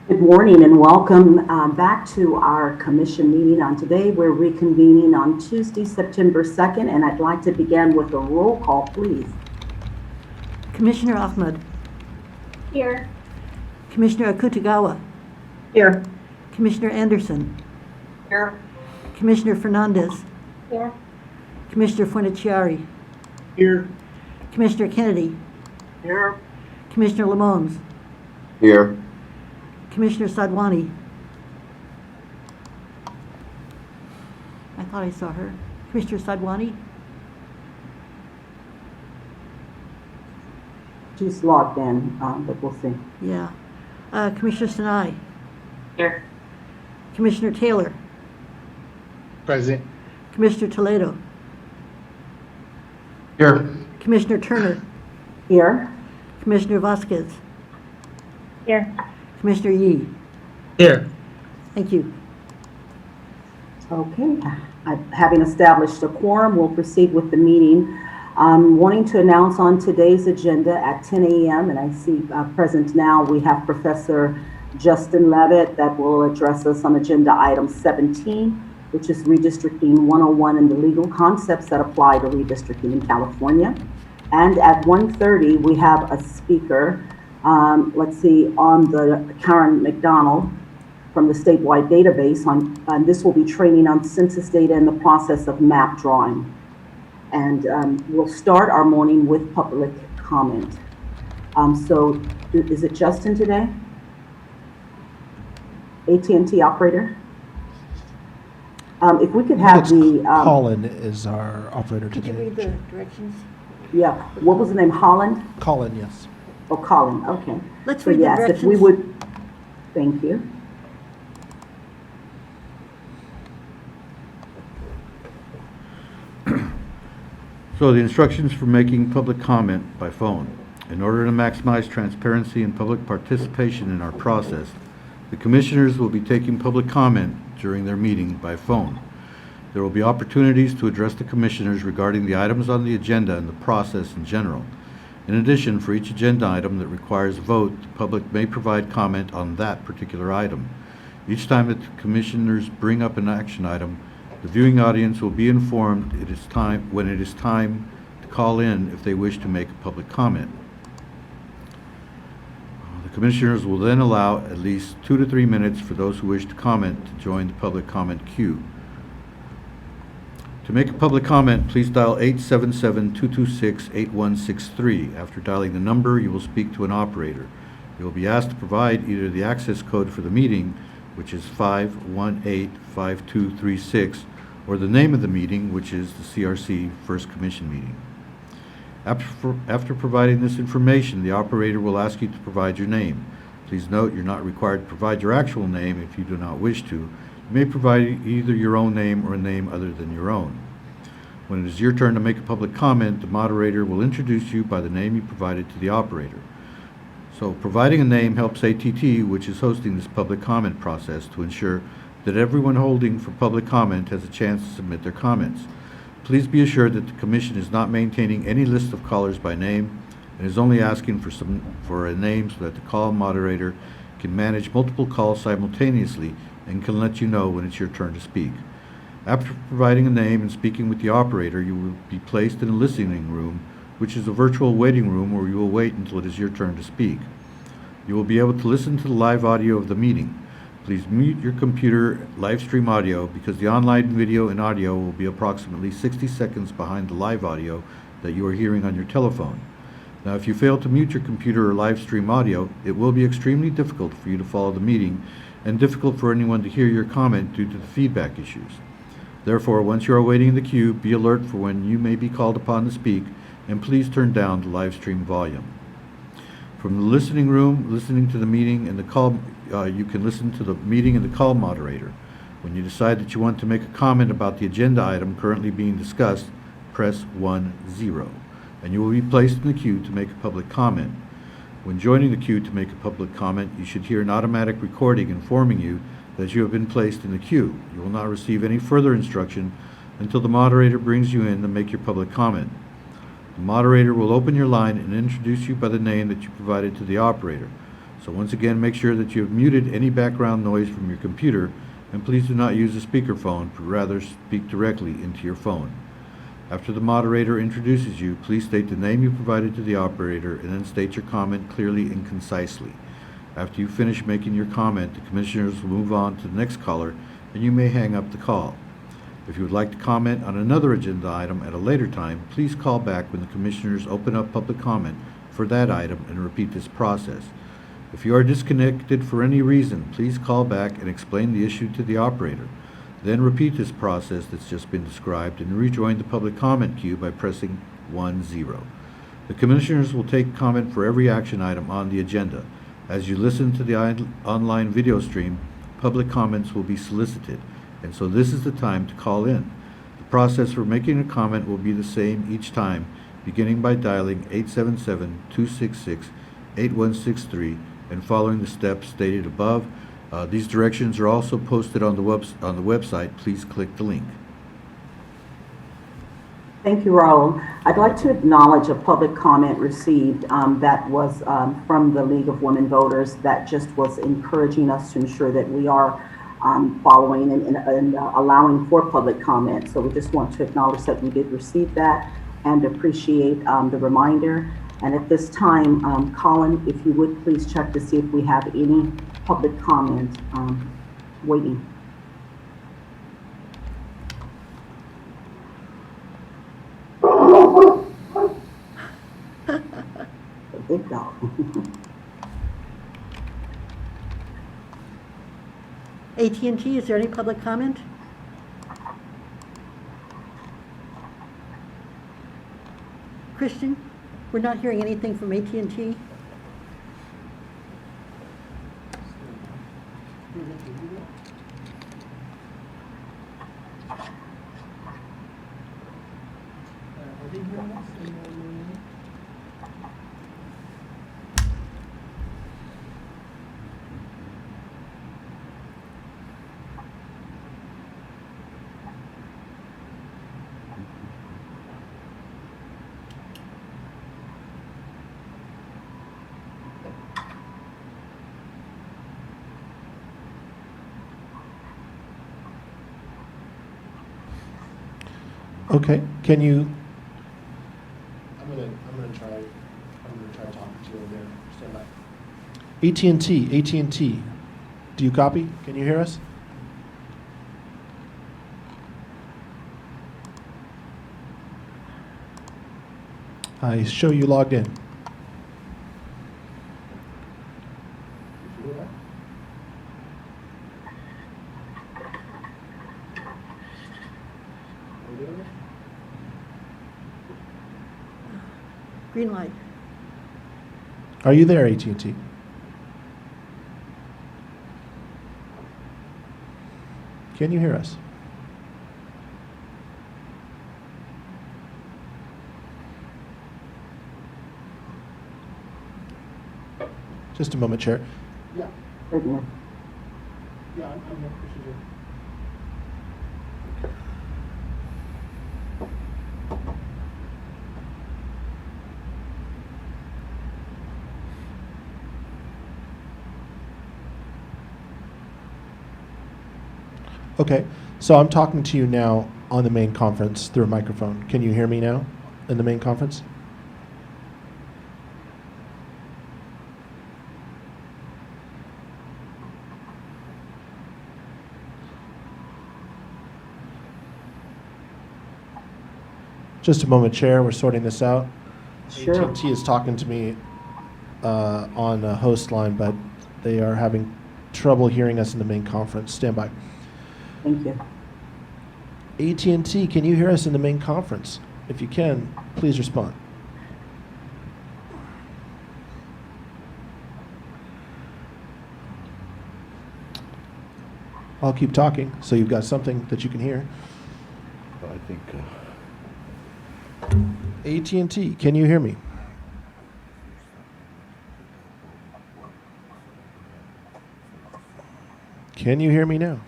Good morning and welcome back to our commission meeting on today. We're reconvening on Tuesday, September 2nd, and I'd like to begin with a roll call, please. Commissioner Ahmed. Here. Commissioner Akutagawa. Here. Commissioner Anderson. Here. Commissioner Fernandez. Here. Commissioner Fueniciari. Here. Commissioner Kennedy. Here. Commissioner Lamons. Here. Commissioner Sadwani. I thought I saw her. Commissioner Sadwani. She's logged in, but we'll see. Yeah. Commissioner Sinai. Here. Commissioner Taylor. Present. Commissioner Toledo. Here. Commissioner Turner. Here. Commissioner Vasquez. Here. Commissioner Yee. Here. Thank you. Okay. Having established a quorum, we'll proceed with the meeting. Wanting to announce on today's agenda at 10 a.m., and I see present now, we have Professor Justin Levitt that will address us on agenda item 17, which is Redistricting 101 and the legal concepts that apply to redistricting in California. And at 1:30, we have a speaker, on the Karen McDonald from the statewide database and this will be training on census data and the process of map drawing. And we'll start our morning with public comment. Is it Justin today? AT&T operator? If we could have the... Colin is our operator Could today. you read the directions? Yeah, what was the name, Holland? Colin, yes. Oh, Colin, okay. Let's So read the yes, if we directions. would, thank you. So the instructions for making public comment by phone. In order to maximize transparency and public participation in our process, the commissioners will be taking public comment during their meeting by phone. There will be opportunities to address the commissioners regarding the items on the agenda and the process in general. In addition, for each agenda item that requires a vote, the public may provide comment on that particular item. Each time that the commissioners bring up an action item, the viewing audience will be informed when it is time to call in if they wish to make a public comment. The commissioners will then allow at least 2 to 3 minutes for those who wish to comment to join the public comment queue. To make a public comment, please dial 877-226-8163. After dialing the number, you will speak to an operator. You will be asked to provide either the access code for the meeting, which is 5185236, or the name of the meeting, which is the CRC First Commission meeting. After providing this information, the operator will ask you to provide your name. Please note you're not required to provide your actual name if you do not wish to. You may provide either your own name or a name other than your own. When it is your turn to make a public comment, the moderator will introduce you by the name you provided to the operator. So providing a name helps ATT, which is hosting this public comment process, to ensure that everyone holding for public comment has a chance to submit their comments. Please be assured that the Commission is not maintaining any list of callers by name and is only asking for a name so that the call moderator can manage multiple calls simultaneously and can let you know when it's your turn to speak. After providing a name and speaking with the operator, you will be placed in a listening room, which is a virtual waiting room where you will wait until it is your turn to speak. You will be able to listen to the live audio of the meeting. Please mute your computer live stream audio because the online video and audio will be approximately 60 seconds behind the live audio that you are hearing on your telephone. Now, if you fail to mute your computer or live stream audio, it will be extremely difficult for you to follow the meeting and difficult for anyone to hear your comment due to the feedback issues. Therefore, once you are waiting in the queue, be alert for when you may be called upon to speak, and please turn down the live stream volume. From the listening room, listening to the meeting and the call, you can listen to the meeting and the call moderator. When you decide that you want to make a comment about the agenda item currently being discussed, press 10, and you will be placed in the queue to make a public comment. When joining the queue to make a public comment, you should hear an automatic recording informing you that you have been placed in the queue. You will not receive any further instruction until the moderator brings you in to make your public comment. The moderator will open your line and introduce you by the name that you provided to the operator. So once again, make sure that you have muted any background noise from your computer, and please do not use a speakerphone, but rather speak directly into your phone. After the moderator introduces you, please state the name you provided to the operator and then state your comment clearly and concisely. After you finish making your comment, the commissioners will move on to the next caller, and you may hang up the call. If you would like to comment on another agenda item at a later time, please call back when the commissioners open up public comment for that item and repeat this process. If you are disconnected for any reason, please call back and explain the issue to the operator. Then repeat this process that's just been described and rejoin the public comment queue by pressing 1-0. The commissioners will take comment for every action item on the agenda. As you listen to the online video stream, public comments will be solicited, and so this is the time to call in. The process for making a comment will be the same each time, beginning by dialing 877-266-8163 and following the steps stated above. These directions are also posted on the website. Please click the link. Thank you, Raul. I'd like to acknowledge a public comment received that was from the League of Women Voters that just was encouraging us to ensure that we are following and allowing for public comment. So we just want to acknowledge that we did receive that and appreciate the reminder. And at this time, Colin, if you would please check to see if we have any public comment waiting. The big dog. AT&T, is there any public comment? Christian, we're not hearing anything from AT&T. Okay, can you, I'm gonna try talking to you over there. Stand by. AT&T, do you copy? Can you hear us? I show you logged in. Did you hear that? Are we doing it? Green light. Are you there, AT&T? Can you hear us? Just a moment, Chair. Yeah, Certainly. yeah, I'm here. Christian's here. Okay, so I'm talking to you now on the main conference through a microphone. Can you hear me now in the main conference? Just a moment, Chair. We're sorting this out. Sure. AT&T is talking to me on a host line, but they are having trouble hearing us in the main conference. Stand by. Thank you. AT&T, can you hear us in the main conference? If you can, please respond. I'll keep talking, so you've got something that you can hear. I think AT&T, can you hear me? Can you hear me now?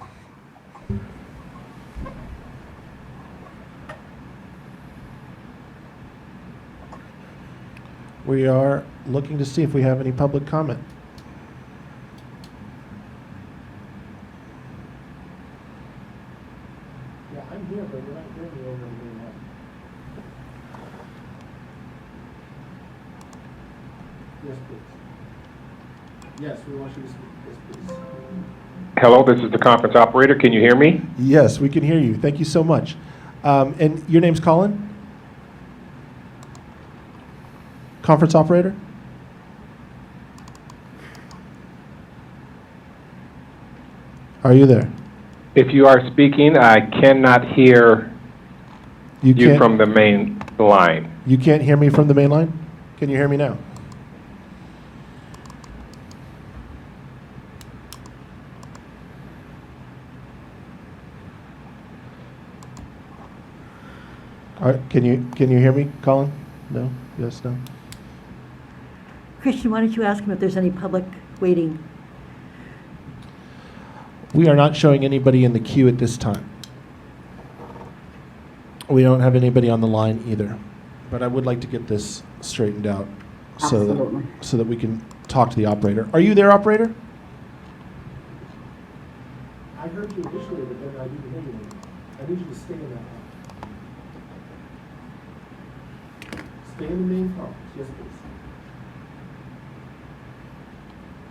We are looking to see if we have any public comment. Yeah, I'm here, but you're not hearing me over the main line. Yes, please. Yes, we want you to speak. Yes, please. Hello, this is the conference operator. Can you hear me? Yes, we can hear you. Thank you so much. And your name's Colin? Conference operator? Are you there? If you are speaking, I cannot hear you can't, from the main line. You can't hear me from the main line? Can you hear me now? All right, can you hear me, Colin? No? Yes, no? Christian, why don't you ask him if there's any public waiting? We are not showing anybody in the queue at this time. We don't have anybody on the line either. But I would like to get this straightened out Absolutely. so that we can talk to the operator. Are you there, operator? I heard you initially, but then I didn't hear you anymore. I need you to stay in that line. Stay in the main conference. Yes, please.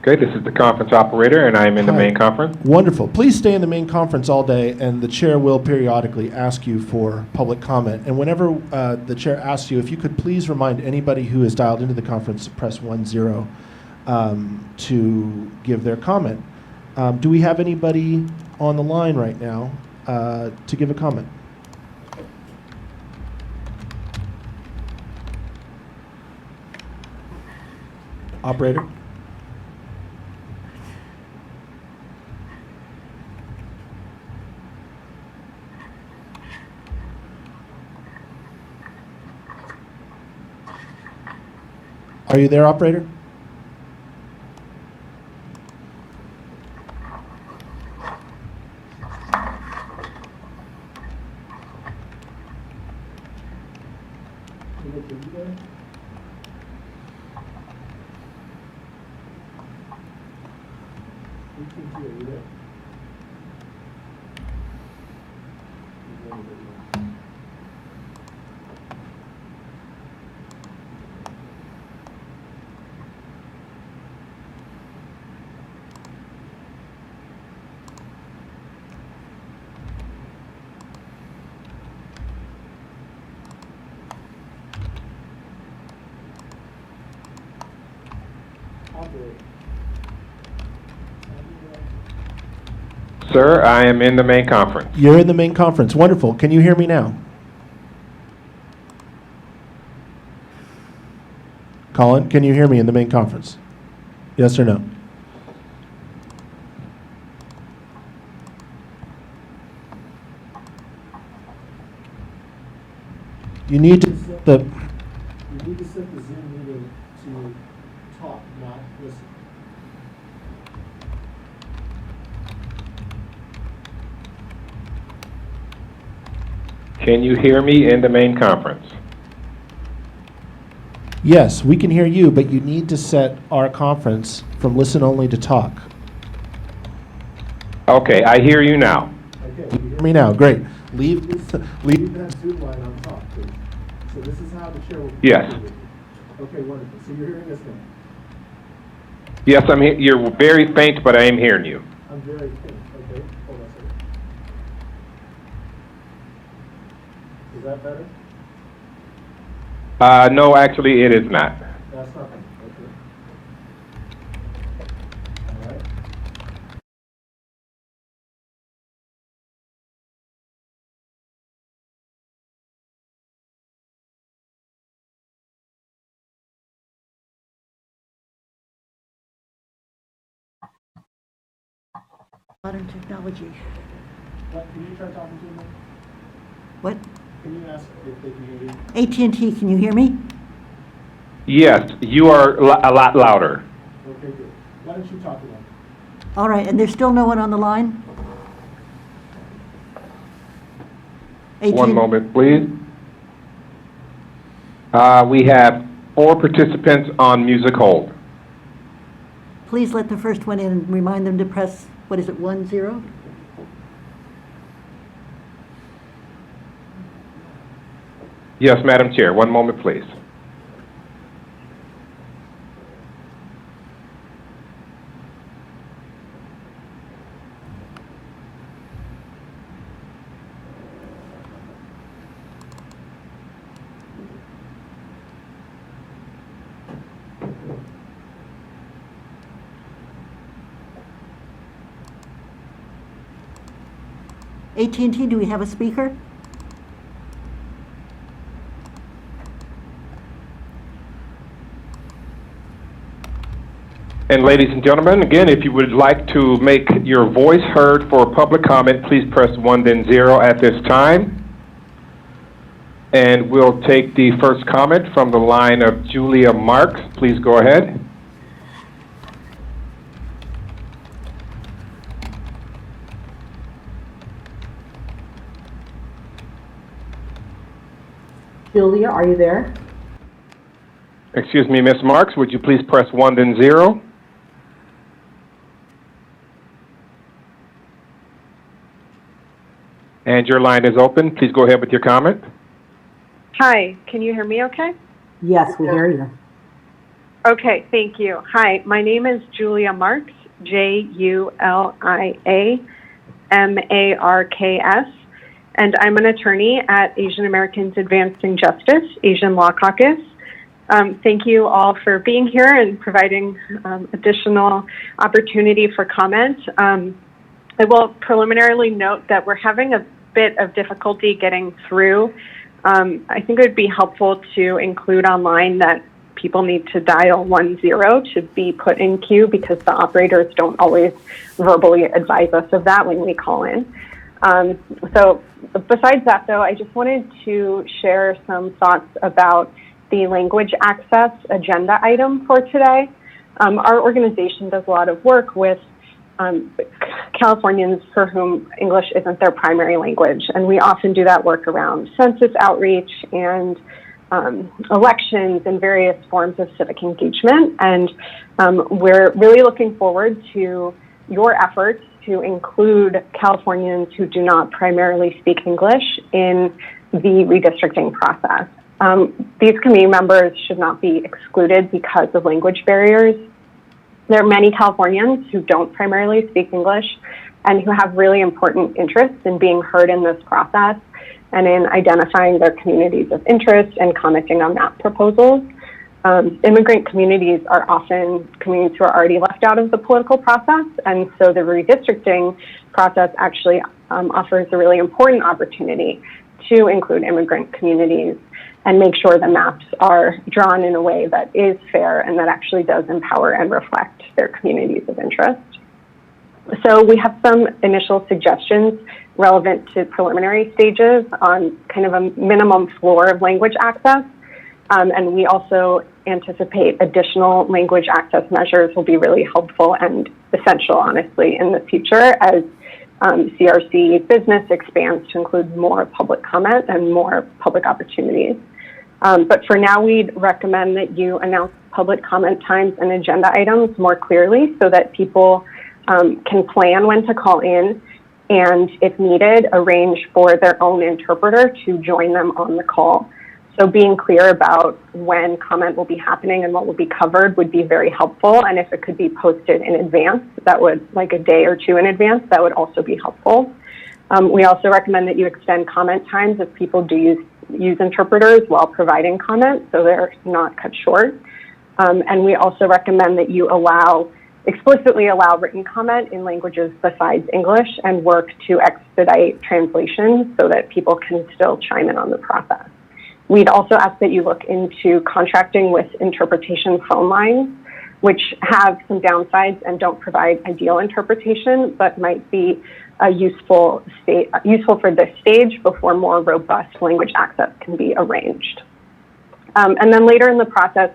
Okay, this is the conference operator, and I am in the Hi. main conference. Wonderful. Please stay in the main conference all day, and the chair will periodically ask you for public comment. And whenever the chair asks you, if you could please remind anybody who is dialed into the conference to press 10 to give their comment. Do we have anybody on the line right now to give a comment? Operator? Are you there, operator? Are you there? AT&T, are you there? Operator. Sir, I am in the main conference. You're in the main conference. Wonderful. Can you hear me now? Colin, can you hear me in the main conference? Yes or no? You need to the You need to set the Zoom meeting to talk, not listen. Can you hear me in the main conference? Yes, we can hear you, but you need to set our conference from listen only to talk. Okay, I hear you now. Okay, you Hear me now. Great. Leave leave that Zoom line on top, please. So this is how the chair will. Yes. communicate with you. Okay, wonderful. So you're hearing us now. Yes, I'm here. You're very faint, but I am hearing you. I'm very faint. Okay, hold on a second. Is that better? No, actually, it is not. That's not better. Okay. All right. Modern technology. What, can you try talking to him? What? Can you ask if they can hear you? AT&T, can you hear me? Yes, you are a lot louder. Okay, good. Why don't you talk to them? All right, and there's still no one on the line? One moment, please. We have 4 participants on music hold. Please let the first one in and remind them to press, what is it, 10? Yes, Madam Chair. One moment, please. AT&T, do we have a speaker? And ladies and gentlemen, again, if you would like to make your voice heard for public comment, please press 1 then 0 at this time. And we'll take the first comment from the line of Julia Marks. Please go ahead. Julia, are you there? Excuse me, Ms. Marks, would you please press 1 then 0? And your line is open. Please go ahead with your comment. Hi, can you hear me okay? Yes, we hear you. Okay, thank you. Hi, my name is Julia Marks, JuliaMarks, and I'm an attorney at Asian Americans Advancing Justice, Asian Law Caucus. Thank you all for being here and providing additional opportunity for comment. I will preliminarily note that we're having a bit of difficulty getting through. I think it would be helpful to include online that people need to dial 10 to be put in queue because the operators don't always verbally advise us of that when we call in. So besides that, though, I just wanted to share some thoughts about the language access agenda item for today. Our organization does a lot of work with Californians for whom English isn't their primary language, and we often do that work around census outreach and elections and various forms of civic engagement. And we're really looking forward to your efforts to include Californians who do not primarily speak English in the redistricting process. These committee members should not be excluded because of language barriers. There are many Californians who don't primarily speak English and who have really important interests in being heard in this process and in identifying their communities of interest and commenting on map proposals. Immigrant communities are often communities who are already left out of the political process, and so the redistricting process actually offers a really important opportunity to include immigrant communities and make sure the maps are drawn in a way that is fair and that actually does empower and reflect their communities of interest. So we have some initial suggestions relevant to preliminary stages on kind of a minimum floor of language access. And we also anticipate additional language access measures will be really helpful and essential, honestly, in the future as CRC business expands to include more public comment and more public opportunities. But for now, we'd recommend that you announce public comment times and agenda items more clearly so that people can plan when to call in and, if needed, arrange for their own interpreter to join them on the call. So being clear about when comment will be happening and what will be covered would be very helpful. And if it could be posted in advance, that would, like a day or two in advance, that would also be helpful. We also recommend that you extend comment times if people do use interpreters while providing comment, so they're not cut short. And we also recommend that you explicitly allow written comment in languages besides English and work to expedite translation so that people can still chime in on the process. We'd also ask that you look into contracting with interpretation phone lines, which have some downsides and don't provide ideal interpretation, but might be useful for this stage before more robust language access can be arranged. And then later in the process,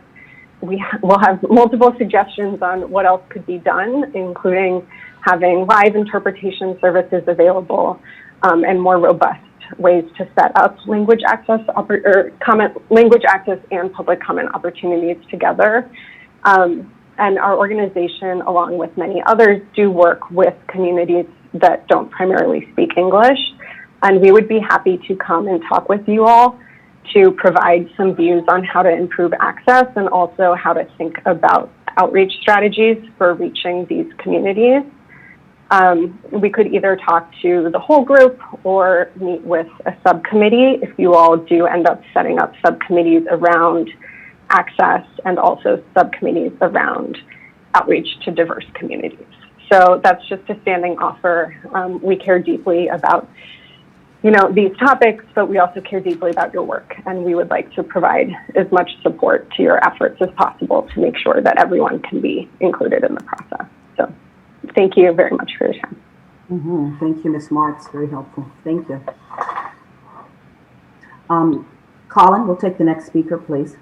we'll have multiple suggestions on what else could be done, including having live interpretation services available and more robust ways to set up language access and public comment opportunities together. And our organization, along with many others, do work with communities that don't primarily speak English. And we would be happy to come and talk with you all to provide some views on how to improve access and also how to think about outreach strategies for reaching these communities. We could either talk to the whole group or meet with a subcommittee if you all do end up setting up subcommittees around access and also subcommittees around outreach to diverse communities. So that's just a standing offer. We care deeply about these topics, but we also care deeply about your work, and we would like to provide as much support to your efforts as possible to make sure that everyone can be included in the process. So thank you very much for your time. Thank you, Ms. Marks. Very helpful. Thank you. Colin, we'll take the next speaker, please.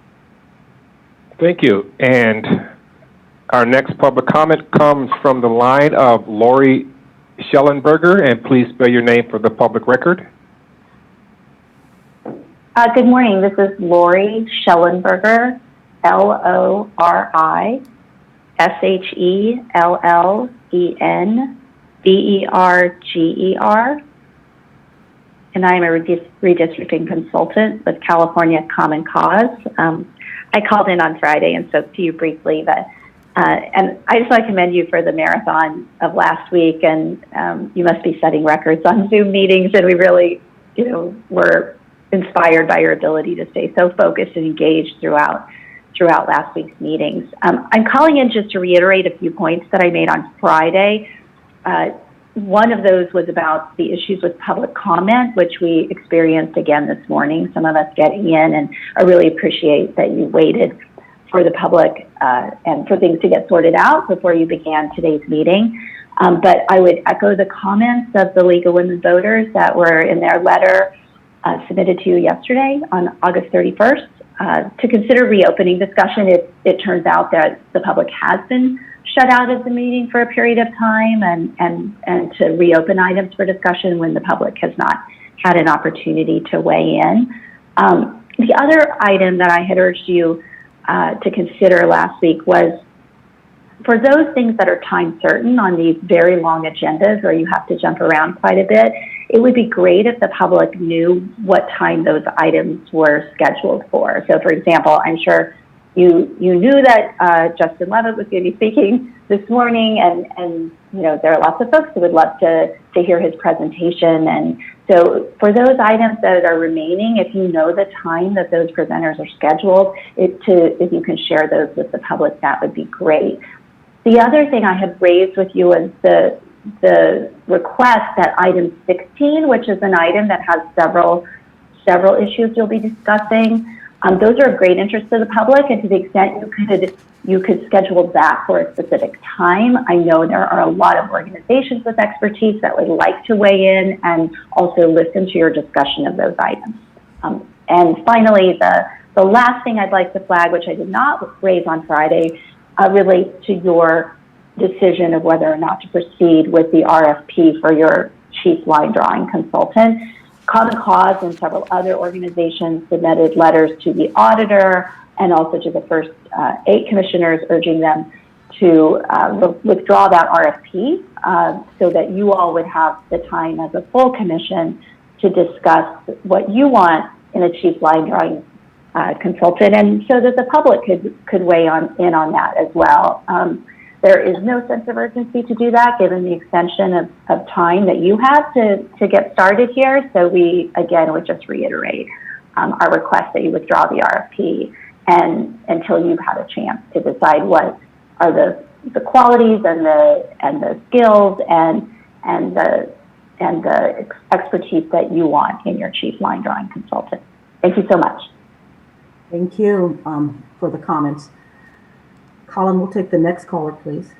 Thank you. And our next public comment comes from the line of Lori Schellenberger, and please spell your name for the public record. Good morning. This is Lori Schellenberger, LORISCHELLENBERGER, and I am a redistricting consultant with California Common Cause. I called in on Friday and spoke to you briefly, but and I just want to commend you for the marathon of last week, and you must be setting records on Zoom meetings, and we really, were inspired by your ability to stay so focused and engaged throughout last week's meetings. I'm calling in just to reiterate a few points that I made on Friday. One of those was about the issues with public comment, which we experienced again this morning, some of us getting in, and I really appreciate that you waited for the public and for things to get sorted out before you began today's meeting. But I would echo the comments of the League of Women Voters that were in their letter submitted to you yesterday on August 31st to consider reopening discussion if it turns out that the public has been shut out of the meeting for a period of time, and to reopen items for discussion when the public has not had an opportunity to weigh in. The other item that I had urged you to consider last week was for those things that are time certain on these very long agendas where you have to jump around quite a bit, it would be great if the public knew what time those items were scheduled for. So for example, I'm sure you knew that Justin Levitt was going to be speaking this morning, and there are lots of folks who would love to hear his presentation. And so for those items that are remaining, if you know the time that those presenters are scheduled, if you can share those with the public, that would be great. The other thing I had raised with you was the request that item 16, which is an item that has several issues you'll be discussing. Those are of great interest to the public, and to the extent you could schedule that for a specific time. I know there are a lot of organizations with expertise that would like to weigh in and also listen to your discussion of those items. And finally, the last thing I'd like to flag, which I did not raise on Friday, relates to your decision of whether or not to proceed with the RFP for your chief line drawing consultant. Common Cause and several other organizations submitted letters to the auditor and also to the first 8 commissioners urging them to withdraw that RFP so that you all would have the time as a full commission to discuss what you want in a chief line drawing consultant, and so that the public could weigh in on that as well. There is no sense of urgency to do that, given the extension of time that you have to get started here. So we, again, would just reiterate our request that you withdraw the RFP and until you've had a chance to decide what are the qualities and the skills and the expertise that you want in your chief line drawing consultant. Thank you so much. Thank you for the comments. Colin, we'll take the next caller, please.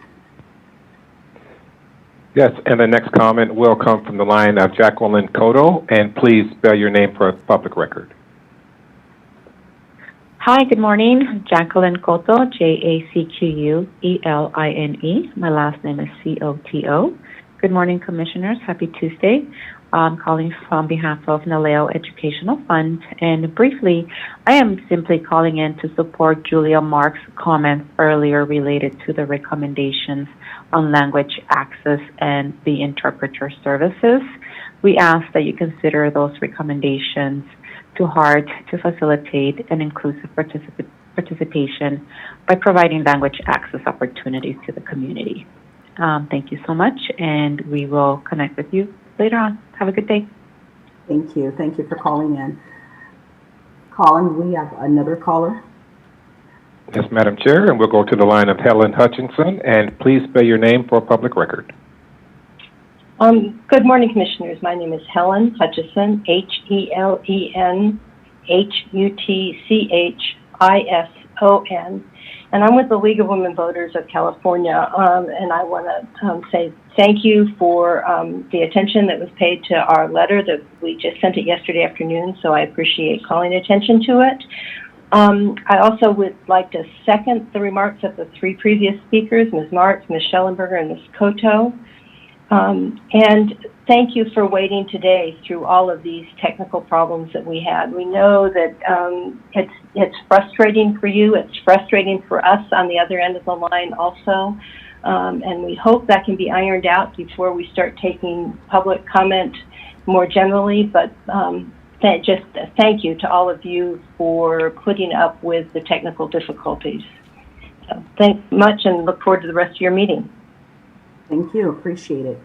Yes, and the next comment will come from the line of Jacqueline Cotto, and please spell your name for public record. Hi, good morning. Jacqueline Cotto, Jacqueline. My last name is Coto. Good morning, Commissioners. Happy Tuesday. I'm calling from behalf of Naleo Educational Fund, and briefly, I am simply calling in to support Julia Marks' comments earlier related to the recommendations on language access and the interpreter services. We ask that you consider those recommendations to to heart to facilitate an inclusive participation by providing language access opportunities to the community. Thank you so much, and we will connect with you later on. Have a good day. Thank you. Thank you for calling in. Colin, we have another caller. Yes, Madam Chair, and we'll go to the line of Helen Hutchinson, and please spell your name for public record. Good morning, Commissioners. My name is Helen Hutchison, HelenHutchison, and I'm with the League of Women Voters of California, and I want to say thank you for the attention that was paid to our letter that we just sent it yesterday afternoon, so I appreciate calling attention to it. I also would like to second the remarks of the three previous speakers, Ms. Martz, Ms. Schellenberger, and Ms. Koto. And thank you for waiting today through all of these technical problems that we had. We know that it's frustrating for you. It's frustrating for us on the other end of the line also. And we hope that can be ironed out before we start taking public comment more generally. But just thank you to all of you for putting up with the technical difficulties. So thanks much and look forward to the rest of your meeting. Thank you. Appreciate it.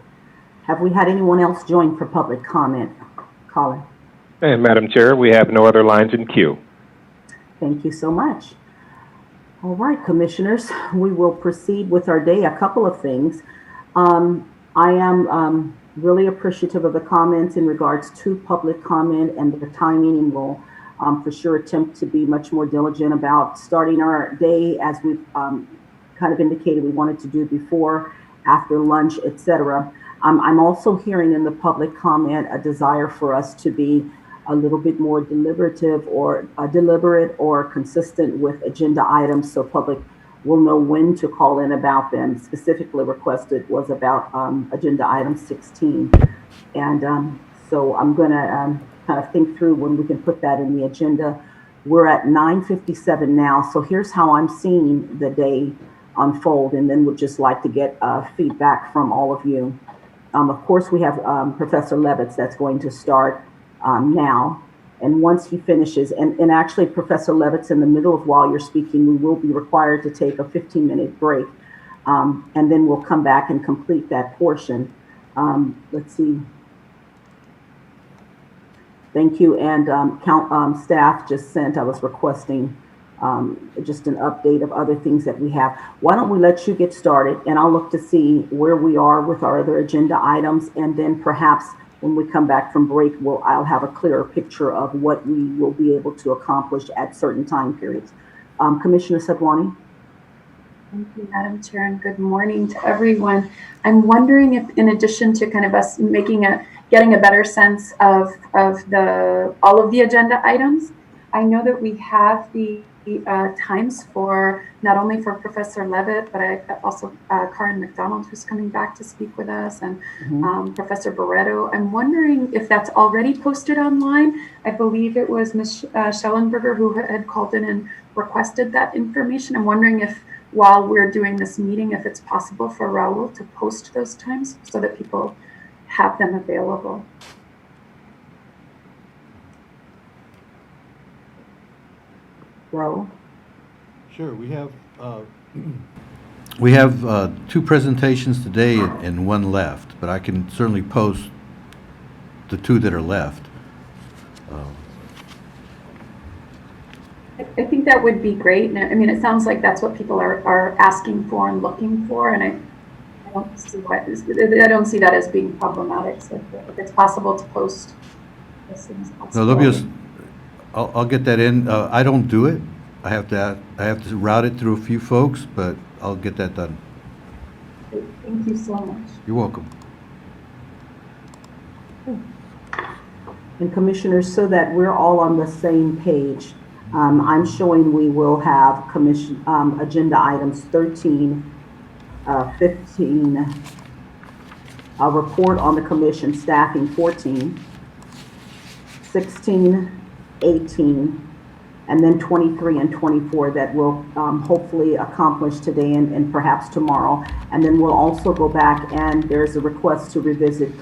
Have we had anyone else join for public comment? Colin. And Madam Chair, we have no other lines in queue. Thank you so much. All right, Commissioners, we will proceed with our day. A couple of things. I am really appreciative of the comments in regards to public comment and the timing, and will for sure attempt to be much more diligent about starting our day as we've kind of indicated we wanted to do before, after lunch, etc. I'm also hearing in the public comment a desire for us to be a little bit more deliberative or deliberate or consistent with agenda items, so public will know when to call in about them. Specifically requested was about agenda item 16. And so I'm gonna kind of think through when we can put that in the agenda. We're at 9:57 now, so here's how I'm seeing the day unfold, and then would just like to get feedback from all of you. Of course, we have Professor Levitz that's going to start now. And once he finishes, and actually Professor Levitz, in the middle of while you're speaking, we will be required to take a 15-minute break. And then we'll come back and complete that portion. Let's see. Thank you. And staff just sent, I was requesting just an update of other things that we have. Why don't we let you get started, and I'll look to see where we are with our other agenda items, and then perhaps when we come back from break, I'll have a clearer picture of what we will be able to accomplish at certain time periods. Commissioner Sadwani. Thank you, Madam Chair, and good morning to everyone. I'm wondering if, in addition to kind of us getting a better sense of all of the agenda items, I know that we have the times for not only for Professor Levitt, but also Karen McDonald, who's coming back to speak with us, and Professor Barreto. I'm wondering if that's already posted online. I believe it was Ms. Schellenberger who had called in and requested that information. I'm wondering if, while we're doing this meeting, if it's possible for Raul to post those times so that people have them available. Raul? Sure, we have two presentations today and one left, but I can certainly post the two that are left. I think that would be great. And I mean, it sounds like that's what people are asking for and looking for, and I don't see that as being problematic. So if it's possible to post as soon as possible. No, there'll be I'll get that in. I don't do it. I have to route it through a few folks, but I'll get that done. Thank you so much. You're welcome. And Commissioners, so that we're all on the same page, I'm showing we will have agenda items 13, 15, a report on the commission staffing 14, 16, 18, and then 23 and 24 that we'll hopefully accomplish today and perhaps tomorrow. And then we'll also go back, and there's a request to revisit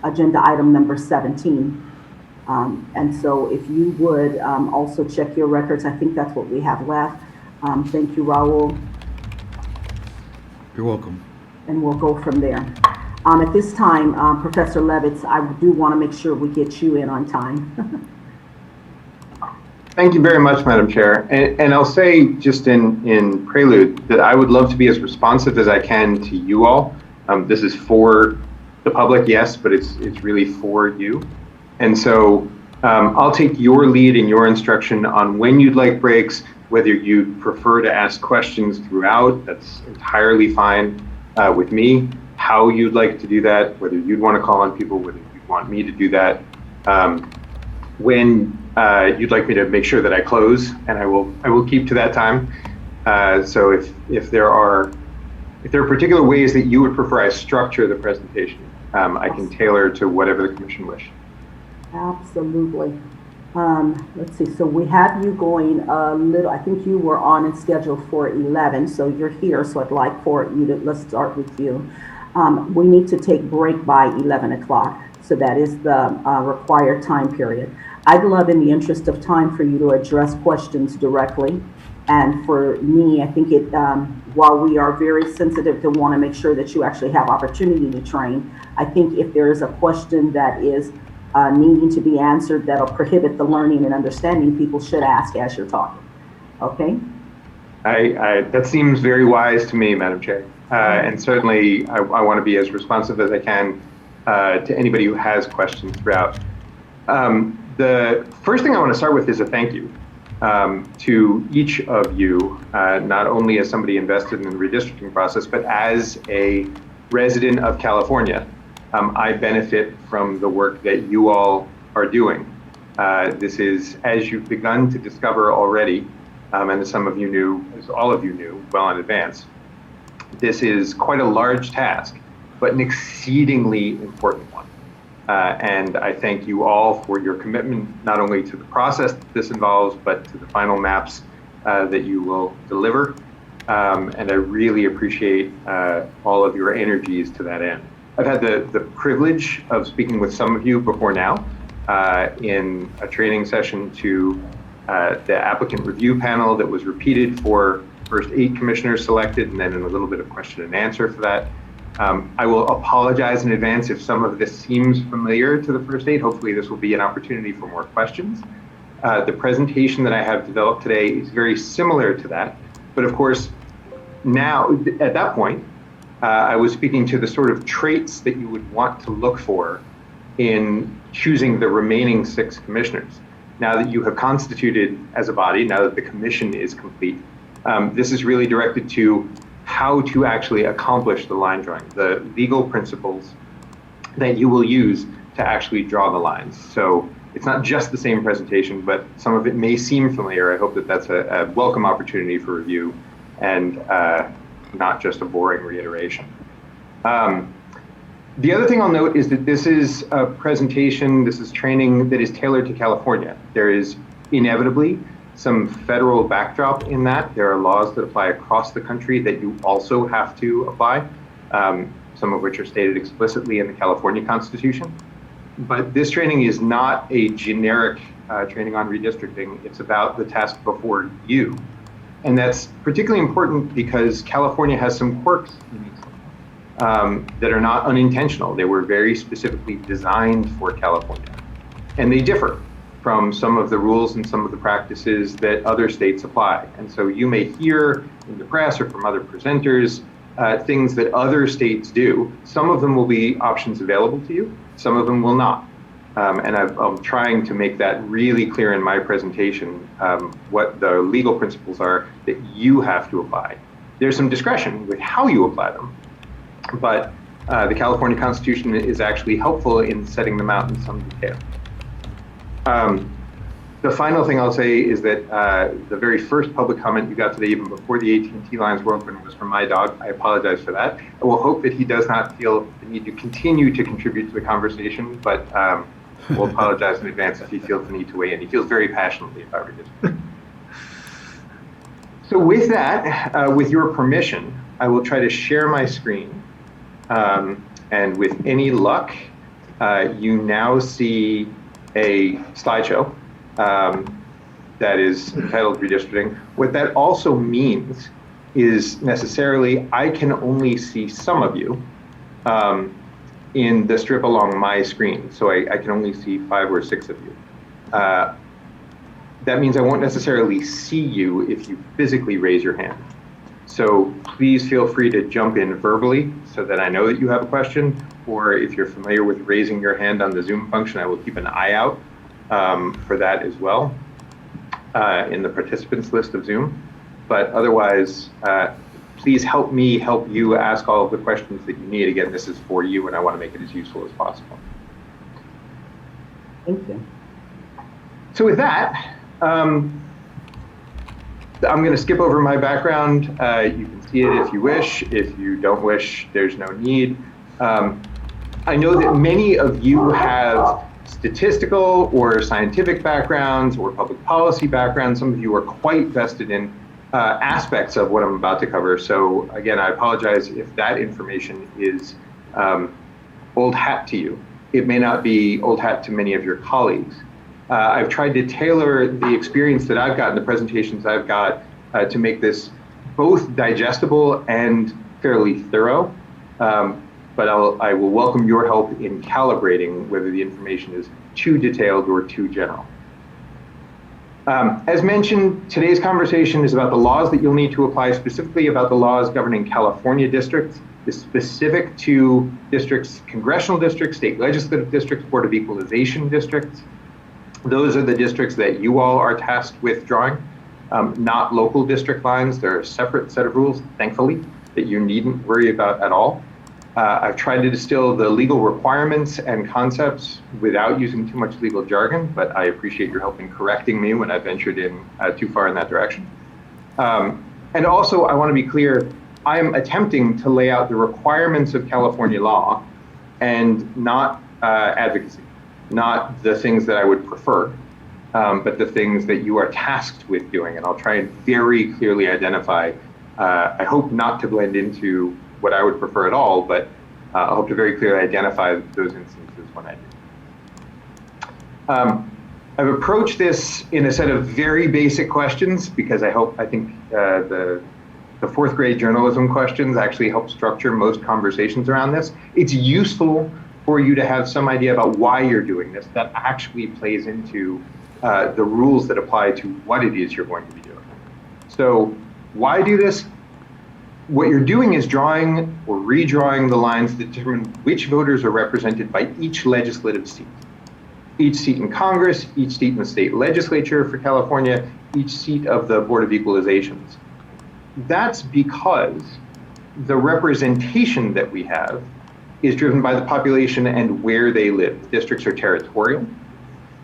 agenda item number 17. And so if you would also check your records, I think that's what we have left. Thank you, Raul, You're welcome. and we'll go from there. At this time, Professor Levitz, I do want to make sure we get you in on time. Thank you very much, Madam Chair. And I'll say just in prelude that I would love to be as responsive as I can to you all. This is for the public, yes, but it's really for you. And so I'll take your lead and your instruction on when you'd like breaks, whether you'd prefer to ask questions throughout, that's entirely fine with me. How you'd like to do that, whether you'd want to call on people, whether you'd want me to do that. When you'd like me to make sure that I close, and I will keep to that time. So if there are particular ways that you would prefer I structure the presentation, I can tailor to whatever the commission wish. Absolutely. Let's see, so we have you going a little, I think you were on and scheduled for 11, so you're here, so I'd like for you to, let's start with you. We need to take break by 11 o'clock, so that is the required time period. I'd love, in the interest of time, for you to address questions directly. And for me, I think it, while we are very sensitive to want to make sure that you actually have opportunity to train, I think if there is a question that is needing to be answered that'll prohibit the learning and understanding, people should ask as you're talking. Okay? That seems very wise to me, Madam Chair. And certainly I want to be as responsive as I can to anybody who has questions throughout. The first thing I want to start with is a thank you to each of you, not only as somebody invested in the redistricting process, but as a resident of California. I benefit from the work that you all are doing. This is, as you've begun to discover already, and as some of you knew, as all of you knew well in advance, this is quite a large task, but an exceedingly important one. And I thank you all for your commitment, not only to the process that this involves, but to the final maps that you will deliver. And I really appreciate all of your energies to that end. I've had the privilege of speaking with some of you before now in a training session to the applicant review panel that was repeated for first 8 commissioners selected, and then in a little bit of question and answer for that. I will apologize in advance if some of this seems familiar to the first 8. Hopefully this will be an opportunity for more questions. The presentation that I have developed today is very similar to that, but of course, now at that point, I was speaking to the sort of traits that you would want to look for in choosing the remaining 6 commissioners. Now that you have constituted as a body, now that the commission is complete, this is really directed to how to actually accomplish the line drawing, the legal principles that you will use to actually draw the lines. So it's not just the same presentation, but some of it may seem familiar. I hope that that's a welcome opportunity for review and not just a boring reiteration. The other thing I'll note is that this is a presentation, this is training that is tailored to California. There is inevitably some federal backdrop in that. There are laws that apply across the country that you also have to apply, some of which are stated explicitly in the California Constitution. But this training is not a generic training on redistricting. It's about the task before you. And that's particularly important because California has some quirks in these that are not unintentional. They were very specifically designed for California. And they differ from some of the rules and some of the practices that other states apply. And so you may hear in the press or from other presenters things that other states do. Some of them will be options available to you, some of them will not. And I'm trying to make that really clear in my presentation, what the legal principles are that you have to apply. There's some discretion with how you apply them, but the California Constitution is actually helpful in setting them out in some detail. The final thing I'll say is that the very first public comment you got today, even before the AT&T lines were open, was from my dog. I apologize for that. I will hope that he does not feel the need to continue to contribute to the conversation, but we'll apologize in advance if he feels the need to weigh in. He feels very passionately about redistricting. So with that, with your permission, I will try to share my screen. And with any luck, you now see a slideshow that is entitled Redistricting. What that also means is necessarily I can only see some of you in the strip along my screen. So I can only see 5 or 6 of you. That means I won't necessarily see you if you physically raise your hand. So please feel free to jump in verbally so that I know that you have a question, or if you're familiar with raising your hand on the Zoom function, I will keep an eye out for that as well in the participants list of Zoom. But otherwise, please help me help you ask all of the questions that you need. Again, this is for you, and I want to make it as useful as possible. Thank you. So with that, I'm going to skip over my background. You can see it if you wish. If you don't wish, there's no need. I know that many of you have statistical or scientific backgrounds or public policy backgrounds. Some of you are quite vested in aspects of what I'm about to cover. So again, I apologize if that information is old hat to you. It may not be old hat to many of your colleagues. I've tried to tailor the experience that I've got in the presentations I've got to make this both digestible and fairly thorough. But I will welcome your help in calibrating whether the information is too detailed or too general. As mentioned, today's conversation is about the laws that you'll need to apply, specifically about the laws governing California districts, specific to districts, congressional districts, state legislative districts, Board of Equalization districts. Those are the districts that you all are tasked with drawing, not local district lines. They're a separate set of rules, thankfully, that you needn't worry about at all. I've tried to distill the legal requirements and concepts without using too much legal jargon, but I appreciate your help in correcting me when I ventured in too far in that direction. And also, I want to be clear, I am attempting to lay out the requirements of California law and not advocacy, not the things that I would prefer, but the things that you are tasked with doing. And I'll try and very clearly identify, I hope not to blend into what I would prefer at all, but I hope to very clearly identify those instances when I do. I've approached this in a set of very basic questions because I think the 4th grade journalism questions actually help structure most conversations around this. It's useful for you to have some idea about why you're doing this that actually plays into the rules that apply to what it is you're going to be doing. So why do this? What you're doing is drawing or redrawing the lines that determine which voters are represented by each legislative seat. Each seat in Congress, each seat in the state legislature for California, each seat of the Board of Equalizations. That's because the representation that we have is driven by the population and where they live. Districts are territorial,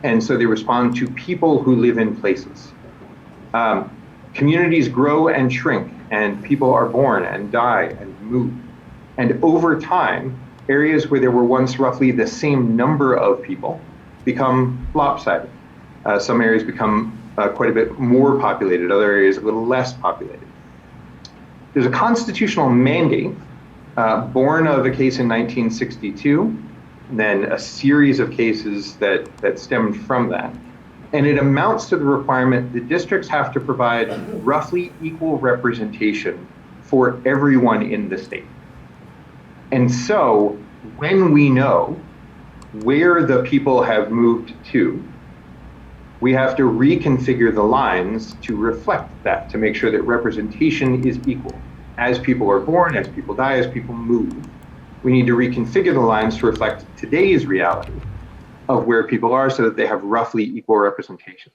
and so they respond to people who live in places. Communities grow and shrink, and people are born and die and move. And over time, areas where there were once roughly the same number of people become lopsided. Some areas become quite a bit more populated, other areas a little less populated. There's a constitutional mandate born of a case in 1962, and then a series of cases that stemmed from that. And it amounts to the requirement that districts have to provide roughly equal representation for everyone in the state. And so when we know where the people have moved to, we have to reconfigure the lines to reflect that, to make sure that representation is equal. As people are born, as people die, as people move, we need to reconfigure the lines to reflect today's reality of where people are so that they have roughly equal representation.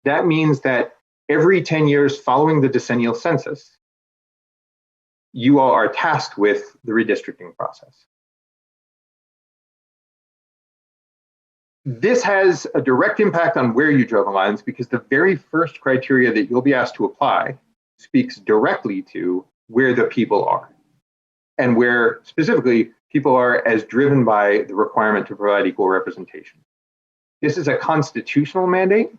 That means that every 10 years following the decennial census, you all are tasked with the redistricting process. This has a direct impact on where you draw the lines because the very first criteria that you'll be asked to apply speaks directly to where the people are and where specifically people are as driven by the requirement to provide equal representation. This is a constitutional mandate,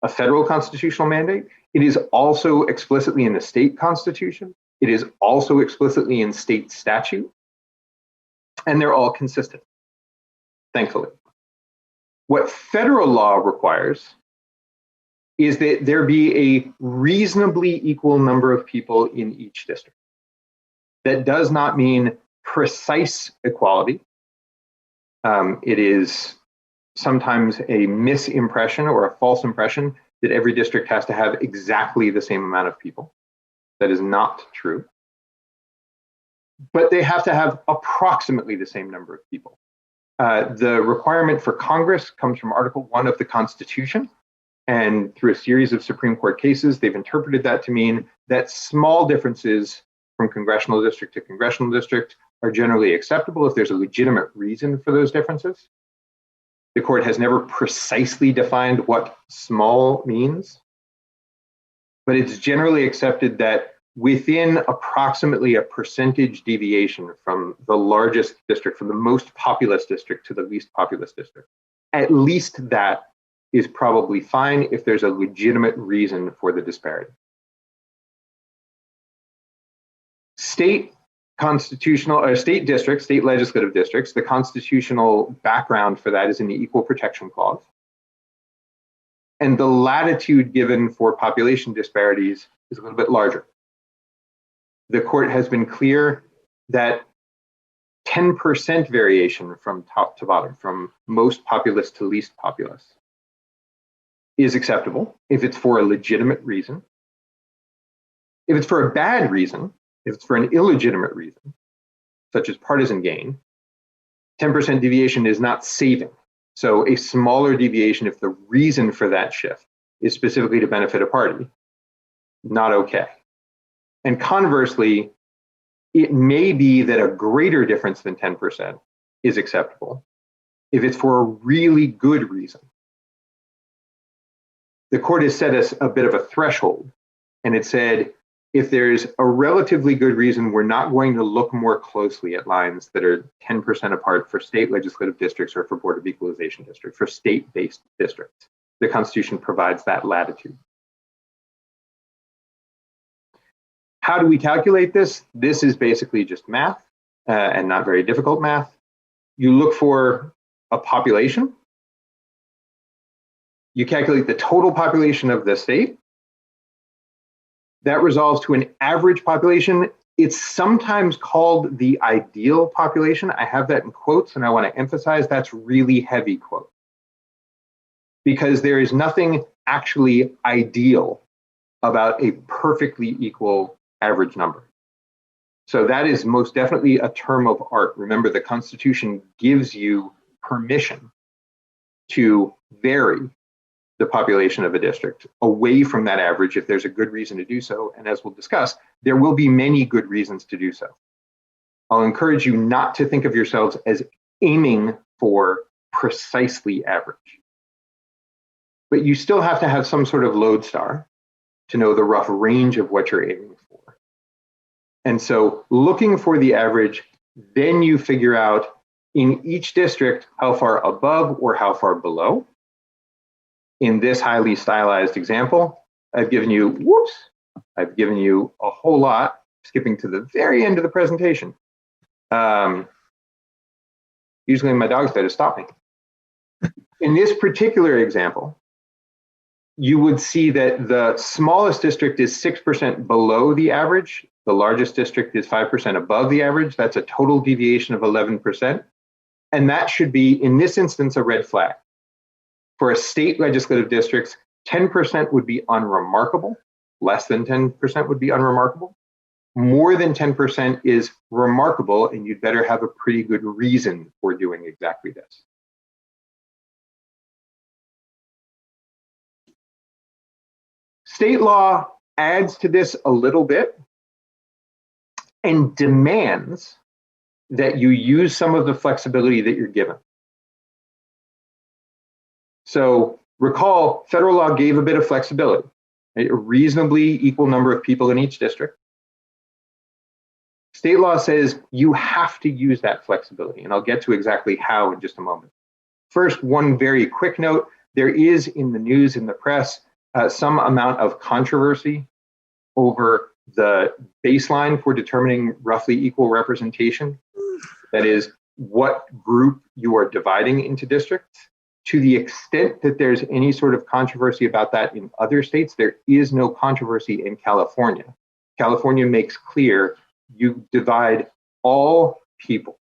a federal constitutional mandate. It is also explicitly in the state constitution. It is also explicitly in state statute, and they're all consistent, thankfully. What federal law requires is that there be a reasonably equal number of people in each district. That does not mean precise equality. It is sometimes a misimpression or a false impression that every district has to have exactly the same amount of people. That is not true. But they have to have approximately the same number of people. The requirement for Congress comes from Article 1 of the Constitution. And through a series of Supreme Court cases, they've interpreted that to mean that small differences from congressional district to congressional district are generally acceptable if there's a legitimate reason for those differences. The court has never precisely defined what small means, but it's generally accepted that within approximately a percentage deviation from the largest district, from the most populous district to the least populous district, at least that is probably fine if there's a legitimate reason for the disparity. State constitutional or state districts, state legislative districts, the constitutional background for that is in the Equal Protection Clause. And the latitude given for population disparities is a little bit larger. The court has been clear that 10% variation from top to bottom, from most populous to least populous, is acceptable if it's for a legitimate reason. If it's for a bad reason, if it's for an illegitimate reason, such as partisan gain, 10% deviation is not saving. So a smaller deviation, if the reason for that shift is specifically to benefit a party, not okay. And conversely, it may be that a greater difference than 10% is acceptable if it's for a really good reason. The court has set us a bit of a threshold, and it said, if there's a relatively good reason, we're not going to look more closely at lines that are 10% apart for state legislative districts or for Board of Equalization districts, for state-based districts. The Constitution provides that latitude. How do we calculate this? This is basically just math, and not very difficult math. You look for a population. You calculate the total population of the state. That resolves to an average population. It's sometimes called the ideal population. I have that in quotes, and I want to emphasize that's really heavy quote, because there is nothing actually ideal about a perfectly equal average number. So that is most definitely a term of art. Remember, the Constitution gives you permission to vary the population of a district away from that average if there's a good reason to do so. And as we'll discuss, there will be many good reasons to do so. I'll encourage you not to think of yourselves as aiming for precisely average. But you still have to have some sort of lodestar to know the rough range of what you're aiming for. And so looking for the average, then you figure out in each district how far above or how far below. In this highly stylized example, I've given you a whole lot, skipping to the very end of the presentation. Usually my dog's there to stop me. In this particular example, you would see that the smallest district is 6% below the average. The largest district is 5% above the average. That's a total deviation of 11%. And that should be, in this instance, a red flag. For a state legislative districts, 10% would be unremarkable. Less than 10% would be unremarkable. More than 10% is remarkable, and you'd better have a pretty good reason for doing exactly this. State law adds to this a little bit and demands that you use some of the flexibility that you're given. So recall, federal law gave a bit of flexibility, a reasonably equal number of people in each district. State law says you have to use that flexibility, and I'll get to exactly how in just a moment. First, one very quick note, there is in the news, in the press, some amount of controversy over the baseline for determining roughly equal representation. That is, what group you are dividing into districts. To the extent that there's any sort of controversy about that in other states, there is no controversy in California. California makes clear you divide all people.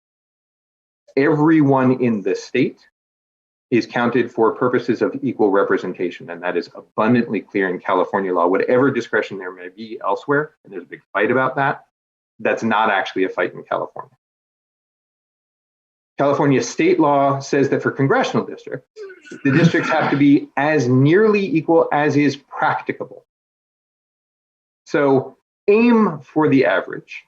Everyone in the state is counted for purposes of equal representation, and that is abundantly clear in California law. Whatever discretion there may be elsewhere, and there's a big fight about that, that's not actually a fight in California. California state law says that for congressional districts, the districts have to be as nearly equal as is practicable. So aim for the average,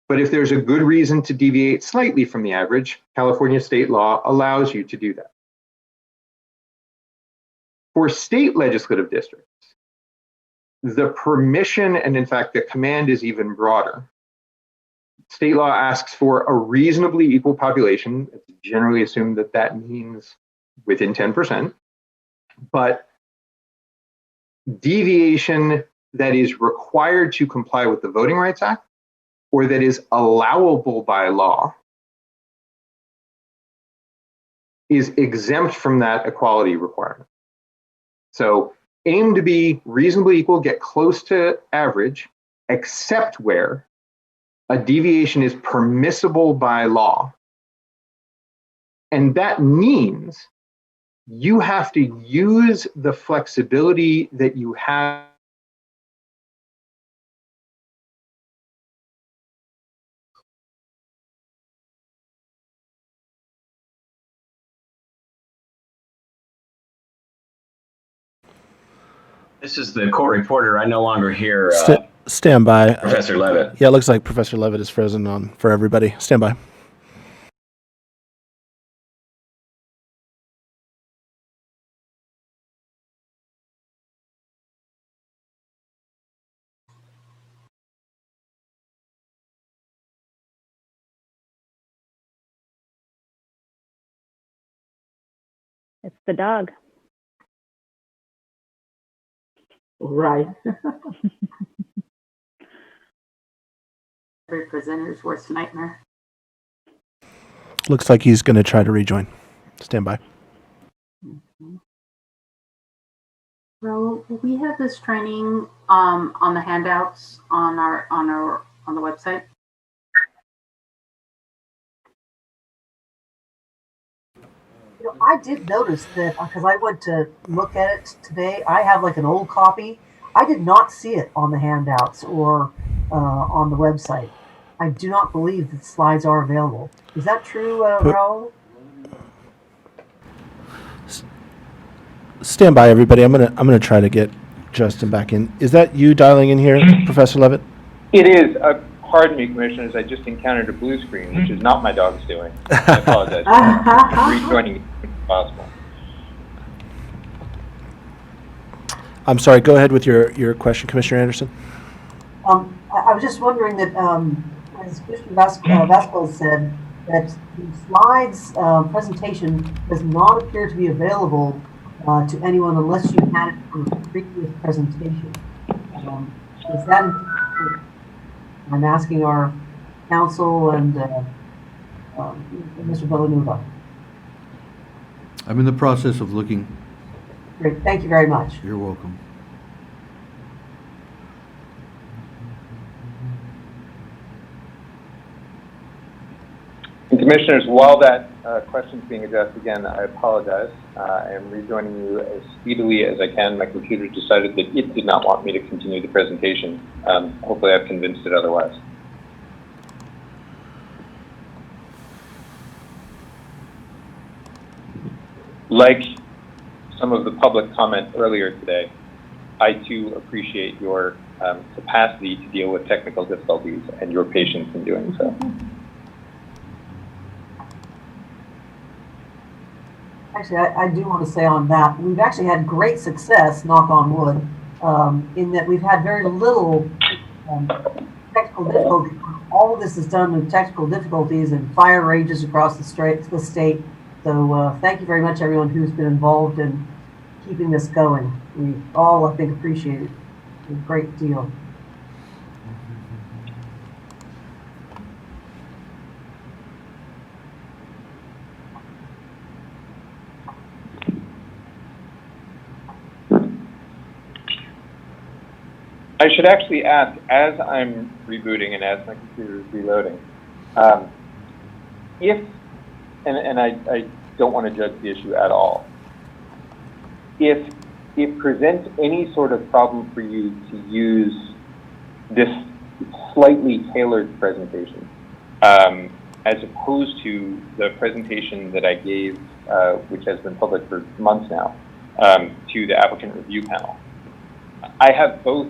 but if there's a good reason to deviate slightly from the average, California state law allows you to do that. For state legislative districts, the permission, and in fact the command is even broader. State law asks for a reasonably equal population. It's generally assumed that that means within 10%, but deviation that is required to comply with the Voting Rights Act or that is allowable by law is exempt from that equality requirement. So aim to be reasonably equal, get close to average, except where a deviation is permissible by law. And that means you have to use the flexibility that you have. This is the court reporter. I no longer hear Stand by. Professor Levitt. Yeah, it looks like Professor Levitt is frozen on for everybody. Stand by. It's the dog. Right. Every presenter's worst nightmare. Looks like he's going to try to rejoin. Stand by. Well, we have this training on the handouts on the website. You know, I did notice that because I went to look at it today. I have like an old copy. I did not see it on the handouts or on the website. I do not believe that slides are available. Is that true, Raul? Stand by, everybody. I'm gonna try to get Justin back in. Is that you dialing in here, Professor Levitt? It is. Pardon me, Commissioners. I just encountered a blue screen, which is not my dog's doing. I apologize. I'm rejoining as soon as possible. I'm sorry. Go ahead with your question, Commissioner Anderson. I was just wondering that, as Commissioner Vasquez said, that the slides presentation does not appear to be available to anyone unless you had it from a previous presentation. Is that? I'm asking our counsel and Mr. Villanueva. I'm in the process of looking. Great, thank you very much. You're welcome. And Commissioners, while that question is being addressed again, I apologize. I am rejoining you as speedily as I can. My computer decided that it did not want me to continue the presentation. Hopefully I've convinced it otherwise. Like some of the public comment earlier today, I too appreciate your capacity to deal with technical difficulties and your patience in doing so. Actually, I do want to say on that, we've actually had great success, knock on wood, in that we've had very little technical difficulty. All of this is done with technical difficulties and fire ranges across the state. So thank you very much, everyone who's been involved in keeping this going. We all, I think, appreciate it a great deal. I should actually ask, as I'm rebooting and as my computer is reloading, if, and I don't want to judge the issue at all, if it presents any sort of problem for you to use this slightly tailored presentation, as opposed to the presentation that I gave, which has been public for months now, to the applicant review panel, I have both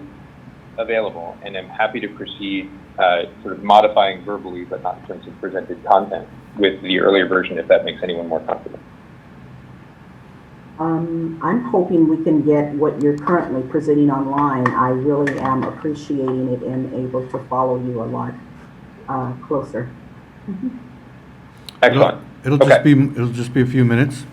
available, and I'm happy to proceed sort of modifying verbally, but not in terms of presented content, with the earlier version, if that makes anyone more comfortable. I'm hoping we can get what you're currently presenting online. I really am appreciating it and able to follow you a lot closer. Excellent. It'll just be a few minutes.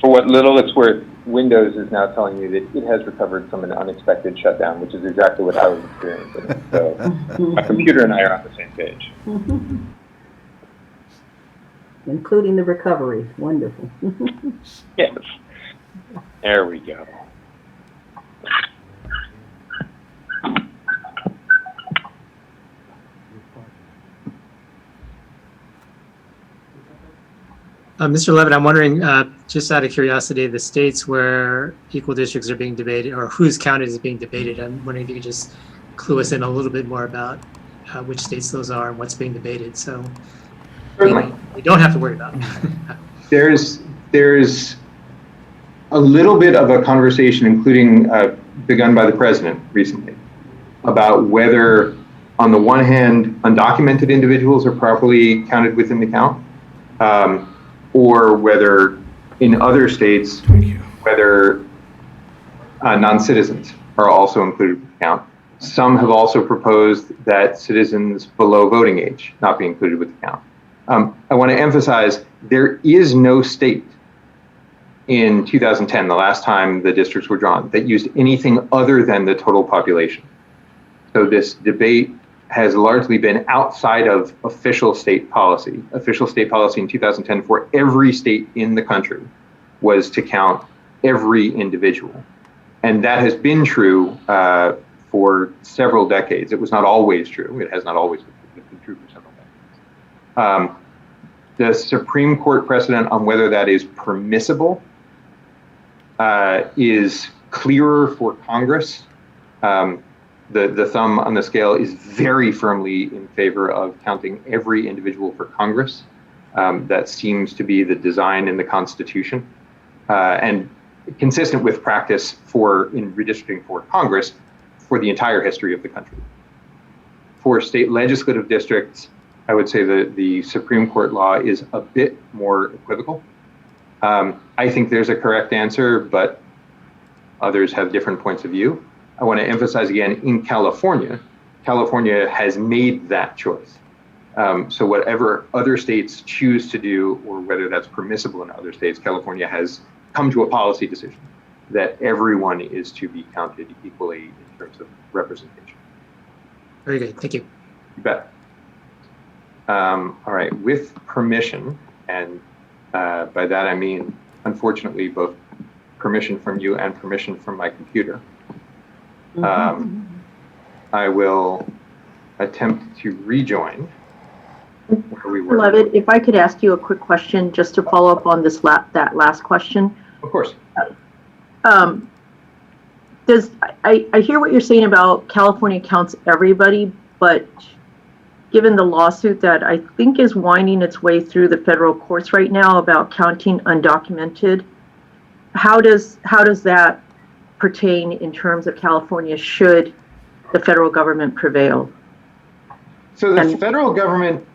For what little it's worth, Windows is now telling you that it has recovered from an unexpected shutdown, which is exactly what I was experiencing. So my computer and I are on the same page. Including the recovery. Wonderful. Yes. There we go. Mr. Levitt, I'm wondering, just out of curiosity, the states where equal districts are being debated, or whose county is being debated, I'm wondering if you could just clue us in a little bit more about which states those are and what's being debated, so we don't have to worry about it. There's a little bit of a conversation, including begun by the president recently, about whether, on the one hand, undocumented individuals are properly counted within the count, or whether in other states, whether non-citizens are also included in the count. Some have also proposed that citizens below voting age not be included with the count. I want to emphasize there is no state in 2010, the last time the districts were drawn, that used anything other than the total population. So this debate has largely been outside of official state policy. Official state policy in 2010 for every state in the country was to count every individual. And that has been true for several decades. It was not always true. It has not always been true for several decades. The Supreme Court precedent on whether that is permissible is clearer for Congress. The thumb on the scale is very firmly in favor of counting every individual for Congress. That seems to be the design in the Constitution, and consistent with practice in redistricting for Congress for the entire history of the country. For state legislative districts, I would say that the Supreme Court law is a bit more equivocal. I think there's a correct answer, but others have different points of view. I want to emphasize again, in California, California has made that choice. So whatever other states choose to do, or whether that's permissible in other states, California has come to a policy decision that everyone is to be counted equally in terms of representation. Very good, thank you. You bet. All right, with permission, and by that I mean, unfortunately, both permission from you and permission from my computer, I will attempt to rejoin where we were. Levitt, if I could ask you a quick question just to follow up on this that last question. Of course. I hear what you're saying about California counts everybody, but given the lawsuit that I think is winding its way through the federal courts right now about counting undocumented, how does that pertain in terms of California should the federal government prevail? So the federal government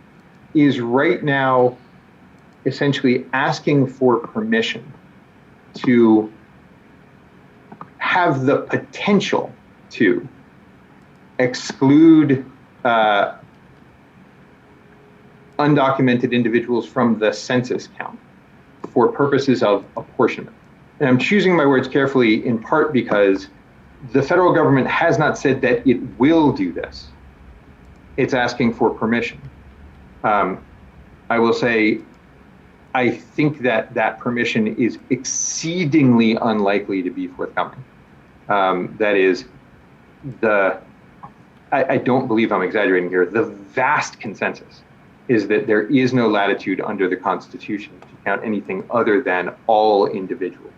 is right now essentially asking for permission to have the potential to exclude undocumented individuals from the census count for purposes of apportionment. And I'm choosing my words carefully in part because the federal government has not said that it will do this. It's asking for permission. I will say, I think that that permission is exceedingly unlikely to be forthcoming. That is, I don't believe I'm exaggerating here. The vast consensus is that there is no latitude under the Constitution to count anything other than all individuals.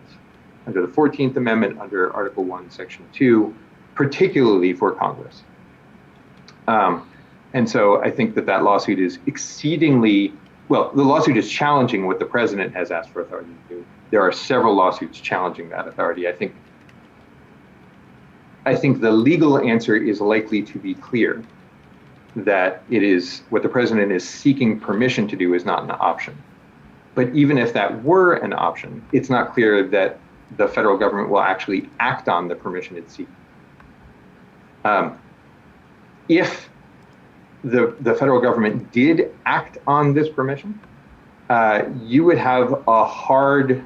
Under the 14th Amendment, under Article 1, Section 2, particularly for Congress. And so I think that that lawsuit is exceedingly, well, the lawsuit is challenging what the president has asked for authority to do. There are several lawsuits challenging that authority. I think the legal answer is likely to be clear, that it is what the president is seeking permission to do is not an option. But even if that were an option, it's not clear that the federal government will actually act on the permission it's seeking. If the federal government did act on this permission, you would have a hard,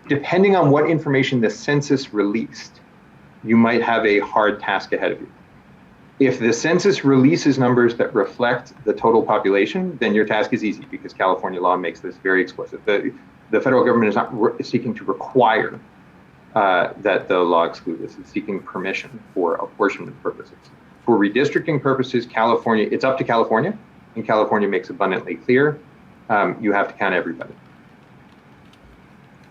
depending on what information the census released, you might have a hard task ahead of you. If the census releases numbers that reflect the total population, then your task is easy because California law makes this very explicit. The federal government is not seeking to require that the law exclude this. It's seeking permission for apportionment purposes. For redistricting purposes, California, it's up to California, and California makes abundantly clear, you have to count everybody.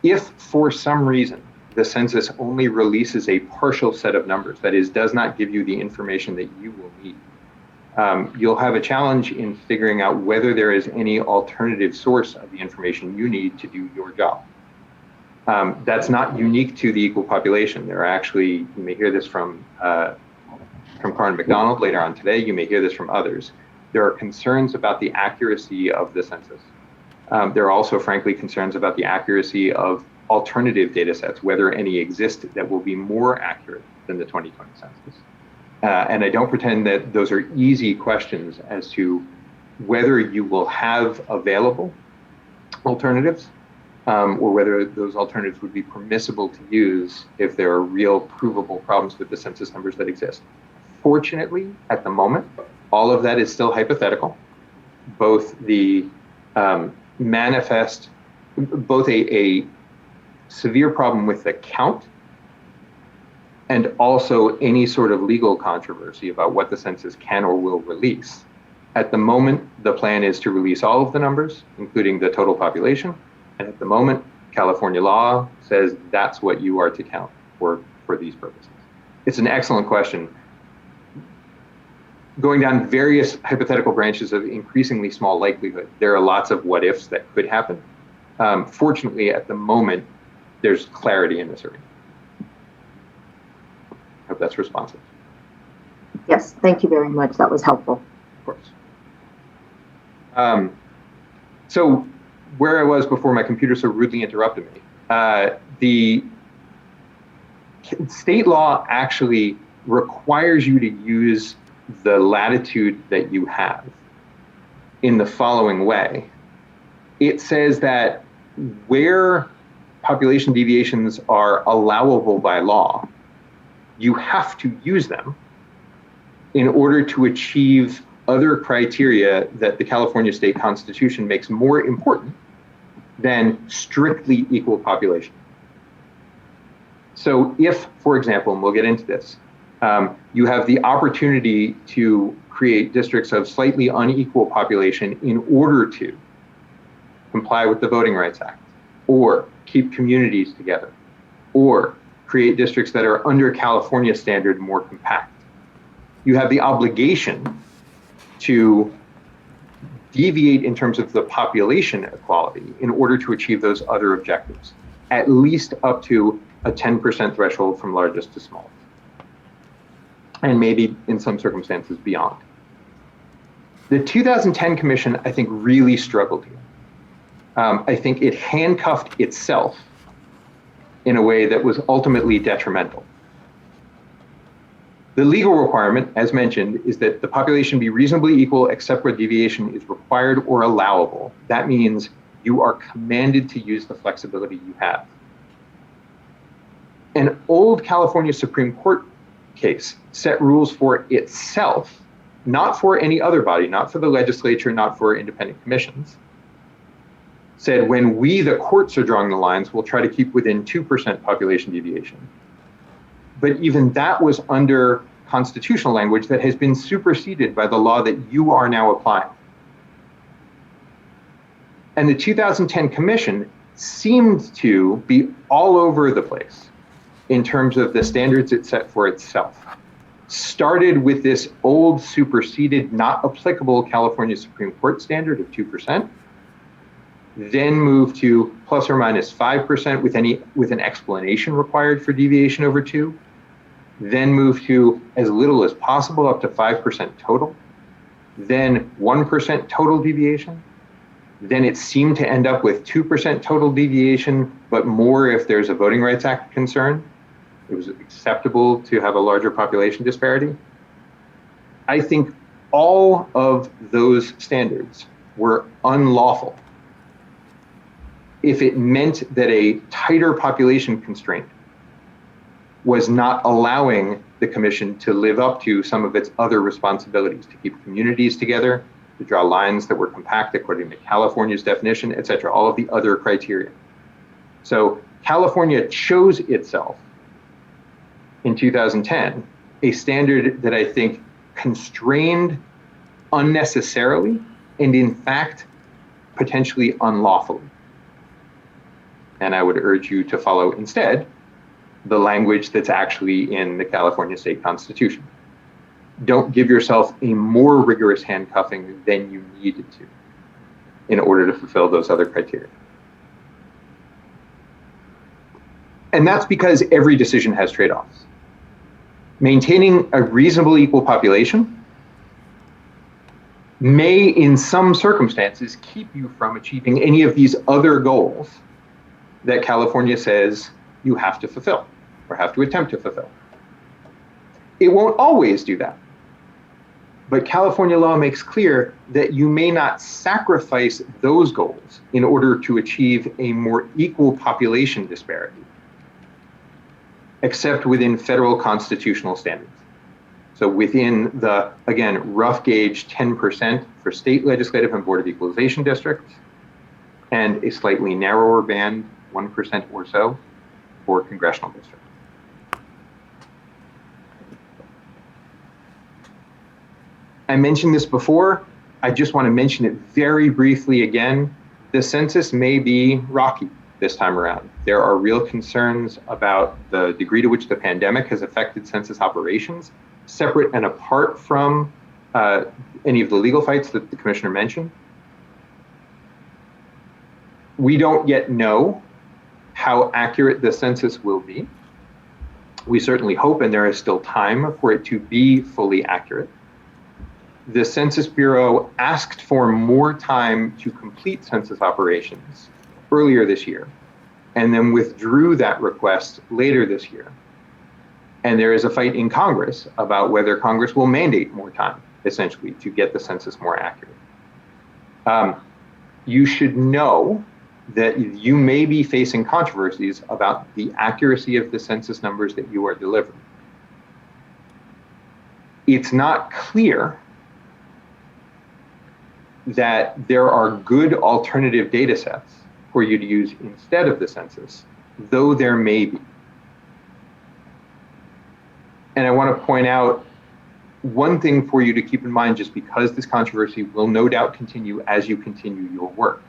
If for some reason the census only releases a partial set of numbers, that is, does not give you the information that you will need, you'll have a challenge in figuring out whether there is any alternative source of the information you need to do your job. That's not unique to the equal population. There are actually, you may hear this from Karen McDonald later on today, you may hear this from others. There are concerns about the accuracy of the census. There are also, frankly, concerns about the accuracy of alternative data sets, whether any exist that will be more accurate than the 2020 census. And I don't pretend that those are easy questions as to whether you will have available alternatives or whether those alternatives would be permissible to use if there are real provable problems with the census numbers that exist. Fortunately, at the moment, all of that is still hypothetical. Both the both a severe problem with the count and also any sort of legal controversy about what the census can or will release. At the moment, the plan is to release all of the numbers, including the total population. And at the moment, California law says that's what you are to count for these purposes. It's an excellent question. Going down various hypothetical branches of increasingly small likelihood, there are lots of what ifs that could happen. Fortunately, at the moment, there's clarity in this area. I hope that's responsive. Yes, thank you very much. That was helpful. Of course. So where I was before my computer so rudely interrupted me, the state law actually requires you to use the latitude that you have in the following way. It says that where population deviations are allowable by law, you have to use them in order to achieve other criteria that the California state constitution makes more important than strictly equal population. So if, for example, and we'll get into this, you have the opportunity to create districts of slightly unequal population in order to comply with the Voting Rights Act, or keep communities together, or create districts that are under California standard more compact. You have the obligation to deviate in terms of the population equality in order to achieve those other objectives, at least up to a 10% threshold from largest to smallest, and maybe in some circumstances beyond. The 2010 Commission, I think, really struggled here. I think it handcuffed itself in a way that was ultimately detrimental. The legal requirement, as mentioned, is that the population be reasonably equal except where deviation is required or allowable. That means You are commanded to use the flexibility you have. An old California Supreme Court case set rules for itself, not for any other body, not for the legislature, not for independent commissions. Said when we, the courts, are drawing the lines, we'll try to keep within 2% population deviation. But even that was under constitutional language that has been superseded by the law that you are now applying. And the 2010 commission seemed to be all over the place in terms of the standards it set for itself. Started with this old, superseded, not applicable California Supreme Court standard of 2%, then moved to plus or minus 5% with an explanation required for deviation over 2, then moved to as little as possible up to 5% total, then 1% total deviation. Then it seemed to end up with 2% total deviation, but more if there's a Voting Rights Act concern. It was acceptable to have a larger population disparity. I think all of those standards were unlawful if it meant that a tighter population constraint was not allowing the commission to live up to some of its other responsibilities, to keep communities together, to draw lines that were compact according to California's definition, et cetera, all of the other criteria. So California chose itself in 2010 a standard that I think constrained unnecessarily and in fact potentially unlawfully. And I would urge you to follow instead the language that's actually in the California state constitution. Don't give yourself a more rigorous handcuffing than you needed to in order to fulfill those other criteria. And that's because every decision has trade-offs. Maintaining a reasonably equal population may, in some circumstances, keep you from achieving any of these other goals that California says you have to fulfill or have to attempt to fulfill. It won't always do that. But California law makes clear that you may not sacrifice those goals in order to achieve a more equal population disparity, except within federal constitutional standards. So within the, again, rough gauge 10% for state legislative and Board of Equalization districts, and a slightly narrower band, 1% or so, for congressional districts. I mentioned this before. I just want to mention it very briefly again. The census may be rocky this time around. There are real concerns about the degree to which the pandemic has affected census operations, separate and apart from any of the legal fights that the commissioner mentioned. We don't yet know how accurate the census will be. We certainly hope, and there is still time for it to be fully accurate. The Census Bureau asked for more time to complete census operations earlier this year, and then withdrew that request later this year. And there is a fight in Congress about whether Congress will mandate more time, essentially, to get the census more accurate. You should know that you may be facing controversies about the accuracy of the census numbers that you are delivering. It's not clear that there are good alternative data sets for you to use instead of the census, though there may be. And I want to point out one thing for you to keep in mind, just because this controversy will no doubt continue as you continue your work.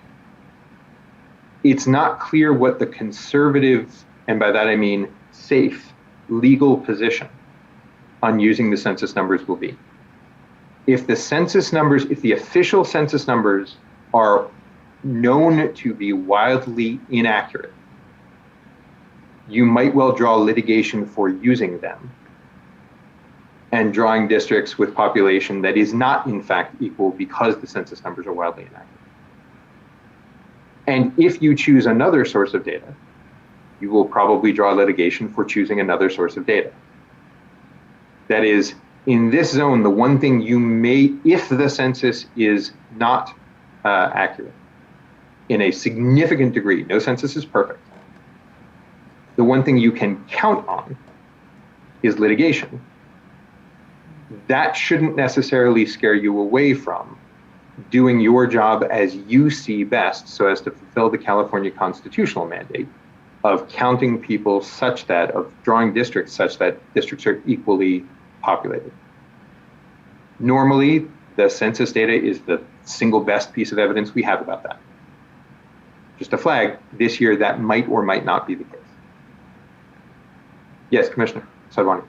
It's not clear what the conservative, and by that I mean safe, legal position on using the census numbers will be. If the census numbers, if the official census numbers are known to be wildly inaccurate, you might well draw litigation for using them and drawing districts with population that is not in fact equal because the census numbers are wildly inaccurate. And if you choose another source of data, you will probably draw litigation for choosing another source of data. That is, in this zone, the one thing you may, if the census is not accurate, in a significant degree. No census is perfect. The one thing you can count on is litigation. That shouldn't necessarily scare you away from doing your job as you see best so as to fulfill the California constitutional mandate of counting people such that, of drawing districts such that districts are equally populated. Normally, the census data is the single best piece of evidence we have about that. Just a flag, this year that might or might not be the case. Yes, Commissioner Sarvani.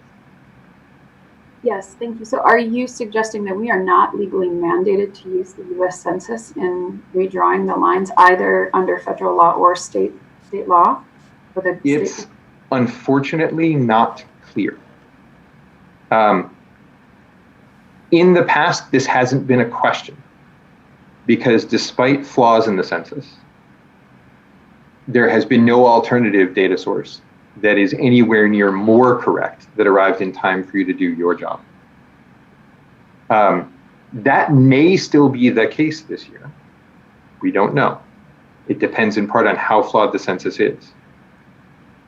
Yes, thank you. So are you suggesting that we are not legally mandated to use the U.S. Census in redrawing the lines either under federal law or state law? For the It's unfortunately not clear. In the past, this hasn't been a question because despite flaws in the census, there has been no alternative data source that is anywhere near more correct that arrived in time for you to do your job. That may still be the case this year. We don't know. It depends in part on how flawed the census is.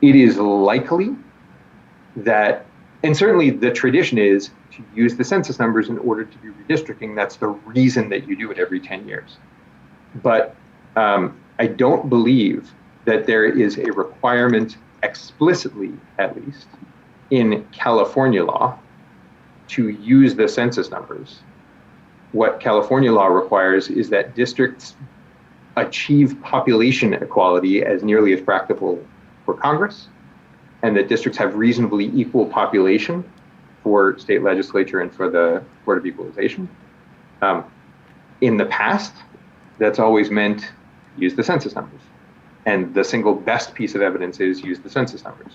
It is likely that, and certainly the tradition is to use the census numbers in order to do redistricting. That's the reason that you do it every 10 years. But I don't believe that there is a requirement explicitly, at least, in California law to use the census numbers. What California law requires is that districts achieve population equality as nearly as practicable for Congress, and that districts have reasonably equal population for state legislature and for the Board of Equalization. In the past, that's always meant use the census numbers. And the single best piece of evidence is use the census numbers.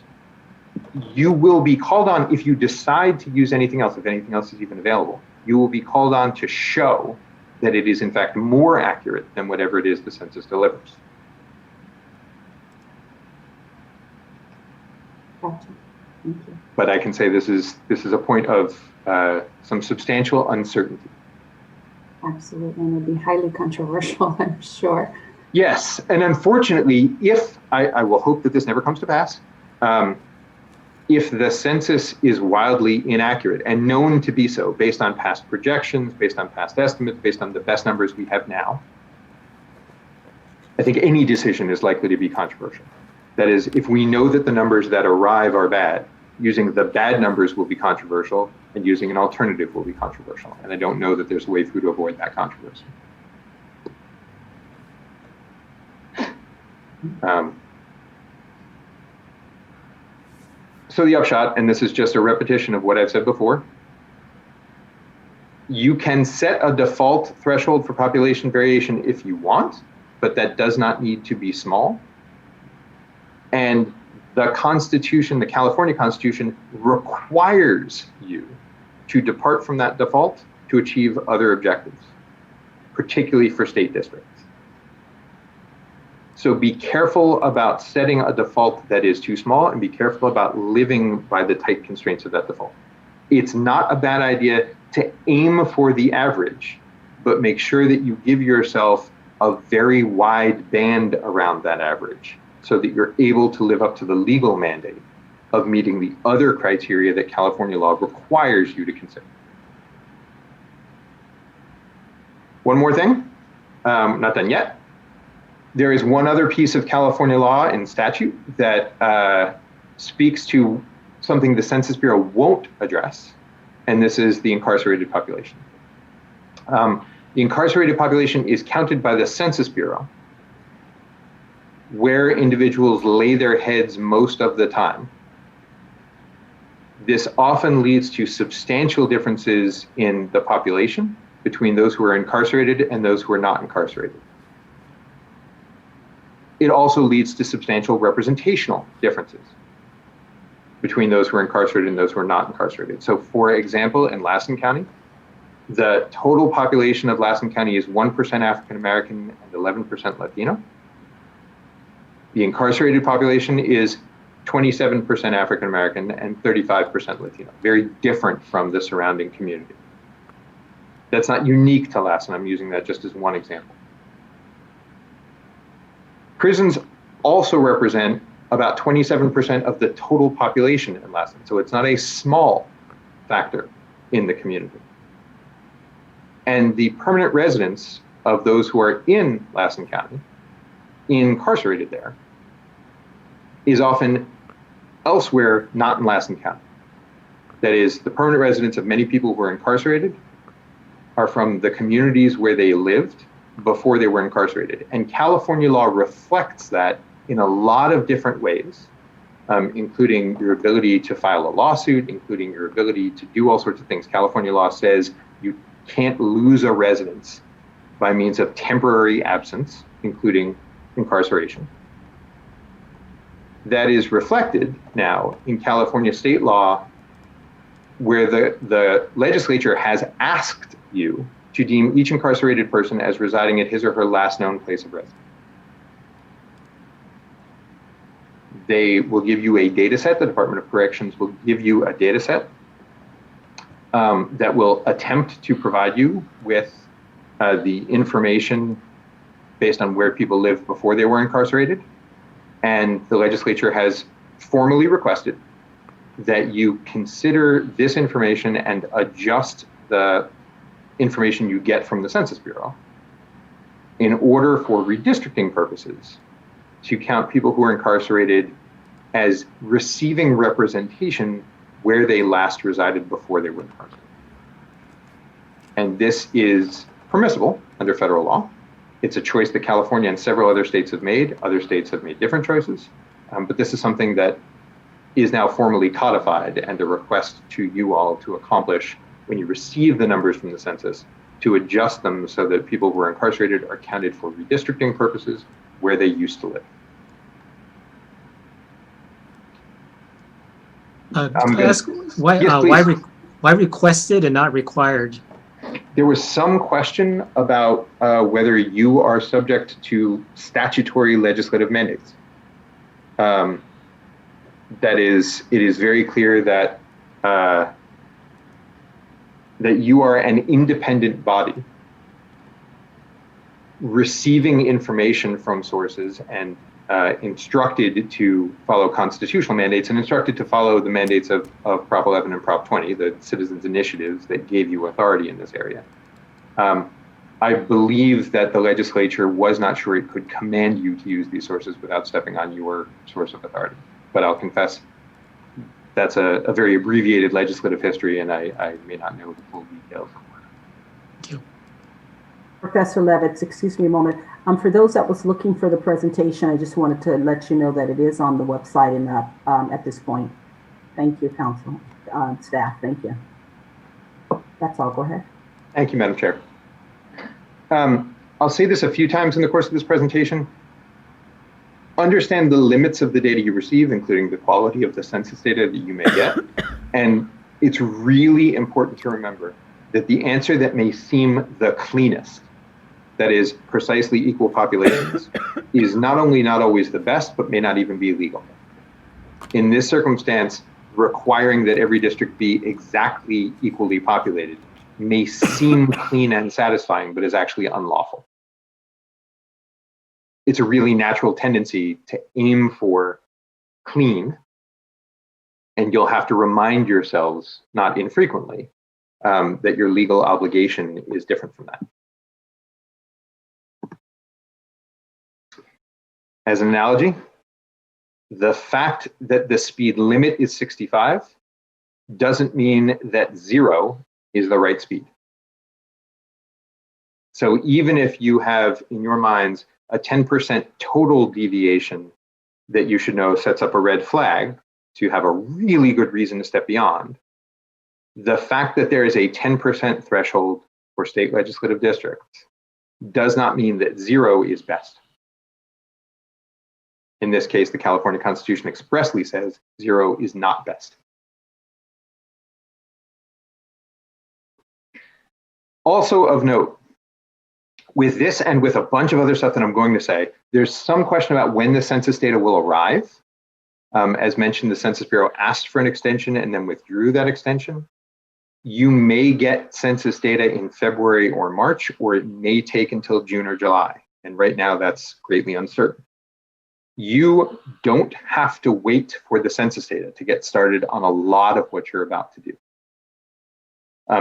You will be called on, if you decide to use anything else, if anything else is even available, you will be called on to show that it is in fact more accurate than whatever it is the census delivers. Gotcha. Thank you. But I can say this is a point of some substantial uncertainty. Absolutely, and it would be highly controversial, I'm sure. Yes, and unfortunately, if I will hope that this never comes to pass, if the census is wildly inaccurate and known to be so based on past projections, based on past estimates, based on the best numbers we have now, I think any decision is likely to be controversial. That is, if we know that the numbers that arrive are bad, using the bad numbers will be controversial, and using an alternative will be controversial. And I don't know that there's a way through to avoid that controversy. So the upshot, and this is just a repetition of what I've said before, you can set a default threshold for population variation if you want, but that does not need to be small. And the Constitution, the California Constitution, requires you to depart from that default to achieve other objectives, particularly for state districts. So be careful about setting a default that is too small, and be careful about living by the tight constraints of that default. It's not a bad idea to aim for the average, but make sure that you give yourself a very wide band around that average so that you're able to live up to the legal mandate of meeting the other criteria that California law requires you to consider. One more thing, not done yet. There is one other piece of California law and statute that speaks to something the Census Bureau won't address, and this is the incarcerated population. The incarcerated population is counted by the Census Bureau where individuals lay their heads most of the time. This often leads to substantial differences in the population between those who are incarcerated and those who are not incarcerated. It also leads to substantial representational differences between those who are incarcerated and those who are not incarcerated. So for example, in Lassen County, the total population of Lassen County is 1% African American and 11% Latino. The incarcerated population is 27% African American and 35% Latino, very different from the surrounding community. That's not unique to Lassen. I'm using that just as one example. Prisons also represent about 27% of the total population in Lassen. So it's not a small factor in the community. And the permanent residence of those who are in Lassen County, incarcerated there, is often elsewhere, not in Lassen County. That is, the permanent residents of many people who are incarcerated are from the communities where they lived before they were incarcerated. And California law reflects that in a lot of different ways, including your ability to file a lawsuit, including your ability to do all sorts of things. California law says you can't lose a residence by means of temporary absence, including incarceration. That is reflected now in California state law, where the legislature has asked you to deem each incarcerated person as residing at his or her last known place of residence. They will give you a data set, the Department of Corrections will give you a data set that will attempt to provide you with the information based on where people lived before they were incarcerated. And the legislature has formally requested that you consider this information and adjust the information you get from the Census Bureau in order for redistricting purposes to count people who are incarcerated as receiving representation where they last resided before they were incarcerated. And this is permissible under federal law. It's a choice that California and several other states have made. Other states have made different choices, but this is something that is now formally codified and a request to you all to accomplish when you receive the numbers from the census, to adjust them so that people who are incarcerated are counted for redistricting purposes where they used to live. Can I ask why, Yes, why requested and not required? There was some question about whether you are subject to statutory legislative mandates. That is, it is very clear that that you are an independent body receiving information from sources and instructed to follow constitutional mandates and instructed to follow the mandates of Prop 11 and Prop 20, the citizens' initiatives that gave you authority in this area. I believe that the legislature was not sure it could command you to use these sources without stepping on your source of authority. But I'll confess, that's a very abbreviated legislative history, and I may not know the full details. Thank you. Professor Levitz, excuse me a moment. For those that was looking for the presentation, I just wanted to let you know that it is on the website and at this point. Thank you, council, staff, thank you. That's all, go ahead. Thank you, Madam Chair. I'll say this a few times in the course of this presentation. Understand the limits of the data you receive, including the quality of the census data that you may get. And it's really important to remember that the answer that may seem the cleanest, that is precisely equal populations, is not only not always the best, but may not even be legal. In this circumstance, requiring that every district be exactly equally populated may seem clean and satisfying, but is actually unlawful. It's a really natural tendency to aim for clean, and you'll have to remind yourselves, not infrequently, that your legal obligation is different from that. As an analogy, the fact that the speed limit is 65 doesn't mean that 0 is the right speed. So even if you have in your minds a 10% total deviation that you should know sets up a red flag, so you have a really good reason to step beyond, the fact that there is a 10% threshold for state legislative districts does not mean that 0 is best. In this case, the California Constitution expressly says 0 is not best. Also of note, with this and with a bunch of other stuff that I'm going to say, there's some question about when the census data will arrive. As mentioned, the Census Bureau asked for an extension and then withdrew that extension. You may get census data in February or March, or it may take until June or July. And right now that's greatly uncertain. You don't have to wait for the census data to get started on a lot of what you're about to do.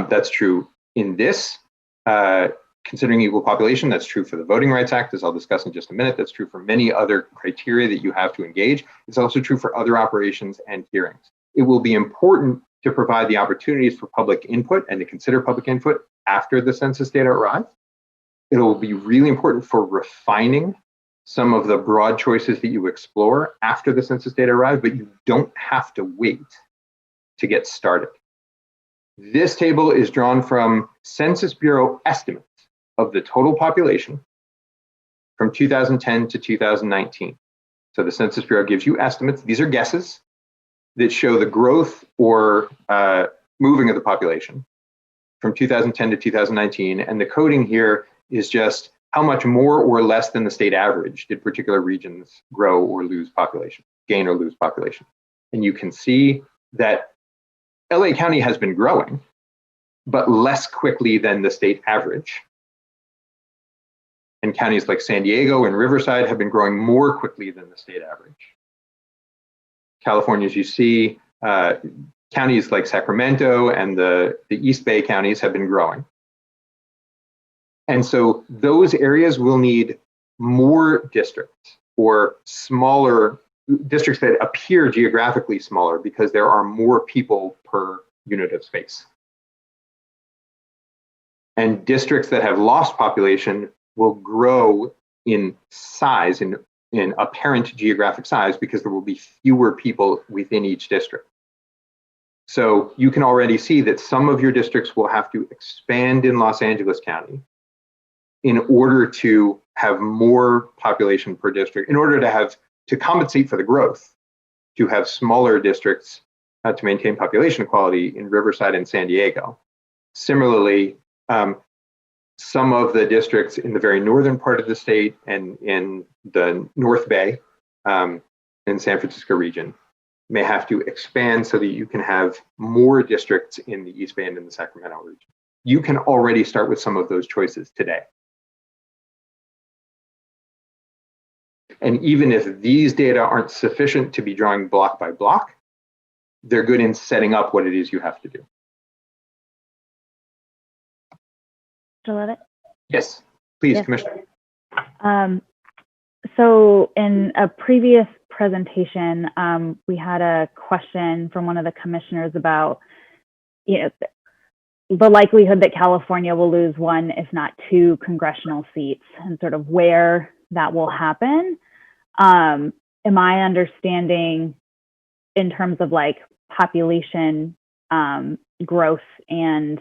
That's true in this, considering equal population. That's true for the Voting Rights Act, as I'll discuss in just a minute. That's true for many other criteria that you have to engage. It's also true for other operations and hearings. It will be important to provide the opportunities for public input and to consider public input after the census data arrive. It'll be really important for refining some of the broad choices that you explore after the census data arrive, but you don't have to wait to get started. This table is drawn from Census Bureau estimates of the total population from 2010 to 2019. So the Census Bureau gives you estimates. These are guesses that show the growth or moving of the population from 2010 to 2019. And the coding here is just how much more or less than the state average did particular regions grow or lose population, gain or lose population. And you can see that LA County has been growing, but less quickly than the state average. And counties like San Diego and Riverside have been growing more quickly than the state average. California, as you see, counties like Sacramento and the East Bay counties have been growing. And so those areas will need more districts or smaller districts that appear geographically smaller because there are more people per unit of space. And districts that have lost population will grow in size, in apparent geographic size, because there will be fewer people within each district. So you can already see that some of your districts will have to expand in Los Angeles County in order to have more population per district, in order to compensate for the growth, to have smaller districts to maintain population equality in Riverside and San Diego. Similarly, some of the districts in the very northern part of the state and in the North Bay in San Francisco region may have to expand so that you can have more districts in the East Bay and in the Sacramento region. You can already start with some of those choices today. And even if these data aren't sufficient to be drawing block by block, they're good in setting up what it is you have to do. Mr. Levitt? Yes, please, Yes. Commissioner. So in a previous presentation, we had a question from one of the commissioners about, the likelihood that California will lose one, if not two, congressional seats, and sort of where that will happen. Am I understanding, in terms of like population growth and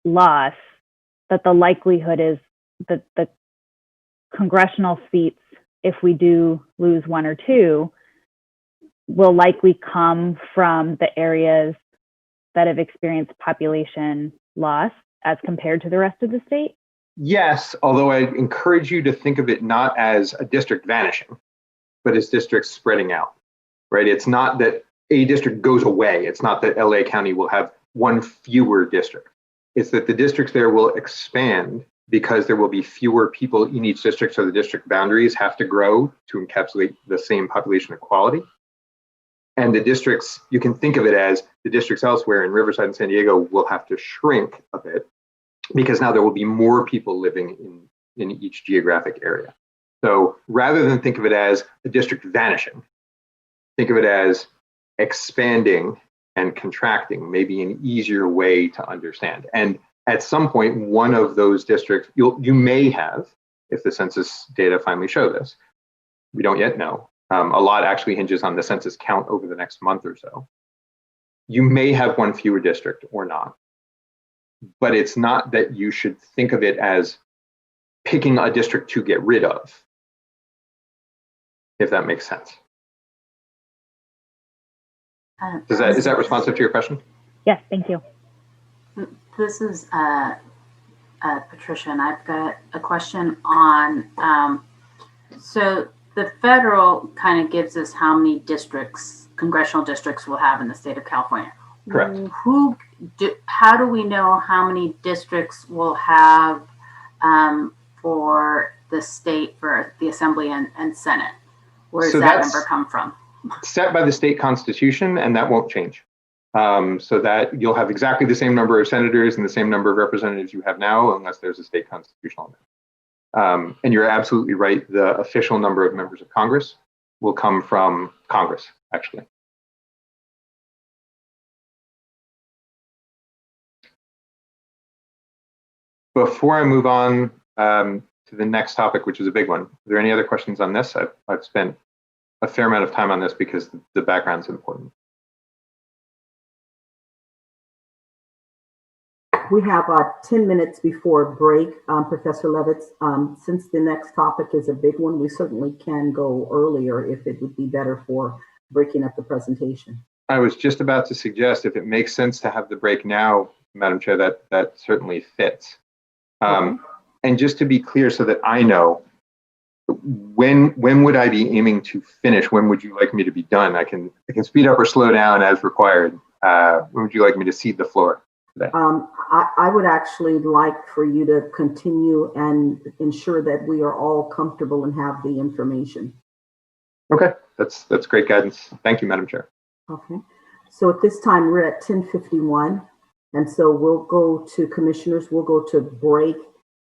loss, that the likelihood is that the congressional seats, if we do lose one or two, will likely come from the areas that have experienced population loss as compared to the rest of the state? Yes, although I encourage you to think of it not as a district vanishing, but as districts spreading out, right? It's not that a district goes away. It's not that LA County will have one fewer district. It's that the districts there will expand because there will be fewer people in each district, so the district boundaries have to grow to encapsulate the same population equality. And the districts, you can think of it as the districts elsewhere in Riverside and San Diego will have to shrink a bit because now there will be more people living in each geographic area. So rather than think of it as a district vanishing, think of it as expanding and contracting, maybe an easier way to understand. And at some point, one of those districts, you may have, if the census data finally show this, we don't yet know. A lot actually hinges on the census count over the next month or so. You may have one fewer district or not, but it's not that you should think of it as picking a district to get rid of, if that makes sense. Is that responsive to your question? Yes, thank you. This is Patricia, and I've got a question on, so the federal kind of gives us how many districts, congressional districts we'll have in the state of California. Correct. How do we know how many districts we'll have for the state, for the Assembly and Senate? Where does So that that's number come from? set by the state constitution, and that won't change. So that you'll have exactly the same number of senators and the same number of representatives you have now, unless there's a state constitutional amendment. And you're absolutely right. The official number of members of Congress will come from Congress, actually. Before I move on to the next topic, which is a big one, are there any other questions on this? I've spent a fair amount of time on this because the background's important. We have 10 minutes before break, Professor Levitz. Since the next topic is a big one, we certainly can go earlier if it would be better for breaking up the presentation. I was just about to suggest if it makes sense to have the break now, Madam Chair, that certainly fits. And just to be clear so that I know, when would I be aiming to finish? When would you like me to be done? I can speed up or slow down as required. When would you like me to cede the floor today? I would actually like for you to continue and ensure that we are all comfortable and have the information. Okay, that's great guidance. Thank you, Madam Chair. Okay, so at this time we're at 10:51, and so we'll go to commissioners. We'll go to break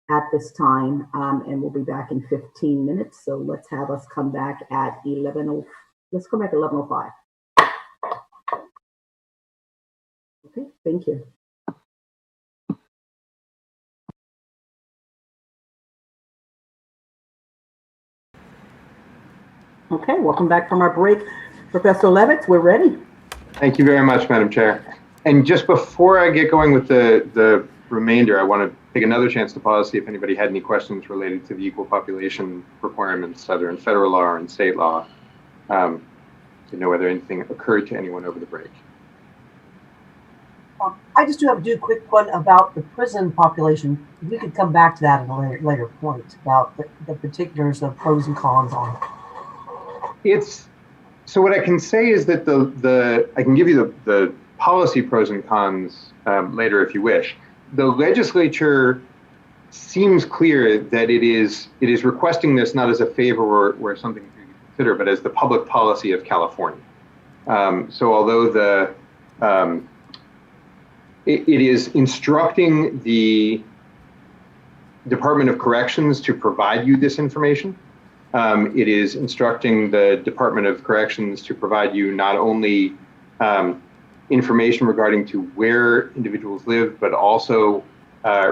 at this time, and we'll be back in 15 minutes. So let's have us come back at 11:05. Let's come back at 11:05. Okay, thank you. Okay, welcome back from our break. Professor Levitz, we're ready. Thank you very much, Madam Chair. And just before I get going with the remainder, I want to take another chance to pause, see if anybody had any questions related to the equal population requirements, either in federal law or in state law, to know whether anything occurred to anyone over the break. I just do have to do a quick one about the prison population. We could come back to that at a later point about the particulars of pros and cons on it. So what I can say is that I can give you the policy pros and cons later if you wish. The legislature seems clear that it is requesting this not as a favor or something to consider, but as the public policy of California. So although it is instructing the Department of Corrections to provide you this information, it is instructing the Department of Corrections to provide you not only information regarding to where individuals live, but also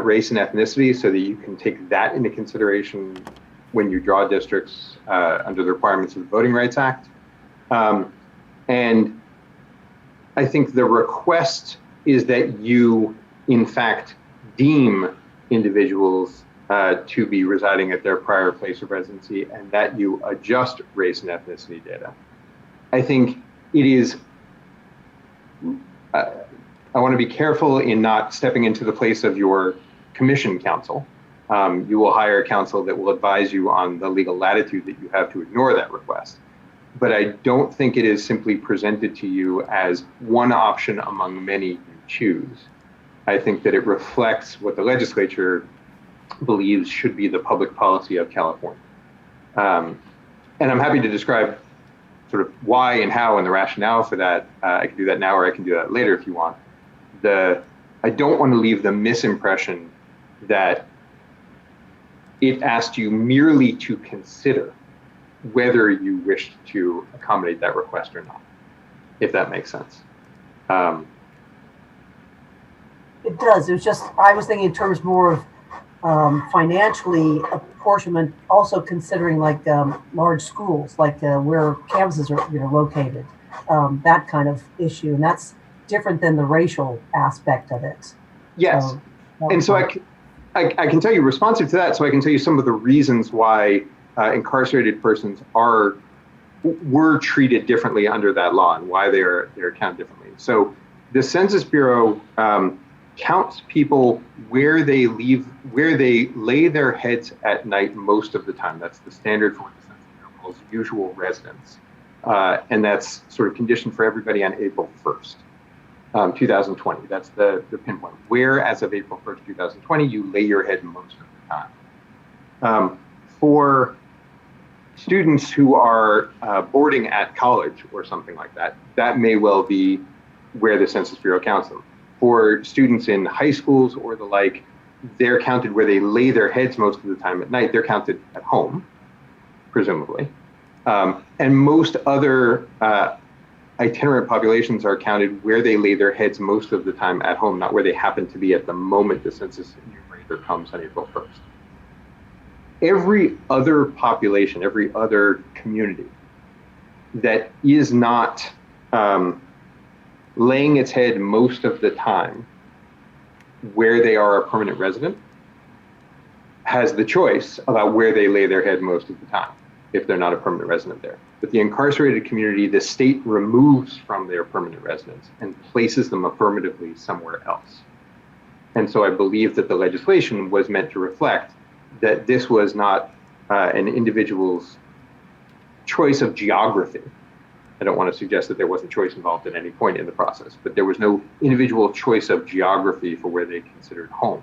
race and ethnicity, so that you can take that into consideration when you draw districts under the requirements of the Voting Rights Act. And I think the request is that you, in fact, deem individuals to be residing at their prior place of residency, and that you adjust race and ethnicity data. I think it is, I want to be careful in not stepping into the place of your commission counsel. You will hire counsel that will advise you on the legal latitude that you have to ignore that request. But I don't think it is simply presented to you as one option among many you choose. I think that it reflects what the legislature believes should be the public policy of California. And I'm happy to describe sort of why and how and the rationale for that. I can do that now or I can do that later if you want. I don't want to leave the misimpression that it asked you merely to consider whether you wished to accommodate that request or not, if that makes sense. It does. It was just, I was thinking in terms more of financially apportionment, also considering like large schools, like where campuses are located, that kind of issue. And that's different than the racial aspect of it. Yes. So I can tell you responsive to that, so I can tell you some of the reasons why incarcerated persons were treated differently under that law and why they're counted differently. So the Census Bureau counts people where they lay their heads at night most of the time. That's the standard for what the Census Bureau calls usual residence. And that's sort of conditioned for everybody on April 1st, 2020. That's the pinpoint. Where, as of April 1st, 2020, you lay your head most of the For students who are boarding at college or something like that, that may well be where the Census Bureau counts them. For students in high schools or the like, they're counted where they lay their heads most of the time at night. They're counted at home, presumably. And most other itinerant populations are counted where they lay their heads most of the time at home, not where they happen to be at the moment the census enumerator comes on April 1st. Every other population, every other community that is not laying its head most of the time where they are a permanent resident has the choice about where they lay their head most of the time if they're not a permanent resident there. But the incarcerated community, the state removes from their permanent residence and places them affirmatively somewhere else. And so I believe that the legislation was meant to reflect that this was not an individual's choice of geography. I don't want to suggest that there wasn't choice involved at any point in the process, but there was no individual choice of geography for where they considered home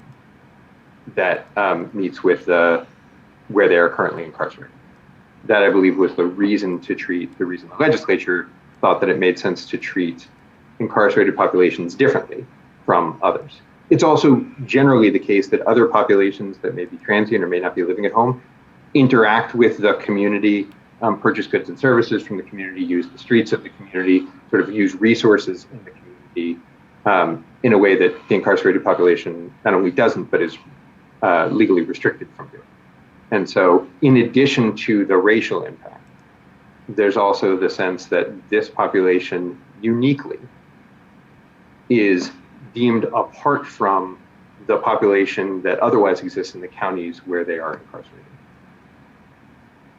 that meets with where they are currently incarcerated. That, I believe, was the reason the legislature thought that it made sense to treat incarcerated populations differently from others. It's also generally the case that other populations that may be transient or may not be living at home interact with the community, purchase goods and services from the community, use the streets of the community, sort of use resources in the community in a way that the incarcerated population not only doesn't, but is legally restricted from doing. And so in addition to the racial impact, there's also the sense that this population uniquely is deemed apart from the population that otherwise exists in the counties where they are incarcerated.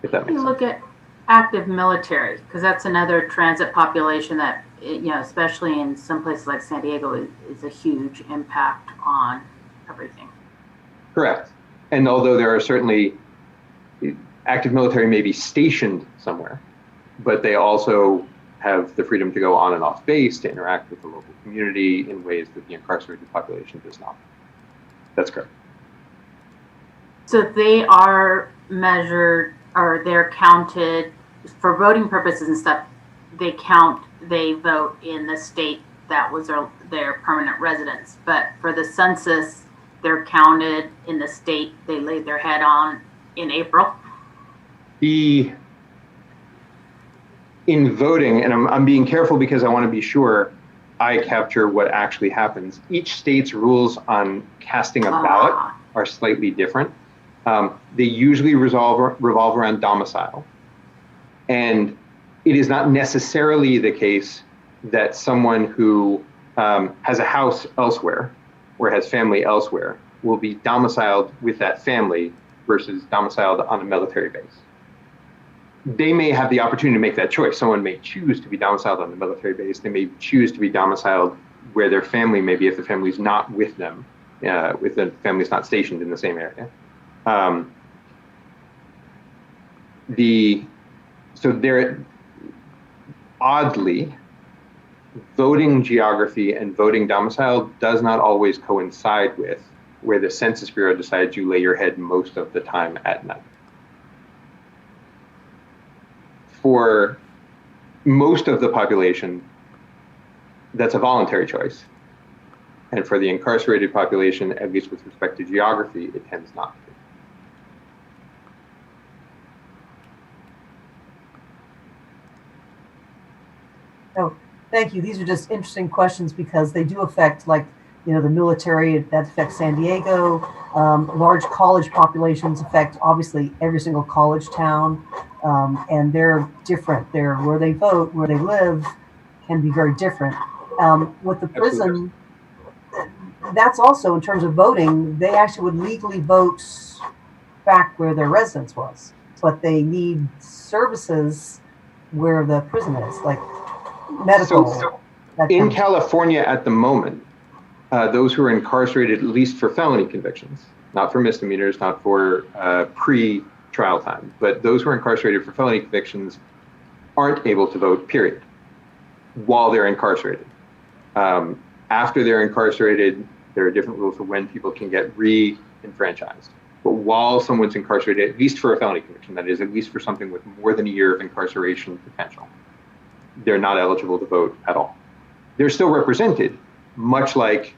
If that makes sense. You look at active military, because that's another transit population that, especially in some places like San Diego, is a huge impact on everything. Correct. And although there are certainly active military may be stationed somewhere, but they also have the freedom to go on and off base to interact with the local community in ways that the incarcerated population does not. That's correct. So they are measured, or they're counted for voting purposes and stuff. They vote in the state that was their permanent residence. But for the census, they're counted in the state they laid their head on in April. In voting, and I'm being careful because I want to be sure I capture what actually happens. Each state's rules on casting a ballot are slightly different. They usually revolve around domicile. And it is not necessarily the case that someone who has a house elsewhere or has family elsewhere will be domiciled with that family versus domiciled on a military base. They may have the opportunity to make that choice. Someone may choose to be domiciled on the military base. They may choose to be domiciled where their family may be if the family's not with them, if the family's not stationed in the same area. So there, oddly, voting geography and voting domicile does not always coincide with where the Census Bureau decides you lay your head most of the time at night. For most of the population, that's a voluntary choice. And for the incarcerated population, at least with respect to geography, it tends not to be. Oh, thank you. These are just interesting questions because they do affect, like, the military, that affects San Diego. Large college populations affect, obviously, every single college town. And they're different. They're where they vote, where they live can be very different. With the prison, that's also in terms of voting, they actually would legally vote back where their residence was, but they need services where the prison is, like medical. So in California at the moment, those who are incarcerated, at least for felony convictions, not for misdemeanors, not for pre-trial time, but those who are incarcerated for felony convictions aren't able to vote, period, while they're incarcerated. After they're incarcerated, there are different rules for when people can get re-enfranchised. But while someone's incarcerated, at least for a felony conviction, that is, at least for something with more than a year of incarceration potential, they're not eligible to vote at all. They're still represented, much like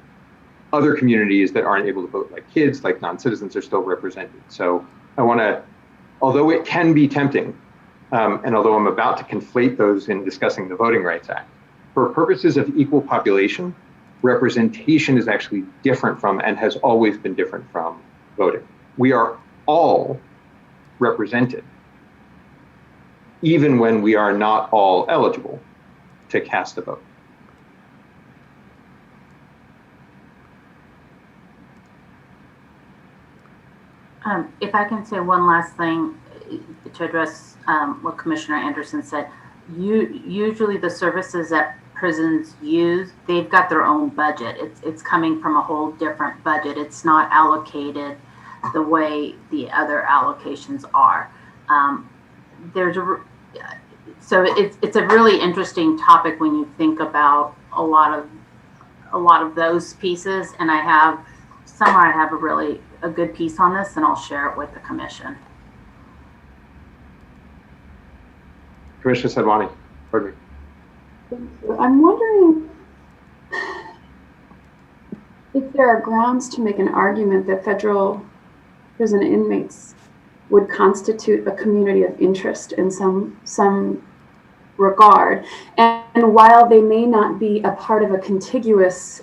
other communities that aren't able to vote, like kids, like non-citizens, are still represented. So I want to, although it can be tempting, and although I'm about to conflate those in discussing the Voting Rights Act, for purposes of equal population, representation is actually different from, and has always been different from, voting. We are all represented, even when we are not all eligible to cast a vote. If I can say one last thing to address what Commissioner Anderson said, usually the services that prisons use, they've got their own budget. It's coming from a whole different budget. It's not allocated the way the other allocations are. So it's a really interesting topic when you think about a lot of those pieces. And I have a good piece on this, and I'll share it with the commission. Commissioner Sadwani, pardon me. I'm wondering if there are grounds to make an argument that federal prison inmates would constitute a community of interest in some regard. And while they may not be a part of a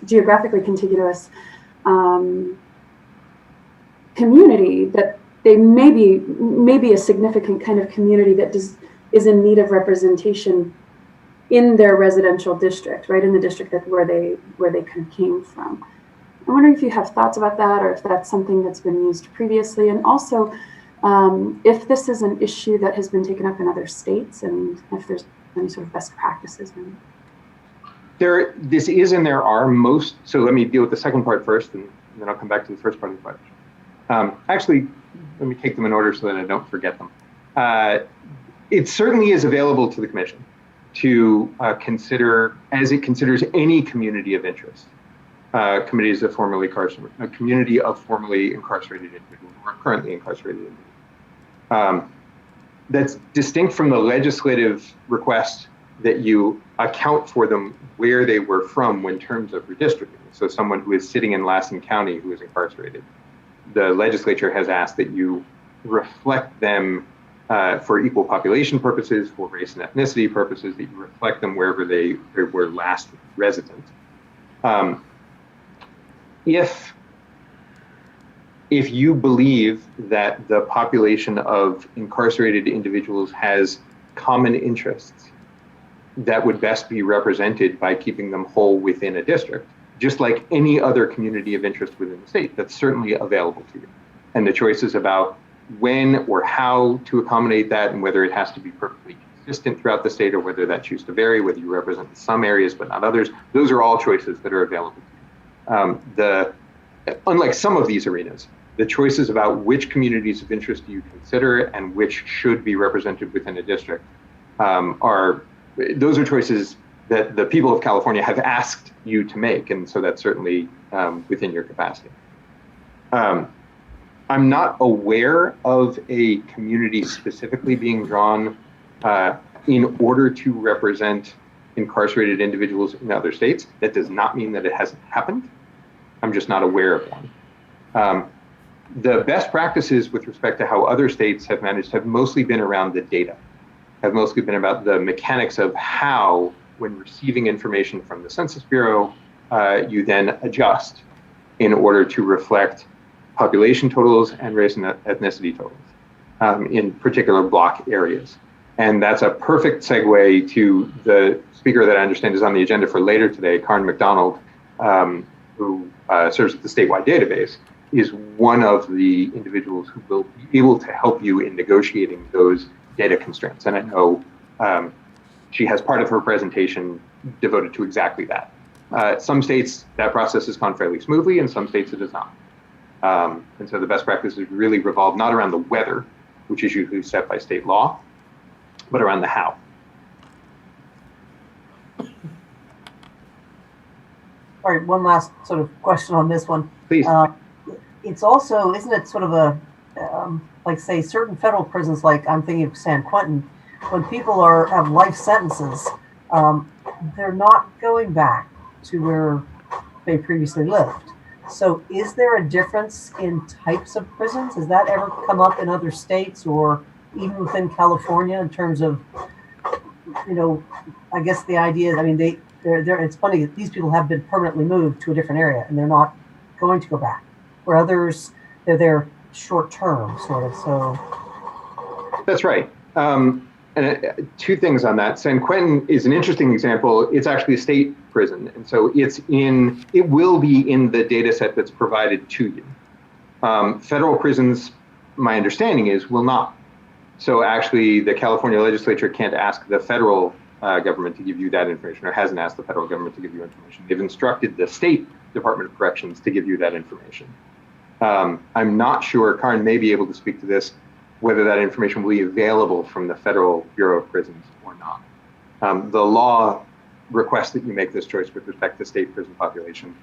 geographically contiguous community, that they may be a significant kind of community that is in need of representation in their residential district, right, in the district where they kind of came from. I'm wondering if you have thoughts about that, or if that's something that's been used previously, and also if this is an issue that has been taken up in other states, and if there's any sort of best practices. This is, and there are most. So let me deal with the second part first, and then I'll come back to the first part of the question. Actually, let me take them in order so that I don't forget them. It certainly is available to the Commission to consider, as it considers any community of interest, communities of formerly incarcerated, a community of formerly incarcerated individuals or currently incarcerated individuals. That's distinct from the legislative request that you account for them where they were from when terms of redistricting. So someone who is sitting in Lassen County who is incarcerated, the legislature has asked that you reflect them for equal population purposes, for race and ethnicity purposes, that you reflect them wherever they were last resident. If you believe that the population of incarcerated individuals has common interests that would best be represented by keeping them whole within a district, just like any other community of interest within the state, that's certainly available to you. And the choices about when or how to accommodate that, and whether it has to be perfectly consistent throughout the state, or whether that choose to vary, whether you represent some areas but not others, those are all choices that are available to you. Unlike some of these arenas, the choices about which communities of interest do you consider and which should be represented within a district those are choices that the people of California have asked you to make, and so that's certainly within your capacity. I'm not aware of a community specifically being drawn in order to represent incarcerated individuals in other states. That does not mean that it hasn't happened. I'm just not aware of one. The best practices with respect to how other states have managed have mostly been around the data, have mostly been about the mechanics of how, when receiving information from the Census Bureau, you then adjust in order to reflect population totals and race and ethnicity totals in particular block areas. And that's a perfect segue to the speaker that I understand is on the agenda for later today, Karen McDonald, who serves at the statewide database, is one of the individuals who will be able to help you in negotiating those data constraints. And I know she has part of her presentation devoted to exactly that. Some states, that process has gone fairly smoothly, and some states it has not. And so the best practices really revolve not around the whether, which is usually set by state law, but around the how. All right, one last sort of question on this one. Please. It's also, isn't it sort of like say certain federal prisons, like I'm thinking of San Quentin, when people have life sentences, they're not going back to where they previously lived. So is there a difference in types of prisons? Has that ever come up in other states or even within California in terms of, I guess the idea is, I mean, it's funny that these people have been permanently moved to a different area and they're not going to go back. Where others, they're there short term, sort of. So that's right. And two things on that. San Quentin is an interesting example. It's actually a state prison, and so it will be in the data set that's provided to you. Federal prisons, my understanding is, will not. So actually, the California legislature can't ask the federal government to give you that information, or hasn't asked the federal government to give you information. They've instructed the state Department of Corrections to give you that information. I'm not sure, Karin may be able to speak to this, whether that information will be available from the Federal Bureau of Prisons or not. The law requests that you make this choice with respect to state prison population,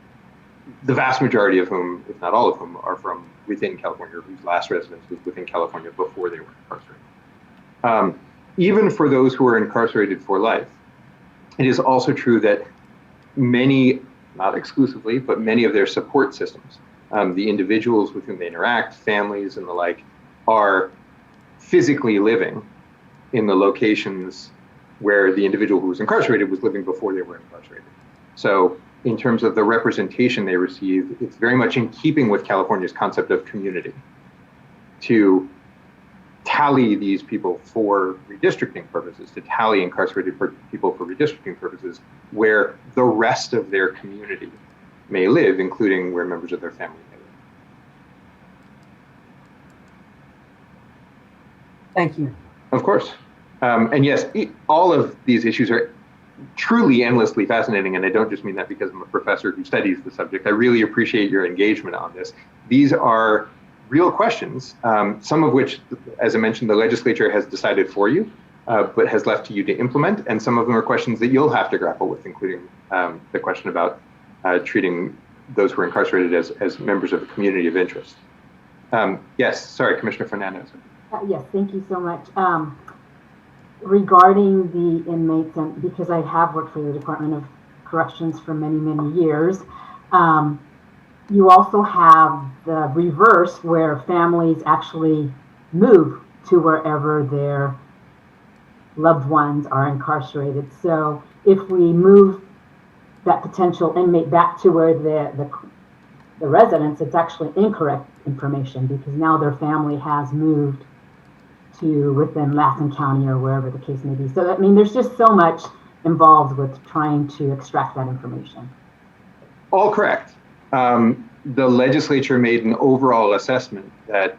the vast majority of whom, if not all of whom, are from within California, or whose last residence was within California before they were incarcerated. Even for those who are incarcerated for life, it is also true that many, not exclusively, but many of their support systems, the individuals with whom they interact, families and the like, are physically living in the locations where the individual who was incarcerated was living before they were incarcerated. So in terms of the representation they receive, it's very much in keeping with California's concept of community to tally these people for redistricting purposes, to tally incarcerated people for redistricting purposes, where the rest of their community may live, including where members of their family may live. thank you. Of course. And yes, all of these issues are truly endlessly fascinating, and I don't just mean that because I'm a professor who studies the subject. I really appreciate your engagement on this. These are real questions, some of which, as I mentioned, the legislature has decided for you, but has left to you to implement, and some of them are questions that you'll have to grapple with, including the question about treating those who are incarcerated as members of a community of interest. Yes, sorry, Commissioner Fernandez. Yes, thank you so much. Regarding the inmates, and because I have worked for the Department of Corrections for many, many years, you also have the reverse where families actually move to wherever their loved ones are incarcerated. So if we move that potential inmate back to where the residence, it's actually incorrect information because now their family has moved to within Lassen County or wherever the case may be. So, I mean, there's just so much involved with trying to extract that information. All correct. The legislature made an overall assessment that,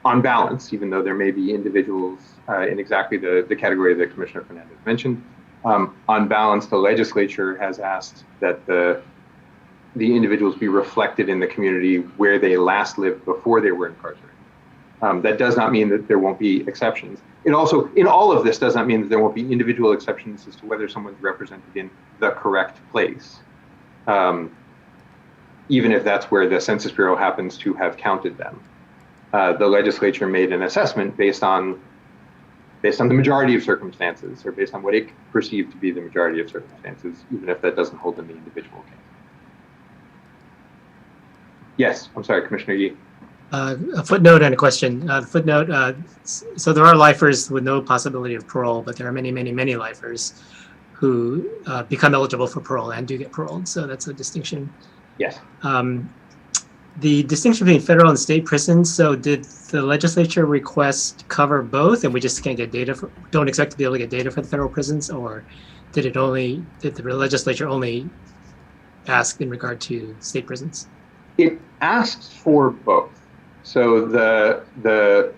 on balance, even though there may be individuals in exactly the category that Commissioner Fernandez mentioned, on balance, the legislature has asked that the individuals be reflected in the community where they last lived before they were incarcerated. That does not mean that there won't be exceptions. It also, in all of this, does not mean that there won't be individual exceptions as to whether someone's represented in the correct place, even if that's where the Census Bureau happens to have counted them. The legislature made an assessment based on the majority of circumstances, or based on what it perceived to be the majority of circumstances, even if that doesn't hold in the individual case. Yes, I'm sorry, Commissioner Yee. A footnote and a question. So there are lifers with no possibility of parole, but there are many, many, many lifers who become eligible for parole and do get paroled. So that's a distinction. Yes. The distinction between federal and state prisons. So did the legislature request cover both, and we just can't get data don't expect to be able to get data for the federal prisons, or did the legislature only ask in regard to state prisons? It asks for both. So the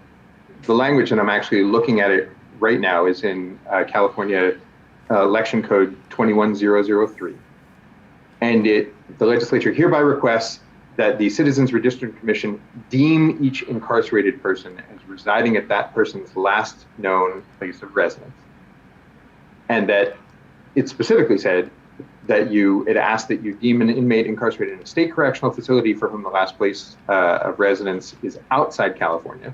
language, and I'm actually looking at it right now, is in California Election Code 21003. And the legislature hereby requests that the Citizens Redistricting Commission deem each incarcerated person as residing at that person's last known place of residence. And that it specifically said that it asked that you deem an inmate incarcerated in a state correctional facility for whom the last place of residence is outside California,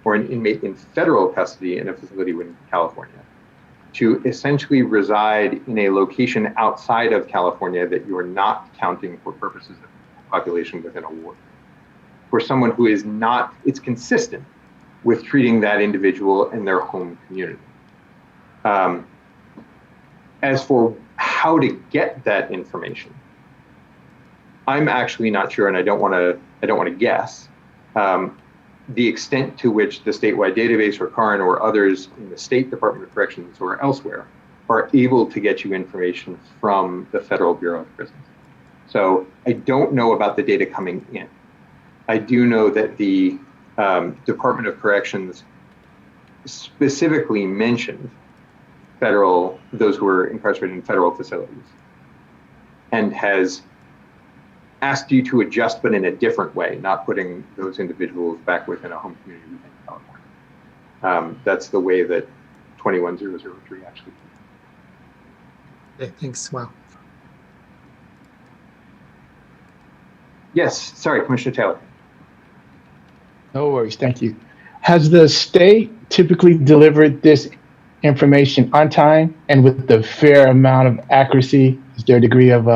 or an inmate in federal custody in a facility in California to essentially reside in a location outside of California that you are not counting for purposes of population within a ward. For someone who is not, it's consistent with treating that individual in their home community. As for how to get that information, I'm actually not sure, and I don't want to guess the extent to which the statewide database or CARN or others in the State Department of Corrections or elsewhere are able to get you information from the Federal Bureau of Prisons. So I don't know about the data coming in. I do know that the Department of Corrections specifically mentioned those who are incarcerated in federal facilities, and has asked you to adjust, but in a different way, not putting those individuals back within a home community within California. That's the way that 21003 actually. Okay, thanks. Wow. Yes, sorry, Commissioner Taylor. No worries, thank you. Has the state typically delivered this information on time and with the fair amount of accuracy? Is there a degree of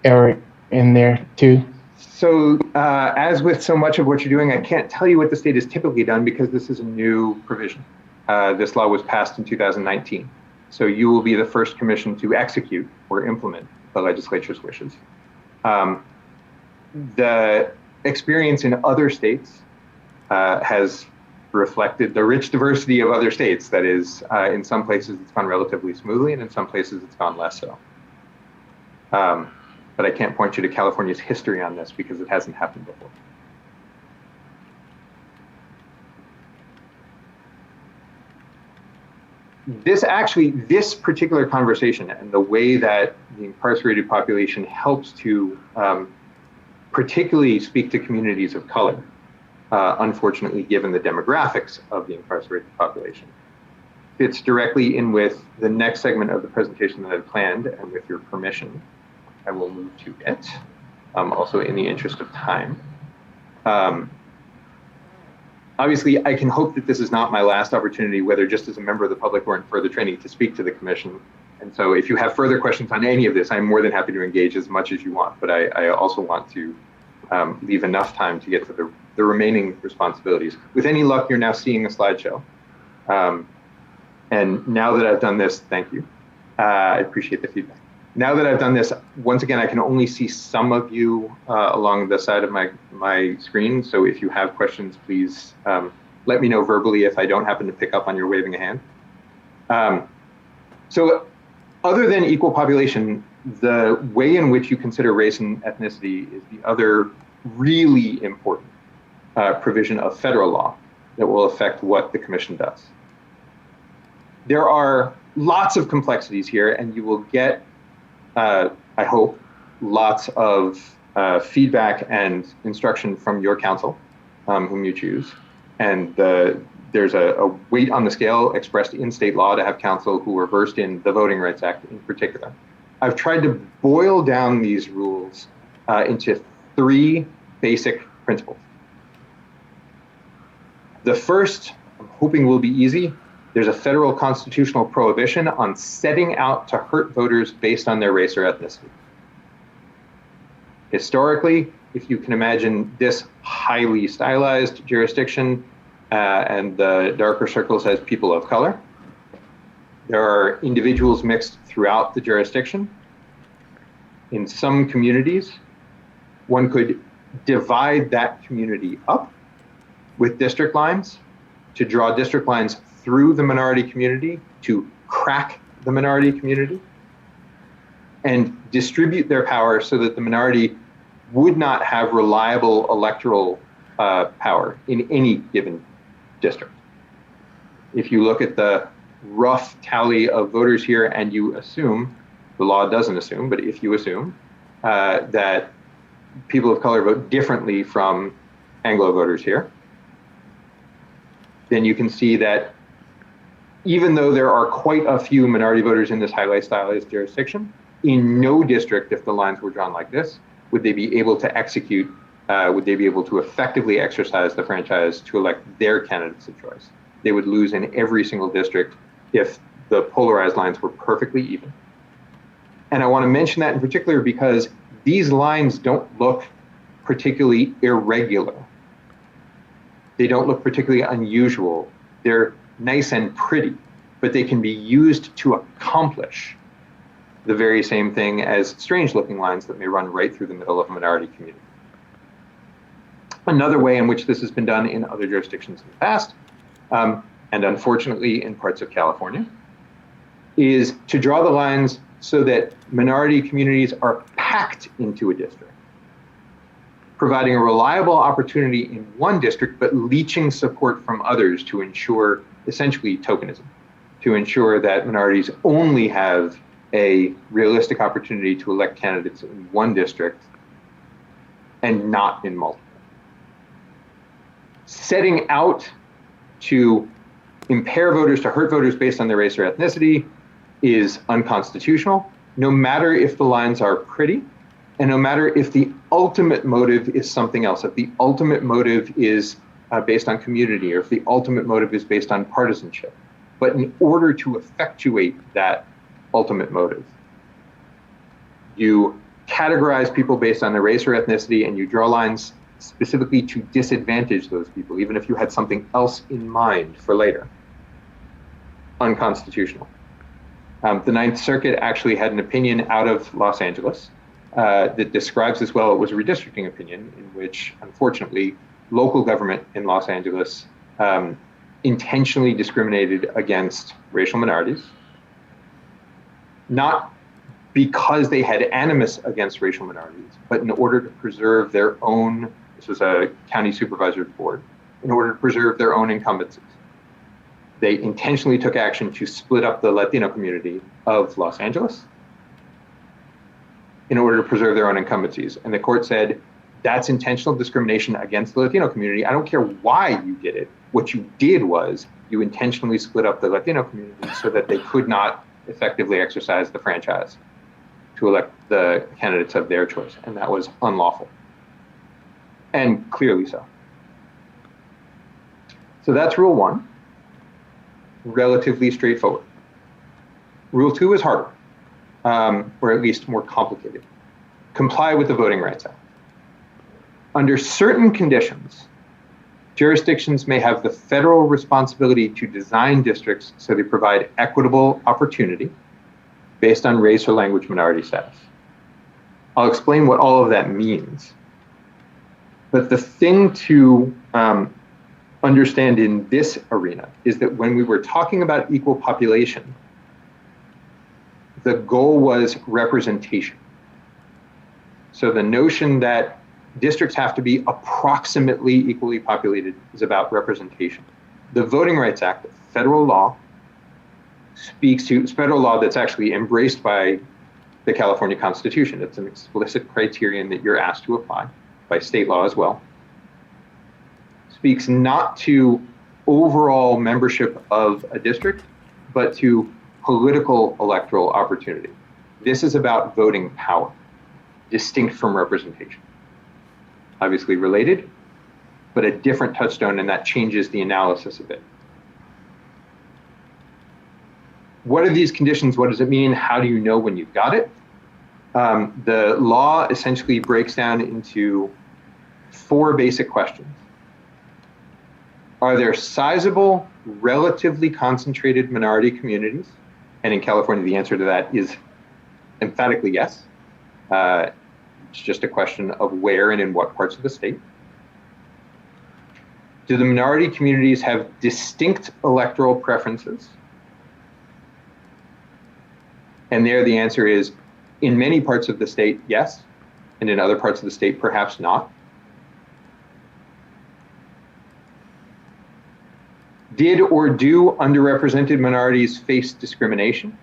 error in there too? So as with so much of what you're doing, I can't tell you what the state has typically done because this is a new provision. This law was passed in 2019. So you will be the first commission to execute or implement the legislature's wishes. The experience in other states has reflected the rich diversity of other states. That is, in some places it's gone relatively smoothly, and in some places it's gone less so. But I can't point you to California's history on this because it hasn't happened before. This particular conversation and the way that the incarcerated population helps to particularly speak to communities of color, unfortunately, given the demographics of the incarcerated population, fits directly in with the next segment of the presentation that I've planned, and with your permission, I will move to it, also in the interest of time. Obviously, I can hope that this is not my last opportunity, whether just as a member of the public or in further training, to speak to the commission. And so if you have further questions on any of this, I'm more than happy to engage as much as you want, but I also want to leave enough time to get to the remaining responsibilities. With any luck, you're now seeing a slideshow. And now that I've done this, thank you. I appreciate the feedback. Now that I've done this, once again, I can only see some of you along the side of my screen. So if you have questions, please let me know verbally if I don't happen to pick up on your waving a hand. So other than equal population, the way in which you consider race and ethnicity is the other really important provision of federal law that will affect what the commission does. There are lots of complexities here, and you will get, I hope, lots of feedback and instruction from your counsel, whom you choose. And there's a weight on the scale expressed in state law to have counsel who are versed in the Voting Rights Act in particular. I've tried to boil down these rules into 3 basic principles. The first, I'm hoping will be easy. There's a federal constitutional prohibition on setting out to hurt voters based on their race or ethnicity. Historically, if you can imagine this highly stylized jurisdiction and the darker circles as people of color, there are individuals mixed throughout the jurisdiction. In some communities, one could divide that community up with district lines to draw district lines through the minority community to crack the minority community and distribute their power so that the minority would not have reliable electoral power in any given district. If you look at the rough tally of voters here and you assume, the law doesn't assume, but if you assume that people of color vote differently from Anglo voters here, then you can see that even though there are quite a few minority voters in this highly stylized jurisdiction, in no district, if the lines were drawn like this, would they be able to execute would they be able to effectively exercise the franchise to elect their candidates of choice. They would lose in every single district if the polarized lines were perfectly even. And I want to mention that in particular because these lines don't look particularly irregular. They don't look particularly unusual. They're nice and pretty, but they can be used to accomplish the very same thing as strange looking lines that may run right through the middle of a minority community. Another way in which this has been done in other jurisdictions in the past, and unfortunately in parts of California, is to draw the lines so that minority communities are packed into a district, providing a reliable opportunity in one district, but leeching support from others to ensure essentially tokenism, to ensure that minorities only have a realistic opportunity to elect candidates in one district and not in multiple. Setting out to impair voters, to hurt voters based on their race or ethnicity is unconstitutional, no matter if the lines are pretty, and no matter if the ultimate motive is something else, if the ultimate motive is based on community, or if the ultimate motive is based on partisanship. But in order to effectuate that ultimate motive, you categorize people based on their race or ethnicity, and you draw lines specifically to disadvantage those people, even if you had something else in mind for later. Unconstitutional. The Ninth Circuit actually had an opinion out of Los Angeles that describes this well. It was a redistricting opinion in which, unfortunately, local government in Los Angeles intentionally discriminated against racial minorities, not because they had animus against racial minorities, but in order to preserve their own, this was a county supervisor's board, in order to preserve their own incumbencies. They intentionally took action to split up the Latino community of Los Angeles in order to preserve their own incumbencies. And the court said, that's intentional discrimination against the Latino community. I don't care why you did it. What you did was you intentionally split up the Latino community so that they could not effectively exercise the franchise to elect the candidates of their choice. And that was unlawful. And clearly so. So that's rule one. Relatively straightforward. Rule two is harder, or at least more complicated. Comply with the Voting Rights Act. Under certain conditions, jurisdictions may have the federal responsibility to design districts so they provide equitable opportunity based on race or language minority status. I'll explain what all of that means. But the thing to understand in this arena is that when we were talking about equal population, the goal was representation. So the notion that districts have to be approximately equally populated is about representation. The Voting Rights Act, federal law, speaks to federal law that's actually embraced by the California Constitution. It's an explicit criterion that you're asked to apply by state law as well. Speaks not to overall membership of a district, but to political electoral opportunity. This is about voting power, distinct from representation. Obviously related, but a different touchstone, and that changes the analysis a bit. What are these conditions? What does it mean? How do you know when you've got it? The law essentially breaks down into 4 basic questions. Are there sizable, relatively concentrated minority communities? And in California, the answer to that is emphatically yes. It's just a question of where and in what parts of the state. Do the minority communities have distinct electoral preferences? And there the answer is, in many parts of the state, yes. And in other parts of the state, perhaps not. Did or do underrepresented minorities face discrimination?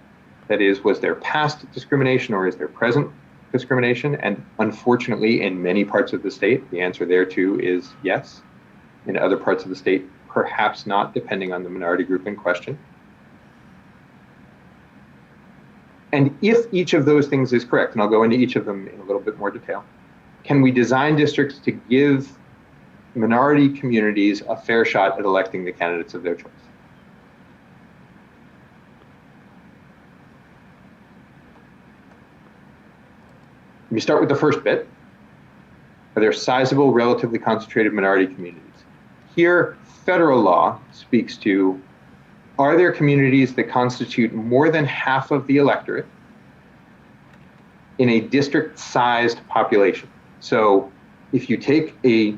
That is, was there past discrimination or is there present discrimination? And unfortunately, in many parts of the state, the answer there too is yes. In other parts of the state, perhaps not, depending on the minority group in question. And if each of those things is correct, and I'll go into each of them in a little bit more detail, can we design districts to give minority communities a fair shot at electing the candidates of their choice? We start with the first bit. Are there sizable, relatively concentrated minority communities? Here, federal law speaks to, are there communities that constitute more than half of the electorate in a district-sized population? So if you take a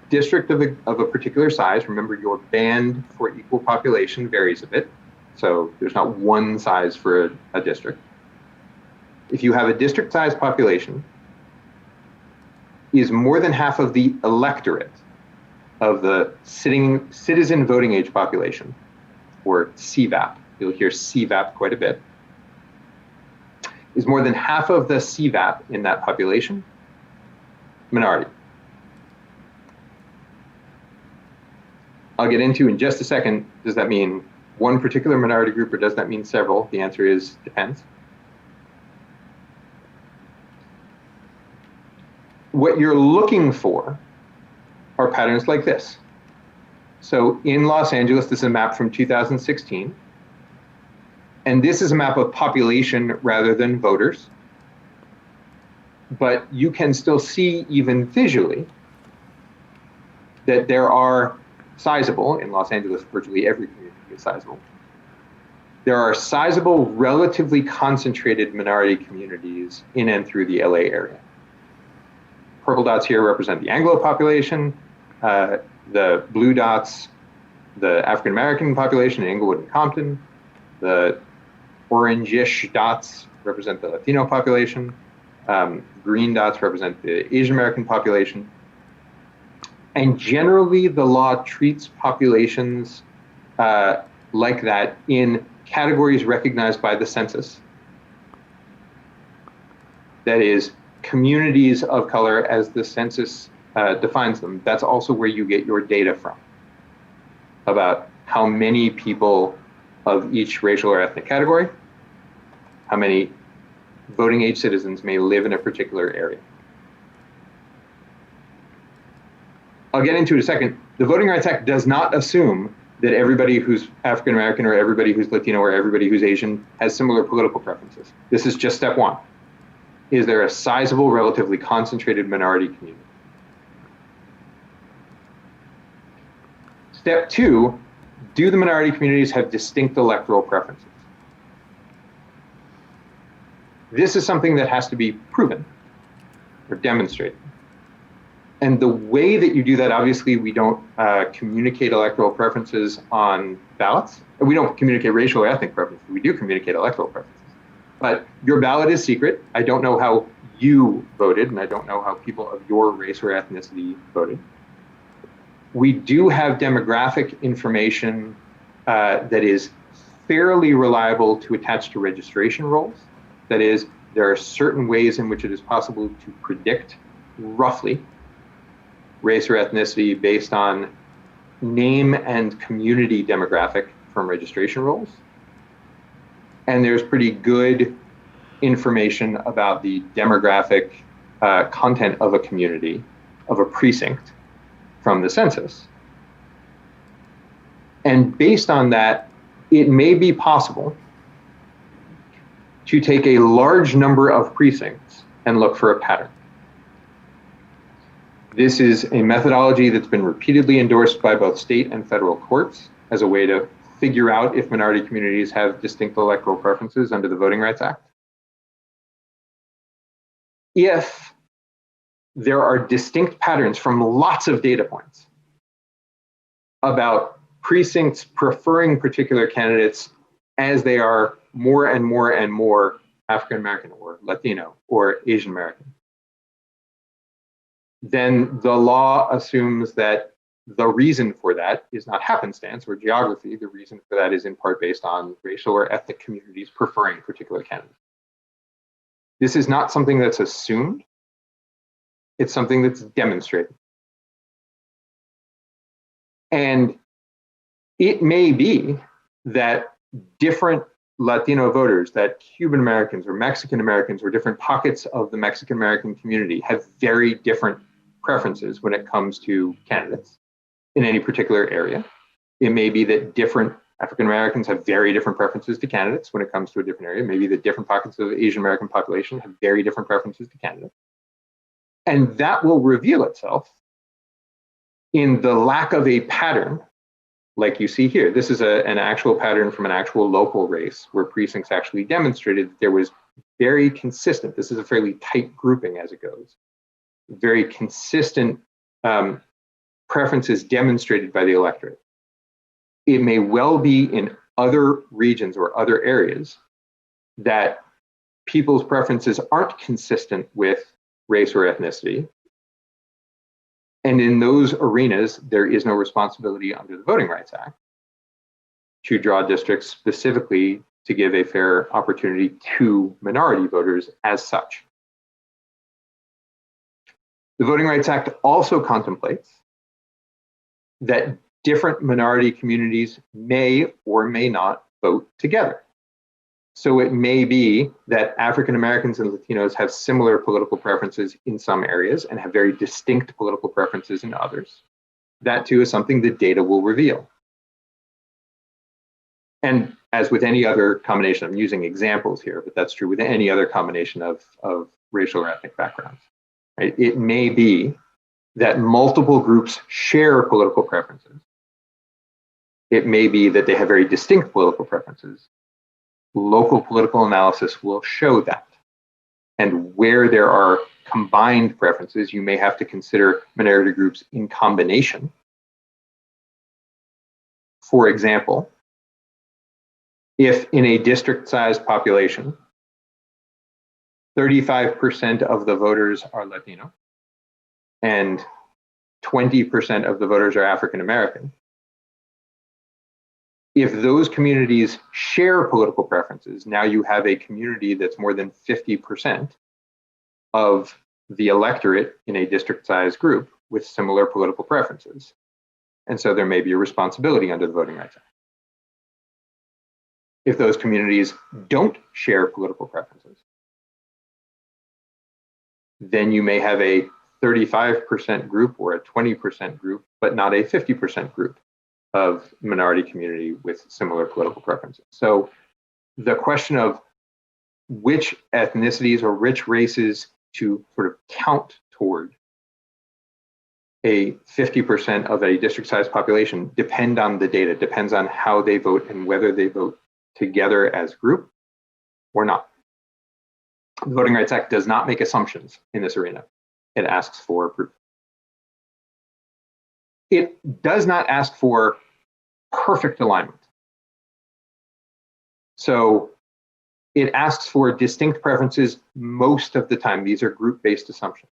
district of a particular size, remember your band for equal population varies a bit. So there's not one size for a district. If you have a district-sized population, is more than half of the electorate of the citizen voting age population, or CVAP, you'll hear CVAP quite a bit, is more than half of the CVAP in that population minority? I'll get into in just a second, does that mean one particular minority group or does that mean several? The answer is depends. What you're looking for are patterns like this. So in Los Angeles, this is a map from 2016. And this is a map of population rather than voters. But you can still see, even visually, that there are sizable, in Los Angeles, virtually every community is sizable. There are sizable, relatively concentrated minority communities in and through the LA area. Purple dots here represent the Anglo population. The blue dots, the African-American population in Inglewood and Compton. The orange-ish dots represent the Latino population. Green dots represent the Asian American population. And generally, the law treats populations like that in categories recognized by the census. That is, communities of color as the census defines them. That's also where you get your data from about how many people of each racial or ethnic category, how many voting age citizens may live in a particular area. I'll get into it in a second. The Voting Rights Act does not assume that everybody who's African American or everybody who's Latino or everybody who's Asian has similar political preferences. This is just step one. Is there a sizable, relatively concentrated minority community? Step two, do the minority communities have distinct electoral preferences? This is something that has to be proven or demonstrated. And the way that you do that, obviously, we don't communicate electoral preferences on ballots. We don't communicate racial or ethnic preferences. We do communicate electoral preferences. But your ballot is secret. I don't know how you voted, and I don't know how people of your race or ethnicity voted. We do have demographic information that is fairly reliable to attach to registration rolls. That is, there are certain ways in which it is possible to predict roughly race or ethnicity based on name and community demographic from registration rolls. And there's pretty good information about the demographic content of a community, of a precinct from the census. And based on that, it may be possible to take a large number of precincts and look for a pattern. This is a methodology that's been repeatedly endorsed by both state and federal courts as a way to figure out if minority communities have distinct electoral preferences under the Voting Rights Act. If there are distinct patterns from lots of data points about precincts preferring particular candidates as they are more and more and more African American or Latino or Asian American, then the law assumes that the reason for that is not happenstance or geography. The reason for that is in part based on racial or ethnic communities preferring particular candidates. This is not something that's assumed. It's something that's demonstrated. And it may be that different Latino voters, that Cuban Americans or Mexican Americans or different pockets of the Mexican American community have very different preferences when it comes to candidates in any particular area. It may be that different African Americans have very different preferences to candidates when it comes to a different area. Maybe that different pockets of the Asian American population have very different preferences to candidates. And that will reveal itself in the lack of a pattern like you see here. This is an actual pattern from an actual local race where precincts actually demonstrated that there was very consistent, this is a fairly tight grouping as it goes, very consistent preferences demonstrated by the electorate. It may well be in other regions or other areas that people's preferences aren't consistent with race or ethnicity. And in those arenas, there is no responsibility under the Voting Rights Act to draw districts specifically to give a fair opportunity to minority voters as such. The Voting Rights Act also contemplates that different minority communities may or may not vote together. So it may be that African Americans and Latinos have similar political preferences in some areas and have very distinct political preferences in others. That too is something the data will reveal. And as with any other combination, I'm using examples here, but that's true with any other combination of racial or ethnic backgrounds. Right? It may be that multiple groups share political preferences. It may be that they have very distinct political preferences. Local political analysis will show that. And where there are combined preferences, you may have to consider minority groups in combination. For example, if in a district-sized population, 35% of the voters are Latino and 20% of the voters are African American, if those communities share political preferences, now you have a community that's more than 50% of the electorate in a district-sized group with similar political preferences. And so there may be a responsibility under the Voting Rights Act. If those communities don't share political preferences, then you may have a 35% group or a 20% group, but not a 50% group of minority community with similar political preferences. So the question of which ethnicities or which races to sort of count toward a 50% of a district-sized population depend on the data, depends on how they vote and whether they vote together as a group or not. The Voting Rights Act does not make assumptions in this arena. It asks for proof. It does not ask for perfect alignment. So it asks for distinct preferences most of the time. These are group-based assumptions.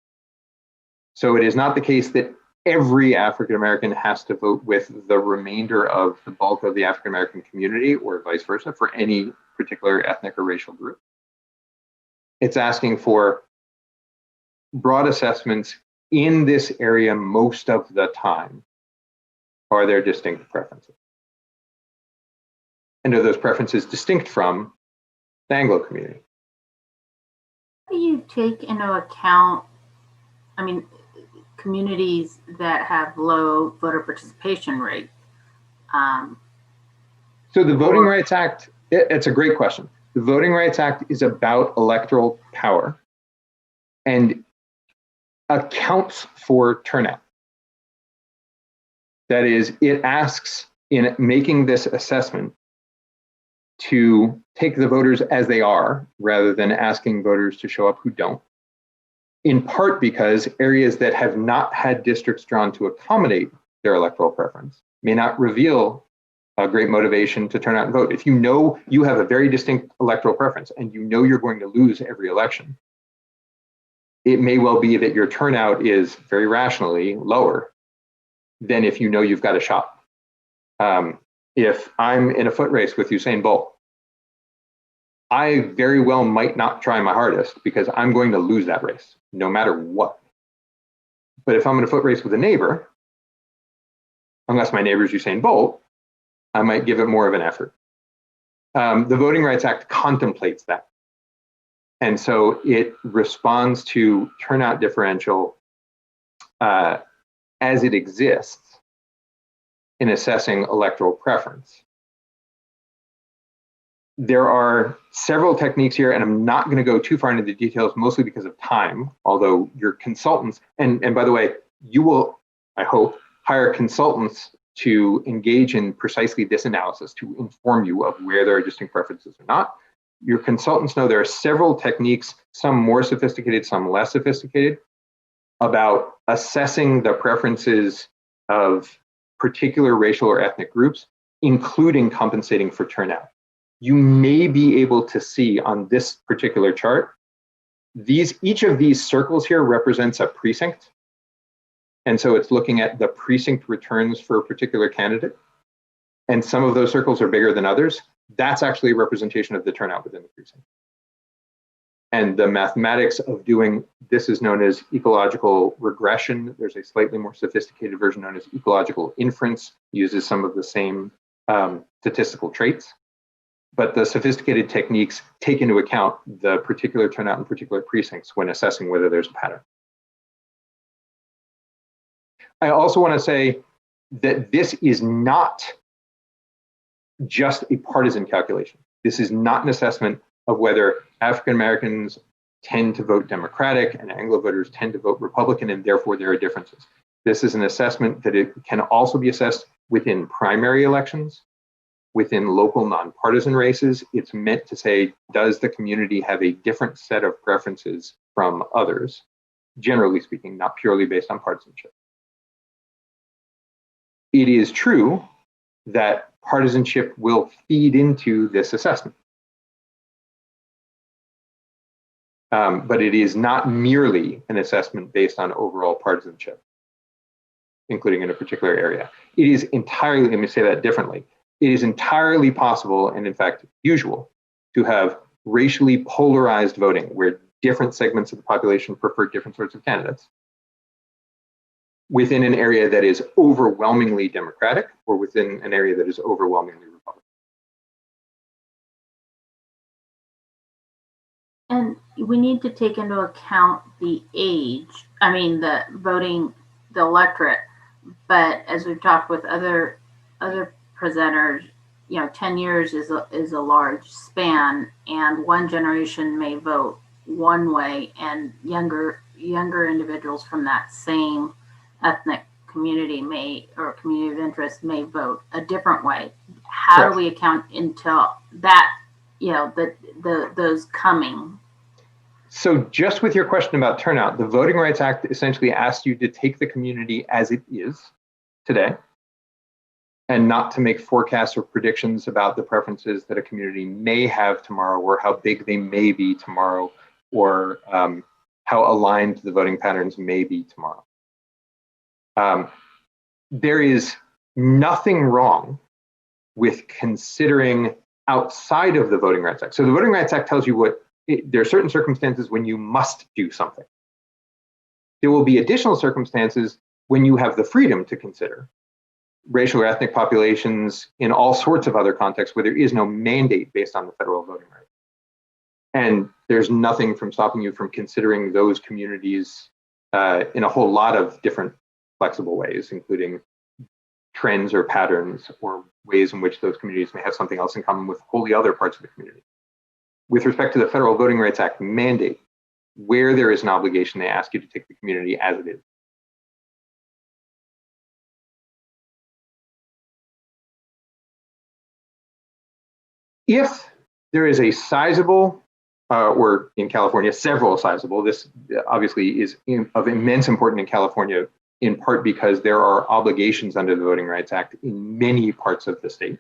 So it is not the case that every African American has to vote with the remainder of the bulk of the African American community or vice versa for any particular ethnic or racial group. It's asking for broad assessments in this area most of the time. Are there distinct preferences? And are those preferences distinct from the Anglo community? How do you take into account, communities that have low voter participation rate? So the Voting Rights Act, it's a great question. The Voting Rights Act is about electoral power and accounts for turnout. That is, it asks in making this assessment to take the voters as they are rather than asking voters to show up who don't. In part because areas that have not had districts drawn to accommodate their electoral preference may not reveal a great motivation to turn out and vote. If you know you have a very distinct electoral preference and you know you're going to lose every election, it may well be that your turnout is very rationally lower than if you know you've got a shot. If I'm in a foot race with Usain Bolt, I very well might not try my hardest because I'm going to lose that race, no matter what. But if I'm in a foot race with a neighbor, unless my neighbor's Usain Bolt, I might give it more of an effort. The Voting Rights Act contemplates that. And so it responds to turnout differential as it exists in assessing electoral preference. There are several techniques here, and I'm not going to go too far into the details, mostly because of time, although your consultants, and by the way, you will, I hope, hire consultants to engage in precisely this analysis to inform you of where there are distinct preferences or not. Your consultants know there are several techniques, some more sophisticated, some less sophisticated, about assessing the preferences of particular racial or ethnic groups, including compensating for turnout. You may be able to see on this particular chart, each of these circles here represents a precinct. And so it's looking at the precinct returns for a particular candidate. And some of those circles are bigger than others. That's actually a representation of the turnout within the precinct. And the mathematics of doing this is known as ecological regression. There's a slightly more sophisticated version known as ecological inference, uses some of the same statistical traits. But the sophisticated techniques take into account the particular turnout in particular precincts when assessing whether there's a pattern. I also want to say that this is not just a partisan calculation. This is not an assessment of whether African Americans tend to vote Democratic and Anglo voters tend to vote Republican, and therefore there are differences. This is an assessment that it can also be assessed within primary elections, within local nonpartisan races. It's meant to say, does the community have a different set of preferences from others, generally speaking, not purely based on partisanship. It is true that partisanship will feed into this assessment. But it is not merely an assessment based on overall partisanship, including in a particular area. It is entirely, let me say that differently, it is entirely possible, and in fact usual, to have racially polarized voting where different segments of the population prefer different sorts of candidates within an area that is overwhelmingly Democratic or within an area that is overwhelmingly Republican. And we need to take into account the age, the voting, the electorate. But as we've talked with other presenters, 10 years is a large span, and one generation may vote one way, and younger individuals from that same ethnic community or community of interest may vote a different way. How Correct. do we account into that? Those coming. So just with your question about turnout, the Voting Rights Act essentially asks you to take the community as it is today and not to make forecasts or predictions about the preferences that a community may have tomorrow or how big they may be tomorrow or how aligned the voting patterns may be tomorrow. There is nothing wrong with considering outside of the Voting Rights Act. So the Voting Rights Act tells you there are certain circumstances when you must do something. There will be additional circumstances when you have the freedom to consider racial or ethnic populations in all sorts of other contexts where there is no mandate based on the federal voting right. And there's nothing from stopping you from considering those communities in a whole lot of different flexible ways, including trends or patterns or ways in which those communities may have something else in common with wholly other parts of the community. With respect to the Federal Voting Rights Act mandate, where there is an obligation, they ask you to take the community as it is. If there is a sizable, or in California, several sizable, this obviously is of immense importance in California, in part because there are obligations under the Voting Rights Act in many parts of the state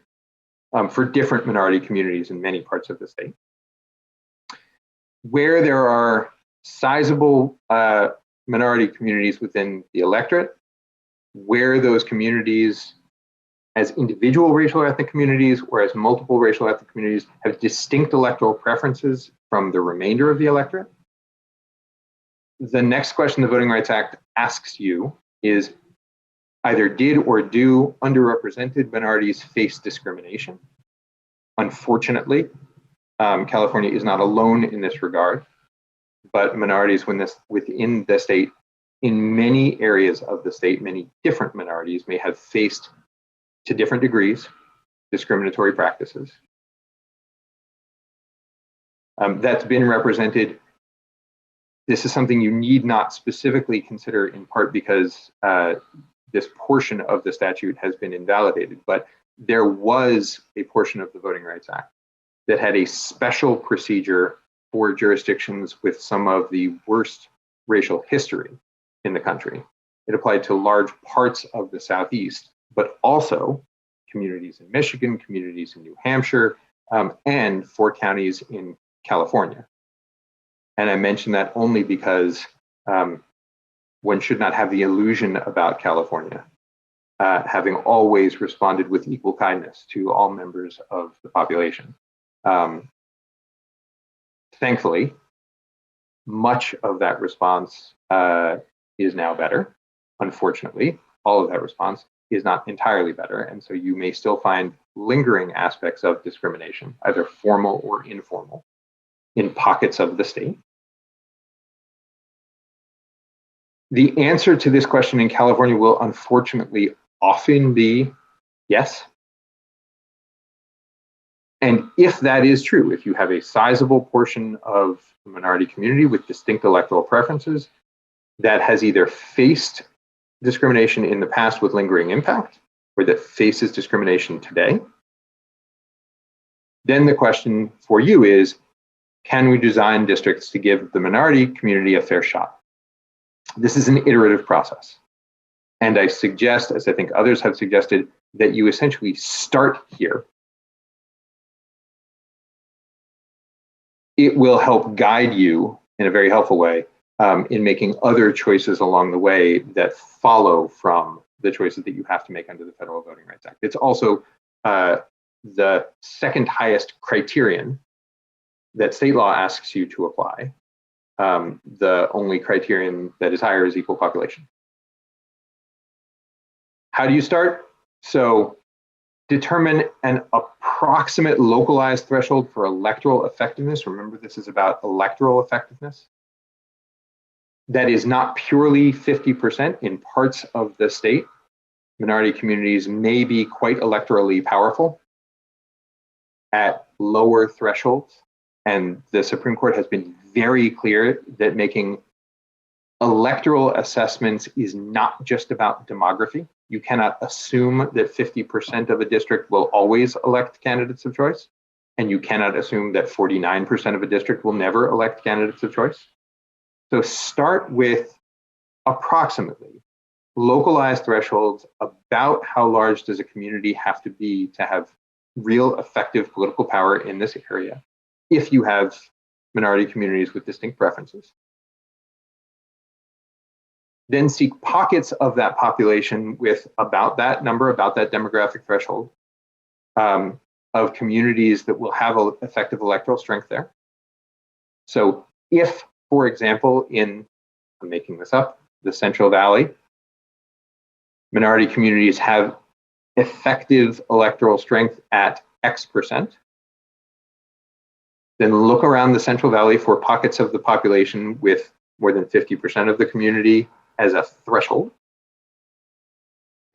for different minority communities in many parts of the state. Where there are sizable minority communities within the electorate, where those communities as individual racial or ethnic communities or as multiple racial or ethnic communities have distinct electoral preferences from the remainder of the electorate, the next question the Voting Rights Act asks you is either did or do underrepresented minorities face discrimination? Unfortunately, California is not alone in this regard, but minorities within the state, in many areas of the state, many different minorities may have faced, to different degrees, discriminatory practices. That's been represented. This is something you need not specifically consider, in part because this portion of the statute has been invalidated, but there was a portion of the Voting Rights Act that had a special procedure for jurisdictions with some of the worst racial history in the country. It applied to large parts of the Southeast, but also communities in Michigan, communities in New Hampshire, and 4 counties in California. And I mention that only because one should not have the illusion about California having always responded with equal kindness to all members of the population. Thankfully, much of that response is now better. Unfortunately, all of that response is not entirely better, and so you may still find lingering aspects of discrimination, either formal or informal, in pockets of the state. The answer to this question in California will unfortunately often be yes. And if that is true, if you have a sizable portion of the minority community with distinct electoral preferences that has either faced discrimination in the past with lingering impact, or that faces discrimination today, then the question for you is, can we design districts to give the minority community a fair shot? This is an iterative process. And I suggest, as I think others have suggested, that you essentially start here. It will help guide you in a very helpful way in making other choices along the way that follow from the choices that you have to make under the Federal Voting Rights Act. It's also the second highest criterion that state law asks you to apply. The only criterion that is higher is equal population. How do you start? So determine an approximate localized threshold for electoral effectiveness. Remember, this is about electoral effectiveness. That is not purely 50% in parts of the state. Minority communities may be quite electorally powerful at lower thresholds. And the Supreme Court has been very clear that making electoral assessments is not just about demography. You cannot assume that 50% of a district will always elect candidates of choice. And you cannot assume that 49% of a district will never elect candidates of choice. So start with approximately localized thresholds about how large does a community have to be to have real effective political power in this area if you have minority communities with distinct preferences. Then seek pockets of that population with about that number, about that demographic threshold of communities that will have effective electoral strength there. So if, for example, I'm making this up, the Central Valley, minority communities have effective electoral strength at X%, then look around the Central Valley for pockets of the population with more than 50% of the community as a threshold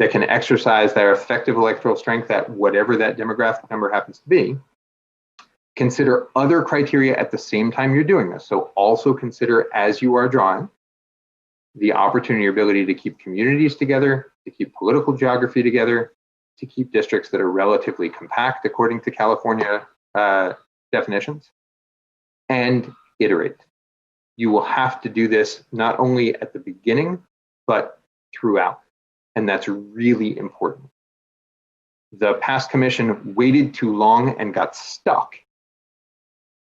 that can exercise their effective electoral strength at whatever that demographic number happens to be. Consider other criteria at the same time you're doing this. So also consider, as you are drawing, the opportunity or ability to keep communities together, to keep political geography together, to keep districts that are relatively compact according to California definitions, and iterate. You will have to do this not only at the beginning, but throughout. And that's really important. The past commission waited too long and got stuck.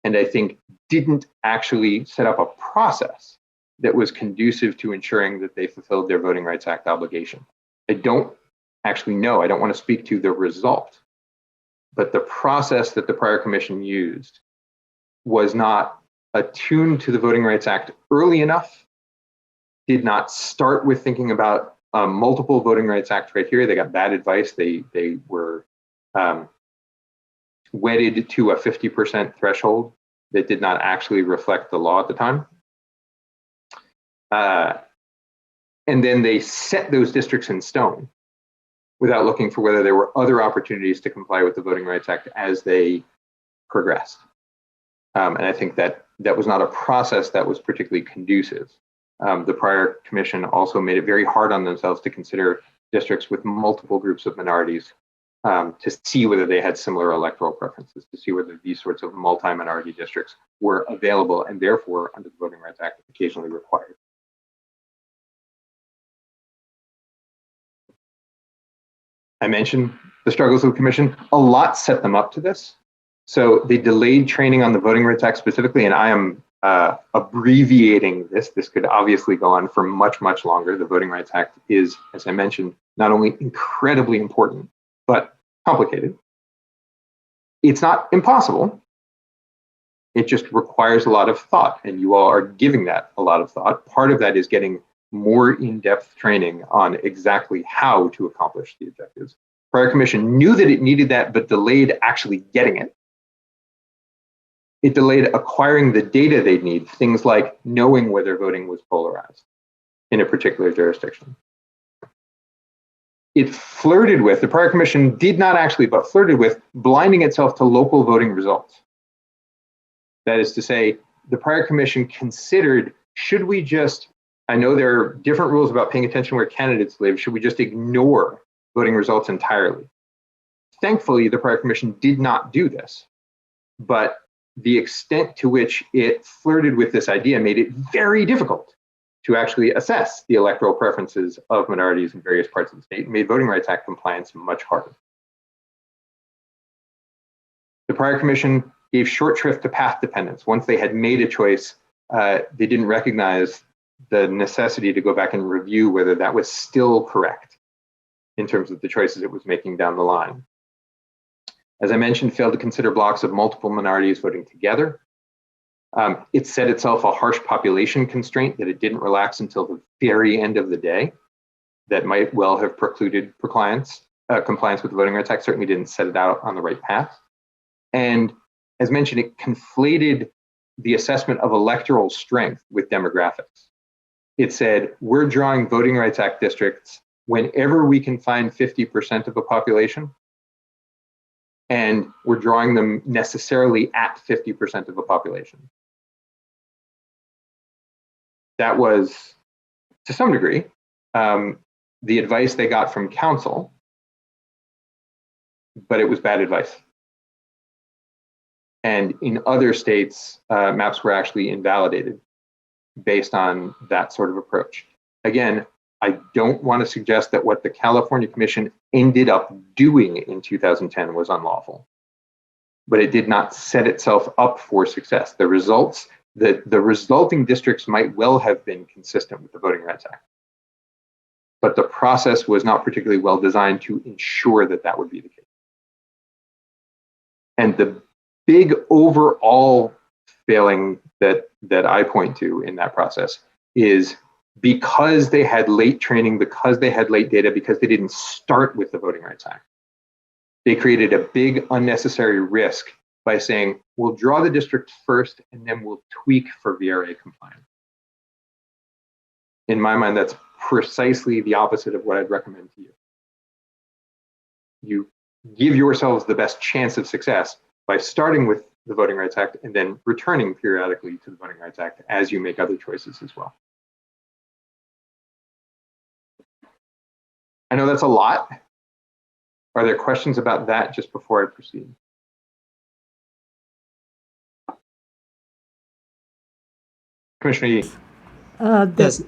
And I think didn't actually set up a process that was conducive to ensuring that they fulfilled their Voting Rights Act obligation. I don't actually know, I don't want to speak to the result, but the process that the prior commission used was not attuned to the Voting Rights Act early enough, did not start with thinking about multiple Voting Rights Act criteria. They got bad advice. They were wedded to a 50% threshold that did not actually reflect the law at the time. And then they set those districts in stone without looking for whether there were other opportunities to comply with the Voting Rights Act as they progressed. And I think that that was not a process that was particularly conducive. The prior commission also made it very hard on themselves to consider districts with multiple groups of minorities to see whether they had similar electoral preferences, to see whether these sorts of multi-minority districts were available and therefore, under the Voting Rights Act, occasionally required. I mentioned the struggles of the commission. A lot set them up to this. So they delayed training on the Voting Rights Act specifically, and I am abbreviating this. This could obviously go on for much, much longer. The Voting Rights Act is, as I mentioned, not only incredibly important, but complicated. It's not impossible. It just requires a lot of thought, and you all are giving that a lot of thought. Part of that is getting more in-depth training on exactly how to accomplish the objectives. Prior commission knew that it needed that, but delayed actually getting it. It delayed acquiring the data they'd need, things like knowing whether voting was polarized in a particular jurisdiction. It flirted with, the prior commission did not actually, but flirted with blinding itself to local voting results. That is to say, the prior commission considered, should we just, I know there are different rules about paying attention where candidates live, should we just ignore voting results entirely? Thankfully, the prior commission did not do this, but the extent to which it flirted with this idea made it very difficult to actually assess the electoral preferences of minorities in various parts of the state and made Voting Rights Act compliance much harder. The prior commission gave short shrift to path dependence. Once they had made a choice, they didn't recognize the necessity to go back and review whether that was still correct in terms of the choices it was making down the line. As I mentioned, failed to consider blocks of multiple minorities voting together. It set itself a harsh population constraint that it didn't relax until the very end of the day that might well have precluded compliance with the Voting Rights Act, certainly didn't set it out on the right path. And as mentioned, it conflated the assessment of electoral strength with demographics. It said, we're drawing Voting Rights Act districts whenever we can find 50% of a population, and we're drawing them necessarily at 50% of a population. That was, to some degree, the advice they got from council, but it was bad advice. And in other states, maps were actually invalidated based on that sort of approach. Again, I don't want to suggest that what the California Commission ended up doing in 2010 was unlawful, but it did not set itself up for success. The results, the resulting districts might well have been consistent with the Voting Rights Act, but the process was not particularly well designed to ensure that that would be the case. And the big overall failing that I point to in that process is because they had late training, because they had late data, because they didn't start with the Voting Rights Act, they created a big unnecessary risk by saying, we'll draw the district first and then we'll tweak for VRA compliance. In my mind, that's precisely the opposite of what I'd recommend to you. You give yourselves the best chance of success by starting with the Voting Rights Act and then returning periodically to the Voting Rights Act as you make other choices as well. I know that's a lot. Are there questions about that just before I proceed? Commissioner Yee. Yes.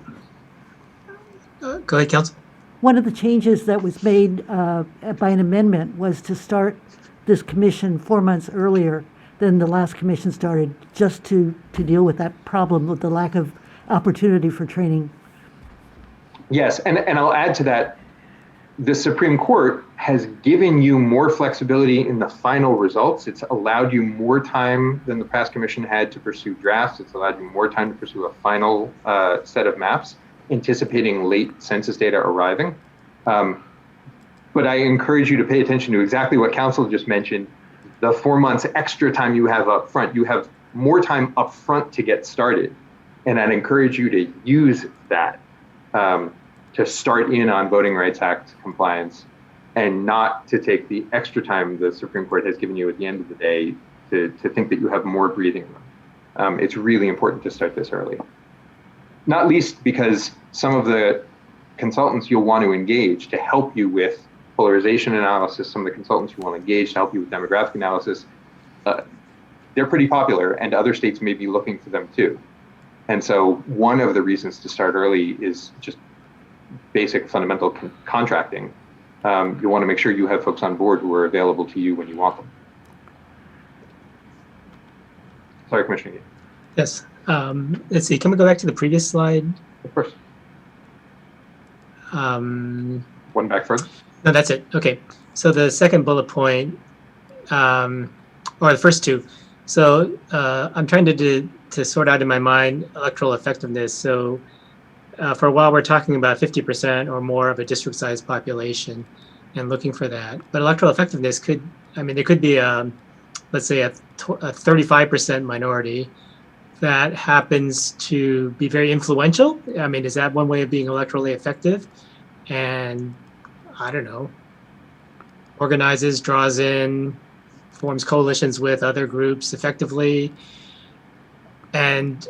Go ahead, Council. One of the changes that was made by an amendment was to start this commission 4 months earlier than the last commission started, just to deal with that problem with the lack of opportunity for training. Yes, and I'll add to that, the Supreme Court has given you more flexibility in the final results. It's allowed you more time than the past commission had to pursue drafts. It's allowed you more time to pursue a final set of maps, anticipating late census data arriving. But I encourage you to pay attention to exactly what Council just mentioned. the 4 months extra time you have up front, you have more time up front to get started. And I'd encourage you to use that to start in on Voting Rights Act compliance, and not to take the extra time the Supreme Court has given you at the end of the day to think that you have more breathing room. It's really important to start this early. Not least because some of the consultants you'll want to engage to help you with polarization analysis, some of the consultants you want to engage to help you with demographic analysis, they're pretty popular, and other states may be looking for them too. And so one of the reasons to start early is just basic fundamental contracting. You want to make sure you have folks on board who are available to you when you want them. Sorry, Commissioner. Yes. Let's see. Can we go back to the previous slide? Of course. One back further? No, that's it. Okay. So the second bullet point, or the first two. So I'm trying to sort out in my mind electoral effectiveness. So for a while, we're talking about 50% or more of a district size population and looking for that. But electoral effectiveness could, I mean, there could be, let's say, a 35% minority that happens to be very influential. I mean, is that one way of being electorally effective? And I don't know, organizes, draws in, forms coalitions with other groups effectively. And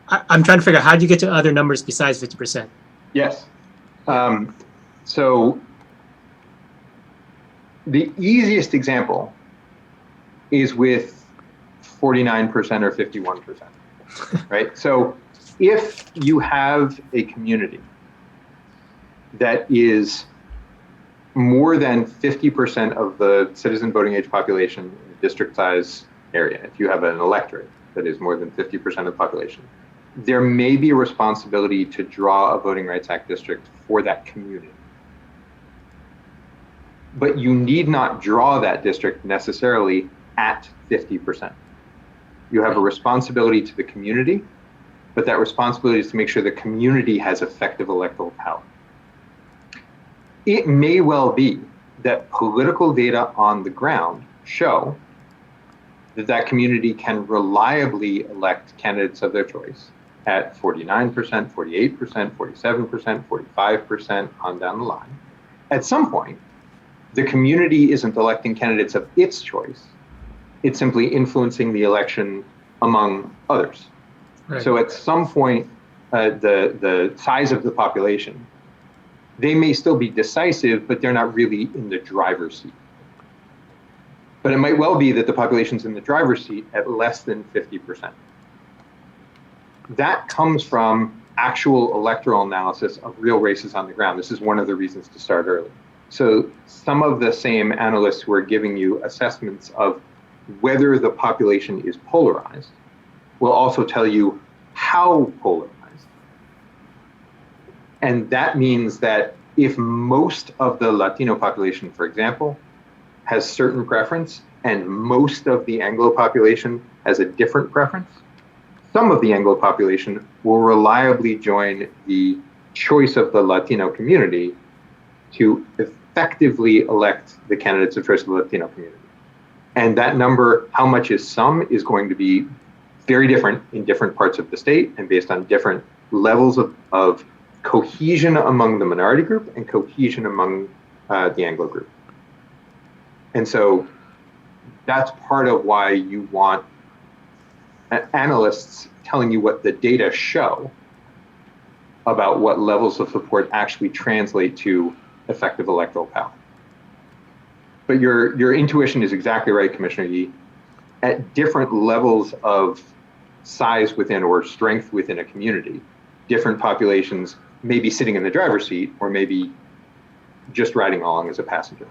I'm trying to figure out, how do you get to other numbers besides 50%? Yes. So the easiest example is with 49% or 51%, right? So if you have a community that is more than 50% of the citizen voting age population in a district size area, if you have an electorate that is more than 50% of the population, there may be a responsibility to draw a Voting Rights Act district for that community. But you need not draw that district necessarily at 50%. You have a responsibility to the community, but that responsibility is to make sure the community has effective electoral power. It may well be that political data on the ground show that that community can reliably elect candidates of their choice at 49%, 48%, 47%, 45%, on down the line. At some point, the community isn't electing candidates of its choice. It's simply influencing the election among others. Right. So at some point, the size of the population, they may still be decisive, but they're not really in the driver's seat. But it might well be that the population's in the driver's seat at less than 50%. That comes from actual electoral analysis of real races on the ground. This is one of the reasons to start early. So some of the same analysts who are giving you assessments of whether the population is polarized will also tell you how polarized. And that means that if most of the Latino population, for example, has certain preference, and most of the Anglo population has a different preference, some of the Anglo population will reliably join the choice of the Latino community to effectively elect the candidates of choice of the Latino community. And that number, how much is some, is going to be very different in different parts of the state and based on different levels of cohesion among the minority group and cohesion among the Anglo group. And so that's part of why you want analysts telling you what the data show about what levels of support actually translate to effective electoral power. But your intuition is exactly right, Commissioner Yee. At different levels of size within or strength within a community, different populations may be sitting in the driver's seat or maybe just riding along as a passenger.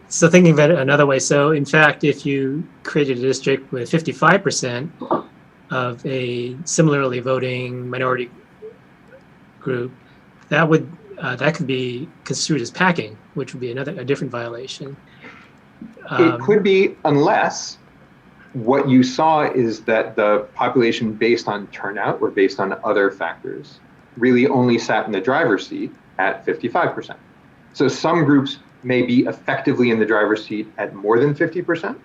So thinking of it another way, so in fact, if you created a district with 55% of a similarly voting minority group, that would that could be construed as packing, which would be a different violation. It could be, unless what you saw is that the population based on turnout or based on other factors really only sat in the driver's seat at 55%. So some groups may be effectively in the driver's seat at more than 50%.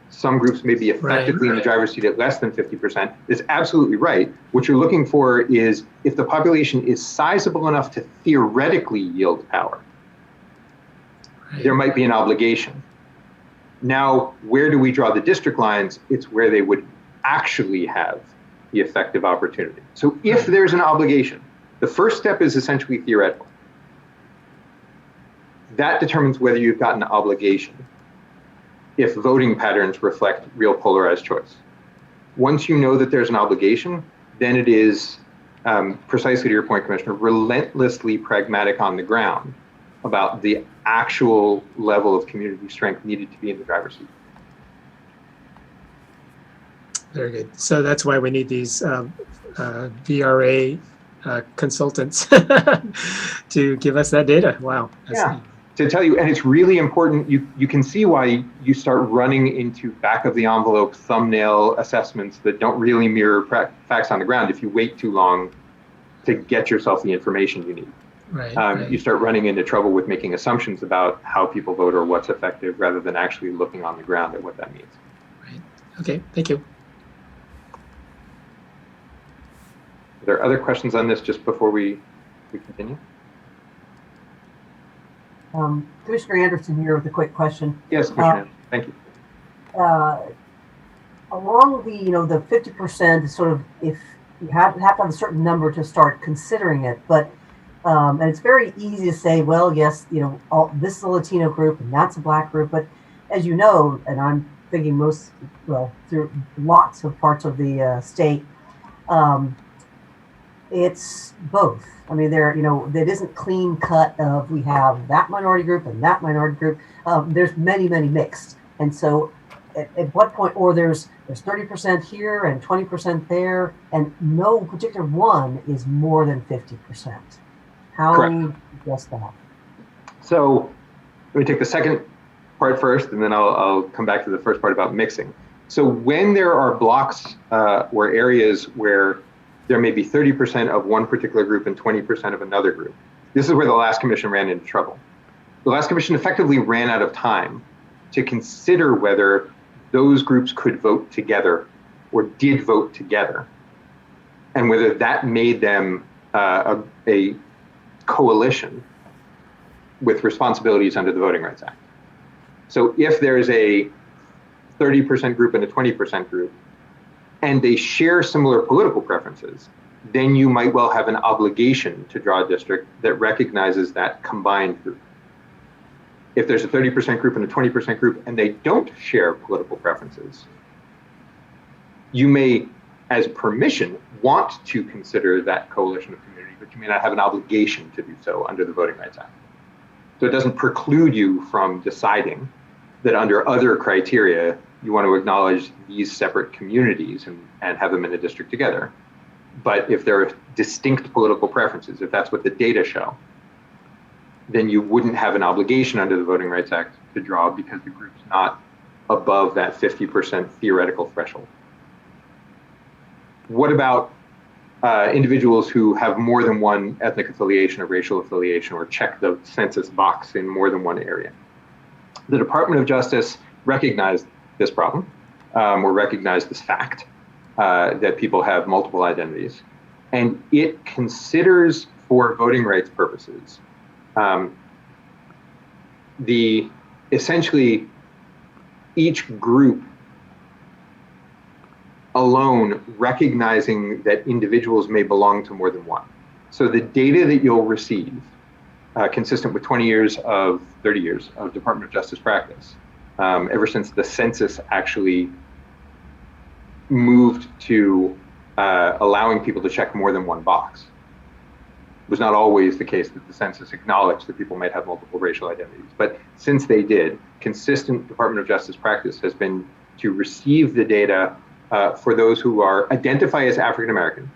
Some groups may be effectively in the driver's seat at less than 50%. It's absolutely right. What you're looking for is if the population is sizable enough to theoretically yield power, there might be an obligation. Now, where do we draw the district lines? It's where they would actually have the effective opportunity. So if there's an obligation, the first step is essentially theoretical. That determines whether you've got an obligation if voting patterns reflect real polarized choice. Once you know that there's an obligation, then it is, precisely to your point, Commissioner, relentlessly pragmatic on the ground about the actual level of community strength needed to be in the driver's seat. Very good. So that's why we need these VRA consultants to give us that data. Wow. Yeah, to tell you, and it's really important, you can see why you start running into back of the envelope thumbnail assessments that don't really mirror facts on the ground if you wait too long to get yourself the information you need. Right. You start running into trouble with making assumptions about how people vote or what's effective rather than actually looking on the ground at what that means. Right. Okay, thank you. Are there other questions on this just before we continue? Commissioner Anderson here with a quick question. Yes, Commissioner. Thank you. Along the 50% is sort of, if you have to have a certain number to start considering it, but and it's very easy to say, well, yes, this is a Latino group and that's a Black group, but as you know, and I'm thinking through lots of parts of the state, it's both. I mean, it isn't clean cut of we have that minority group and that minority group. There's many mixed, and so at what point, or there's 30% here and 20% there, and no particular one is more than 50%. How do you address that? So let me take the second part first, and then I'll come back to the first part about mixing. So when there are blocks or areas where there may be 30% of one particular group and 20% of another group, this is where the last commission ran into trouble. The last commission effectively ran out of time to consider whether those groups could vote together or did vote together, and whether that made them a coalition with responsibilities under the Voting Rights Act. So if there's a 30% group and a 20% group, and they share similar political preferences, then you might well have an obligation to draw a district that recognizes that combined group. If there's a 30% group and a 20% group and they don't share political preferences, you may, as permission, want to consider that coalition of community, but you may not have an obligation to do so under the Voting Rights Act. So it doesn't preclude you from deciding that under other criteria, you want to acknowledge these separate communities and have them in a district together. But if there are distinct political preferences, if that's what the data show, then you wouldn't have an obligation under the Voting Rights Act to draw because the group's not above that 50% theoretical threshold. What about individuals who have more than one ethnic affiliation or racial affiliation or check the census box in more than one area? The Department of Justice recognized this problem or recognized this fact that people have multiple identities, and it considers for voting rights purposes essentially each group alone recognizing that individuals may belong to more than one. So the data that you'll receive, consistent with 30 years of Department of Justice practice, ever since the census actually moved to allowing people to check more than one box. It was not always the case that the census acknowledged that people might have multiple racial identities. But since they did, consistent Department of Justice practice has been to receive the data for those who identify as African American,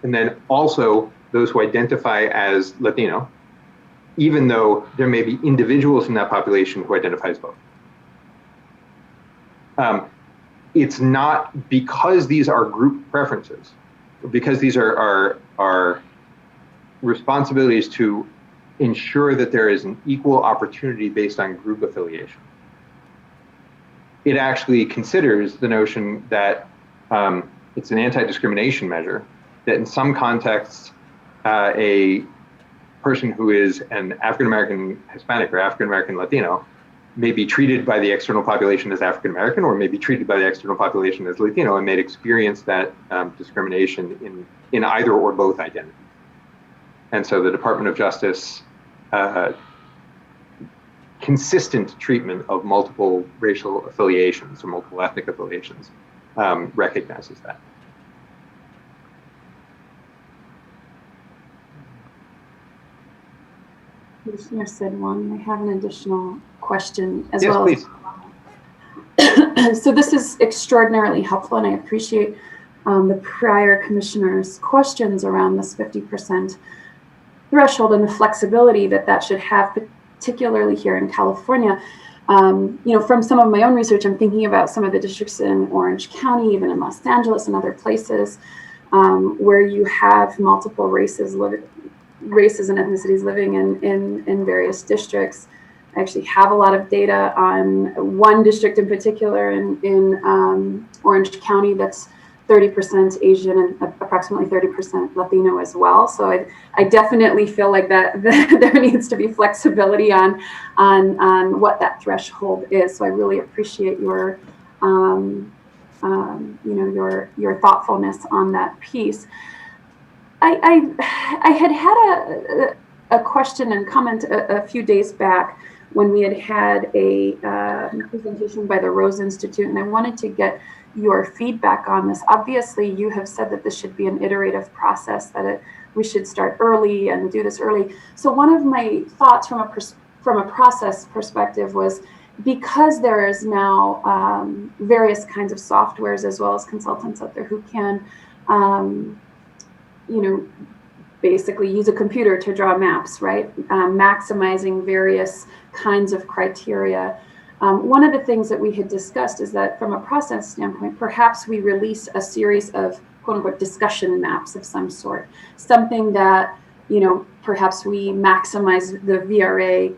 and then also those who identify as Latino, even though there may be individuals in that population who identify as both. It's not because these are group preferences, because these are responsibilities to ensure that there is an equal opportunity based on group affiliation. It actually considers the notion that it's an anti-discrimination measure, that in some contexts, a person who is an African-American Hispanic or African-American Latino may be treated by the external population as African-American, or may be treated by the external population as Latino, and may experience that discrimination in either or both identities. And so the Department of Justice consistent treatment of multiple racial affiliations or multiple ethnic affiliations recognizes that. Commissioner Sidwan, I have an additional question as yes, well. Please. So this is extraordinarily helpful, and I appreciate the prior commissioner's questions around this 50% threshold and the flexibility that should have, particularly here in California. You know, from some of my own research, I'm thinking about some of the districts in Orange County, even in Los Angeles and other places, where you have multiple races and ethnicities living in various districts. I actually have a lot of data on one district in particular in Orange County that's 30% Asian and approximately 30% Latino as well. So I definitely feel like that there needs to be flexibility on what that threshold is. So I really appreciate your you know, your thoughtfulness on that piece. I had a question and comment a few days back when we had a presentation by the Rose Institute, and I wanted to get your feedback on this. Obviously, you have said that this should be an iterative process, that we should start early and do this early. So one of my thoughts from a process perspective was, because there is now various kinds of softwares as well as consultants out there who can you know, basically use a computer to draw maps, right? Maximizing various kinds of criteria. One of the things that we had discussed is that from a process standpoint, perhaps we release a series of quote unquote discussion maps of some sort, something that, you know, perhaps we maximize the VRA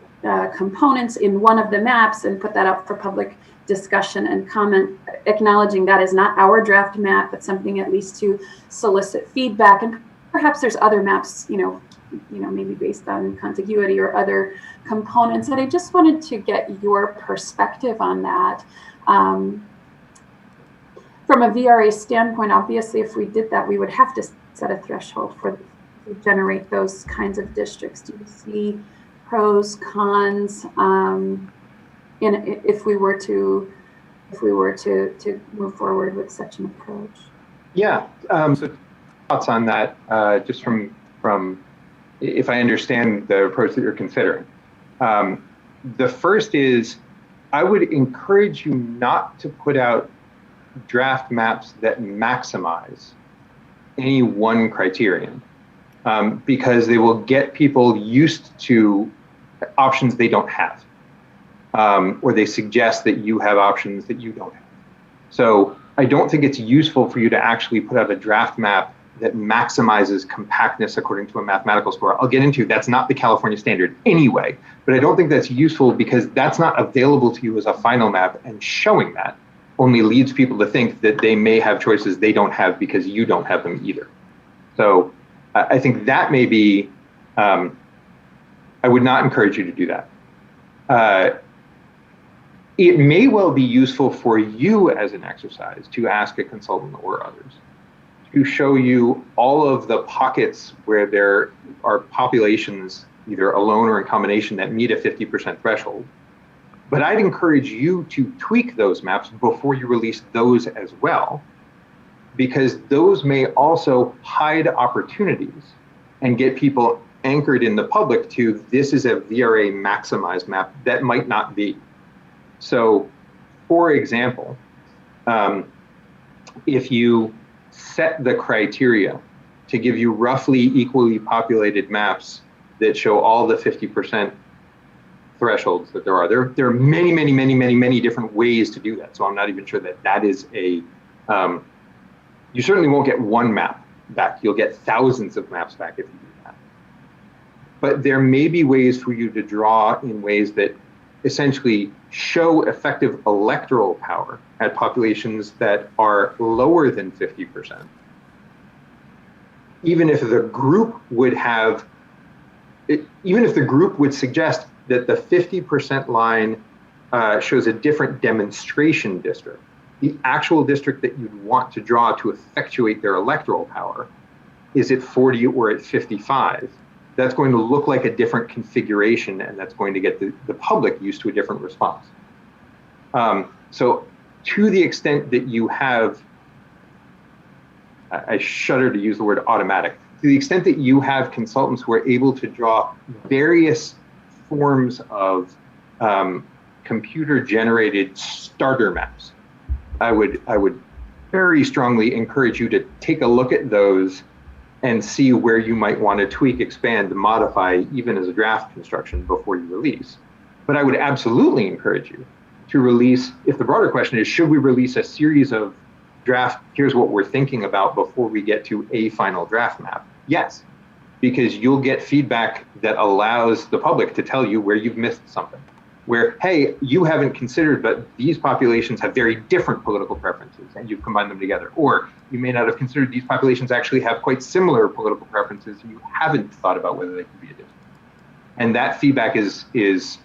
components in one of the maps and put that up for public discussion and comment, acknowledging that is not our draft map, but something at least to solicit feedback. And perhaps there's other maps, you know, maybe based on contiguity or other components. And I just wanted to get your perspective on that. From a VRA standpoint, obviously, if we did that, we would have to set a threshold to generate those kinds of districts. Do you see pros, cons, if we were to move forward with such an approach? Yeah. So thoughts on that, just from if I understand the approach that you're considering. The first is, I would encourage you not to put out draft maps that maximize any one criterion, because they will get people used to options they don't have, or they suggest that you have options that you don't have. So I don't think it's useful for you to actually put out a draft map that maximizes compactness according to a mathematical score. I'll get into, that's not the California standard anyway, but I don't think that's useful because that's not available to you as a final map, and showing that only leads people to think that they may have choices they don't have because you don't have them either. So I think that may be, I would not encourage you to do that. It may well be useful for you as an exercise to ask a consultant or others to show you all of the pockets where there are populations, either alone or in combination, that meet a 50% threshold. But I'd encourage you to tweak those maps before you release those as well, because those may also hide opportunities and get people anchored in the public to, this is a VRA maximized map that might not be. So, for example, if you set the criteria to give you roughly equally populated maps that show all the 50% thresholds that there are. There are many, many, many, many, many different ways to do that. So I'm not even sure that that is a, you certainly won't get one map back. You'll get thousands of maps back if you do that. but there may be ways for you to draw in ways that essentially show effective electoral power at populations that are lower than 50%. Even if the group would have, even if the group would suggest that the 50% line shows a different demonstration district, the actual district that you'd want to draw to effectuate their electoral power is at 40 or at 55. That's going to look like a different configuration, and that's going to get the public used to a different response. So to the extent that you have, I shudder to use the word automatic, to the extent that you have consultants who are able to draw various forms of computer-generated starter maps, I would very strongly encourage you to take a look at those and see where you might want to tweak, expand, modify, even as a draft construction before you release. But I would absolutely encourage you to release, if the broader question is, should we release a series of draft, here's what we're thinking about before we get to a final draft map? Yes, because you'll get feedback that allows the public to tell you where you've missed something. Where, hey, you haven't considered, but these populations have very different political preferences and you've combined them together. Or you may not have considered these populations actually have quite similar political preferences and you haven't thought about whether they could be a district. And that feedback is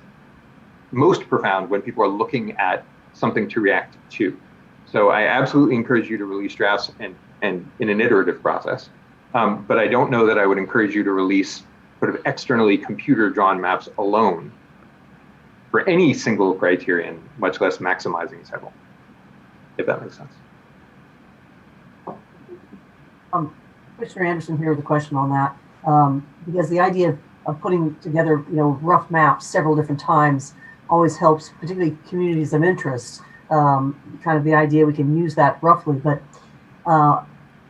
most profound when people are looking at something to react to. So I absolutely encourage you to release drafts and in an iterative process. But I don't know that I would encourage you to release sort of externally computer-drawn maps alone for any single criterion, much less maximizing several, if that makes sense. Commissioner Anderson here with a question on that, because the idea of putting together, rough maps several different times always helps, particularly communities of interest. Kind of the idea we can use that roughly, but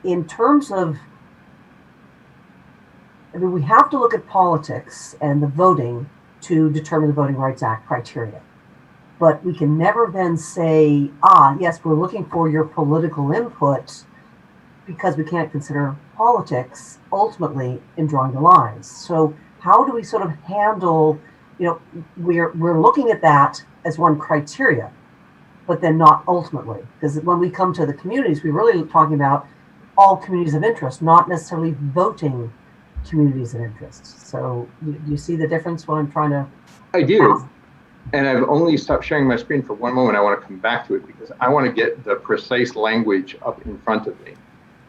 in terms of, we have to look at politics and the voting to determine the Voting Rights Act criteria. But we can never then say, yes, we're looking for your political input, because we can't consider politics ultimately in drawing the lines. So how do we sort of handle, we're looking at that as one criteria, but then not ultimately. Because when we come to the communities, we're really talking about all communities of interest, not necessarily voting communities of interest. So you see the difference when I'm trying to I do. And I've only stopped sharing my screen for one moment. I want to come back to it because I want to get the precise language up in front of me.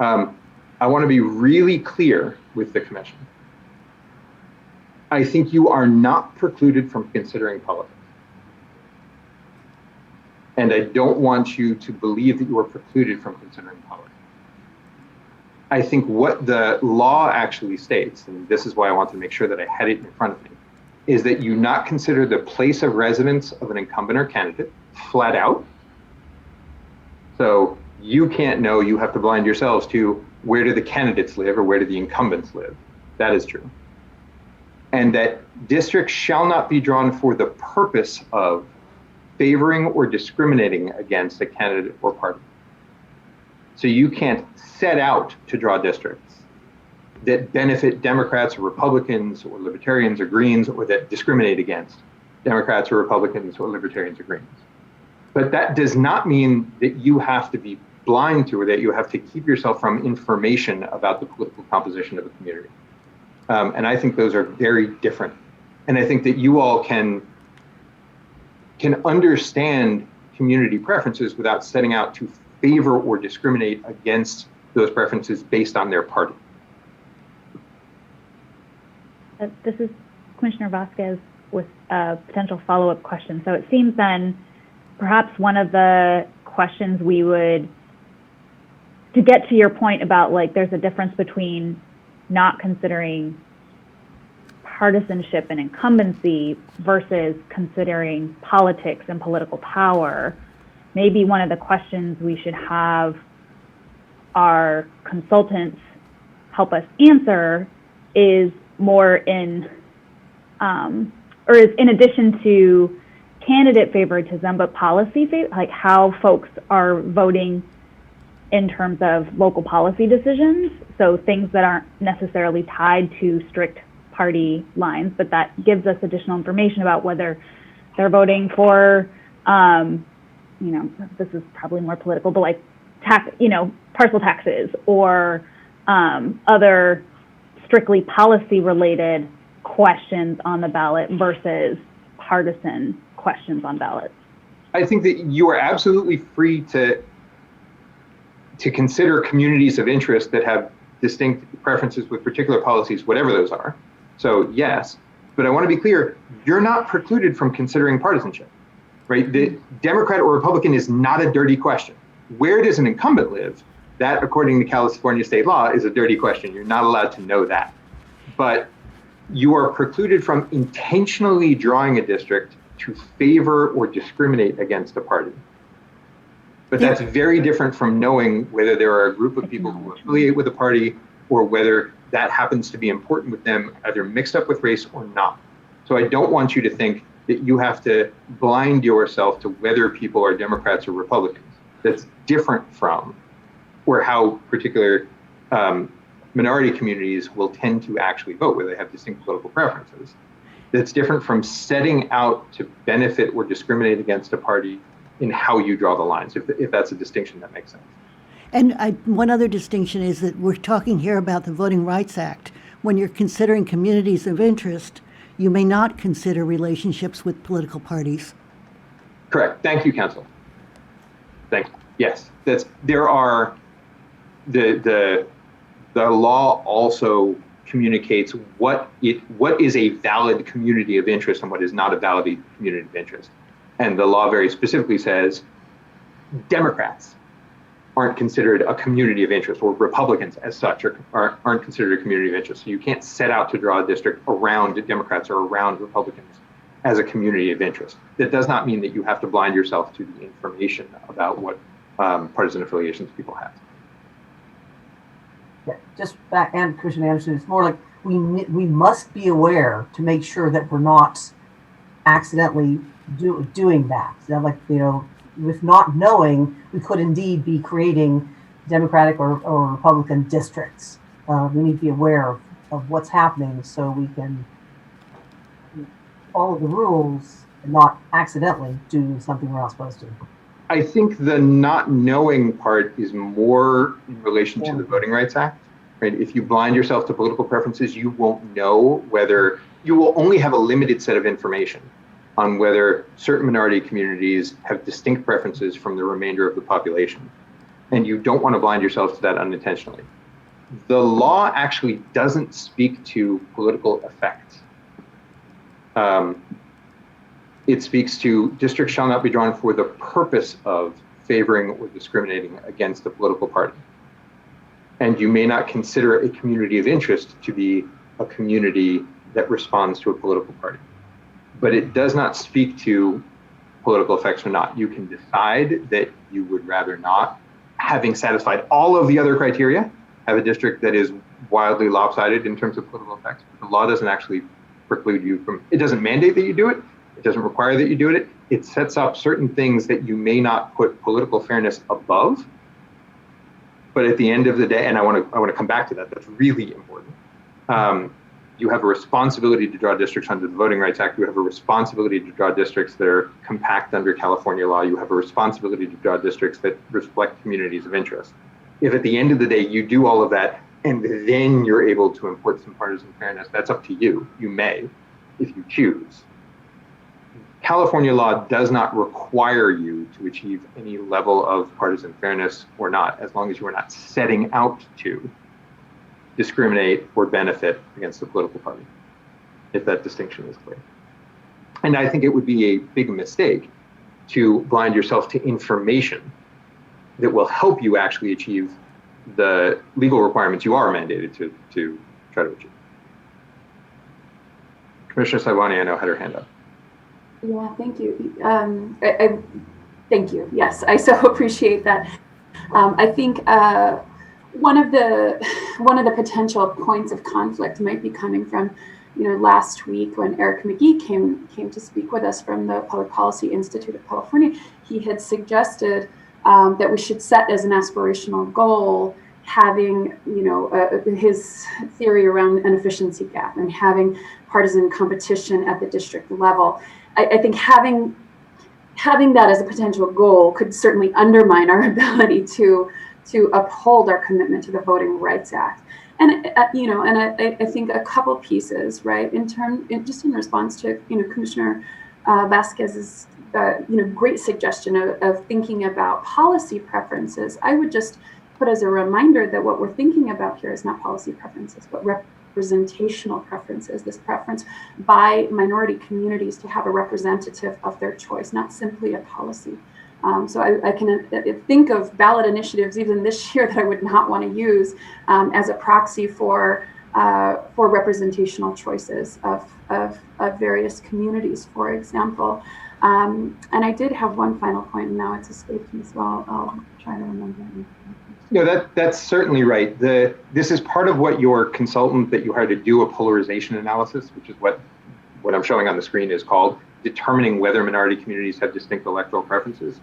I want to be really clear with the commission. I think you are not precluded from considering politics. And I don't want you to believe that you are precluded from considering politics. I think what the law actually states, and this is why I want to make sure that I had it in front of me, is that you not consider the place of residence of an incumbent or candidate flat out. So you can't know, you have to blind yourselves to where do the candidates live or where do the incumbents live. That is true. And that districts shall not be drawn for the purpose of favoring or discriminating against a candidate or party. So you can't set out to draw districts that benefit Democrats or Republicans or Libertarians or Greens, or that discriminate against Democrats or Republicans or Libertarians or Greens. But that does not mean that you have to be blind to, or that you have to keep yourself from information about the political composition of a community. And I think those are very different. And I think that you all can understand community preferences without setting out to favor or discriminate against those preferences based on their party. This is Commissioner Vasquez with a potential follow-up question. So it seems then perhaps one of the questions we would, to get to your point about like there's a difference between not considering partisanship and incumbency versus considering politics and political power, maybe one of the questions we should have our consultants help us answer is more in, or is in addition to candidate favoritism, but policy, like how folks are voting in terms of local policy decisions. So things that aren't necessarily tied to strict party lines, but that gives us additional information about whether they're voting for, this is probably more political, but like parcel taxes or other strictly policy related questions on the ballot versus partisan questions on ballots. I think that you are absolutely free to consider communities of interest that have distinct preferences with particular policies, whatever those are. So yes, but I want to be clear, you're not precluded from considering partisanship, right? The Democrat or Republican is not a dirty question. Where does an incumbent live? That, according to California state law, is a dirty question. You're not allowed to know that. But you are precluded from intentionally drawing a district to favor or discriminate against a party. But that's very different from knowing whether there are a group of people who affiliate with a party or whether that happens to be important with them, either mixed up with race or not. So I don't want you to think that you have to blind yourself to whether people are Democrats or Republicans. That's different from, or how particular minority communities will tend to actually vote, where they have distinct political preferences. That's different from setting out to benefit or discriminate against a party in how you draw the lines, if that's a distinction that makes sense. And one other distinction is that we're talking here about the Voting Rights Act. When you're considering communities of interest, you may not consider relationships with political parties. Correct. Thank you, Council. Thank you. Yes, there are the law also communicates what is a valid community of interest and what is not a valid community of interest. And the law very specifically says Democrats aren't considered a community of interest, or Republicans as such aren't considered a community of interest. So you can't set out to draw a district around Democrats or around Republicans as a community of interest. That does not mean that you have to blind yourself to the information about what partisan affiliations people have. Yeah, just back, and Commissioner Anderson, it's more like we must be aware to make sure that we're not accidentally doing that. So like, with not knowing, we could indeed be creating Democratic or Republican districts. We need to be aware of what's happening so we can follow the rules and not accidentally do something we're not supposed to. I think the not knowing part is more in relation to the Voting Rights Act, right? If you blind yourself to political preferences, you won't know whether, you will only have a limited set of information on whether certain minority communities have distinct preferences from the remainder of the population. And you don't want to blind yourself to that unintentionally. The law actually doesn't speak to political effects. It speaks to districts shall not be drawn for the purpose of favoring or discriminating against a political party. And you may not consider a community of interest to be a community that responds to a political party. But it does not speak to political effects or not. You can decide that you would rather not, having satisfied all of the other criteria, have a district that is wildly lopsided in terms of political effects. The law doesn't actually preclude you from, it doesn't mandate that you do it. It doesn't require that you do it. It sets up certain things that you may not put political fairness above. But at the end of the day, and I want to come back to that, that's really important. You have a responsibility to draw districts under the Voting Rights Act. You have a responsibility to draw districts that are compact under California law. You have a responsibility to draw districts that reflect communities of interest. If at the end of the day you do all of that and then you're able to import some partisan fairness, that's up to you. You may, if you choose. California law does not require you to achieve any level of partisan fairness or not, as long as you are not setting out to discriminate or benefit against a political party, if that distinction is clear. And I think it would be a big mistake to blind yourself to information that will help you actually achieve the legal requirements you are mandated to try to achieve. Commissioner Saivani, I know, had her hand up. Yeah, thank you. Thank you. Yes, I so appreciate that. I think one of the potential points of conflict might be coming from, last week when Eric McGee came to speak with us from the Public Policy Institute of California. He had suggested that we should set as an aspirational goal having, his theory around an efficiency gap and having partisan competition at the district level. I think having that as a potential goal could certainly undermine our ability to uphold our commitment to the Voting Rights Act. And I think a couple pieces, right? Just in response to Commissioner Vasquez's great suggestion of thinking about policy preferences. I would just put as a reminder that what we're thinking about here is not policy preferences, but representational preferences. This preference by minority communities to have a representative of their choice, not simply a policy. So I can think of ballot initiatives even this year that I would not want to use as a proxy for representational choices of various communities, for example. And I did have one final point, and now it's escaped me, so I'll try to remember it. No, that's certainly right. This is part of what your consultant that you hired to do a polarization analysis, which is what I'm showing on the screen is called, determining whether minority communities have distinct electoral preferences.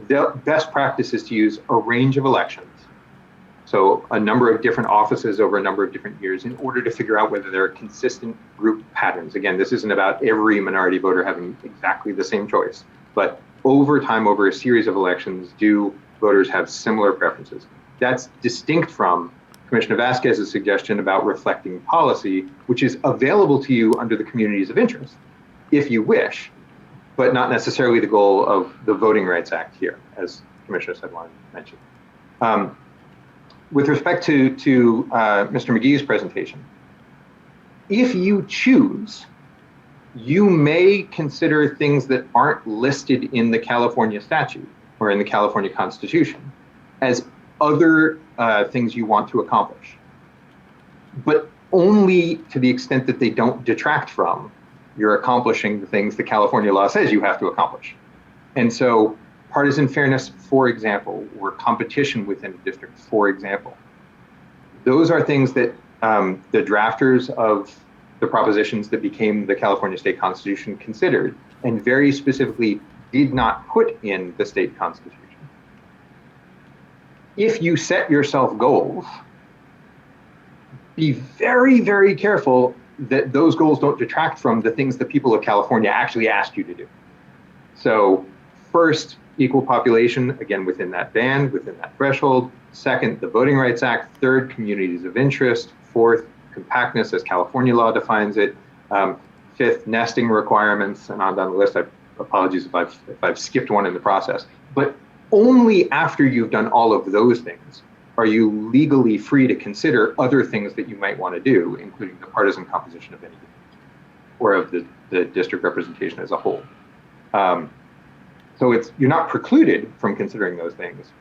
The best practice is to use a range of elections, so a number of different offices over a number of different years, in order to figure out whether there are consistent group patterns. Again, this isn't about every minority voter having exactly the same choice, but over time, over a series of elections, do voters have similar preferences? That's distinct from Commissioner Vasquez's suggestion about reflecting policy, which is available to you under the communities of interest, if you wish, but not necessarily the goal of the Voting Rights Act here, as Commissioner Sedwan mentioned. With respect to Mr. McGee's presentation, if you choose, you may consider things that aren't listed in the California statute or in the California Constitution as other things you want to accomplish, but only to the extent that they don't detract from you're accomplishing the things the California law says you have to accomplish. And so partisan fairness, for example, or competition within a district, for example, those are things that the drafters of the propositions that became the California state constitution considered, and very specifically did not put in the state constitution. If you set yourself goals, be very, very careful that those goals don't detract from the things the people of California actually asked you to do. So first, equal population, again, within that band, within that threshold. Second, the Voting Rights Act. Third, communities of interest. Fourth, compactness as California law defines it. Fifth, nesting requirements, and on down the list. Apologies if I've skipped one in the process. But only after you've done all of those things are you legally free to consider other things that you might want to do, including the partisan composition of any or of the district representation as a whole. So you're not precluded from considering those things,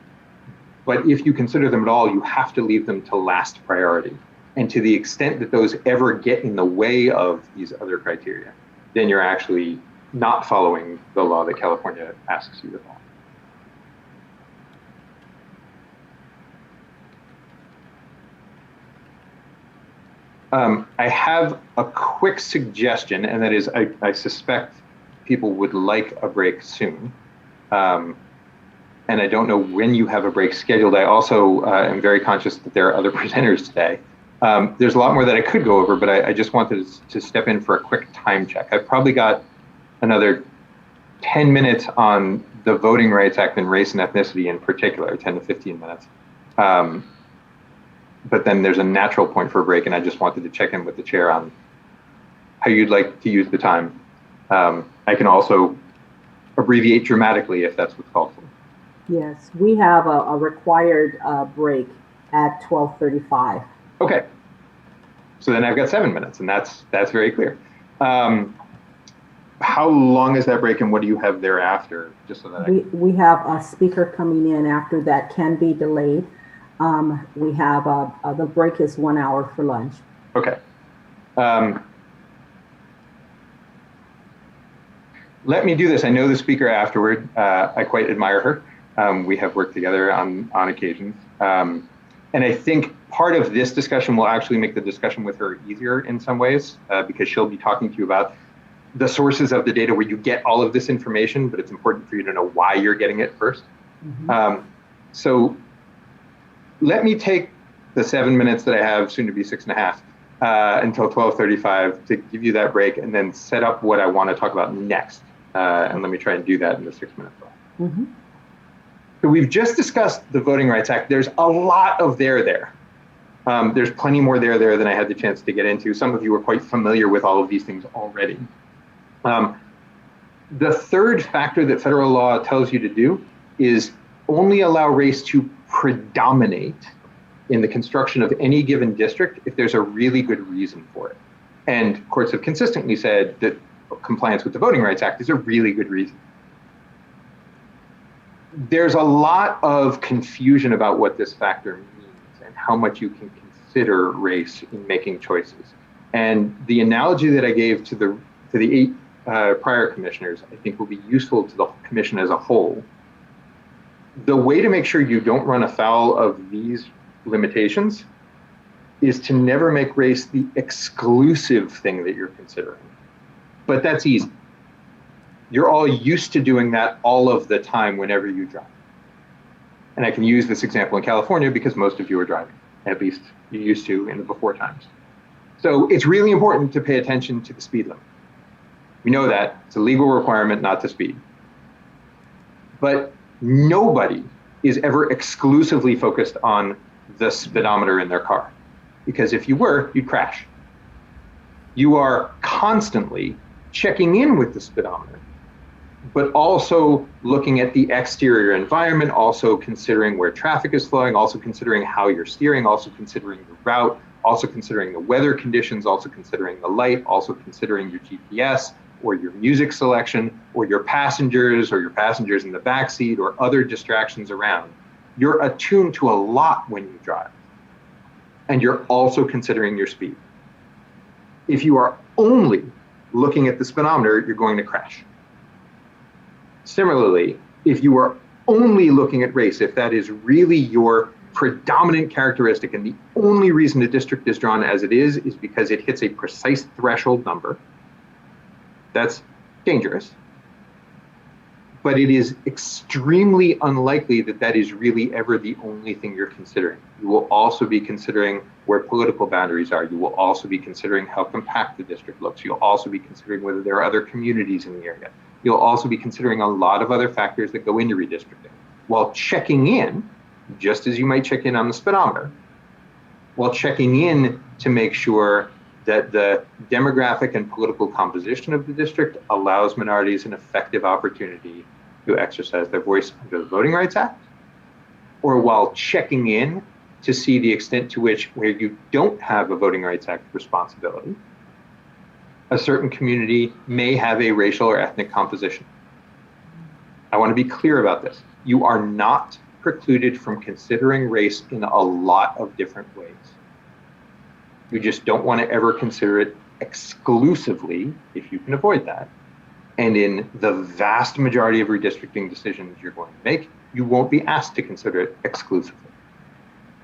but if you consider them at all, you have to leave them to last priority. And to the extent that those ever get in the way of these other criteria, then you're actually not following the law that California asks you to follow. I have a quick suggestion, and that is I suspect people would like a break soon. And I don't know when you have a break scheduled. I also am very conscious that there are other presenters today. There's a lot more that I could go over, but I just wanted to step in for a quick time check. I've probably got another 10 minutes on the Voting Rights Act and race and ethnicity in particular, 10 to 15 minutes. But then there's a natural point for a break, and I just wanted to check in with the chair on how you'd like to use the time. I can also abbreviate dramatically if that's what's called for. Yes, we have a required break at 12:35. Okay. So then I've got 7 minutes, and that's very clear. How long is that break, and what do you have thereafter? Just so that we have a speaker coming in after that can be delayed. We have the break is 1 hour for lunch. Okay. Let me do this. I know the speaker afterward. I quite admire her. We have worked together on occasions. And I think part of this discussion will actually make the discussion with her easier in some ways, because she'll be talking to you about the sources of the data where you get all of this information, but it's important for you to know why you're getting it first. So let me take the 7 minutes that I have, soon to be 6.5, until 12:35 to give you that break and then set up what I want to talk about next. And let me try and do that in the 6 minutes. So we've just discussed the Voting Rights Act. There's a lot of there. There's plenty more there than I had the chance to get into. Some of you are quite familiar with all of these things already. The third factor that federal law tells you to do is only allow race to predominate in the construction of any given district if there's a really good reason for it. And courts have consistently said that compliance with the Voting Rights Act is a really good reason. There's a lot of confusion about what this factor means and how much you can consider race in making choices. And the analogy that I gave to the 8 prior commissioners, I think will be useful to the commission as a whole. The way to make sure you don't run afoul of these limitations is to never make race the exclusive thing that you're considering. But that's easy. You're all used to doing that all of the time whenever you drive. And I can use this example in California because most of you are driving, at least you used to in the before times. So it's really important to pay attention to the speed limit. We know that it's a legal requirement not to speed. But nobody is ever exclusively focused on the speedometer in their car. Because if you were, you'd crash. You are constantly checking in with the speedometer, but also looking at the exterior environment, also considering where traffic is flowing, also considering how you're steering, also considering the route, also considering the weather conditions, also considering the light, also considering your GPS or your music selection or your passengers in the back seat or other distractions around. You're attuned to a lot when you drive. And you're also considering your speed. If you are only looking at the speedometer, you're going to crash. Similarly, if you are only looking at race, if that is really your predominant characteristic and the only reason a district is drawn as it is because it hits a precise threshold number, that's dangerous. But it is extremely unlikely that that is really ever the only thing you're considering. You will also be considering where political boundaries are. You will also be considering how compact the district looks. You'll also be considering whether there are other communities in the area. You'll also be considering a lot of other factors that go into redistricting. While checking in, just as you might check in on the speedometer, while checking in to make sure that the demographic and political composition of the district allows minorities an effective opportunity to exercise their voice under the Voting Rights Act, or while checking in to see the extent to which, where you don't have a Voting Rights Act responsibility, a certain community may have a racial or ethnic composition. I want to be clear about this. You are not precluded from considering race in a lot of different ways. You just don't want to ever consider it exclusively, if you can avoid that. And in the vast majority of redistricting decisions you're going to make, you won't be asked to consider it exclusively.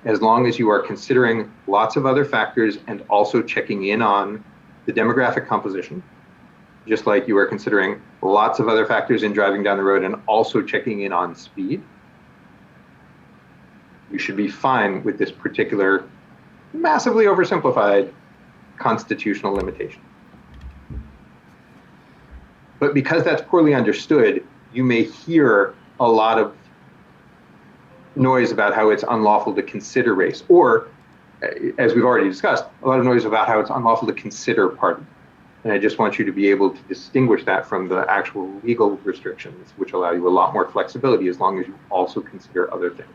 As long as you are considering lots of other factors and also checking in on the demographic composition, just like you are considering lots of other factors in driving down the road and also checking in on speed, you should be fine with this particular massively oversimplified constitutional limitation. But because that's poorly understood, you may hear a lot of noise about how it's unlawful to consider race, or, as we've already discussed, a lot of noise about how it's unlawful to consider party. And I just want you to be able to distinguish that from the actual legal restrictions, which allow you a lot more flexibility as long as you also consider other things.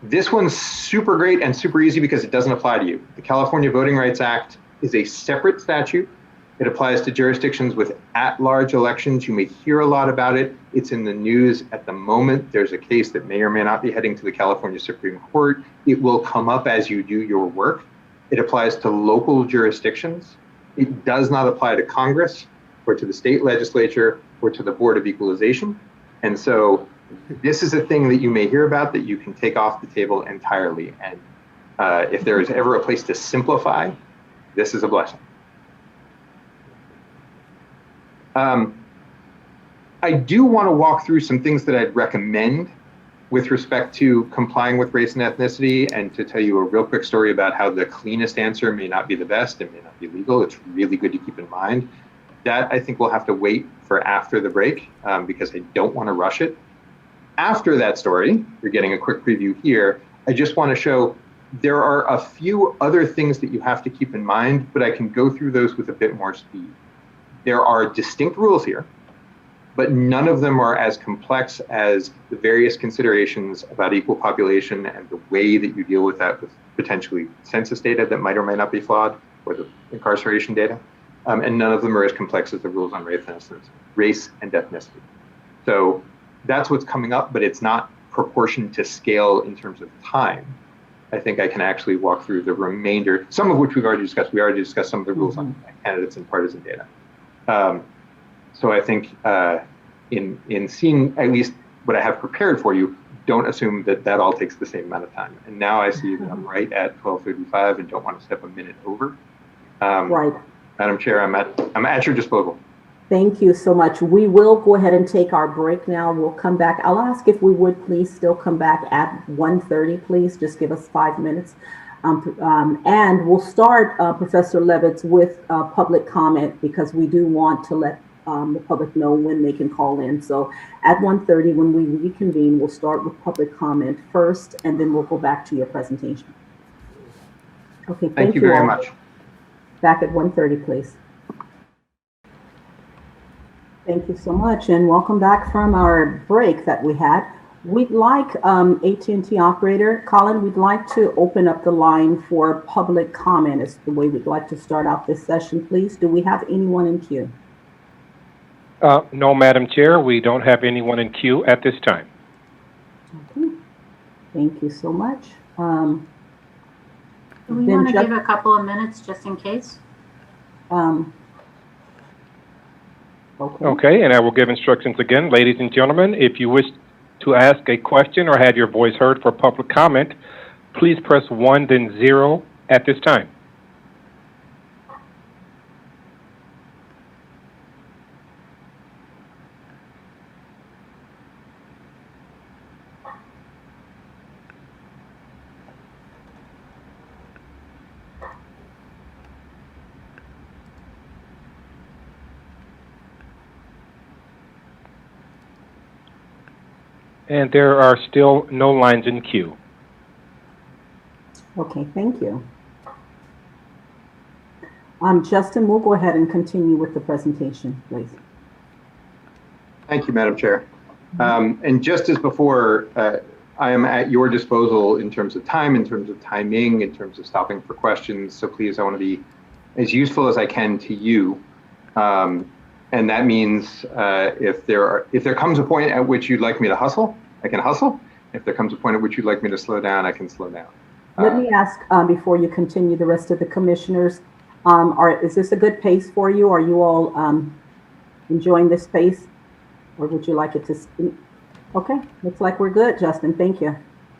This one's super great and super easy because it doesn't apply to you. The California Voting Rights Act is a separate statute. It applies to jurisdictions with at-large elections. You may hear a lot about it. It's in the news at the moment. There's a case that may or may not be heading to the California Supreme Court. It will come up as you do your work. It applies to local jurisdictions. It does not apply to Congress or to the state legislature or to the Board of Equalization. And so this is a thing that you may hear about that you can take off the table entirely. And if there is ever a place to simplify, this is a blessing. I I do want to walk through some things that I'd recommend with respect to complying with race and ethnicity, and to tell you a real quick story about how the cleanest answer may not be the best and may not be legal. It's really good to keep in mind. That I think we'll have to wait for after the break because I don't want to rush it. After that story, you're getting a quick preview here. I just want to show there are a few other things that you have to keep in mind, but I can go through those with a bit more speed. There are distinct rules here, but none of them are as complex as the various considerations about equal population and the way that you deal with that with potentially census data that might or might not be flawed, or the incarceration data. And none of them are as complex as the rules on race and ethnicity. So that's what's coming up, but it's not proportioned to scale in terms of time. I think I can actually walk through the remainder, some of which we've already discussed. We already discussed some of the rules on candidates and partisan data. So I think in seeing at least what I have prepared for you, don't assume that that all takes the same amount of time. And now I see that I'm right at 12:35 and don't want to step a minute over. Right. Madam Chair, I'm at your disposal. Thank you so much. We will go ahead and take our break now. We'll come back. I'll ask if we would please still come back at 1:30, please. Just give us 5 minutes. And we'll start, Professor Levitz, with public comment, because we do want to let the public know when they can call in. So at 1:30, when we reconvene, we'll start with public comment first, and then we'll go back to your presentation. Okay, thank you very all. much. Back at 1:30, please. Thank you so much, and welcome back from our break that we had. We'd like, AT&T operator, Colin, we'd like to open up the line for public comment. It's the way we'd like to start out this session, please. Do we have anyone in queue? No, Madam Chair, we don't have anyone in queue at this time. Okay. Thank you so much. Do we want to give a couple of minutes just in case? Okay, and I will give instructions again. Ladies and gentlemen, if you wish to ask a question or have your voice heard for public comment, please press 1 then 0 at this time. And there are still no lines in queue. Okay, thank you. Justin, we'll go ahead and continue with the presentation, please. Thank you, Madam Chair. And just as before, I am at your disposal in terms of time, in terms of timing, in terms of stopping for questions. So please, I want to be as useful as I can to you. And that means if there comes a point at which you'd like me to hustle, I can hustle. If there comes a point at which you'd like me to slow down, I can slow down. Let me ask, before you continue, the rest of the commissioners, is this a good pace for you? Are you all enjoying this pace? Or would you like it to? Okay, looks like we're good, Justin. Thank you.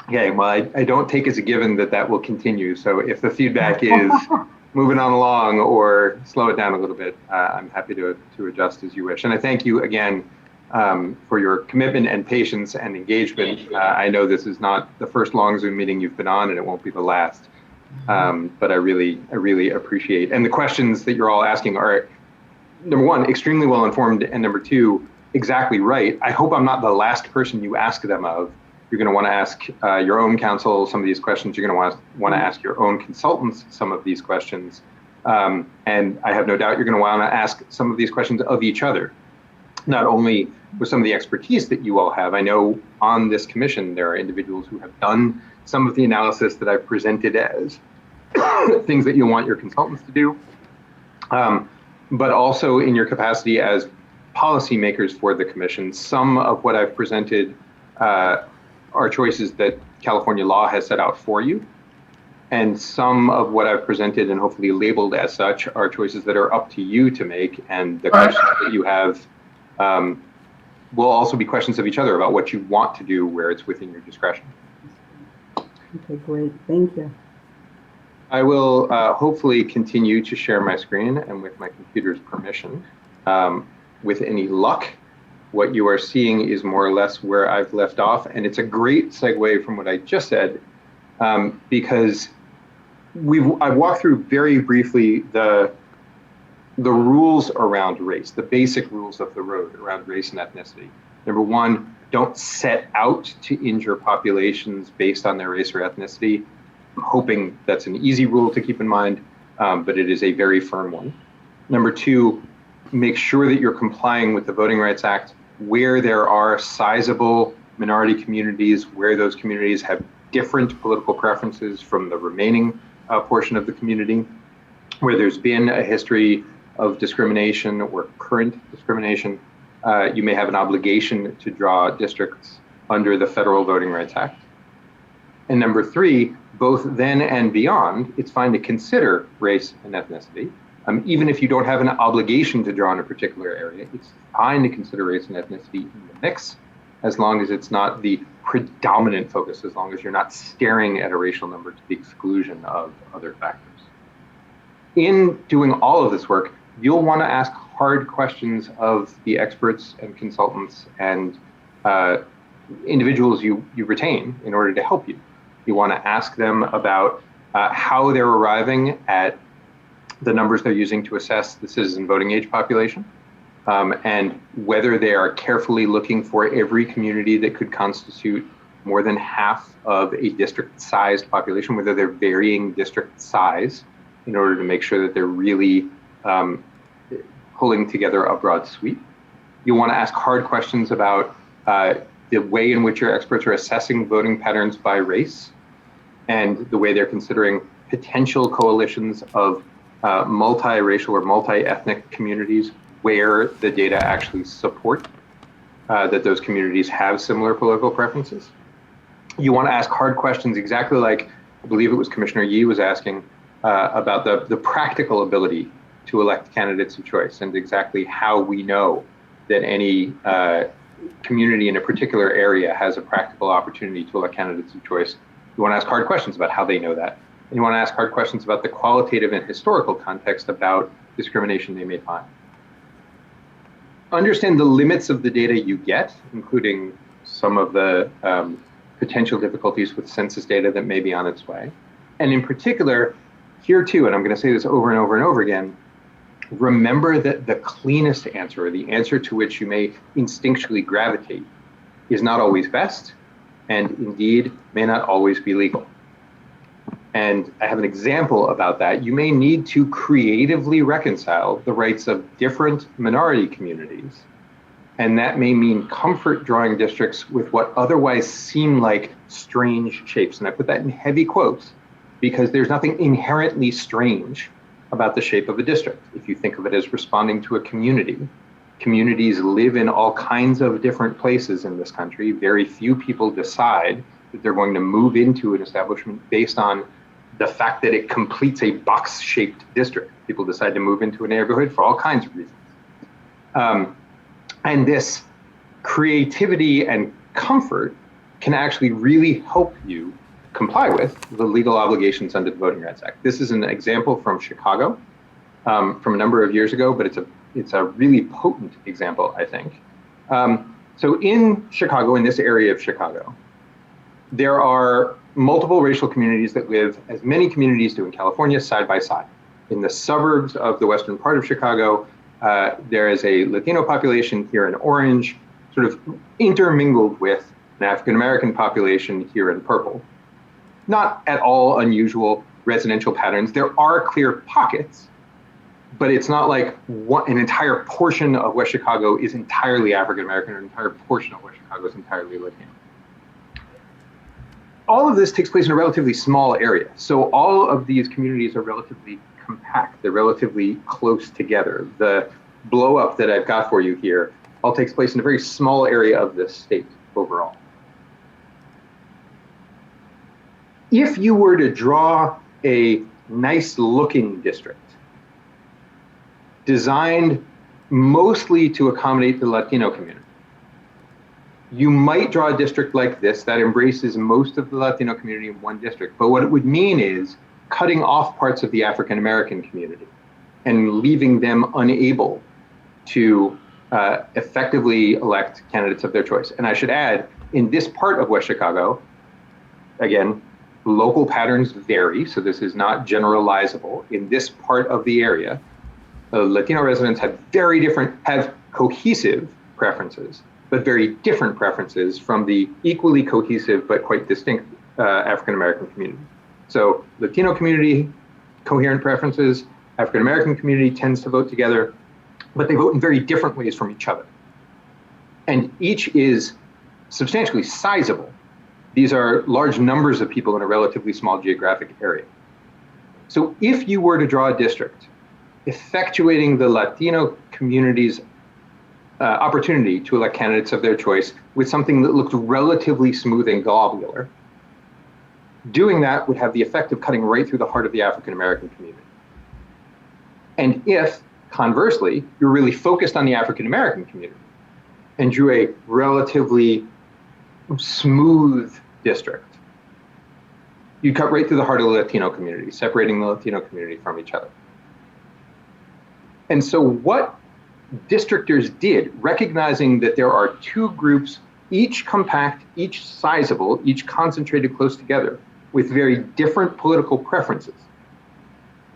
Okay, well, I don't take as a given that that will continue. So if the feedback is moving on along or slow it down a little bit, I'm happy to adjust as you wish. And I thank you again for your commitment and patience and engagement. I know this is not the first long Zoom meeting you've been on, and it won't be the last. But I really appreciate. And the questions that you're all asking are, number one, extremely well informed, and number two, exactly right. I hope I'm not the last person you ask them of. You're going to want to ask your own counsel some of these questions. You're going to want to ask your own consultants some of these questions. And I have no doubt you're going to want to ask some of these questions of each other, not only with some of the expertise that you all have. I know on this commission, there are individuals who have done some of the analysis that I've presented as things that you want your consultants to do, but also in your capacity as policymakers for the commission. Some of what I've presented are choices that California law has set out for you. And some of what I've presented and hopefully labeled as such are choices that are up to you to make. And the questions that you have will also be questions of each other about what you want to do where it's within your discretion. Okay, great. Thank you. I will hopefully continue to share my screen, and with my computer's permission, with any luck, what you are seeing is more or less where I've left off. And it's a great segue from what I just said, because I've walked through very briefly the rules around race, the basic rules of the road around race and ethnicity. Number one, don't set out to injure populations based on their race or ethnicity. I'm hoping that's an easy rule to keep in mind, but it is a very firm one. Number two, make sure that you're complying with the Voting Rights Act where there are sizable minority communities, where those communities have different political preferences from the remaining portion of the community, where there's been a history of discrimination or current discrimination. You may have an obligation to draw districts under the Federal Voting Rights Act. And number three, both then and beyond, it's fine to consider race and ethnicity. Even if you don't have an obligation to draw in a particular area, it's fine to consider race and ethnicity in the mix, as long as it's not the predominant focus, as long as you're not staring at a racial number to the exclusion of other factors. In doing all of this work, you'll want to ask hard questions of the experts and consultants and individuals you retain in order to help you. You want to ask them about how they're arriving at the numbers they're using to assess the citizen voting age population, and whether they are carefully looking for every community that could constitute more than half of a district-sized population, whether they're varying district size in order to make sure that they're really pulling together a broad sweep. You want to ask hard questions about the way in which your experts are assessing voting patterns by race and the way they're considering potential coalitions of multiracial or multi-ethnic communities where the data actually support that those communities have similar political preferences. You want to ask hard questions exactly like, I believe it was Commissioner Yee was asking about the practical ability to elect candidates of choice and exactly how we know that any community in a particular area has a practical opportunity to elect candidates of choice. You want to ask hard questions about how they know that. And you want to ask hard questions about the qualitative and historical context about discrimination they may find. Understand the limits of the data you get, including some of the potential difficulties with census data that may be on its way. And in particular, here too, and I'm going to say this over and over and over again, remember that the cleanest answer, or the answer to which you may instinctually gravitate, is not always best, and indeed may not always be legal. And I have an example about that. You may need to creatively reconcile the rights of different minority communities. And that may mean comfort drawing districts with what otherwise seem like strange shapes. And I put that in heavy quotes because there's nothing inherently strange about the shape of a district. If you think of it as responding to a community, communities live in all kinds of different places in this country. Very few people decide that they're going to move into an establishment based on the fact that it completes a box-shaped district. People decide to move into a neighborhood for all kinds of reasons. And this creativity and comfort can actually really help you comply with the legal obligations under the Voting Rights Act. This is an example from Chicago from a number of years ago, but it's a really potent example, I think. So in Chicago, in this area of Chicago, there are multiple racial communities that live, as many communities do in California, side by side. In the suburbs of the western part of Chicago, there is a Latino population here in orange, sort of intermingled with an African-American population here in purple. Not at all unusual residential patterns. There are clear pockets, but it's not like an entire portion of West Chicago is entirely African-American or an entire portion of West Chicago is entirely Latino. All of this takes place in a relatively small area. So all of these communities are relatively compact. They're relatively close together. The blow up that I've got for you here all takes place in a very small area of the state overall. If you were to draw a nice looking district designed mostly to accommodate the Latino community, you might draw a district like this that embraces most of the Latino community in one district. But what it would mean is cutting off parts of the African American community and leaving them unable to effectively elect candidates of their choice. And I should add, in this part of West Chicago, again, local patterns vary, so this is not generalizable. In this part of the area, Latino residents have cohesive preferences, but very different preferences from the equally cohesive but quite distinct African-American community. So Latino community, coherent preferences, African-American community tends to vote together, but they vote in very different ways from each other. And each is substantially sizable. These are large numbers of people in a relatively small geographic area. So if you were to draw a district effectuating the Latino community's opportunity to elect candidates of their choice with something that looked relatively smooth and globular, doing that would have the effect of cutting right through the heart of the African-American community. And if, conversely, you're really focused on the African-American community and drew a relatively smooth district, you'd cut right through the heart of the Latino community, separating the Latino community from each other. And so what districtors did, recognizing that there are two groups, each compact, each sizable, each concentrated close together, with very different political preferences,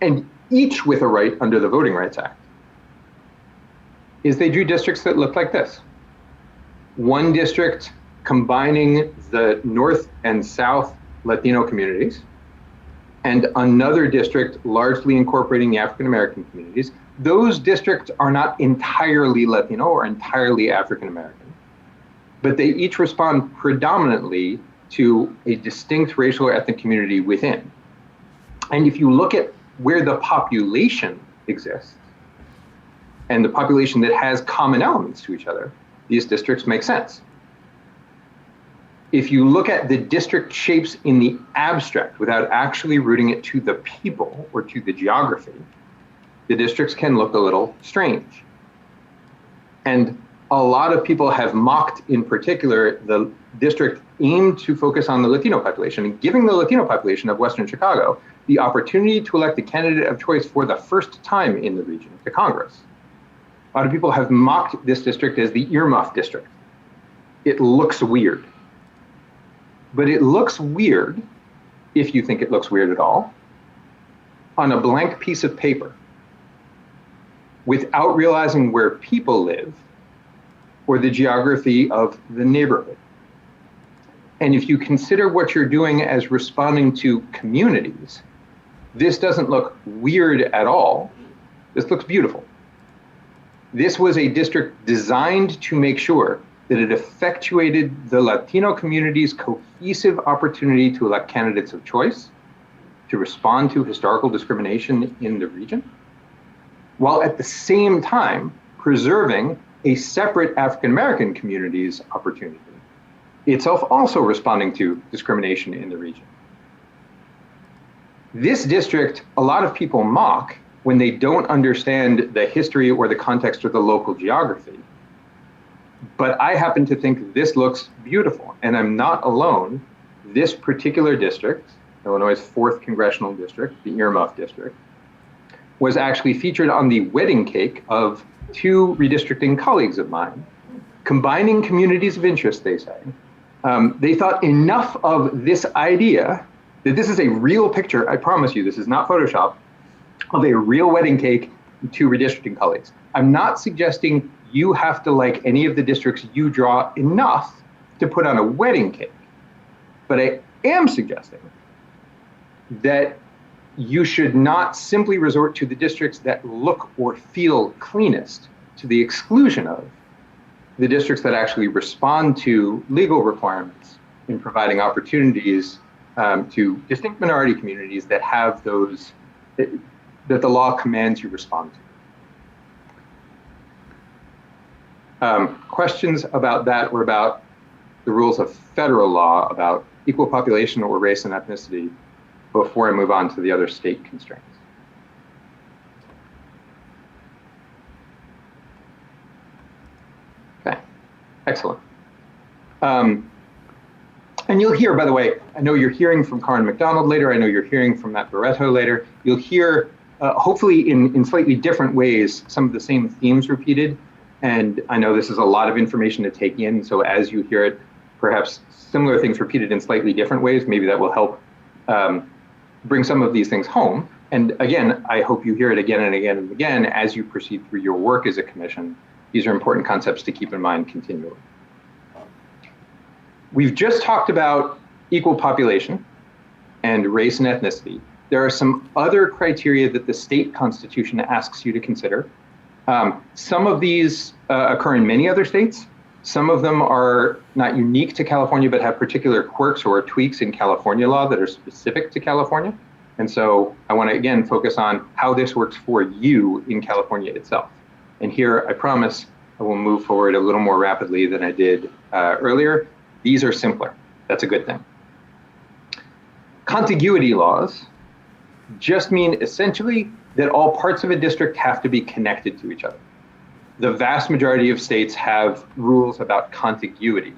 and each with a right under the Voting Rights Act, is they drew districts that looked like this. One district combining the North and South Latino communities, and another district largely incorporating the African-American communities. Those districts are not entirely Latino or entirely African-American, but they each respond predominantly to a distinct racial or ethnic community within. And if you look at where the population exists, and the population that has common elements to each other, these districts make sense. If you look at the district shapes in the abstract without actually rooting it to the people or to the geography, the districts can look a little strange. And a lot of people have mocked, in particular, the district aimed to focus on the Latino population and giving the Latino population of Western Chicago the opportunity to elect a candidate of choice for the first time in the region to Congress. A lot of people have mocked this district as the earmuff district. It looks weird. But it looks weird, if you think it looks weird at all, on a blank piece of paper without realizing where people live or the geography of the neighborhood. And if you consider what you're doing as responding to communities, this doesn't look weird at all. This looks beautiful. This was a district designed to make sure that it effectuated the Latino community's cohesive opportunity to elect candidates of choice, to respond to historical discrimination in the region, while at the same time preserving a separate African-American community's opportunity, itself also responding to discrimination in the region. This district, a lot of people mock when they don't understand the history or the context or the local geography. But I happen to think this looks beautiful, and I'm not alone. This particular district, Illinois' 4th congressional district, the earmuff district, was actually featured on the wedding cake of 2 redistricting colleagues of mine, combining communities of interest, they say. They thought enough of this idea that this is a real picture, I promise you, this is not Photoshop, of a real wedding cake and 2 redistricting colleagues. I'm not suggesting you have to like any of the districts you draw enough to put on a wedding cake. But I am suggesting that you should not simply resort to the districts that look or feel cleanest to the exclusion of the districts that actually respond to legal requirements in providing opportunities to distinct minority communities that have those, that the law commands you respond to. Questions about that or about the rules of federal law about equal population or race and ethnicity before I move on to the other state constraints? Okay, excellent. And you'll hear, by the way, I know you're hearing from Karen McDonald later, I know you're hearing from Matt Barreto later. You'll hear, hopefully in slightly different ways, some of the same themes repeated. And I know this is a lot of information to take in, so as you hear it, perhaps similar things repeated in slightly different ways, maybe that will help bring some of these things home. And again, I hope you hear it again and again and again as you proceed through your work as a commission. These are important concepts to keep in mind continually. We've just talked about equal population and race and ethnicity. There are some other criteria that the state constitution asks you to consider. Some of these occur in many other states. Some of them are not unique to California, but have particular quirks or tweaks in California law that are specific to California. And so I want to, again, focus on how this works for you in California itself. And here, I promise, I will move forward a little more rapidly than I did earlier. These are simpler. That's a good thing. Contiguity laws just mean essentially that all parts of a district have to be connected to each other. The vast majority of states have rules about contiguity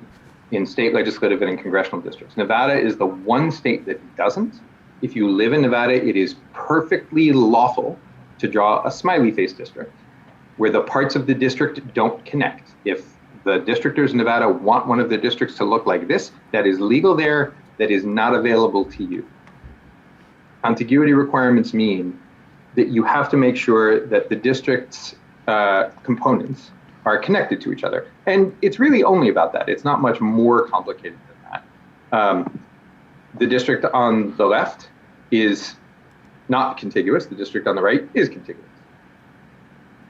in state legislative and in congressional districts. Nevada is the one state that doesn't. If you live in Nevada, it is perfectly lawful to draw a smiley face district where the parts of the district don't connect. If the districtors in Nevada want one of their districts to look like this, that is legal there, that is not available to you. Contiguity requirements mean that you have to make sure that the district's components are connected to each other. And it's really only about that. It's not much more complicated than that. The district on the left is not contiguous. The district on the right is contiguous.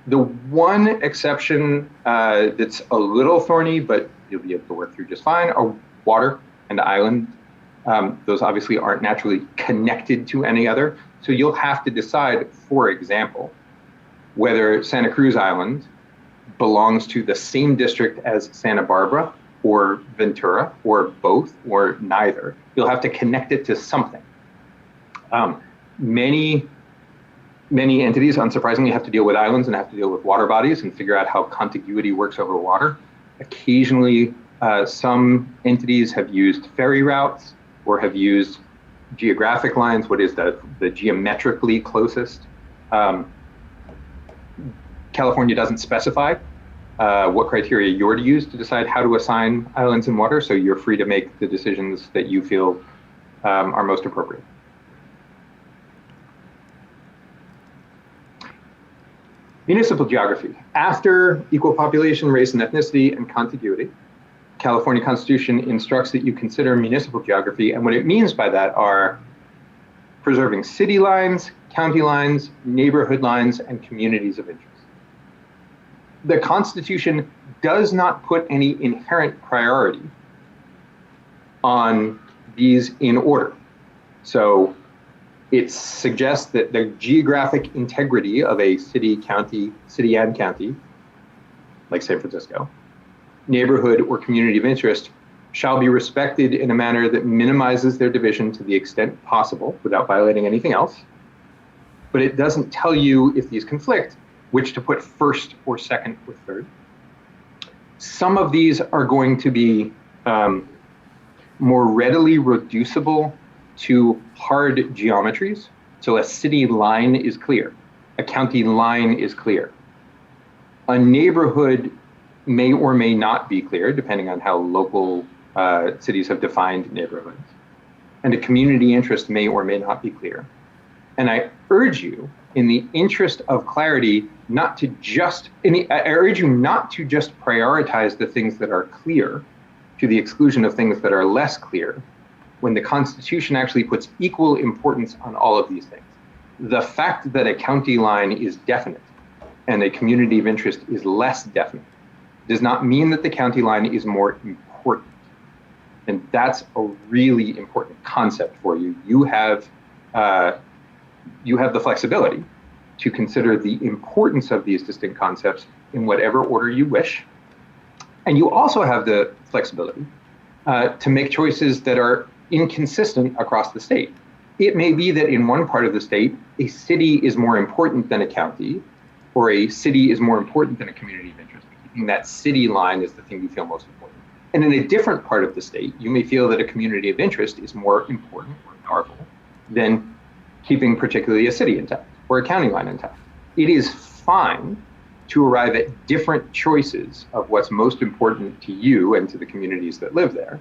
The one exception that's a little thorny, but you'll be able to work through just fine, are water and island. Those obviously aren't naturally connected to any other. So you'll have to decide, for example, whether Santa Cruz Island belongs to the same district as Santa Barbara or Ventura or both or neither. You'll have to connect it to something. Many entities, unsurprisingly, have to deal with islands and have to deal with water bodies and figure out how contiguity works over water. Occasionally, some entities have used ferry routes or have used geographic lines. What is the geometrically closest? California doesn't specify what criteria you're to use to decide how to assign islands and water, so you're free to make the decisions that you feel are most appropriate. Municipal geography. After equal population, race and ethnicity, and contiguity, California Constitution instructs that you consider municipal geography, and what it means by that are preserving city lines, county lines, neighborhood lines, and communities of interest. The Constitution does not put any inherent priority on these in order. So it suggests that the geographic integrity of a city and county, like San Francisco, neighborhood or community of interest shall be respected in a manner that minimizes their division to the extent possible without violating anything else. But it doesn't tell you, if these conflict, which to put first or second or third. Some of these are going to be more readily reducible to hard geometries. So a city line is clear, a county line is clear. A neighborhood may or may not be clear, depending on how local cities have defined neighborhoods. And a community interest may or may not be clear. And I urge you, in the interest of clarity, I urge you not to just prioritize the things that are clear to the exclusion of things that are less clear, when the Constitution actually puts equal importance on all of these things. The fact that a county line is definite and a community of interest is less definite does not mean that the county line is more important. And that's a really important concept for you. You have the flexibility to consider the importance of these distinct concepts in whatever order you wish. And you also have the flexibility to make choices that are inconsistent across the state. It may be that in one part of the state, a city is more important than a county, or a city is more important than a community of interest. Keeping that city line is the thing you feel most important. And in a different part of the state, you may feel that a community of interest is more important or powerful than keeping particularly a city intact or a county line intact. It is fine to arrive at different choices of what's most important to you and to the communities that live there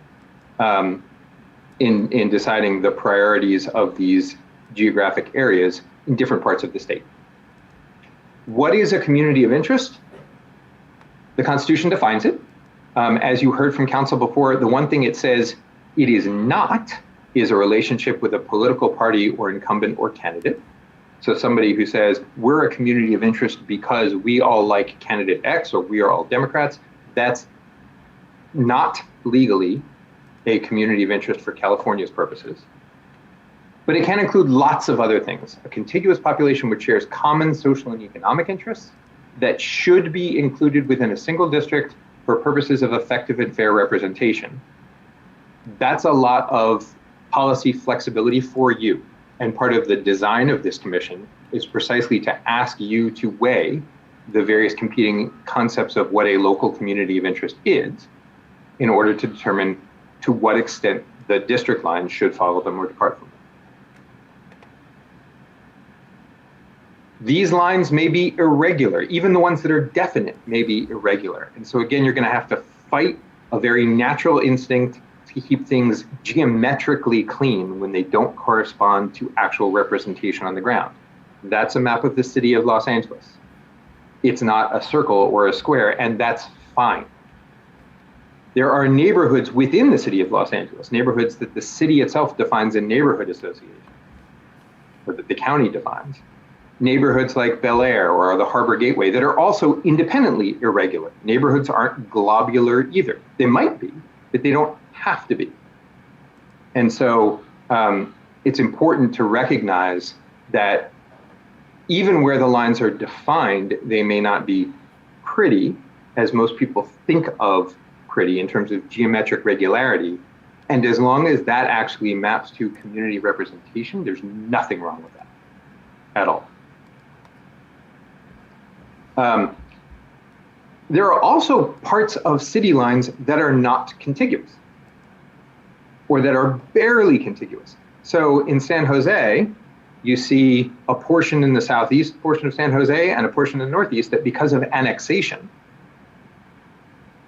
in deciding the priorities of these geographic areas in different parts of the state. What is a community of interest? The Constitution defines it. As you heard from council before, the one thing it says it is not is a relationship with a political party or incumbent or candidate. So somebody who says, we're a community of interest because we all like candidate X or we are all Democrats, that's not legally a community of interest for California's purposes. But it can include lots of other things. A contiguous population which shares common social and economic interests that should be included within a single district for purposes of effective and fair representation. That's a lot of policy flexibility for you. And part of the design of this commission is precisely to ask you to weigh the various competing concepts of what a local community of interest is in order to determine to what extent the district lines should follow them or depart from them. These lines may be irregular. Even the ones that are definite may be irregular. And so again, you're going to have to fight a very natural instinct to keep things geometrically clean when they don't correspond to actual representation on the ground. That's a map of the city of Los Angeles. It's not a circle or a square, and that's fine. There are neighborhoods within the city of Los Angeles, neighborhoods that the city itself defines a neighborhood association, or that the county defines. Neighborhoods like Bel Air or the Harbor Gateway that are also independently irregular. Neighborhoods aren't globular either. They might be, but they don't have to be. And so it's important to recognize that even where the lines are defined, they may not be pretty, as most people think of pretty in terms of geometric regularity. And as long as that actually maps to community representation, there's nothing wrong with that at all. There are also parts of city lines that are not contiguous or that are barely contiguous. So in San Jose, you see a portion in the southeast portion of San Jose and a portion in the northeast that because of annexation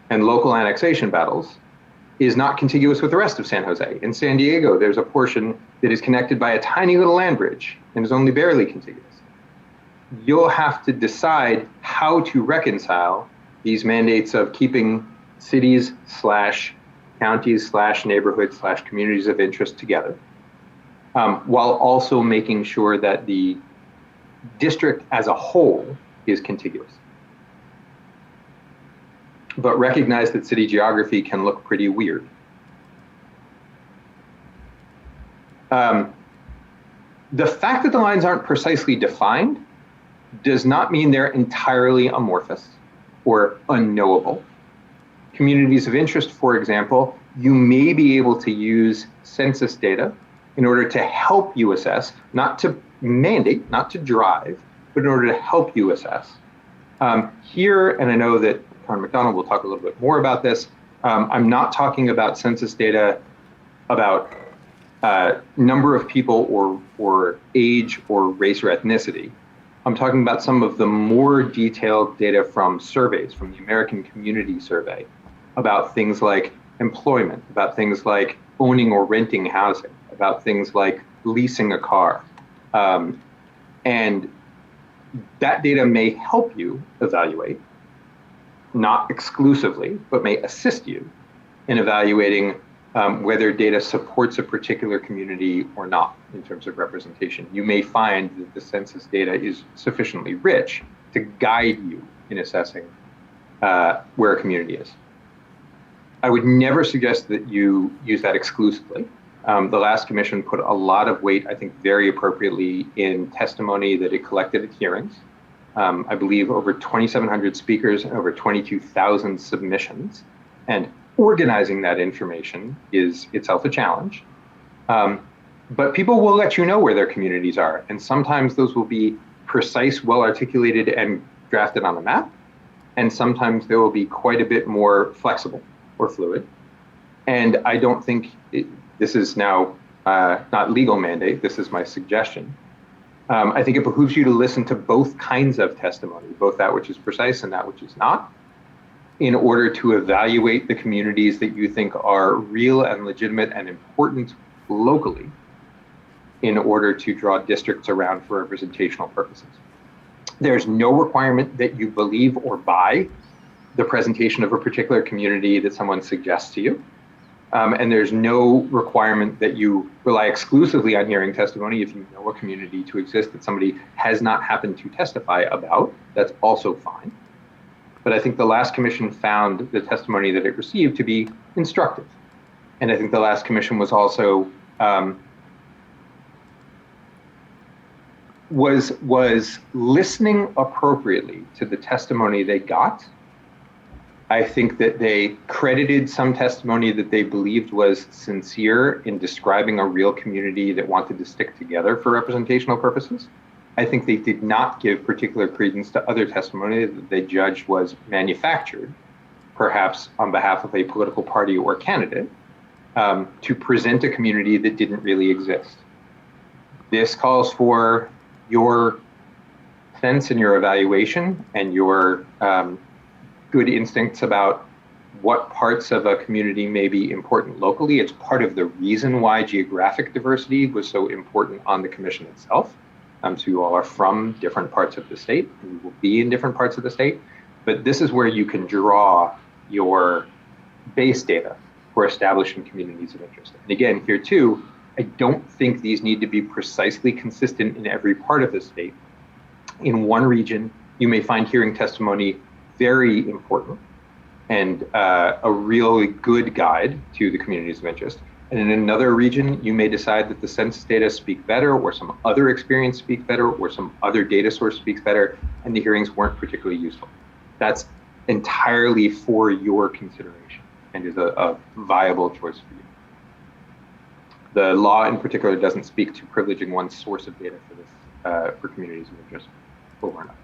and local annexation battles is not contiguous with the rest of San Jose. In San Diego, there's a portion that is connected by a tiny little land bridge and is only barely contiguous. You'll have to decide how to reconcile these mandates of keeping cities / counties / neighborhoods / communities of interest together, while also making sure that the district as a whole is contiguous. But recognize that city geography can look pretty weird. The fact that the lines aren't precisely defined does not mean they're entirely amorphous or unknowable. Communities of interest, for example, you may be able to use census data in order to help you assess, not to mandate, not to drive, but in order to help you assess. Here, and I know that Karen McDonald will talk a little bit more about this, I'm not talking about census data about number of people or age or race or ethnicity. I'm talking about some of the more detailed data from surveys, from the American Community Survey, about things like employment, about things like owning or renting housing, about things like leasing a car. And that data may help you evaluate, not exclusively, but may assist you in evaluating whether data supports a particular community or not in terms of representation. You may find that the census data is sufficiently rich to guide you in assessing where a community is. I would never suggest that you use that exclusively. The last commission put a lot of weight, I think very appropriately, in testimony that it collected at hearings. I believe over 2,700 speakers and over 22,000 submissions. And organizing that information is itself a challenge. But people will let you know where their communities are. And sometimes those will be precise, well-articulated and drafted on a map. And sometimes they will be quite a bit more flexible or fluid. And I don't think this is now not legal mandate, this is my suggestion. I think it behooves you to listen to both kinds of testimony, both that which is precise and that which is not, in order to evaluate the communities that you think are real and legitimate and important locally, in order to draw districts around for representational purposes. There's no requirement that you believe or buy the presentation of a particular community that someone suggests to you. And there's no requirement that you rely exclusively on hearing testimony if you know a community to exist that somebody has not happened to testify about. That's also fine. But I think the last commission found the testimony that it received to be instructive. And I think the last commission was also was listening appropriately to the testimony they got. I think that they credited some testimony that they believed was sincere in describing a real community that wanted to stick together for representational purposes. I think they did not give particular credence to other testimony that they judged was manufactured, perhaps on behalf of a political party or candidate, to present a community that didn't really exist. This calls for your sense and your evaluation and your good instincts about what parts of a community may be important locally. It's part of the reason why geographic diversity was so important on the commission itself. So you all are from different parts of the state, and you will be in different parts of the state, but this is where you can draw your base data for establishing communities of interest. And again, here too, I don't think these need to be precisely consistent in every part of the state. In one region, you may find hearing testimony very important and a really good guide to the communities of interest. And in another region, you may decide that the census data speak better, or some other experience speaks better, or some other data source speaks better, and the hearings weren't particularly useful. That's entirely for your consideration and is a viable choice for you. The law in particular doesn't speak to privileging one source of data for this, for communities of interest over another.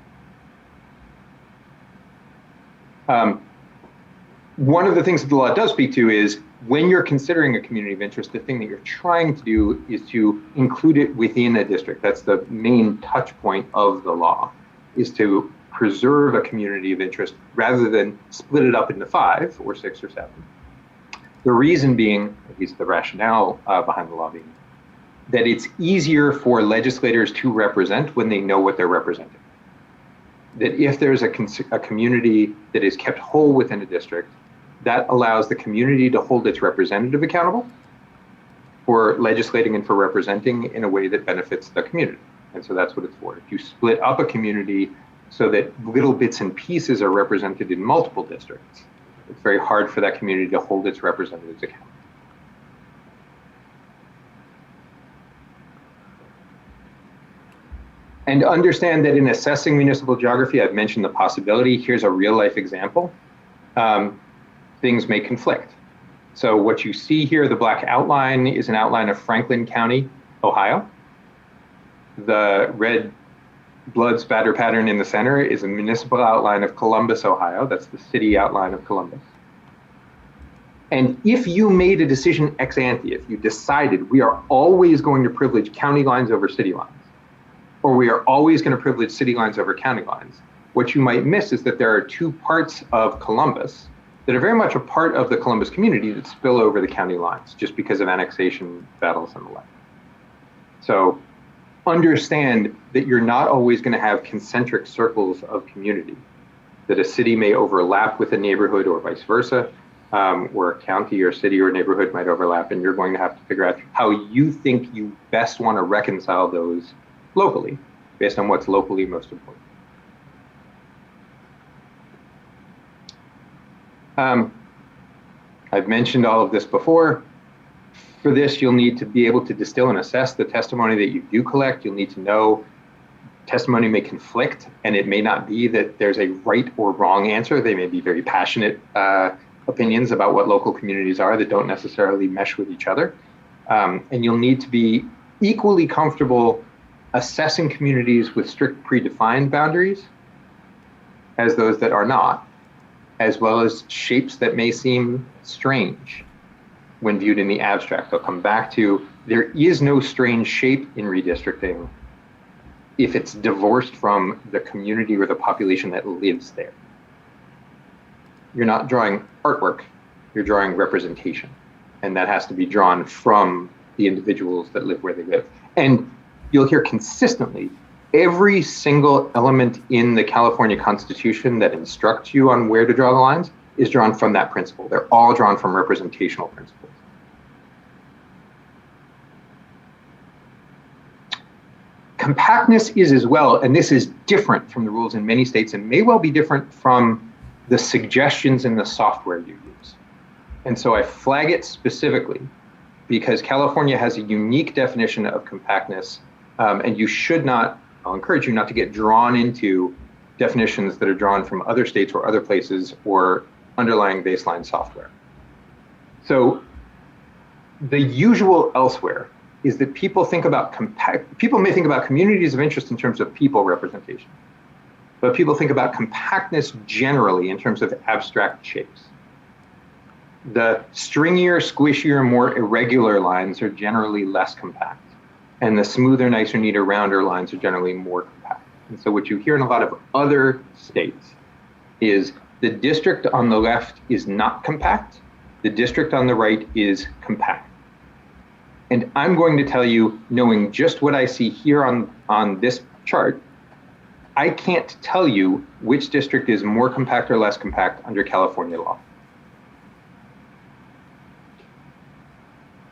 One of the things that the law does speak to is when you're considering a community of interest, the thing that you're trying to do is to include it within a district. That's the main touch point of the law, is to preserve a community of interest rather than split it up into 5 or 6 or 7. The reason being, at least the rationale behind the law being, that it's easier for legislators to represent when they know what they're representing. That if there's a community that is kept whole within a district, that allows the community to hold its representative accountable for legislating and for representing in a way that benefits the community. And so that's what it's for. If you split up a community so that little bits and pieces are represented in multiple districts, it's very hard for that community to hold its representatives accountable. And understand that in assessing municipal geography, I've mentioned the possibility. Here's a real life example. Things may conflict. So what you see here, the black outline, is an outline of Franklin County, Ohio. The red blood spatter pattern in the center is a municipal outline of Columbus, Ohio. That's the city outline of Columbus. And if you made a decision ex ante, if you decided we are always going to privilege county lines over city lines, or we are always going to privilege city lines over county lines, what you might miss is that there are 2 parts of Columbus that are very much a part of the Columbus community that spill over the county lines just because of annexation battles and the like. So understand that you're not always going to have concentric circles of community, that a city may overlap with a neighborhood or vice versa, or a county or city or neighborhood might overlap, and you're going to have to figure out how you think you best want to reconcile those locally, based on what's locally most important. I've mentioned all of this before. For this, you'll need to be able to distill and assess the testimony that you do collect. You'll need to know testimony may conflict, and it may not be that there's a right or wrong answer. They may be very passionate opinions about what local communities are that don't necessarily mesh with each other. And you'll need to be equally comfortable assessing communities with strict predefined boundaries as those that are not, as well as shapes that may seem strange when viewed in the abstract. I'll come back to, there is no strange shape in redistricting if it's divorced from the community or the population that lives there. You're not drawing artwork, you're drawing representation. And that has to be drawn from the individuals that live where they live. And you'll hear consistently, every single element in the California Constitution that instructs you on where to draw the lines is drawn from that principle. They're all drawn from representational principles. Compactness is as well, and this is different from the rules in many states and may well be different from the suggestions in the software you use. And so I flag it specifically because California has a unique definition of compactness, and you should not, I'll encourage you not to get drawn into definitions that are drawn from other states or other places or underlying baseline software. So the usual elsewhere is that people think about people may think about communities of interest in terms of people representation, but people think about compactness generally in terms of abstract shapes. The stringier, squishier, more irregular lines are generally less compact, and the smoother, nicer, neater, rounder lines are generally more compact. And so what you hear in a lot of other states is the district on the left is not compact, the district on the right is compact. And I'm going to tell you, knowing just what I see here on this chart, I can't tell you which district is more compact or less compact under California law.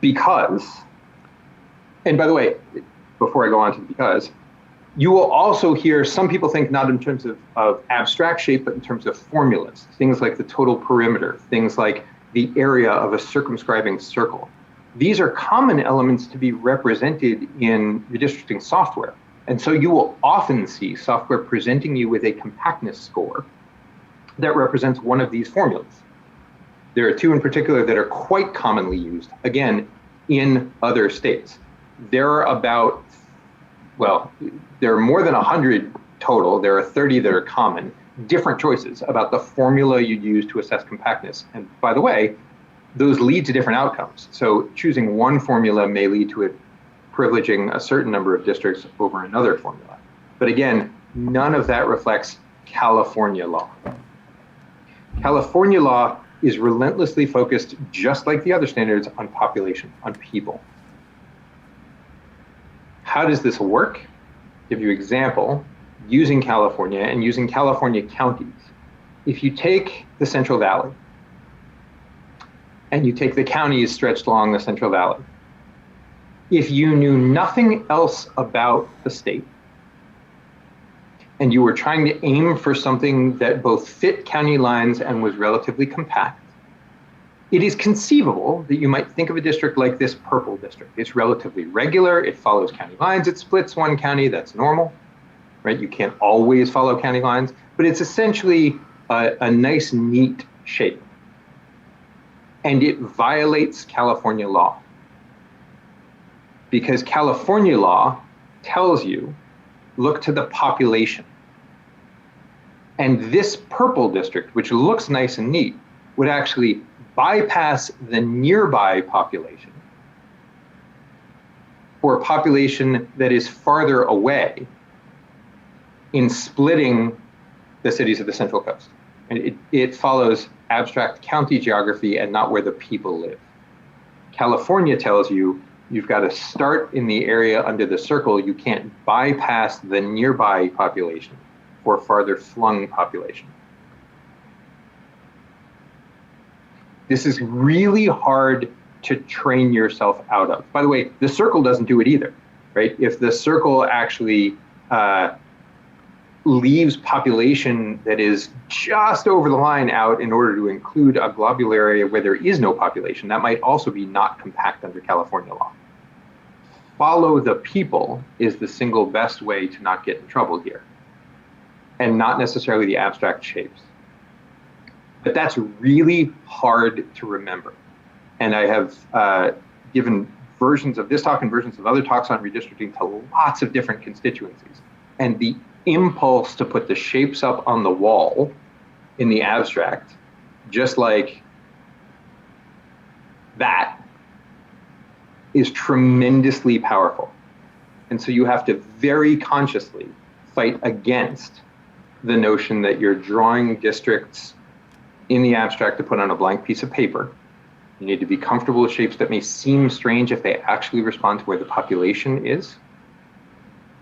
Because, and by the way, before I go on to because, you will also hear some people think not in terms of abstract shape, but in terms of formulas, things like the total perimeter, things like the area of a circumscribing circle. These are common elements to be represented in redistricting software. And so you will often see software presenting you with a compactness score that represents one of these formulas. There are two in particular that are quite commonly used, again, in other states. There are about, well, there are more than 100 total. There are 30 that are common, different choices about the formula you use to assess compactness. And by the way, those lead to different outcomes. So choosing one formula may lead to it privileging a certain number of districts over another formula. But again, none of that reflects California law. California law is relentlessly focused, just like the other standards, on population, on people. How does this work? Give you an example, using California and using California counties. If you take the Central Valley, and you take the counties stretched along the Central Valley, if you knew nothing else about the state, and you were trying to aim for something that both fit county lines and was relatively compact, it is conceivable that you might think of a district like this purple district. It's relatively regular, it follows county lines, it splits one county, that's normal, right? You can't always follow county lines, but it's essentially a nice, neat shape. And it violates California law. Because California law tells you, look to the population. And this purple district, which looks nice and neat, would actually bypass the nearby population for a population that is farther away in splitting the cities of the Central Coast. And it follows abstract county geography and not where the people live. California tells you you've got to start in the area under the circle. You can't bypass the nearby population for farther flung population. This is really hard to train yourself out of. By the way, the circle doesn't do it either, right? If the circle actually leaves population that is just over the line out in order to include a globular area where there is no population, that might also be not compact under California law. Follow the people is the single best way to not get in trouble here, and not necessarily the abstract shapes. But that's really hard to remember. And I have given versions of this talk and versions of other talks on redistricting to lots of different constituencies. And the impulse to put the shapes up on the wall in the abstract, just like that, is tremendously powerful. And so you have to very consciously fight against the notion that you're drawing districts in the abstract to put on a blank piece of paper. You need to be comfortable with shapes that may seem strange if they actually respond to where the population is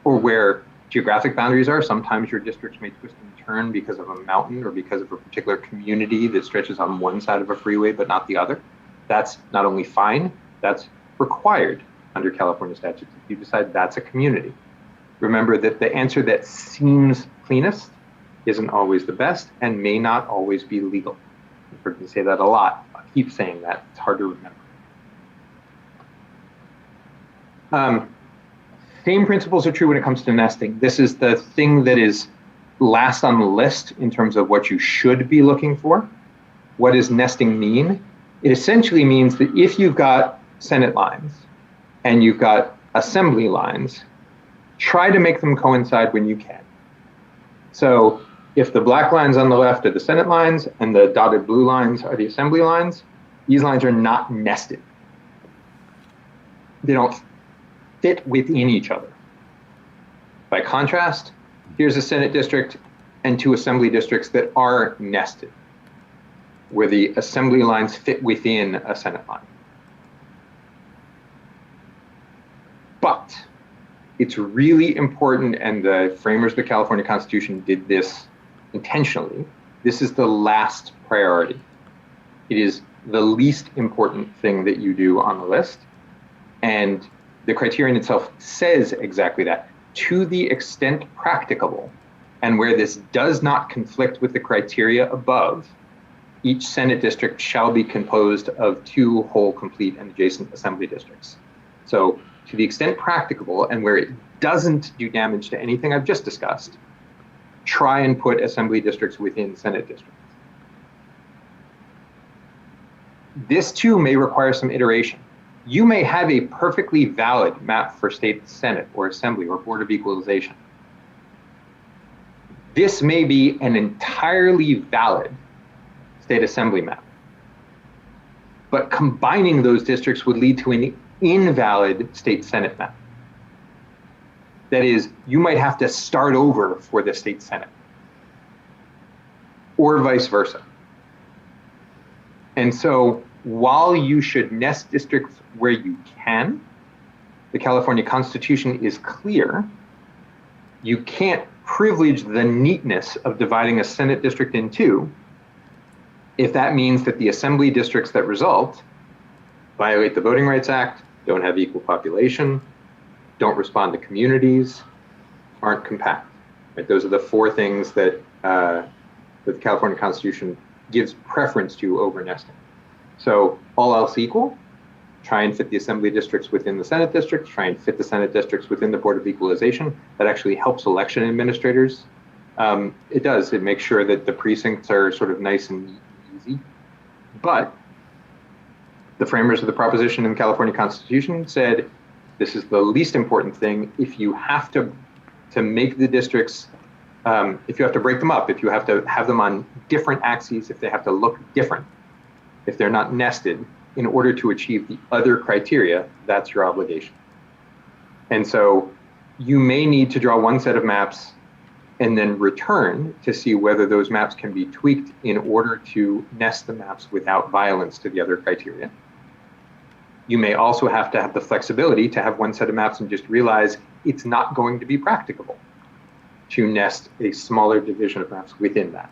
or where geographic boundaries are. Sometimes your districts may twist and turn because of a mountain or because of a particular community that stretches on one side of a freeway but not the other. That's not only fine, that's required under California statutes if you decide that's a community. Remember that the answer that seems cleanest isn't always the best and may not always be legal. You've heard me say that a lot. I keep saying that. It's hard to remember. Same principles are true when it comes to nesting. This is the thing that is last on the list in terms of what you should be looking for. What does nesting mean? It essentially means that if you've got Senate lines and you've got assembly lines, try to make them coincide when you can. So if the black lines on the left are the Senate lines and the dotted blue lines are the assembly lines, these lines are not nested. They don't fit within each other. By contrast, here's a Senate district and two assembly districts that are nested, where the assembly lines fit within a Senate line. But it's really important, and the framers of the California Constitution did this intentionally. This is the last priority. It is the least important thing that you do on the list. And the criterion itself says exactly that. To the extent practicable, and where this does not conflict with the criteria above, each Senate district shall be composed of two whole, complete, and adjacent assembly districts. So to the extent practicable, and where it doesn't do damage to anything I've just discussed, try and put assembly districts within Senate districts. This too may require some iteration. You may have a perfectly valid map for state Senate or assembly or Board of Equalization. This may be an entirely valid state assembly map. But combining those districts would lead to an invalid state Senate map. That is, you might have to start over for the state Senate, or vice versa. And so while you should nest districts where you can, the California Constitution is clear. You can't privilege the neatness of dividing a Senate district in two if that means that the assembly districts that result violate the Voting Rights Act, don't have equal population, don't respond to communities, aren't compact. Right? Those are the four things that, that the California Constitution gives preference to over nesting. So all else equal, try and fit the assembly districts within the Senate districts, try and fit the Senate districts within the Board of Equalization. That actually helps election administrators. It does, it makes sure that the precincts are sort of nice and neat and easy. But the framers of the proposition in the California Constitution said, this is the least important thing. If you have to make the districts, if you have to break them up, if you have to have them on different axes, if they have to look different, if they're not nested, in order to achieve the other criteria, that's your obligation. And so you may need to draw one set of maps and then return to see whether those maps can be tweaked in order to nest the maps without violence to the other criteria. You may also have to have the flexibility to have one set of maps and just realize it's not going to be practicable to nest a smaller division of maps within that.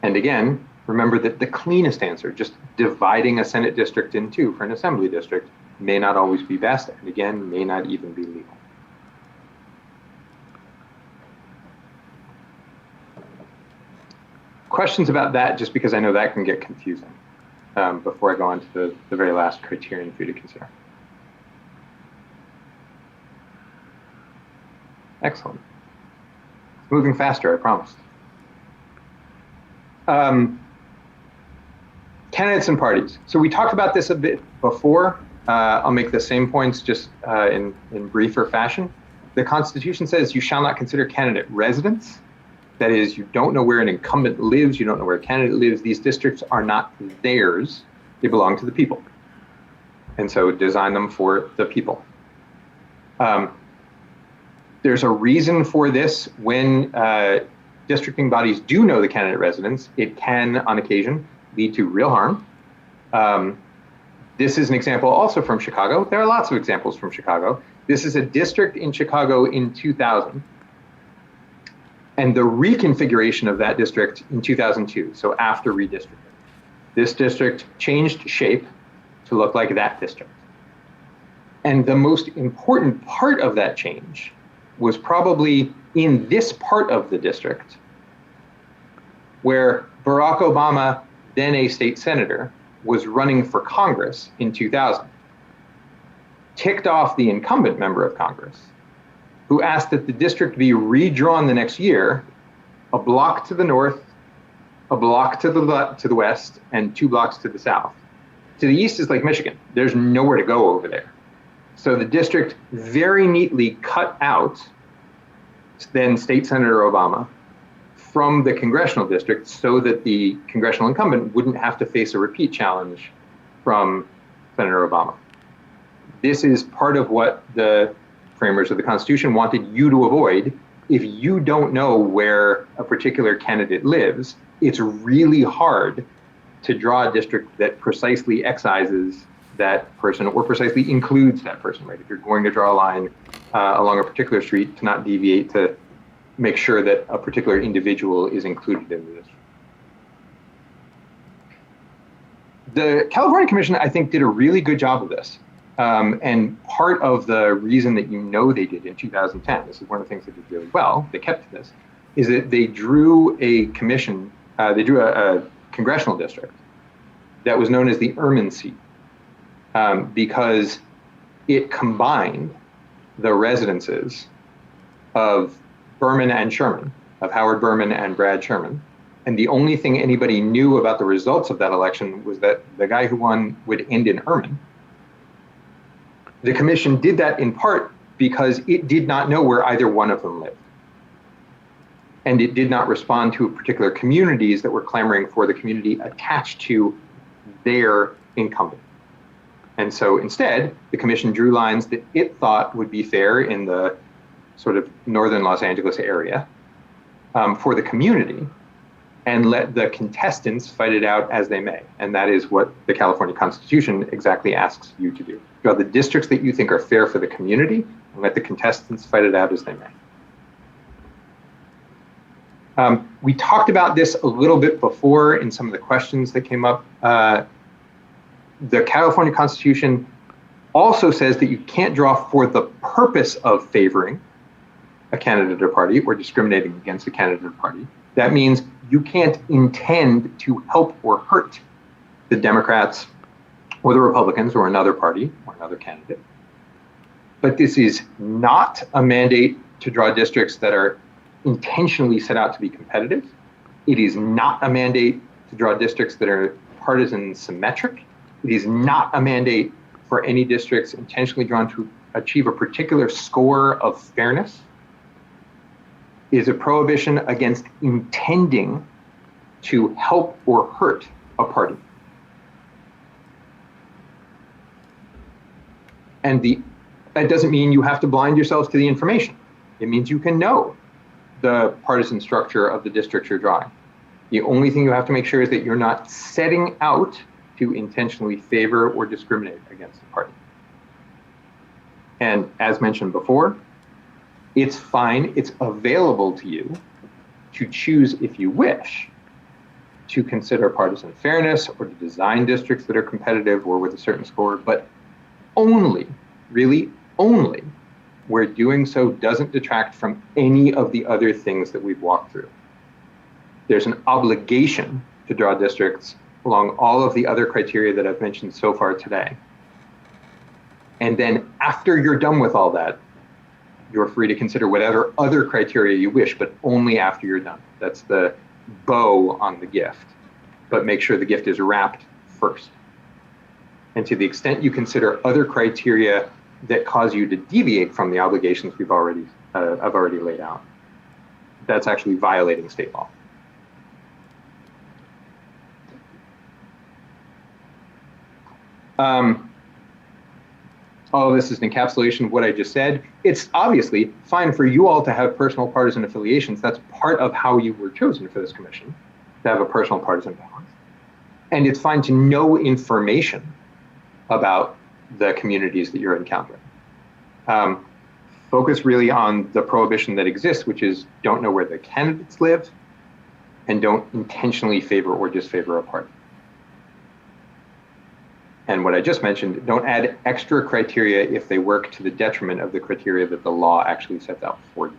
And again, remember that the cleanest answer, just dividing a Senate district in two for an assembly district, may not always be best, and again, may not even be legal. Questions about that, just because I know that can get confusing, before I go on to the very last criterion for you to consider. Excellent. It's moving faster, I promised. Candidates and parties. So we talked about this a bit before. I'll make the same points just in briefer fashion. The Constitution says you shall not consider candidate residents. That is, you don't know where an incumbent lives, you don't know where a candidate lives. These districts are not theirs, they belong to the people. And so design them for the people. There's a reason for this. When districting bodies do know the candidate residence, it can, on occasion, lead to real harm. This is an example also from Chicago. There are lots of examples from Chicago. This is a district in Chicago in 2000, and the reconfiguration of that district in 2002, so after redistricting. This district changed shape to look like that district. And the most important part of that change was probably in this part of the district, where Barack Obama, then a state senator, was running for Congress in 2000, ticked off the incumbent member of Congress, who asked that the district be redrawn the next year, a block to the north, a block to the west, and 2 blocks to the south. To the east is Lake Michigan. There's nowhere to go over there. So the district very neatly cut out then State Senator Obama from the congressional district so that the congressional incumbent wouldn't have to face a repeat challenge from Senator Obama. This is part of what the framers of the Constitution wanted you to avoid. If you don't know where a particular candidate lives, it's really hard to draw a district that precisely excises that person or precisely includes that person, right? If you're going to draw a line along a particular street, to not deviate to make sure that a particular individual is included in the district. The California Commission, I think, did a really good job of this. And part of the reason that you know they did in 2010, this is one of the things they did really well, they kept this, is that they drew a commission, they drew a congressional district that was known as the Ermine seat, because it combined the residences of Berman and Sherman, of Howard Berman and Brad Sherman. And the only thing anybody knew about the results of that election was that the guy who won would end in Ermine. The commission did that in part because it did not know where either one of them lived. And it did not respond to particular communities that were clamoring for the community attached to their incumbent. And so instead, the commission drew lines that it thought would be fair in the sort of northern Los Angeles area for the community, and let the contestants fight it out as they may. And that is what the California Constitution exactly asks you to do. Draw the districts that you think are fair for the community, and let the contestants fight it out as they may. We talked about this a little bit before in some of the questions that came up. The California Constitution also says that you can't draw for the purpose of favoring a candidate or party or discriminating against a candidate or party. That means you can't intend to help or hurt the Democrats or the Republicans or another party or another candidate. But this is not a mandate to draw districts that are intentionally set out to be competitive. It is not a mandate to draw districts that are partisan symmetric. It is not a mandate for any districts intentionally drawn to achieve a particular score of fairness. It is a prohibition against intending to help or hurt a party. And that doesn't mean you have to blind yourselves to the information. It means you can know the partisan structure of the district you're drawing. The only thing you have to make sure is that you're not setting out to intentionally favor or discriminate against a party. And as mentioned before, it's fine, it's available to you to choose, if you wish, to consider partisan fairness or to design districts that are competitive or with a certain score, but only, really only, where doing so doesn't detract from any of the other things that we've walked through. There's an obligation to draw districts along all of the other criteria that I've mentioned so far today. And then after you're done with all that, you're free to consider whatever other criteria you wish, but only after you're done. That's the bow on the gift. But make sure the gift is wrapped first. And to the extent you consider other criteria that cause you to deviate from the obligations I've already laid out, that's actually violating state law. all this is an encapsulation of what I just said. It's obviously fine for you all to have personal partisan affiliations. That's part of how you were chosen for this commission, to have a personal partisan balance. And it's fine to know information about the communities that you're encountering. Focus really on the prohibition that exists, which is don't know where the candidates live and don't intentionally favor or disfavor a party. And what I just mentioned, don't add extra criteria if they work to the detriment of the criteria that the law actually sets out for you.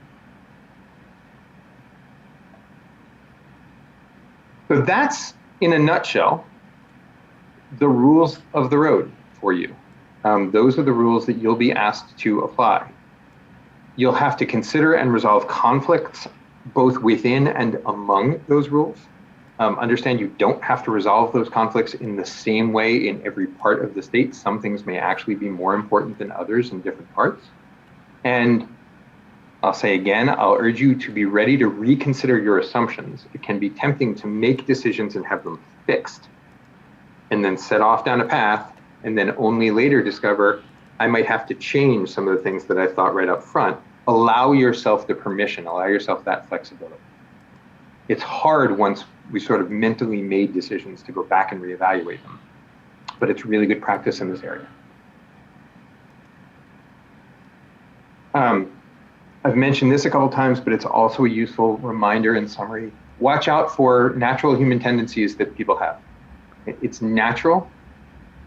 So that's, in a nutshell, the rules of the road for you. Those are the rules that you'll be asked to apply. You'll have to consider and resolve conflicts both within and among those rules. Understand you don't have to resolve those conflicts in the same way in every part of the state. Some things may actually be more important than others in different parts. And I'll say again, I'll urge you to be ready to reconsider your assumptions. It can be tempting to make decisions and have them fixed, and then set off down a path, and then only later discover, I might have to change some of the things that I thought right up front. Allow yourself the permission, allow yourself that flexibility. It's hard once we sort of mentally made decisions to go back and reevaluate them, but it's really good practice in this area. I've mentioned this a couple times, but it's also a useful reminder and summary. Watch out for natural human tendencies that people have. It's natural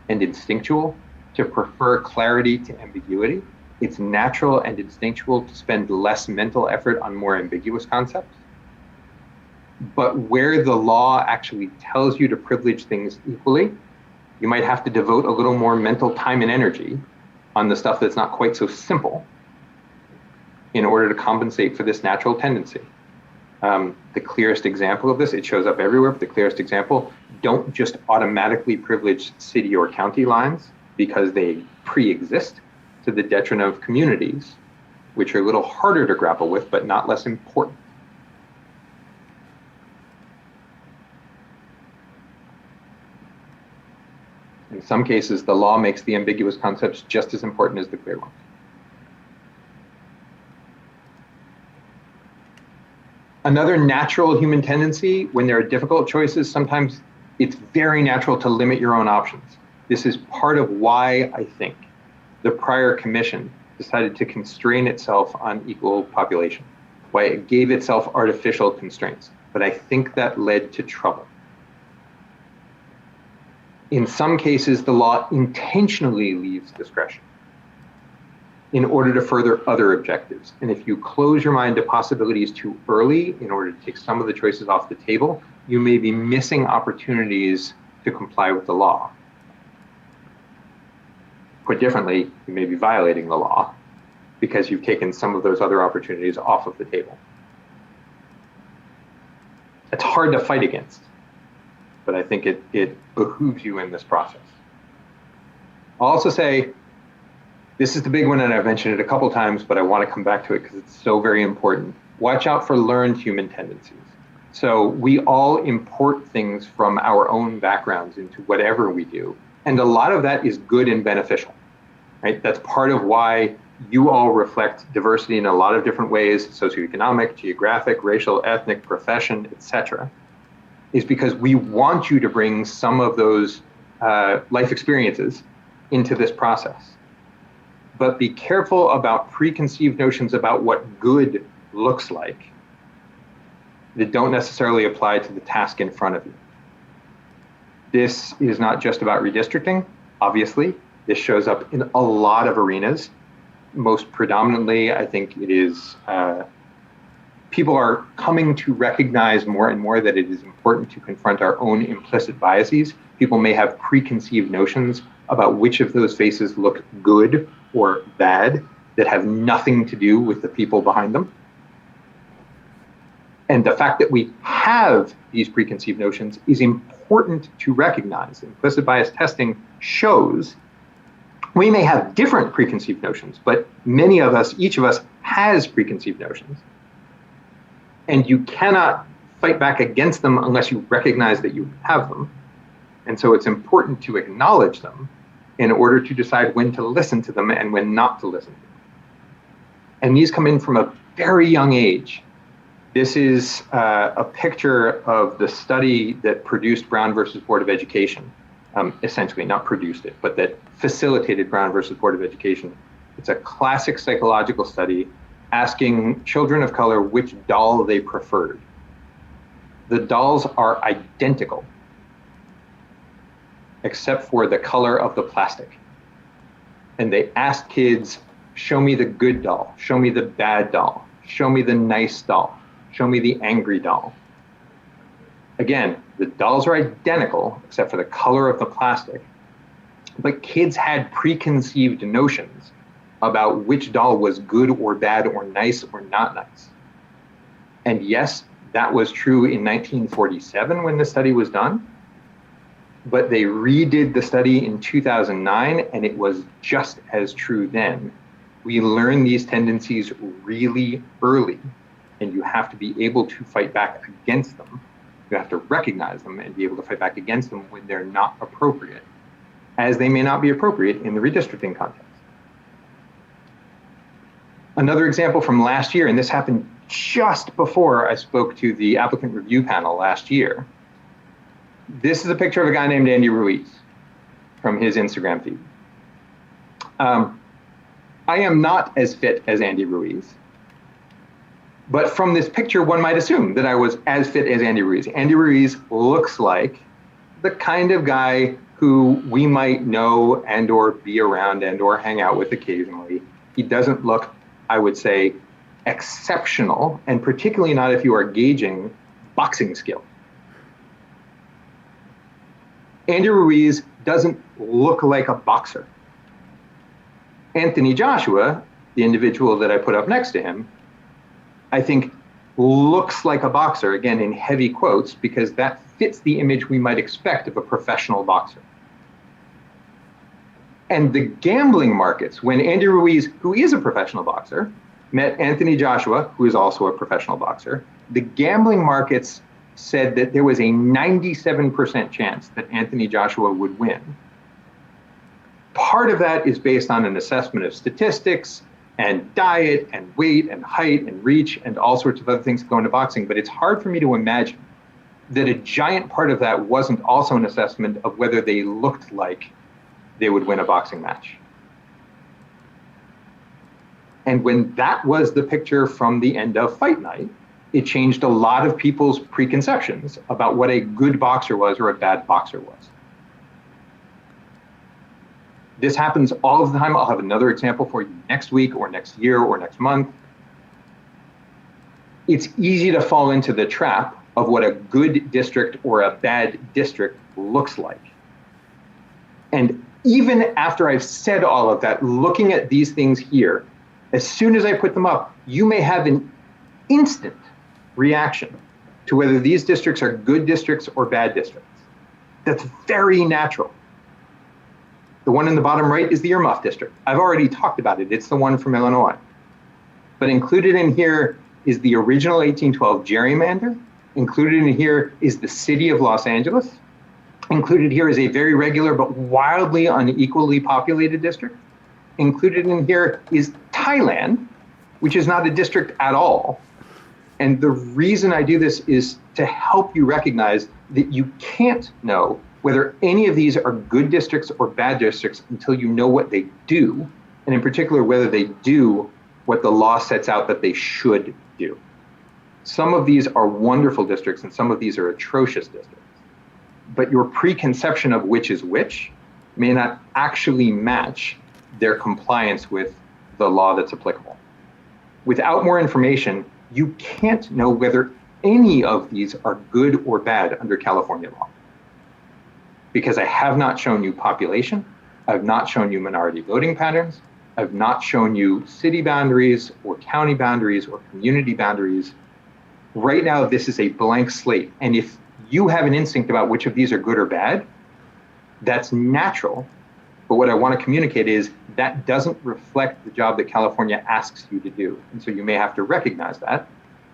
and instinctual to prefer clarity to ambiguity. It's natural and instinctual to spend less mental effort on more ambiguous concepts. But where the law actually tells you to privilege things equally, you might have to devote a little more mental time and energy on the stuff that's not quite so simple in order to compensate for this natural tendency. The clearest example of this, it shows up everywhere, but the clearest example, don't just automatically privilege city or county lines because they pre-exist to the detriment of communities, which are a little harder to grapple with, but not less important. In some cases, the law makes the ambiguous concepts just as important as the clear ones. Another natural human tendency, when there are difficult choices, sometimes it's very natural to limit your own options. This is part of why I think the prior commission decided to constrain itself on equal population, why it gave itself artificial constraints. But I think that led to trouble. In some cases, the law intentionally leaves discretion in order to further other objectives. And if you close your mind to possibilities too early in order to take some of the choices off the table, you may be missing opportunities to comply with the law. Put differently, you may be violating the law because you've taken some of those other opportunities off of the table. It's hard to fight against, but I think it behooves you in this process. I'll also say, this is the big one, and I've mentioned it a couple times, but I want to come back to it because it's so very important. Watch out for learned human tendencies. So we all import things from our own backgrounds into whatever we do. And a lot of that is good and beneficial, right? That's part of why you all reflect diversity in a lot of different ways, socioeconomic, geographic, racial, ethnic, profession, etc., is because we want you to bring some of those life experiences into this process. But be careful about preconceived notions about what good looks like that don't necessarily apply to the task in front of you. This is not just about redistricting, obviously. This shows up in a lot of arenas. Most predominantly, I think it is, people are coming to recognize more and more that it is important to confront our own implicit biases. People may have preconceived notions about which of those faces look good or bad that have nothing to do with the people behind them. And the fact that we have these preconceived notions is important to recognize. Implicit bias testing shows we may have different preconceived notions, but many of us, each of us has preconceived notions. And you cannot fight back against them unless you recognize that you have them. And so it's important to acknowledge them in order to decide when to listen to them and when not to listen to them. And these come in from a very young age. This is a picture of the study that produced Brown versus Board of Education, essentially not produced it, but that facilitated Brown versus Board of Education. It's a classic psychological study asking children of color which doll they preferred. The dolls are identical, except for the color of the plastic. And they asked kids, show me the good doll, show me the bad doll, show me the nice doll, show me the angry doll. Again, the dolls are identical, except for the color of the plastic. But kids had preconceived notions about which doll was good or bad or nice or not nice. And yes, that was true in 1947 when the study was done, but they redid the study in 2009 and it was just as true then. We learn these tendencies really early, and you have to be able to fight back against them. You have to recognize them and be able to fight back against them when they're not appropriate, as they may not be appropriate in the redistricting context. Another example from last year, and this happened just before I spoke to the applicant review panel last year. This is a picture of a guy named Andy Ruiz from his Instagram feed. I am not as fit as Andy Ruiz, but from this picture, one might assume that I was as fit as Andy Ruiz. Andy Ruiz looks like the kind of guy who we might know and or be around and or hang out with occasionally. He doesn't look, I would say, exceptional, and particularly not if you are gauging boxing skill. Andy Ruiz doesn't look like a boxer. Anthony Joshua, the individual that I put up next to him, I think looks like a boxer, again in heavy quotes, because that fits the image we might expect of a professional boxer. And the gambling markets, when Andy Ruiz, who is a professional boxer, met Anthony Joshua, who is also a professional boxer, the gambling markets said that there was a 97% chance that Anthony Joshua would win. Part of that is based on an assessment of statistics and diet and weight and height and reach and all sorts of other things that go into boxing, but it's hard for me to imagine that a giant part of that wasn't also an assessment of whether they looked like they would win a boxing match. And when that was the picture from the end of fight night, it changed a lot of people's preconceptions about what a good boxer was or a bad boxer was. This happens all of the time. I'll have another example for you next week or next year or next month. It's easy to fall into the trap of what a good district or a bad district looks like. And even after I've said all of that, looking at these things here, as soon as I put them up, you may have an instant reaction to whether these districts are good districts or bad districts. That's very natural. The one in the bottom right is the earmuff district. I've already talked about it. It's the one from Illinois. But included in here is the original 1812 gerrymander. Included in here is the city of Los Angeles. Included here is a very regular but wildly unequally populated district. Included in here is Thailand, which is not a district at all. And the reason I do this is to help you recognize that you can't know whether any of these are good districts or bad districts until you know what they do, and in particular, whether they do what the law sets out that they should do. Some of these are wonderful districts and some of these are atrocious districts. But your preconception of which is which may not actually match their compliance with the law that's applicable. Without more information, you can't know whether any of these are good or bad under California law. Because I have not shown you population, I've not shown you minority voting patterns, I've not shown you city boundaries or county boundaries or community boundaries. Right now, this is a blank slate. And if you have an instinct about which of these are good or bad, that's natural. But what I want to communicate is that doesn't reflect the job that California asks you to do. And so you may have to recognize that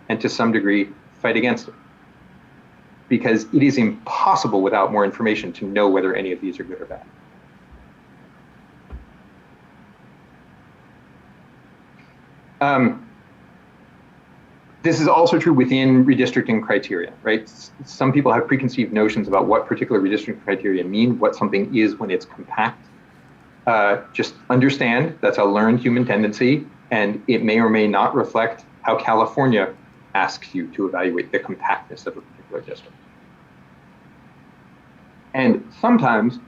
and to some degree fight against it. Because it is impossible without more information to know whether any of these are good or bad. This is also true within redistricting criteria, right? Some people have preconceived notions about what particular redistricting criteria mean, what something is when it's compact. Just understand that's a learned human tendency, and it may or may not reflect how California asks you to evaluate the compactness of a particular district. And sometimes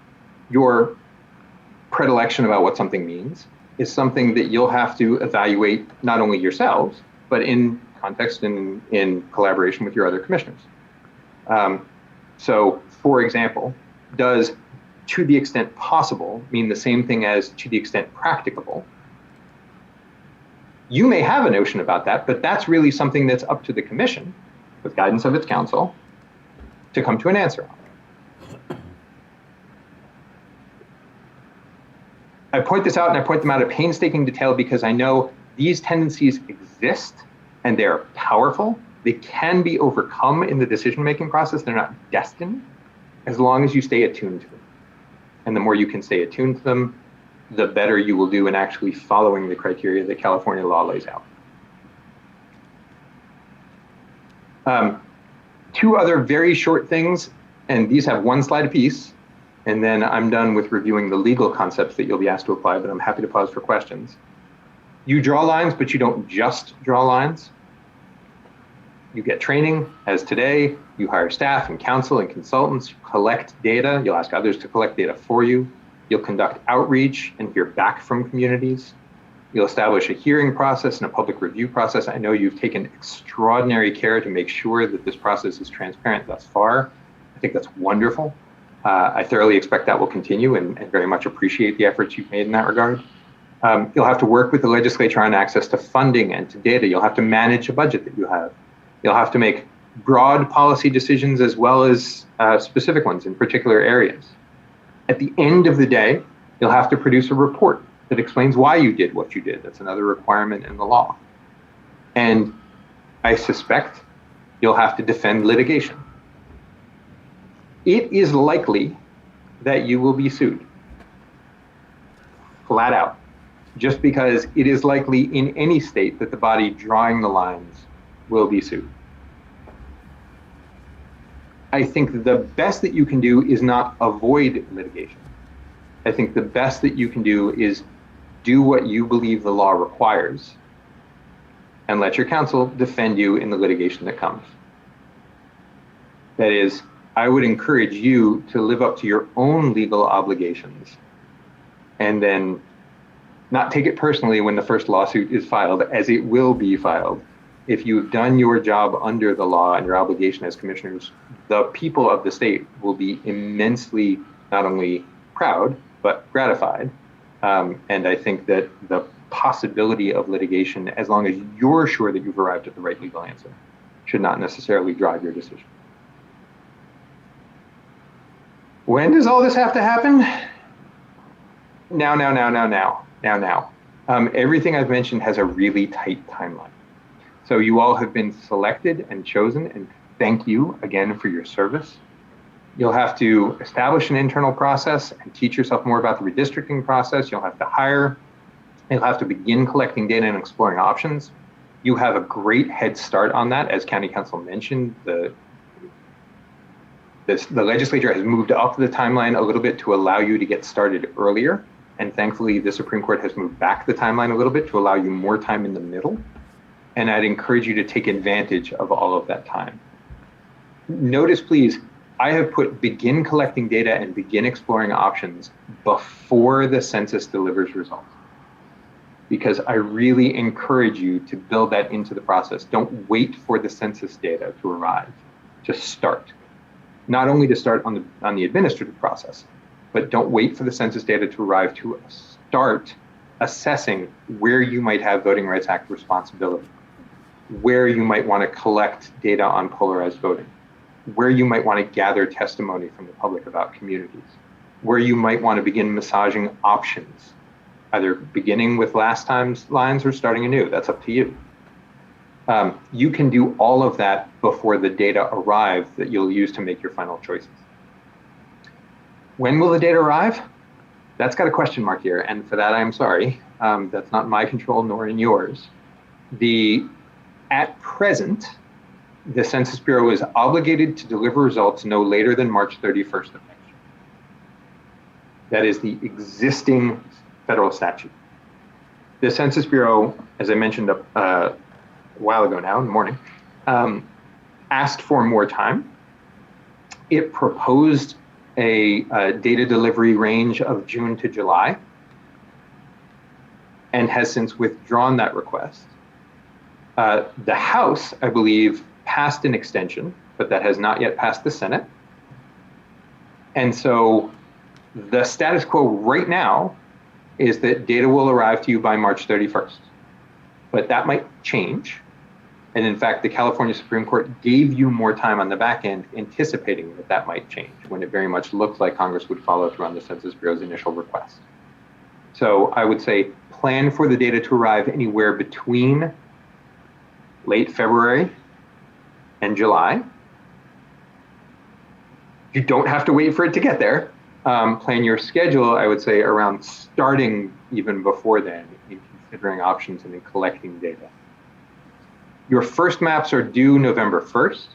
your predilection about what something means is something that you'll have to evaluate not only yourselves, but in context and in collaboration with your other commissioners. So, for example, does to the extent possible mean the same thing as to the extent practicable? You may have a notion about that, but that's really something that's up to the commission, with guidance of its counsel, to come to an answer on. I point this out, and I point them out at painstaking detail because I know these tendencies exist and they're powerful. They can be overcome in the decision-making process. They're not destined, as long as you stay attuned to them. And the more you can stay attuned to them, the better you will do in actually following the criteria that California law lays out. Two other very short things, and these have one slide apiece, and then I'm done with reviewing the legal concepts that you'll be asked to apply, but I'm happy to pause for questions. You draw lines, but you don't just draw lines. You get training, as today. You hire staff and counsel and consultants, collect data. You'll ask others to collect data for you. You'll conduct outreach and hear back from communities. You'll establish a hearing process and a public review process. I know you've taken extraordinary care to make sure that this process is transparent thus far. I think that's wonderful. I thoroughly expect that will continue and very much appreciate the efforts you've made in that regard. You'll have to work with the legislature on access to funding and to data. You'll have to manage a budget that you have. You'll have to make broad policy decisions as well as specific ones in particular areas. At the end of the day, you'll have to produce a report that explains why you did what you did. That's another requirement in the law. And I suspect you'll have to defend litigation. It is likely that you will be sued, flat out, just because it is likely in any state that the body drawing the lines will be sued. I think the best that you can do is not avoid litigation. I think the best that you can do is do what you believe the law requires and let your counsel defend you in the litigation that comes. That is, I would encourage you to live up to your own legal obligations and then not take it personally when the first lawsuit is filed, as it will be filed. If you've done your job under the law and your obligation as commissioners, the people of the state will be immensely not only proud, but gratified. And I think that the possibility of litigation, as long as you're sure that you've arrived at the right legal answer, should not necessarily drive your decision. When does all this have to happen? Now. Everything I've mentioned has a really tight timeline. So you all have been selected and chosen, and thank you again for your service. You'll have to establish an internal process and teach yourself more about the redistricting process. You'll have to hire. You'll have to begin collecting data and exploring options. You have a great head start on that. As County Council mentioned, the legislature has moved up the timeline a little bit to allow you to get started earlier. And thankfully, the Supreme Court has moved back the timeline a little bit to allow you more time in the middle. And I'd encourage you to take advantage of all of that time. Notice, please, I have put begin collecting data and begin exploring options before the census delivers results, because I really encourage you to build that into the process. Don't wait for the census data to arrive. Just start. Not only to start on the administrative process, but don't wait for the census data to arrive to start assessing where you might have Voting Rights Act responsibility, where you might want to collect data on polarized voting, where you might want to gather testimony from the public about communities, where you might want to begin massaging options, either beginning with last time's lines or starting anew. That's up to you. You can do all of that before the data arrive that you'll use to make your final choices. When will the data arrive? That's got a question mark here, and for that I'm sorry. That's not in my control nor in yours. At present, the Census Bureau is obligated to deliver results no later than March 31st of next year. That is the existing federal statute. The Census Bureau, as I mentioned a while ago now in the morning, asked for more time. It proposed a data delivery range of June to July and has since withdrawn that request. The House, I believe, passed an extension, but that has not yet passed the Senate. And so the status quo right now is that data will arrive to you by March 31st. But that might change. And in fact, the California Supreme Court gave you more time on the back end, anticipating that that might change, when it very much looked like Congress would follow through on the Census Bureau's initial request. So I would say plan for the data to arrive anywhere between late February and July. You don't have to wait for it to get there. Plan your schedule, I would say, around starting even before then in considering options and in collecting data. Your first maps are due November 1st.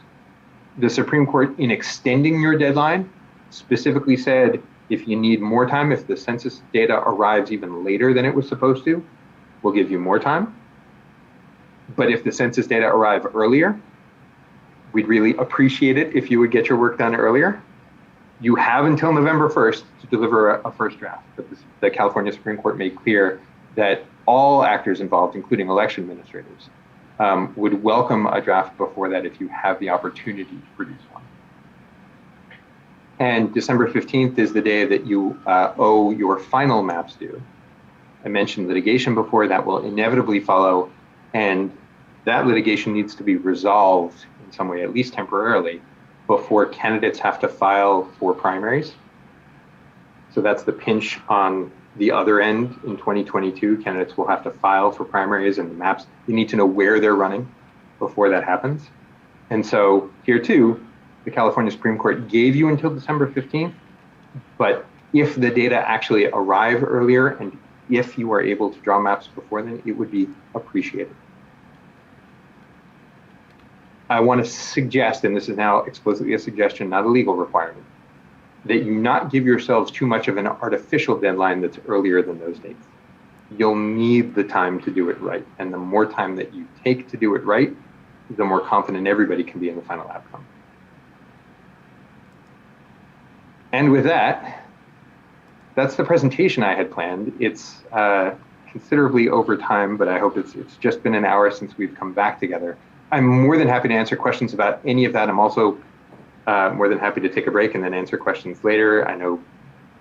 The Supreme Court, in extending your deadline, specifically said if you need more time, if the census data arrives even later than it was supposed to, we'll give you more time. But if the census data arrive earlier, we'd really appreciate it if you would get your work done earlier. You have until November 1st to deliver a first draft, but the California Supreme Court made clear that all actors involved, including election administrators, would welcome a draft before that if you have the opportunity to produce one. And December 15th is the day that you owe your final maps due. I mentioned litigation before, that will inevitably follow, and that litigation needs to be resolved in some way, at least temporarily, before candidates have to file for primaries. So that's the pinch on the other end in 2022. Candidates will have to file for primaries, and the maps, you need to know where they're running before that happens. And so here too, the California Supreme Court gave you until December 15th, but if the data actually arrive earlier and if you are able to draw maps before then, it would be appreciated. I want to suggest, and this is now explicitly a suggestion, not a legal requirement, that you not give yourselves too much of an artificial deadline that's earlier than those dates. You'll need the time to do it right. And the more time that you take to do it right, the more confident everybody can be in the final outcome. And with that, that's the presentation I had planned. It's considerably over time, but I hope it's just been an hour since we've come back together. I'm more than happy to answer questions about any of that. I'm also more than happy to take a break and then answer questions later. I know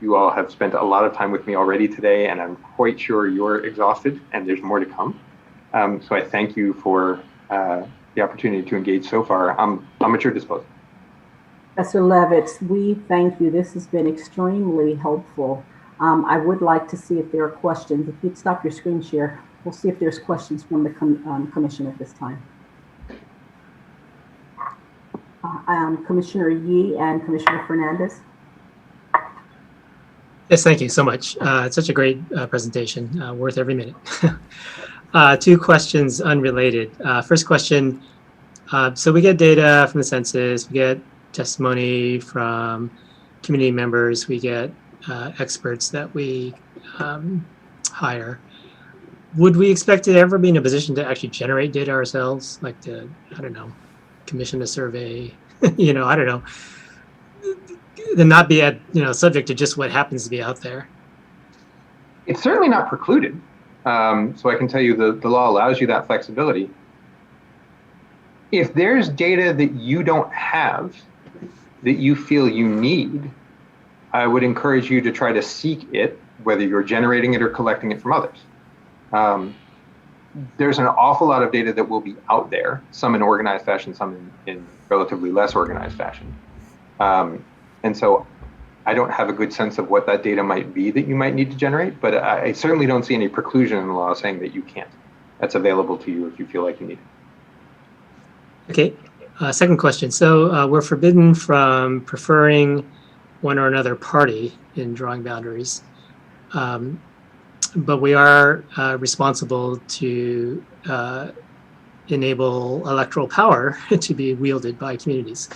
you all have spent a lot of time with me already today, and I'm quite sure you're exhausted and there's more to come. So I thank you for the opportunity to engage so far. I'm at your disposal. Professor Levitz, we thank you. This has been extremely helpful. I would like to see if there are questions. If you'd stop your screen share, we'll see if there's questions from the commission at this time. Commissioner Yee and Commissioner Fernandez. Yes, thank you so much. It's such a great presentation, worth every minute. Two questions unrelated. First question, so we get data from the census, we get testimony from community members, we get experts that we hire. Would we expect to ever be in a position to actually generate data ourselves, like to, I don't know, commission a survey, you know, I don't know, then not be at, subject to just what happens to be out there? It's certainly not precluded. So I can tell you the law allows you that flexibility. If there's data that you don't have, that you feel you need, I would encourage you to try to seek it, whether you're generating it or collecting it from others. There's an awful lot of data that will be out there, some in organized fashion, some in relatively less organized fashion. And so I don't have a good sense of what that data might be that you might need to generate, but I certainly don't see any preclusion in the law saying that you can't. That's available to you if you feel like you need it. Okay, second question. So we're forbidden from preferring one or another party in drawing boundaries. but we are responsible to enable electoral power to be wielded by communities.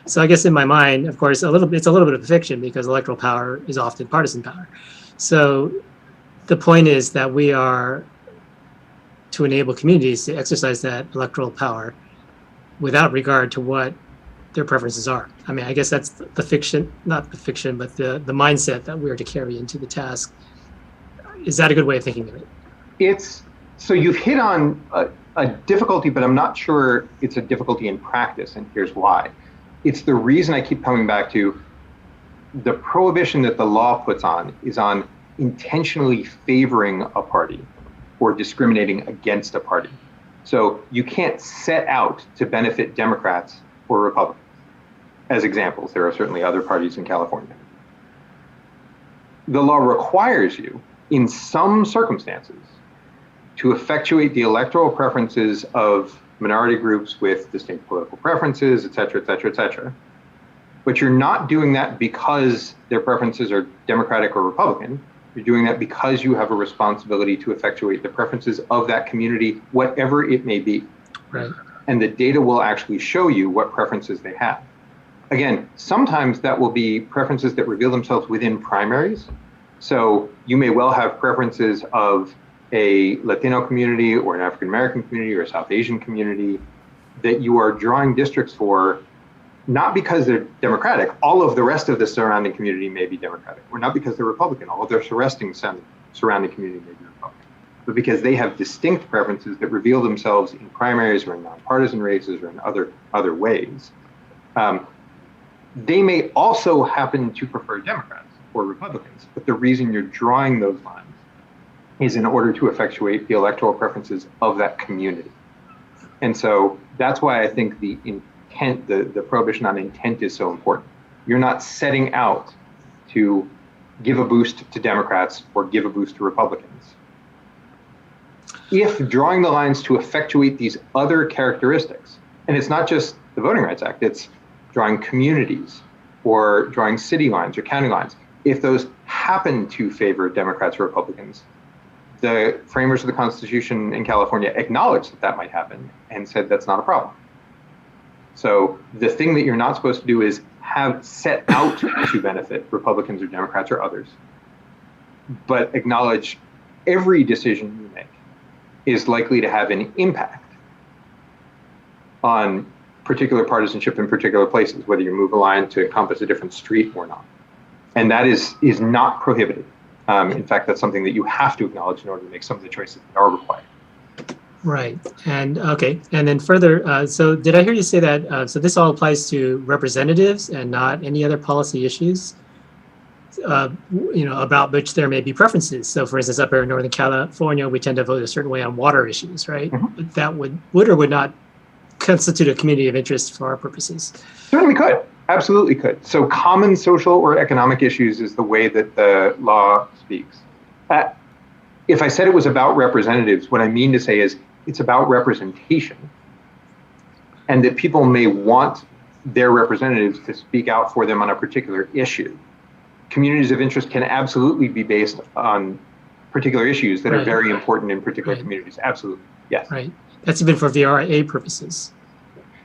So I guess in my mind, of course, it's a little bit of a fiction because electoral power is often partisan power. So the point is that we are to enable communities to exercise that electoral power without regard to what their preferences are. I mean, I guess that's the fiction, not the fiction, but the mindset that we are to carry into the task. Is that a good way of thinking of it? So you've hit on a difficulty, but I'm not sure it's a difficulty in practice, and here's why. It's the reason I keep coming back to the prohibition that the law puts on is on intentionally favoring a party or discriminating against a party. So you can't set out to benefit Democrats or Republicans. As examples, there are certainly other parties in California. The law requires you, in some circumstances, to effectuate the electoral preferences of minority groups with distinct political preferences, et cetera, et cetera, et cetera. But you're not doing that because their preferences are Democratic or Republican. You're doing that because you have a responsibility to effectuate the preferences of that community, whatever it may be. Right. And the data will actually show you what preferences they have. Again, sometimes that will be preferences that reveal themselves within primaries. So you may well have preferences of a Latino community or an African American community or a South Asian community that you are drawing districts for, not because they're Democratic, all of the rest of the surrounding community may be Democratic, or not because they're Republican, all of their surrounding community may be Republican, but because they have distinct preferences that reveal themselves in primaries or in nonpartisan races or in other ways. They may also happen to prefer Democrats or Republicans, but the reason you're drawing those lines is in order to effectuate the electoral preferences of that community. And so that's why I think the intent, the prohibition on intent is so important. You're not setting out to give a boost to Democrats or give a boost to Republicans. If drawing the lines to effectuate these other characteristics, and it's not just the Voting Rights Act, it's drawing communities or drawing city lines or county lines, if those happen to favor Democrats or Republicans, the framers of the Constitution in California acknowledged that that might happen and said that's not a problem. So the thing that you're not supposed to do is have set out to benefit Republicans or Democrats or others, but acknowledge every decision you make is likely to have an impact on particular partisanship in particular places, whether you move a line to encompass a different street or not. And that is not prohibited. In fact, that's something that you have to acknowledge in order to make some of the choices that are required. Right. And okay. And then further, so did I hear you say that, so this all applies to representatives and not any other policy issues, about which there may be preferences. So for instance, up here in Northern California, we tend to vote a certain way on water issues, right? Mm-hmm. But that would or would not constitute a community of interest for our purposes. Certainly could. Absolutely could. So common social or economic issues is the way that the law speaks. If I said it was about representatives, what I mean to say is it's about representation, and that people may want their representatives to speak out for them on a particular issue. Communities of interest can absolutely be based on particular issues that are very important in particular communities. Absolutely, yes. Right. That's even for VRA purposes.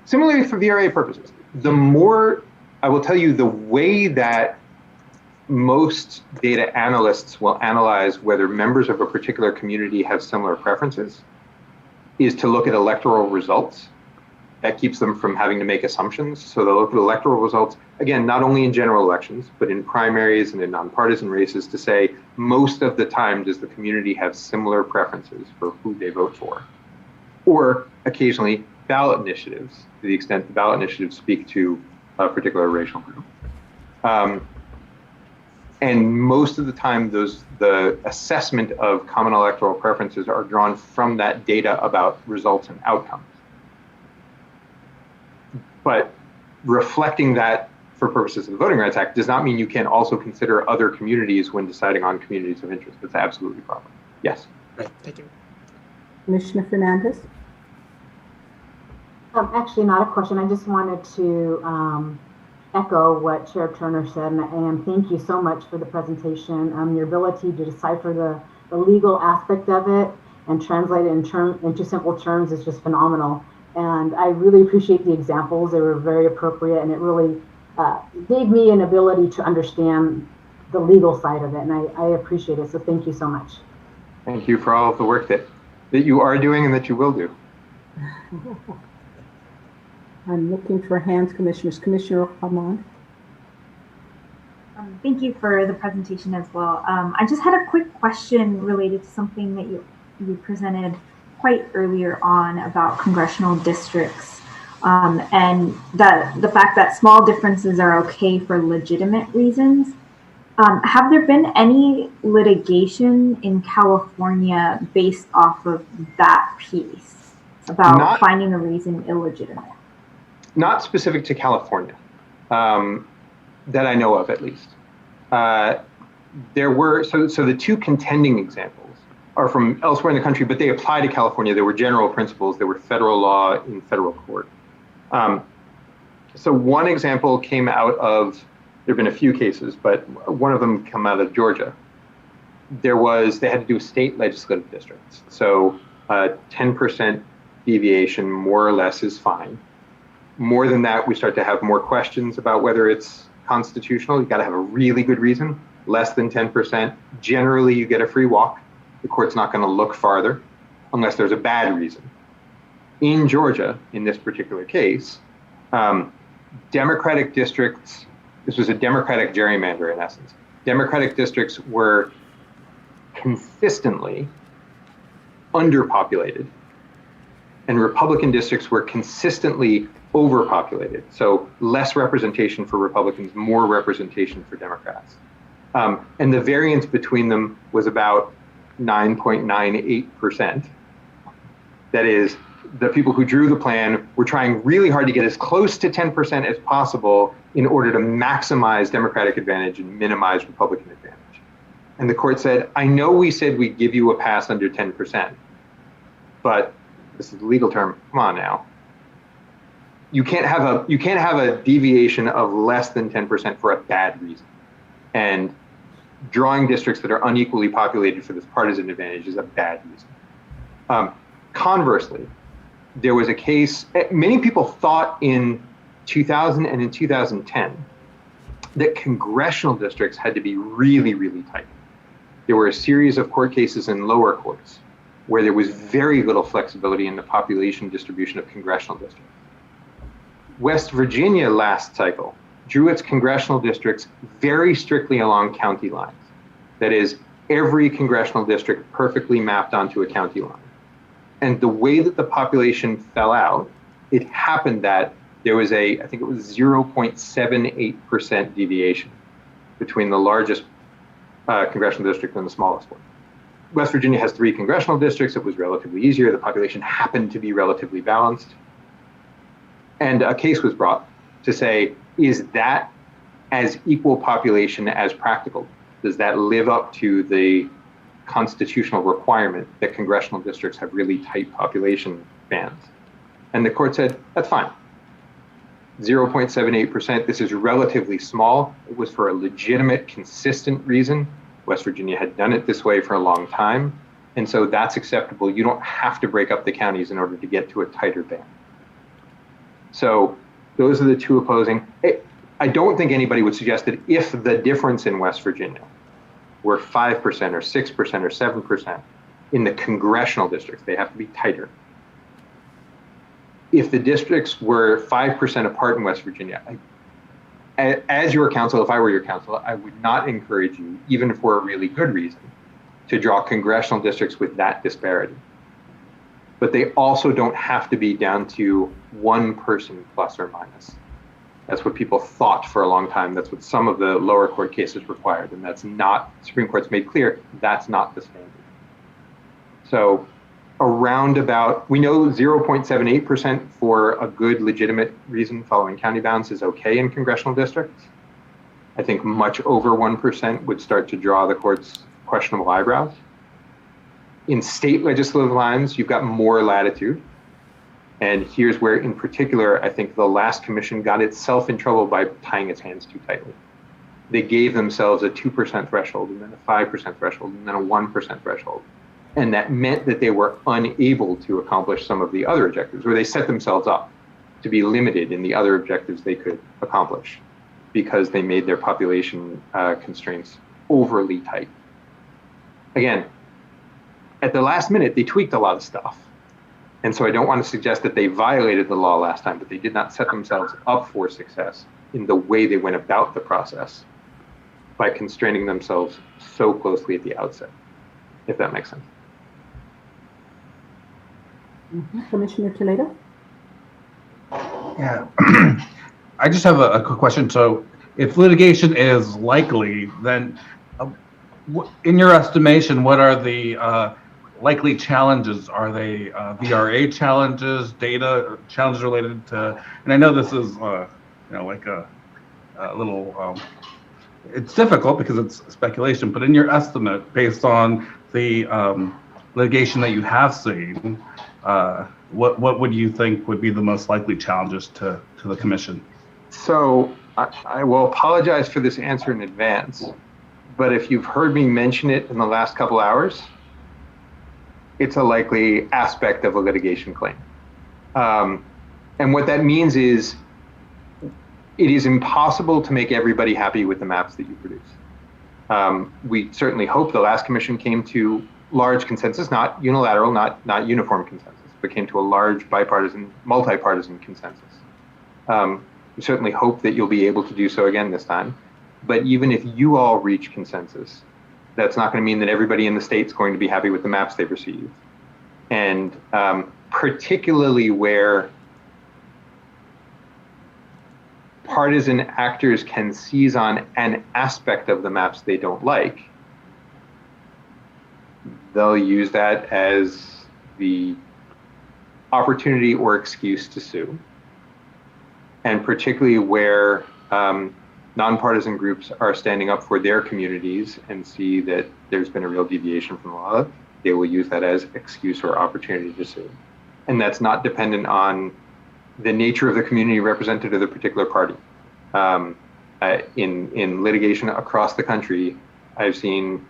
Similarly for VRA purposes. The more, I will tell you, the way that most data analysts will analyze whether members of a particular community have similar preferences is to look at electoral results. That keeps them from having to make assumptions. So they'll look at electoral results, again, not only in general elections, but in primaries and in nonpartisan races to say, most of the time, does the community have similar preferences for who they vote for? Or occasionally, ballot initiatives, to the extent the ballot initiatives speak to a particular racial group. And most of the time, the assessment of common electoral preferences are drawn from that data about results and outcomes. But reflecting that for purposes of the Voting Rights Act does not mean you can also consider other communities when deciding on communities of interest. That's absolutely proper. Yes. Right. Thank you. Commissioner Fernandez? Actually, not a question. I just wanted to echo what Chair Turner said, and thank you so much for the presentation. Your ability to decipher the legal aspect of it and translate it into simple terms is just phenomenal. And I really appreciate the examples. They were very appropriate, and it really gave me an ability to understand the legal side of it, and I appreciate it. So thank you so much. Thank you for all of the work that you are doing and that you will do. I'm looking for hands, commissioners. Commissioner Ahmad. Thank you for the presentation as well. I just had a quick question related to something that you presented quite earlier on about congressional districts, and the fact that small differences are okay for legitimate reasons. Have there been any litigation in California based off of that piece about finding a reason illegitimate? Not specific to California, that I know of at least. There were, so the two contending examples are from elsewhere in the country, but they apply to California. There were general principles. There were federal law in federal court. So one example came out of, there have been a few cases, but one of them come out of Georgia. They had to do with state legislative districts. So 10% deviation more or less is fine. More than that, we start to have more questions about whether it's constitutional. You've got to have a really good reason. Less than 10%, generally you get a free walk. The court's not going to look farther unless there's a bad reason. In Georgia, in this particular case, Democratic districts, this was a Democratic gerrymander in essence. Democratic districts were consistently underpopulated, and Republican districts were consistently overpopulated. So less representation for Republicans, more representation for Democrats. And the variance between them was about 9.98%. That is, the people who drew the plan were trying really hard to get as close to 10% as possible in order to maximize Democratic advantage and minimize Republican advantage. And the court said, I know we said we'd give you a pass under 10%, but this is the legal term, come on now. You can't have a deviation of less than 10% for a bad reason. And drawing districts that are unequally populated for this partisan advantage is a bad reason. Conversely, there was a case, many people thought in 2000 and in 2010 that congressional districts had to be really, really tight. There were a series of court cases in lower courts where there was very little flexibility in the population distribution of congressional districts. West Virginia last cycle drew its congressional districts very strictly along county lines. That is, every congressional district perfectly mapped onto a county line. And the way that the population fell out, it happened that there was I think it was 0.78% deviation between the largest congressional district and the smallest one. West Virginia has 3 congressional districts. It was relatively easier. The population happened to be relatively balanced. And a case was brought to say, is that as equal population as practical? Does that live up to the constitutional requirement that congressional districts have really tight population bands? And the court said, that's fine. 0.78%, this is relatively small. It was for a legitimate, consistent reason. West Virginia had done it this way for a long time. And so that's acceptable. You don't have to break up the counties in order to get to a tighter band. So those are the two opposing. I don't think anybody would suggest that if the difference in West Virginia were 5% or 6% or 7% in the congressional districts, they have to be tighter. If the districts were 5% apart in West Virginia, as your counsel, if I were your counsel, I would not encourage you, even for a really good reason, to draw congressional districts with that disparity. But they also don't have to be down to one person plus or minus. That's what people thought for a long time. That's what some of the lower court cases required. And that's not, Supreme Court's made clear, that's not the standard. So around about, we know 0.78% for a good legitimate reason following county bounds is okay in congressional districts. I think much over 1% would start to draw the court's questionable eyebrows. In state legislative lines, you've got more latitude. And here's where, in particular, I think the last commission got itself in trouble by tying its hands too tightly. they gave themselves a 2% threshold and then a 5% threshold and then a 1% threshold. And that meant that they were unable to accomplish some of the other objectives, or they set themselves up to be limited in the other objectives they could accomplish because they made their population constraints overly tight. Again, at the last minute, they tweaked a lot of stuff. And so I don't want to suggest that they violated the law last time, but they did not set themselves up for success in the way they went about the process by constraining themselves so closely at the outset, if that makes sense. Commissioner Toledo? Yeah, I just have a quick question. So if litigation is likely, then in your estimation, what are the likely challenges? Are they VRA challenges, data challenges related to, and I know this is, like a little, it's difficult because it's speculation, but in your estimate, based on the litigation that you have seen, what would you think would be the most likely challenges to the commission? So I will apologize for this answer in advance, but if you've heard me mention it in the last couple hours, it's a likely aspect of a litigation claim. And what that means is it is impossible to make everybody happy with the maps that you produce. We certainly hope the last commission came to large consensus, not unilateral, not uniform consensus, but came to a large bipartisan, multi-partisan consensus. We certainly hope that you'll be able to do so again this time. But even if you all reach consensus, that's not going to mean that everybody in the state's going to be happy with the maps they've received. And particularly where partisan actors can seize on an aspect of the maps they don't like, they'll use that as the opportunity or excuse to sue. And particularly where nonpartisan groups are standing up for their communities and see that there's been a real deviation from the law, they will use that as excuse or opportunity to sue. And that's not dependent on the nature of the community represented or the particular party. In litigation across the country, I've seen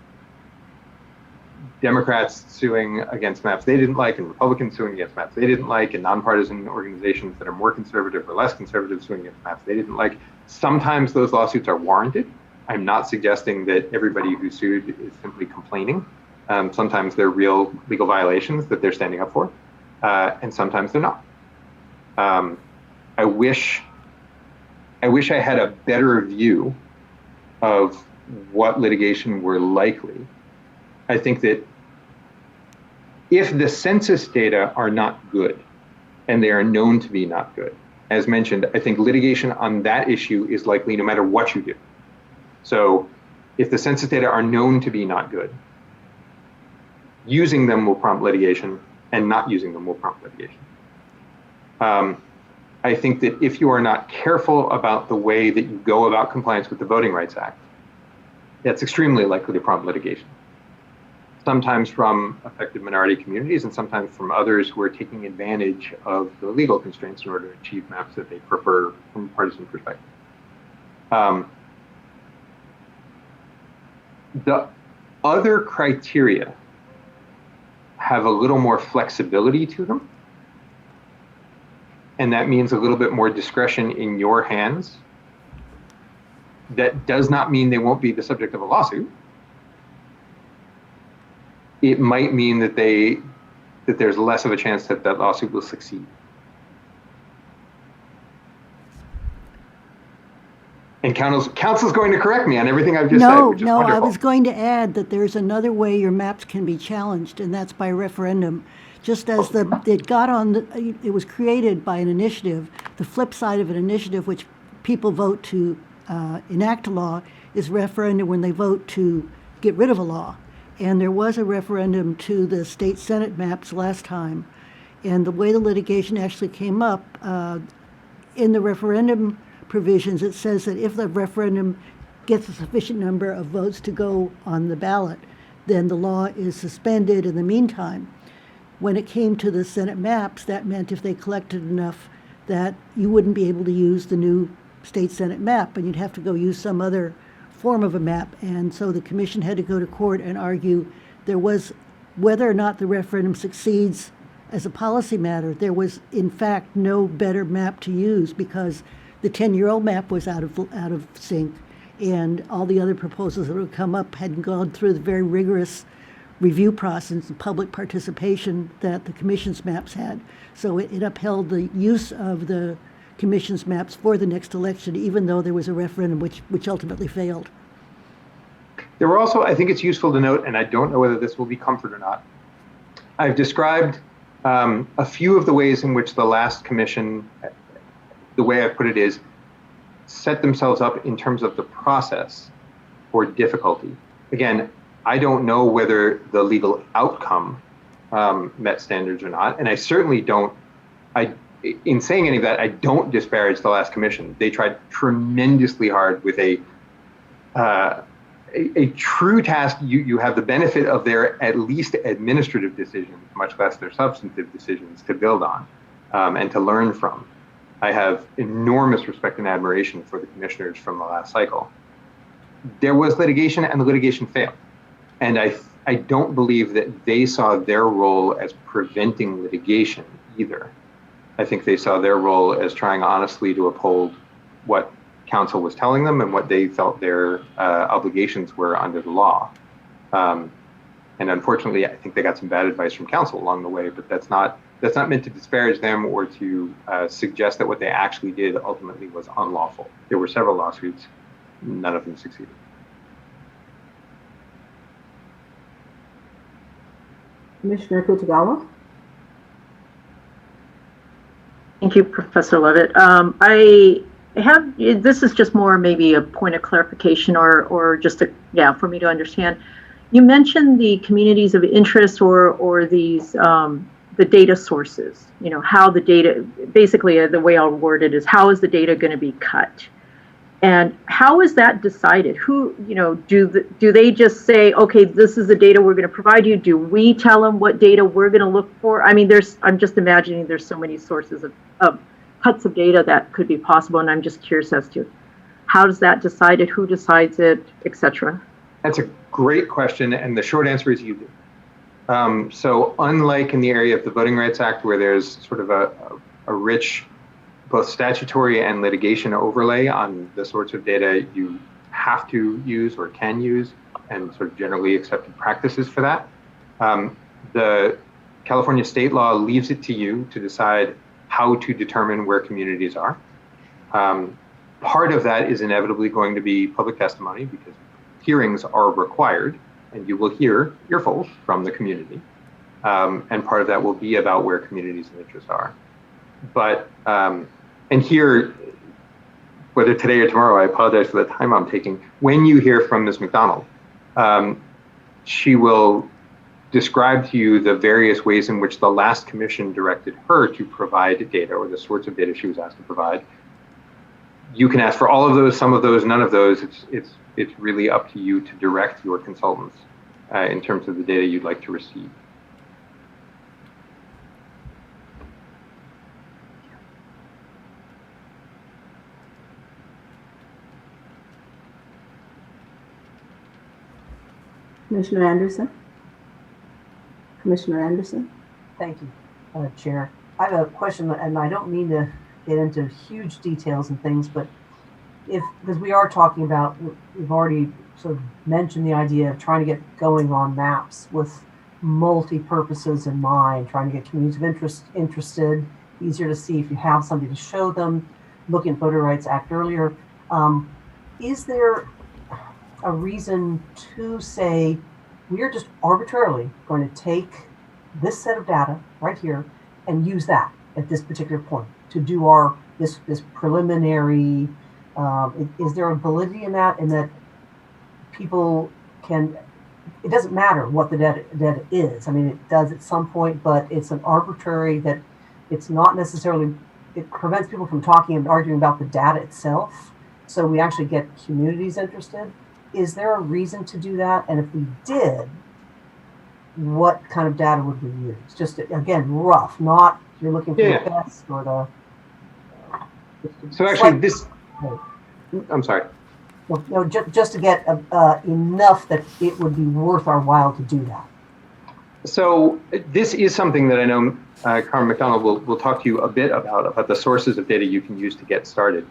Democrats suing against maps they didn't like and Republicans suing against maps they didn't like, and nonpartisan organizations that are more conservative or less conservative suing against maps they didn't like. Sometimes those lawsuits are warranted. I'm not suggesting that everybody who sued is simply complaining. Sometimes they're real legal violations that they're standing up for, and sometimes they're not. I wish I had a better view of what litigation were likely. I think that if the census data are not good, and they are known to be not good, as mentioned, I think litigation on that issue is likely no matter what you do. So if the census data are known to be not good, using them will prompt litigation, and not using them will prompt litigation. I think that if you are not careful about the way that you go about compliance with the Voting Rights Act, that's extremely likely to prompt litigation. Sometimes from affected minority communities and sometimes from others who are taking advantage of the legal constraints in order to achieve maps that they prefer from a partisan perspective. The other criteria have a little more flexibility to them. And that means a little bit more discretion in your hands. That does not mean they won't be the subject of a lawsuit. It might mean that there's less of a chance that that lawsuit will succeed. And counsel's going to correct me on everything I've just said, which is No, wonderful. I was going to add that there's another way your maps can be challenged, and that's by referendum. Just as it was created by an initiative, the flip side of an initiative which people vote to enact a law is referendum when they vote to get rid of a law. And there was a referendum to the state Senate maps last time. And the way the litigation actually came up, in the referendum provisions, it says that if the referendum gets a sufficient number of votes to go on the ballot, then the law is suspended in the meantime. When it came to the Senate maps, that meant if they collected enough that you wouldn't be able to use the new state Senate map, and you'd have to go use some other form of a map. And so the commission had to go to court and argue there was, whether or not the referendum succeeds as a policy matter, there was in fact no better map to use because the 10-year-old map was out of sync, and all the other proposals that would come up hadn't gone through the very rigorous review process and public participation that the commission's maps had. So it upheld the use of the commission's maps for the next election, even though there was a referendum which ultimately failed. There were also, I think it's useful to note, and I don't know whether this will be comfort or not, I've described a few of the ways in which the last commission, the way I put it is, set themselves up in terms of the process for difficulty. Again, I don't know whether the legal outcome met standards or not, and I certainly don't, in saying any of that, I don't disparage the last commission. They tried tremendously hard with a true task. You have the benefit of their at least administrative decisions, much less their substantive decisions, to build on and to learn from. I have enormous respect and admiration for the commissioners from the last cycle. There was litigation, and the litigation failed. And I don't believe that they saw their role as preventing litigation either. I think they saw their role as trying honestly to uphold what council was telling them and what they felt their obligations were under the law. And unfortunately, I think they got some bad advice from council along the way, but that's not meant to disparage them or to suggest that what they actually did ultimately was unlawful. There were several lawsuits, none of them succeeded. Commissioner Kutagawa? Thank you, Professor Levitt. I have, this is just more maybe a point of clarification or just for me to understand. You mentioned the communities of interest or these, the data sources, how the data, basically the way I'll word it is, how is the data going to be cut? And how is that decided? Who, do they just say, okay, this is the data we're going to provide you? Do we tell them what data we're going to look for? I mean, I'm just imagining there's so many sources of cuts of data that could be possible. And I'm just curious as to how does that decided, who decides it, etc. That's a great question. And the short answer is you do. So unlike in the area of the Voting Rights Act, where there's sort of a rich both statutory and litigation overlay on the sorts of data you have to use or can use and sort of generally accepted practices for that. The California state law leaves it to you to decide how to determine where communities are. Part of that is inevitably going to be public testimony because hearings are required and you will hear earfuls from the community. And part of that will be about where communities of interest are. But, and here, whether today or tomorrow, I apologize for the time I'm taking. When you hear from Ms. McDonald, she will describe to you the various ways in which the last commission directed her to provide data or the sorts of data she was asked to provide. You can ask for all of those, some of those, none of those. It's really up to you to direct your consultants in terms of the data you'd like to receive. Commissioner Anderson? Commissioner Anderson? Thank you, Chair. I have a question, and I don't mean to get into huge details and things, but because we are talking about, we've already sort of mentioned the idea of trying to get going on maps with multi-purposes in mind, trying to get communities of interest interested, easier to see if you have something to show them, looking at Voter Rights Act earlier. Is there a reason to say we're just arbitrarily going to take this set of data right here and use that at this particular point to do our this preliminary? Is there a validity in that people can? It doesn't matter what the data is. I mean, it does at some point, but it's an arbitrary that it's not necessarily. It prevents people from talking and arguing about the data itself. So we actually get communities interested. Is there a reason to do that? And if we did, what kind of data would we use? Just again, rough, not you're looking for the best or the. So actually I'm sorry. just to get enough that it would be worth our while to do that. So this is something that I know Carmen McDonald will talk to you a bit about the sources of data you can use to get started.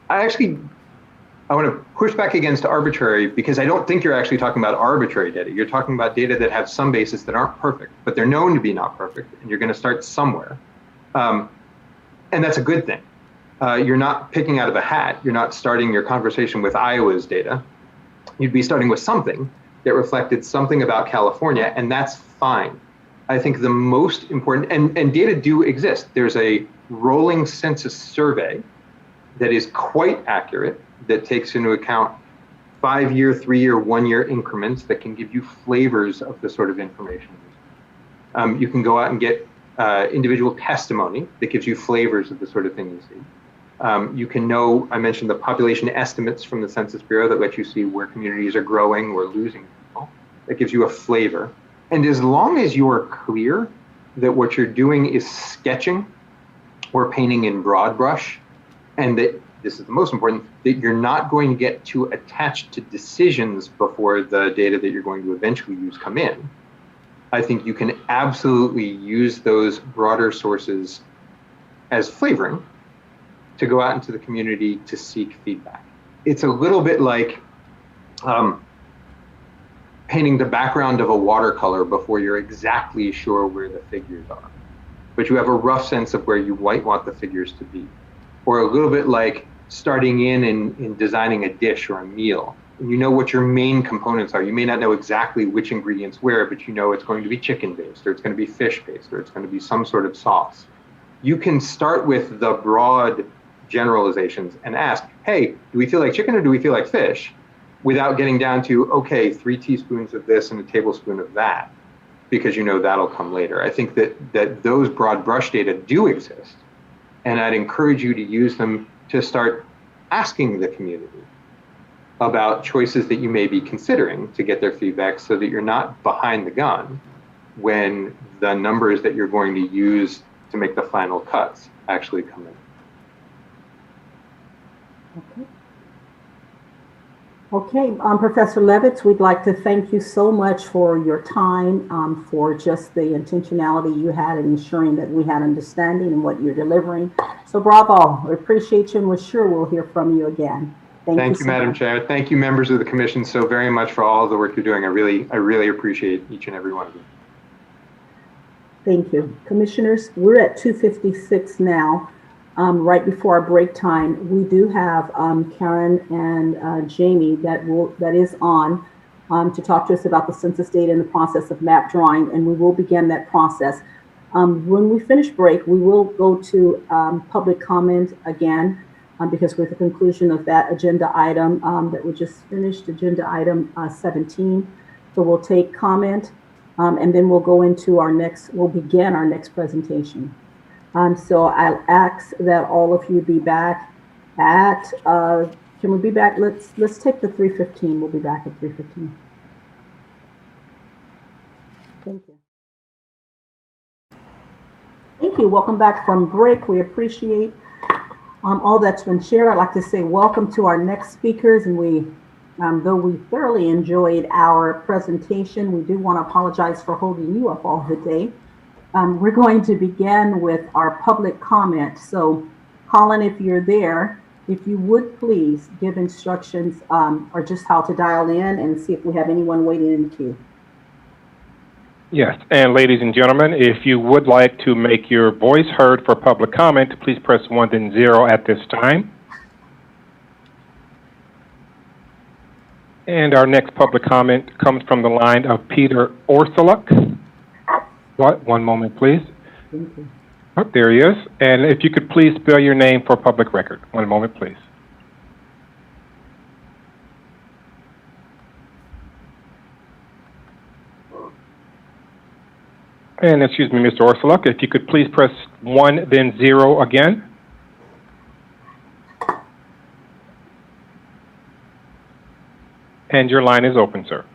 I want to push back against arbitrary because I don't think you're actually talking about arbitrary data. You're talking about data that have some basis that aren't perfect, but they're known to be not perfect, and you're going to start somewhere. And that's a good thing. You're not picking out of a hat. You're not starting your conversation with Iowa's data. You'd be starting with something that reflected something about California, and that's fine. I think the most important, and data do exist. There's a rolling census survey that is quite accurate, that takes into account 5-year, 3-year, 1-year increments that can give you flavors of the sort of information. You can go out and get individual testimony that gives you flavors of the sort of thing you see. You can know, I mentioned the population estimates from the Census Bureau that let you see where communities are growing or losing people. That gives you a flavor. And as long as you're clear that what you're doing is sketching or painting in broad brush, and that this is the most important, that you're not going to get too attached to decisions before the data that you're going to eventually use come in, I think you can absolutely use those broader sources as flavoring to go out into the community to seek feedback. It's a little bit like painting the background of a watercolor before you're exactly sure where the figures are, but you have a rough sense of where you might want the figures to be. Or a little bit like starting in designing a dish or a meal. And you know what your main components are. You may not know exactly which ingredients where, but you know it's going to be chicken-based, or it's going to be fish-based, or it's going to be some sort of sauce. You can start with the broad generalizations and ask, hey, do we feel like chicken or do we feel like fish? Without getting down to, okay, 3 teaspoons of this and a tablespoon of that, because you know that'll come later. I think that those broad brush data do exist. And I'd encourage you to use them to start asking the community about choices that you may be considering to get their feedback, so that you're not behind the gun when the numbers that you're going to use to make the final cuts actually come in. Okay, Professor Levitz, we'd like to thank you so much for your time, for just the intentionality you had in ensuring that we had understanding in what you're delivering. So bravo, we appreciate you, and we're sure we'll hear from you again. Thank you, Madam Chair. Thank you, members of the Commission, so very much for all of the work you're doing. I really appreciate each and every one of you. Thank you. Commissioners, we're at 2:56 now. Right before our break time, we do have Karen and Jamie that is on to talk to us about the census data and the process of map drawing, and we will begin that process. When we finish break, we will go to public comment again, because we're at the conclusion of that agenda item that we just finished, agenda item 17. So we'll take comment, and then we'll go into we'll begin our next presentation. So I'll ask that all of you be back at, can we be back? Let's take the 3:15. We'll be back at 3:15. Thank you. Thank you. Welcome back from break. We appreciate all that's been shared. I'd like to say welcome to our next speakers, and though we thoroughly enjoyed our presentation, we do want to apologize for holding you up all the day. We're going to begin with our public comment. So, Colin, if you're there, if you would please give instructions or just how to dial in and see if we have anyone waiting in the queue. Yes, and ladies and gentlemen, if you would like to make your voice heard for public comment, please press 1 then 0 at this time. And our next public comment comes from the line of Peter Orsuluk. One moment, please. Thank you. Oh, there he is. And if you could please spell your name for public record. One moment, please. And excuse me, Mr. Orsuluk, if you could please press 1, then 0 again. And your line is open, sir.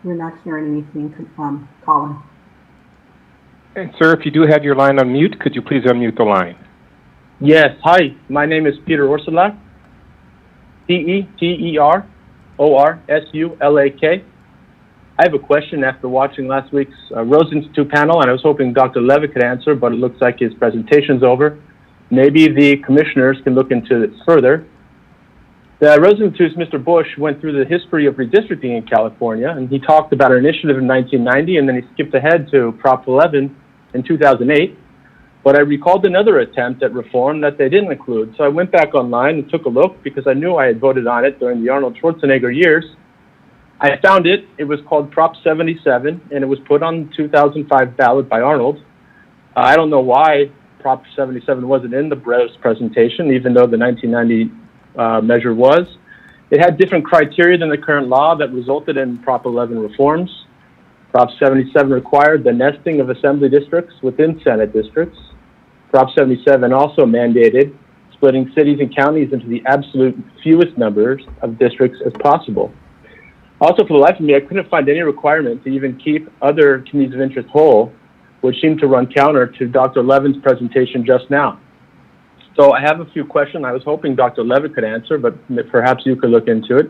We're not hearing anything, Colin. And sir, if you do have your line on mute, could you please unmute the line? Yes, hi, my name is Peter Orsulak, Peterorsulak. I have a question after watching last week's Rose Institute panel, and I was hoping Dr. Levitt could answer, but it looks like his presentation's over. Maybe the commissioners can look into it further. The Rose Institute's Mr. Bush went through the history of redistricting in California, and he talked about an initiative in 1990, and then he skipped ahead to Prop 11 in 2008. But I recalled another attempt at reform that they didn't include. So I went back online and took a look because I knew I had voted on it during the Arnold Schwarzenegger years. I found it. It was called Prop 77, and it was put on the 2005 ballot by Arnold. I don't know why Prop 77 wasn't in the Brose presentation, even though the 1990 measure was. It had different criteria than the current law that resulted in Prop 11 reforms. Prop 77 required the nesting of assembly districts within Senate districts. Prop 77 also mandated splitting cities and counties into the absolute fewest numbers of districts as possible. Also, for the life of me, I couldn't find any requirement to even keep other communities of interest whole, which seemed to run counter to Dr. Levin's presentation just now. So I have a few questions I was hoping Dr. Levin could answer, but perhaps you could look into it.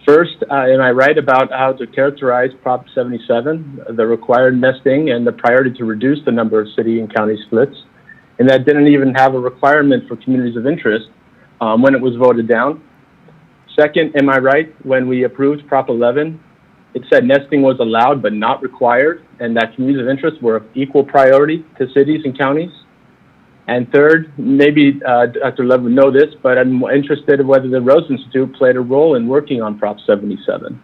First, am I right about how to characterize Prop 77, the required nesting and the priority to reduce the number of city and county splits? And that didn't even have a requirement for communities of interest when it was voted down. Second, am I right when we approved Prop 11, it said nesting was allowed but not required, and that communities of interest were of equal priority to cities and counties? And third, maybe Dr. Levin would know this, but I'm interested in whether the Rose Institute played a role in working on Prop 77.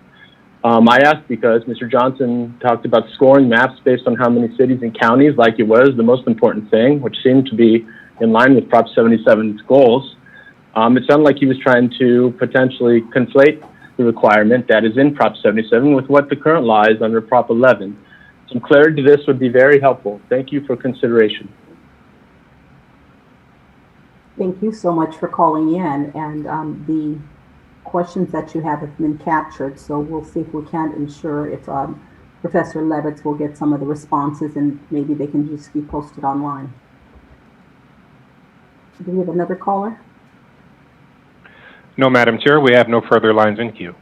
I asked because Mr. Johnson talked about scoring maps based on how many cities and counties, like it was the most important thing, which seemed to be in line with Prop 77's goals. It sounded like he was trying to potentially conflate the requirement that is in Prop 77 with what the current law is under Prop 11. Some clarity to this would be very helpful. Thank you for consideration. Thank you so much for calling in, and the questions that you have been captured, so we'll see if we can ensure if Professor Levitz will get some of the responses, and maybe they can just be posted online. Do we have another caller? No, Madam Chair, we have no further lines in queue.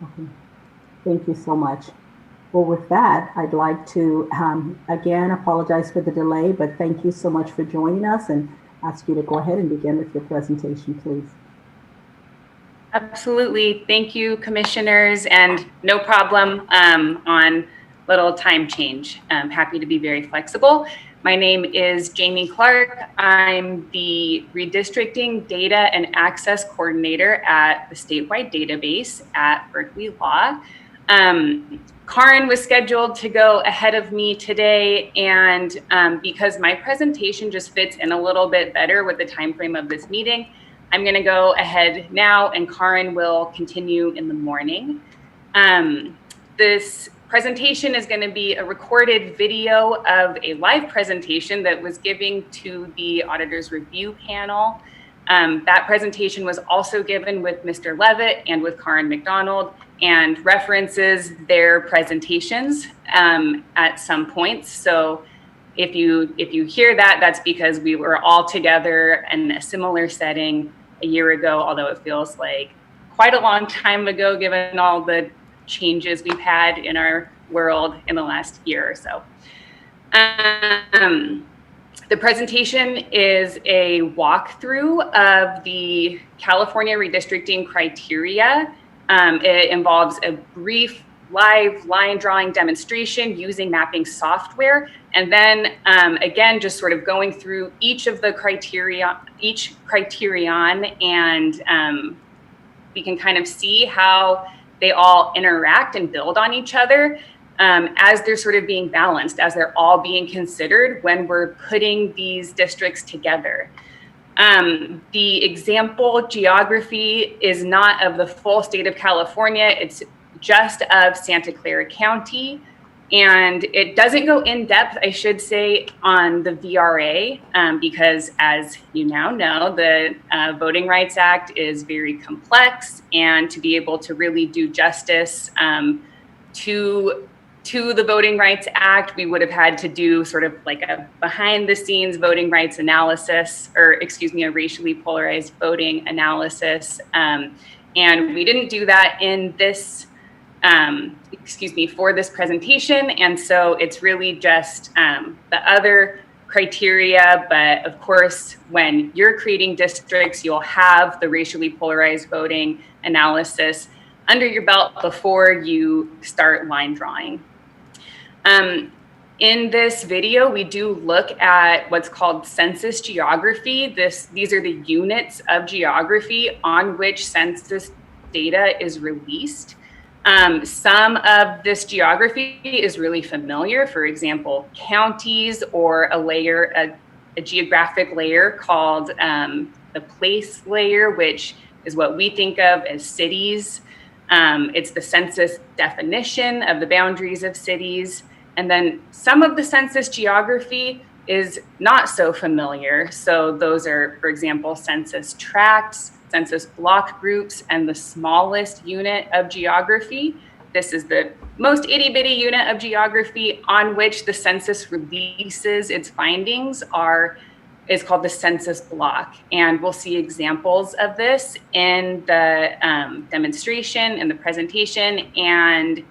Okay. Thank you so much. Well, with that, I'd like to, again, apologize for the delay, but thank you so much for joining us, and ask you to go ahead and begin with your presentation, please. Absolutely. Thank you, commissioners, and no problem on little time change. I'm happy to be very flexible. My name is Jamie Clark. I'm the Redistricting Data and Access Coordinator at the statewide database at Berkeley Law. Karin was scheduled to go ahead of me today, and because my presentation just fits in a little bit better with the time frame of this meeting, I'm going to go ahead now, and Karin will continue in the morning. This presentation is going to be a recorded video of a live presentation that was given to the Auditor's Review panel. That presentation was also given with Mr. Levitt and with Karin McDonald, and references their presentations at some points. So if you hear that, that's because we were all together in a similar setting a year ago, although it feels like quite a long time ago, given all the changes we've had in our world in the last year or so. The presentation is a walkthrough of the California redistricting criteria. It involves a brief live line drawing demonstration using mapping software. And then again, just sort of going through each of the criteria, each criterion, and we can kind of see how they all interact and build on each other as they're sort of being balanced, as they're all being considered when we're putting these districts together. The example geography is not of the full state of California, it's just of Santa Clara County. And it doesn't go in depth, I should say, on the VRA, because as you now know, the Voting Rights Act is very complex, and to be able to really do justice to the Voting Rights Act, we would have had to do sort of like a behind the scenes voting rights analysis, or excuse me, a racially polarized voting analysis. And we didn't do that in this, for this presentation. And so it's really just the other criteria. But of course, when you're creating districts, you'll have the racially polarized voting analysis under your belt before you start line drawing. In this video, we do look at what's called census geography. These are the units of geography on which census data is released. Some of this geography is really familiar. For example, counties, or a geographic layer called the place layer, which is what we think of as cities. It's the census definition of the boundaries of cities. And then some of the census geography is not so familiar. So those are, for example, census tracts, census block groups, and the smallest unit of geography. This is the most itty bitty unit of geography on which the census releases its findings is called the census block. And we'll see examples of this in the demonstration and the presentation. And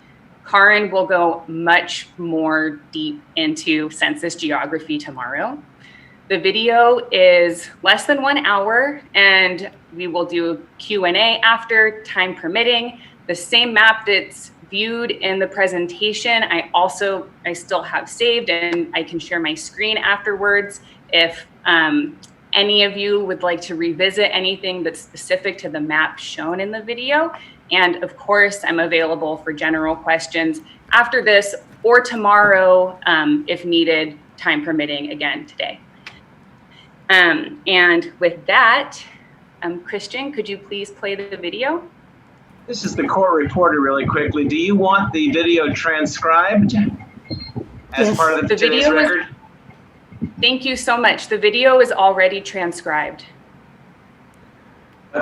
Karin will go much more deep into census geography tomorrow. The video is less than 1 hour, and we will do Q&A after, time permitting. The same map that's viewed in the presentation, I still have saved, and I can share my screen afterwards if any of you would like to revisit anything that's specific to the map shown in the video. And of course, I'm available for general questions after this or tomorrow, if needed, time permitting, again today. And with that, Christian, could you please play the video? This is the court reporter really quickly. Do you want the video transcribed as part of today's record? Thank you so much. The video is already transcribed.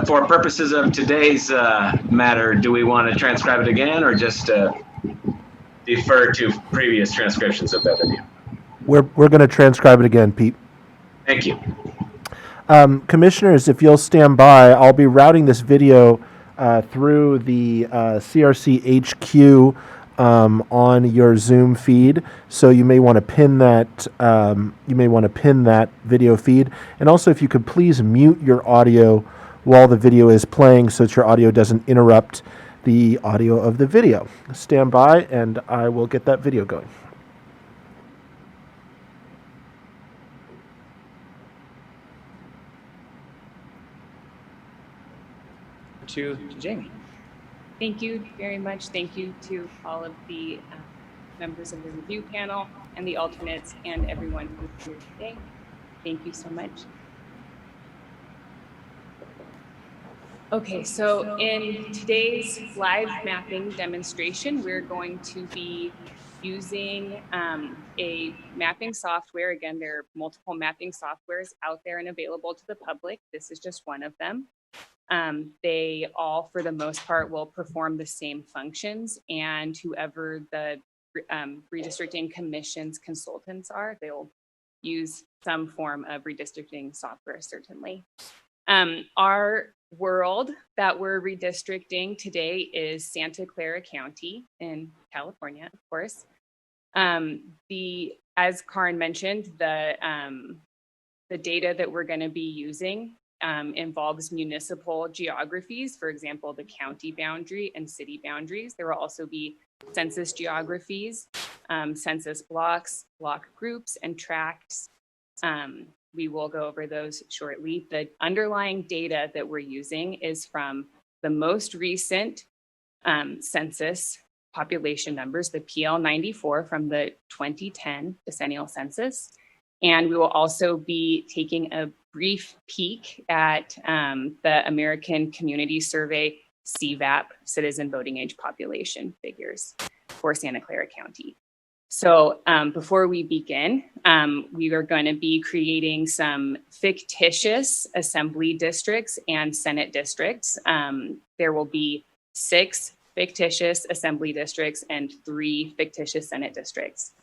For purposes of today's matter, do we want to transcribe it again, or just defer to previous transcriptions of that video? We're going to transcribe it again, Pete. Thank you. Commissioners, if you'll stand by, I'll be routing this video through the CRC HQ on your Zoom feed, so you may want to pin that. Video feed, and also if you could please mute your audio while the video is playing, so that your audio doesn't interrupt the audio of the video. Stand by, and I will get that video going. To Jamie. Thank you very much. Thank you to all of the members of the review panel and the alternates and everyone who's here today. Thank you so much. Okay, so in today's live mapping demonstration, we're going to be using a mapping software. Again, there are multiple mapping softwares out there and available to the public. This is just one of them. They all, for the most part, will perform the same functions, and whoever the redistricting commission's consultants are, they'll use some form of redistricting software, certainly. Our world that we're redistricting today is Santa Clara County in California, of course. As Karin mentioned, the data that we're going to be using involves municipal geographies, for example, the county boundary and city boundaries. There will also be census geographies, census blocks, block groups, and tracts. We will go over those shortly. The underlying data that we're using is from the most recent census population numbers, the PL94 from the 2010 decennial census. And we will also be taking a brief peek at the American Community Survey CVAP, Citizen Voting Age Population figures for Santa Clara County. So before we begin, we are going to be creating some fictitious assembly districts and Senate districts. There will be 6 fictitious assembly districts and 3 fictitious Senate districts.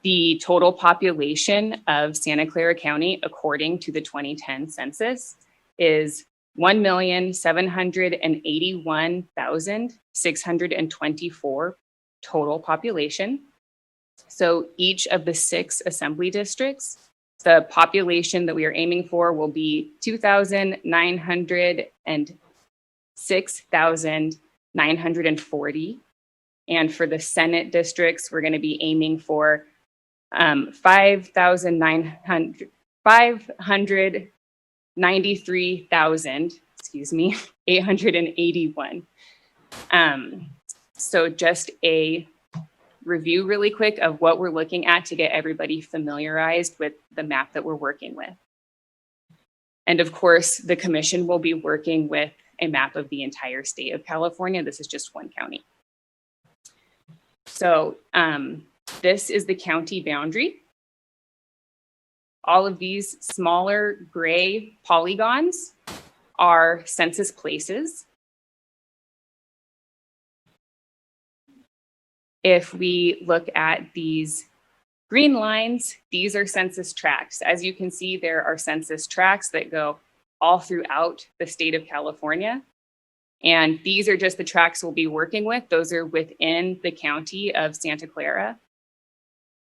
The total population of Santa Clara County, according to the 2010 census, is 1,781,624 total population. So each of the 6 assembly districts, the population that we are aiming for will be 2,906,940. And for the Senate districts, we're going to be aiming for 593,000, 881. So just a review really quick of what we're looking at to get everybody familiarized with the map that we're working with. And of course, the commission will be working with a map of the entire state of California. This is just one county. So this is the county boundary. All of these smaller gray polygons are census places. If we look at these green lines, these are census tracts. As you can see, there are census tracts that go all throughout the state of California. And these are just the tracts we'll be working with. Those are within the county of Santa Clara.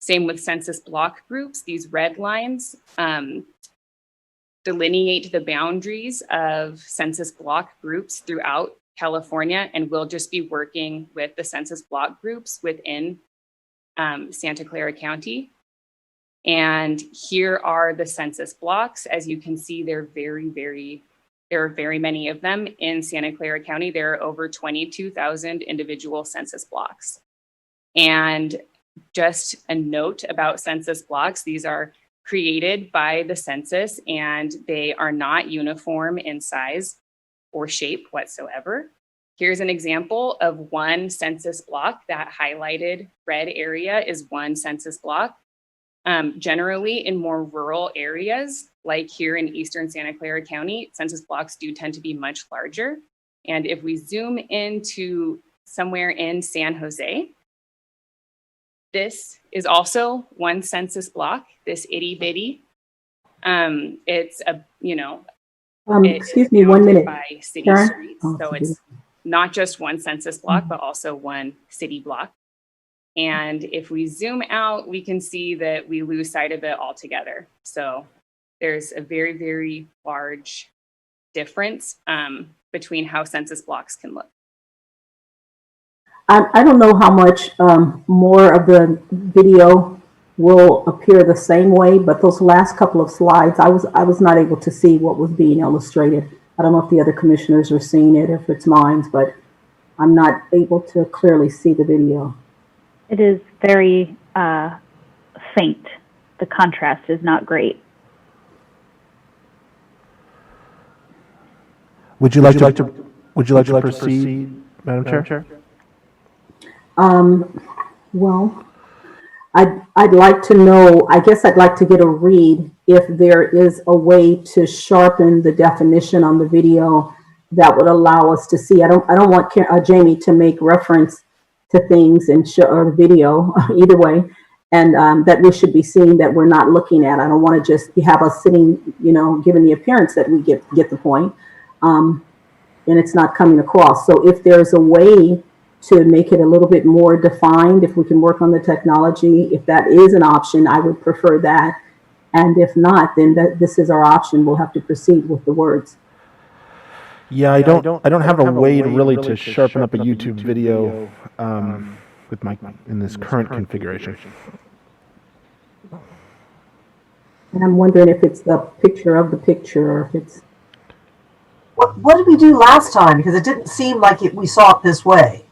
Same with census block groups. These red lines delineate the boundaries of census block groups throughout California, and we'll just be working with the census block groups within Santa Clara County. And here are the census blocks. As you can see, there are very many of them in Santa Clara County. There are over 22,000 individual census blocks. And just a note about census blocks, these are created by the census and they are not uniform in size or shape whatsoever. Here's an example of one census block. That highlighted red area is one census block. Generally in more rural areas, like here in Eastern Santa Clara County, census blocks do tend to be much larger. And if we zoom into somewhere in San Jose, this is also one census block, this itty bitty. It's a, excuse me, 1 minute. By city Karen? streets. So it's not just one census block, but also one city block. And if we zoom out, we can see that we lose sight of it altogether. So there's a very, very large difference between how census blocks can look. I don't know how much more of the video will appear the same way, but those last couple of slides, I was not able to see what was being illustrated. I don't know if the other commissioners are seeing it, if it's mine, but I'm not able to clearly see the video. It is very faint. The contrast is not great. Would you like to proceed, Madam Chair? Well, I'd like to know, I guess I'd like to get a read if there is a way to sharpen the definition on the video that would allow us to see. I don't want Jamie to make reference to things and show or the video either way, and that we should be seeing that we're not looking at. I don't want to just have us sitting, given the appearance that we get the point, and it's not coming across. So if there's a way to make it a little bit more defined, if we can work on the technology, if that is an option, I would prefer that. And if not, then this is our option. We'll have to proceed with the words. Yeah, I don't have a way really to sharpen up a YouTube video with in this current configuration. And I'm wondering if it's the picture of the picture or if it's. What did we do last time? Because it didn't seem like we saw it this way.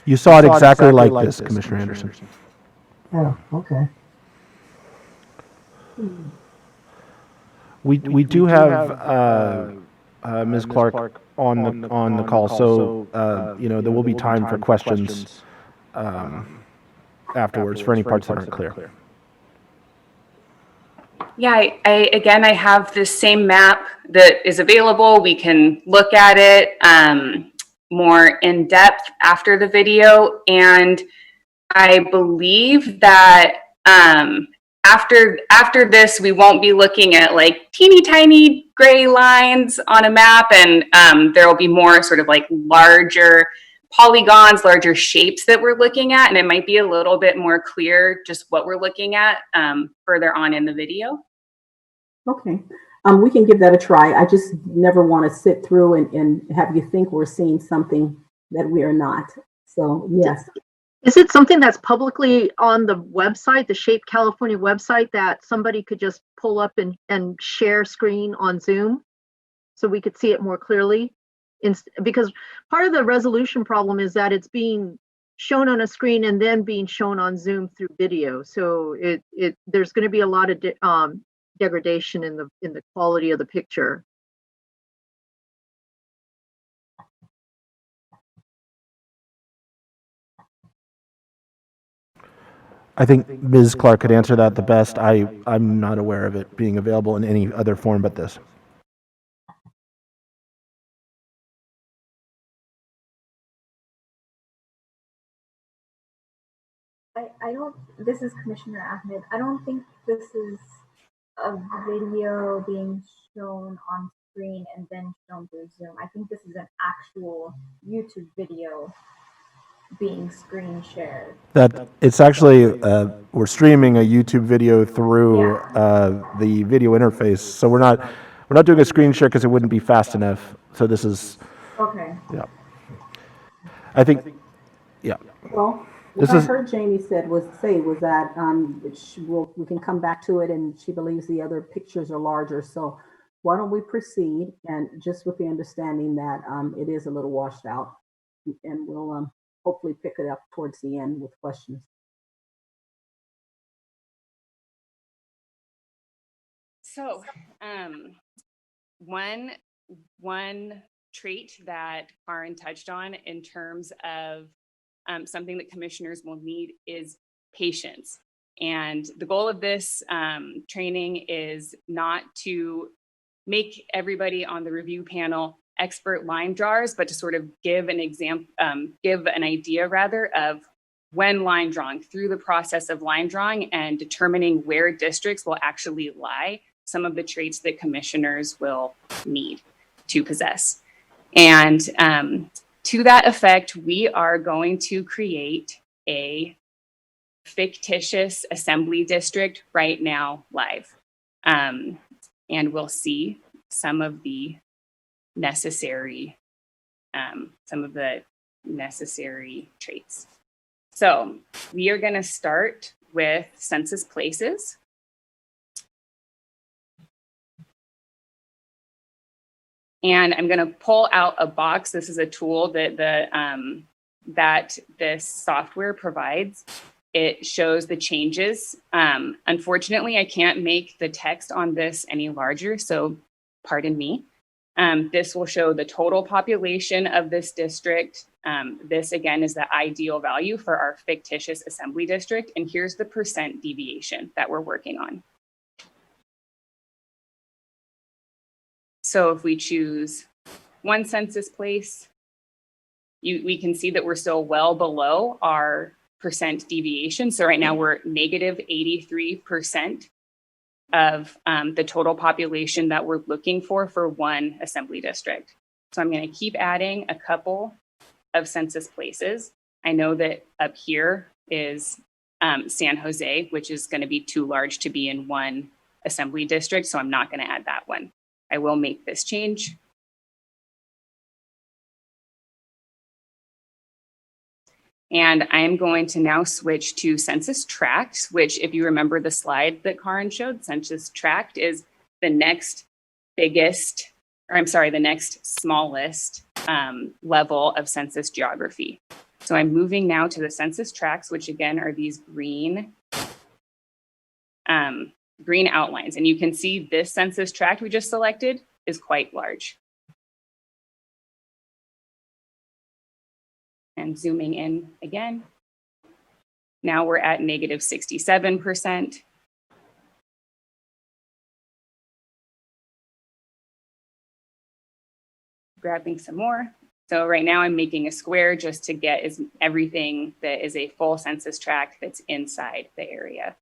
You saw it exactly like this, Commissioner Anderson. Oh, okay. We do have Ms. Clark on the call, so there will be time for questions afterwards for any parts that aren't clear. Yeah, I have this same map that is available. We can look at it. more in depth after the video. And I believe that after this, we won't be looking at like teeny tiny gray lines on a map, and there will be more sort of like larger polygons, larger shapes that we're looking at, and it might be a little bit more clear just what we're looking at further on in the video. Okay. We can give that a try. I just never want to sit through and have you think we're seeing something that we are not. So, yes. Is it something that's publicly on the website, the Shape California website, that somebody could just pull up and share screen on Zoom so we could see it more clearly? Because part of the resolution problem is that it's being shown on a screen and then being shown on Zoom through video. So there's going to be a lot of degradation in the quality of the picture. I think Ms. Clark could answer that the best. I'm not aware of it being available in any other form but this. This is Commissioner Ahmed. I don't think this is a video being shown on screen and then shown through Zoom. I think this is an actual YouTube video being screen shared. That it's actually we're streaming a YouTube video through the video interface, so we're not doing a screen share because it wouldn't be fast enough. So this is Okay. I think Well, what I heard Jamie was that we can come back to it, and she believes the other pictures are larger. So why don't we proceed, and just with the understanding that it is a little washed out, and we'll hopefully pick it up towards the end with questions. So one trait that Karin touched on in terms of something that commissioners will need is patience. And the goal of this training is not to make everybody on the review panel expert line drawers, but to sort of give an example, give an idea rather of when line drawing, through the process of line drawing and determining where districts will actually lie, some of the traits that commissioners will need to possess. And to that effect, we are going to create a fictitious assembly district right now live. And we'll see some of the necessary traits. So we are going to start with census places. And I'm going to pull out a box. This is a tool that that this software provides. It shows the changes. Unfortunately, I can't make the text on this any larger, so pardon me. This will show the total population of this district. This, again, is the ideal value for our fictitious assembly district. And here's the percent deviation that we're working on. So if we choose one census place, we can see that we're still well below our percent deviation. So right now we're negative 83% of the total population that we're looking for one assembly district. So I'm going to keep adding a couple of census places. I know that up here is San Jose, which is going to be too large to be in one assembly district, so I'm not going to add that one. I will make this change. And I am going to now switch to census tract, which, if you remember the slide that Karin showed, census tract is the next biggest, or I'm sorry, the next smallest level of census geography. So I'm moving now to the census tracts, which again are these green outlines. And you can see this census tract we just selected is quite large. And zooming in again, now we're at negative 67%. Grabbing some more. So right now I'm making a square just to get everything that is a full census tract that's inside the area.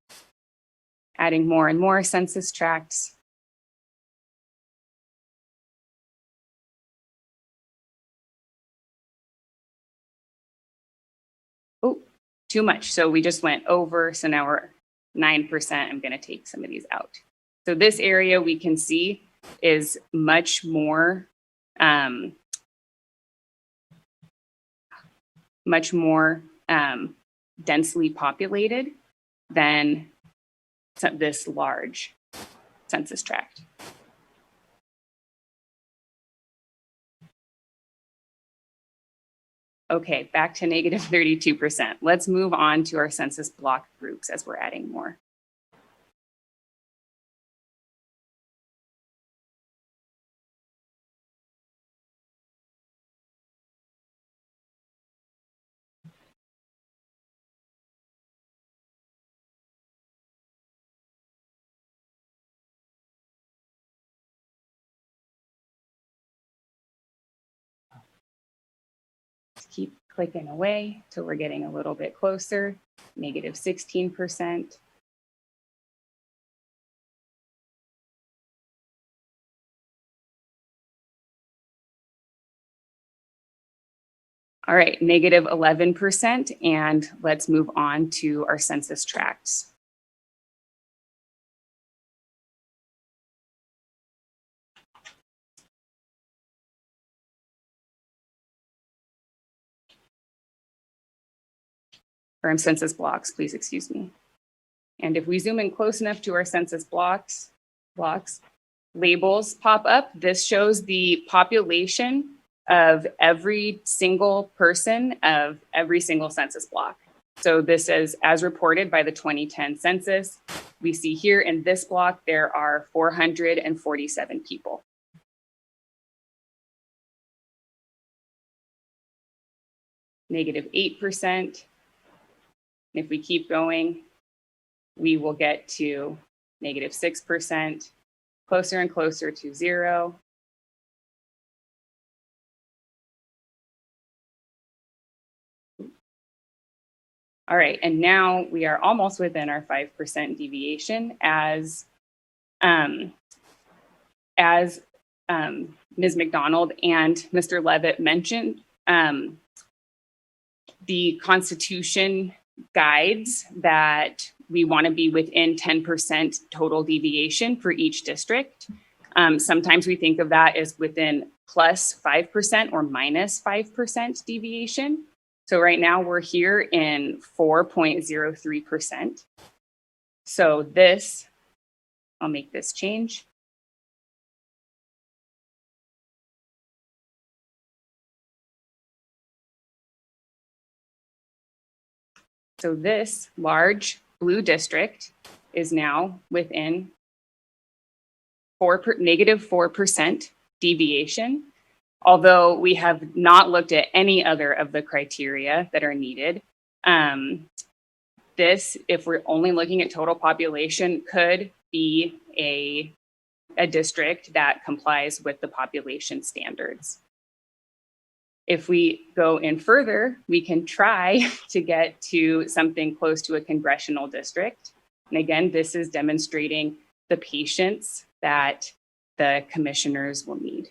Adding more and more census tracts. Oh, too much. So we just went over. So now we're 9%. I'm going to take some of these out. So this area we can see is much more densely populated than this large census tract. Okay, back to negative 32%. Let's move on to our census block groups as we're adding more. Keep clicking away till we're getting a little bit closer. Negative 16%. All right, negative 11%, and let's move on to our census tracts. Or census blocks, please excuse me. And if we zoom in close enough to our census blocks, labels pop up. This shows the population of every single person of every single census block. So this is as reported by the 2010 census. We see here in this block, there are 447 people. Negative 8%. If we keep going, we will get to negative 6%, closer and closer to 0. All right, and now we are almost within our 5% deviation as Ms. McDonald and Mr. Levitt mentioned. The Constitution guides that we want to be within 10% total deviation for each district. Sometimes we think of that as within plus 5% or minus 5% deviation. So right now we're here in 4.03%. So this, I'll make this change. So this large blue district is now within negative 4% deviation, although we have not looked at any other of the criteria that are needed. This, if we're only looking at total population, could be a district that complies with the population standards. If we go in further, we can try to get to something close to a congressional district. And again, this is demonstrating the patience that the commissioners will need.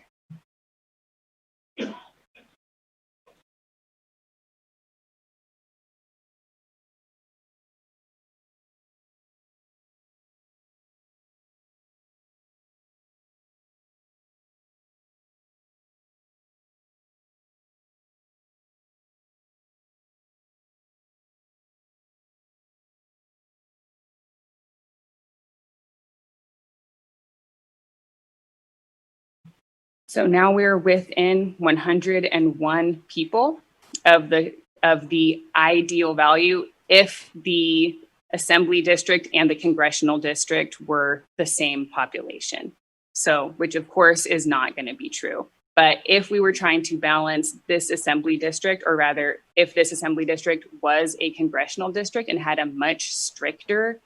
So now we're within 101 people of the ideal value if the assembly district and the congressional district were the same population. So, which of course is not going to be true. But if we were trying to balance this assembly district, or rather, if this assembly district was a congressional district and had a much stricter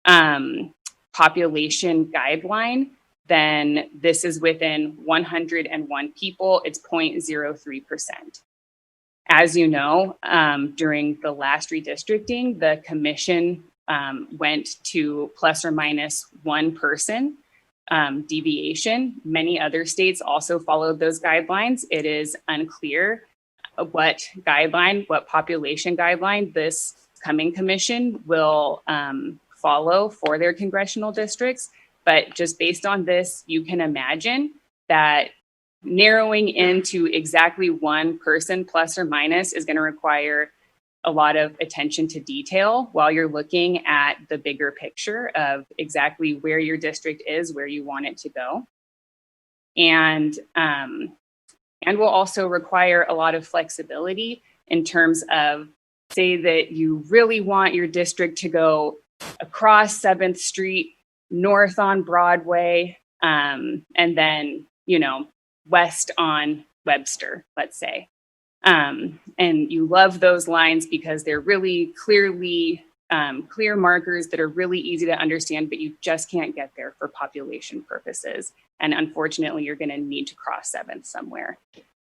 population guideline, then this is within 101 people, it's 0.03%. As you know, during the last redistricting, the commission went to plus or minus one person deviation. Many other states also followed those guidelines. It is unclear what population guideline this coming commission will follow for their congressional districts. But just based on this, you can imagine that narrowing into exactly one person plus or minus is going to require a lot of attention to detail while you're looking at the bigger picture of exactly where your district is, where you want it to go. And will also require a lot of flexibility in terms of, say that you really want your district to go across 7th Street, north on Broadway, and then, west on Webster, let's say. And you love those lines because they're really clearly clear markers that are really easy to understand, but you just can't get there for population purposes. And unfortunately, you're going to need to cross 7th somewhere.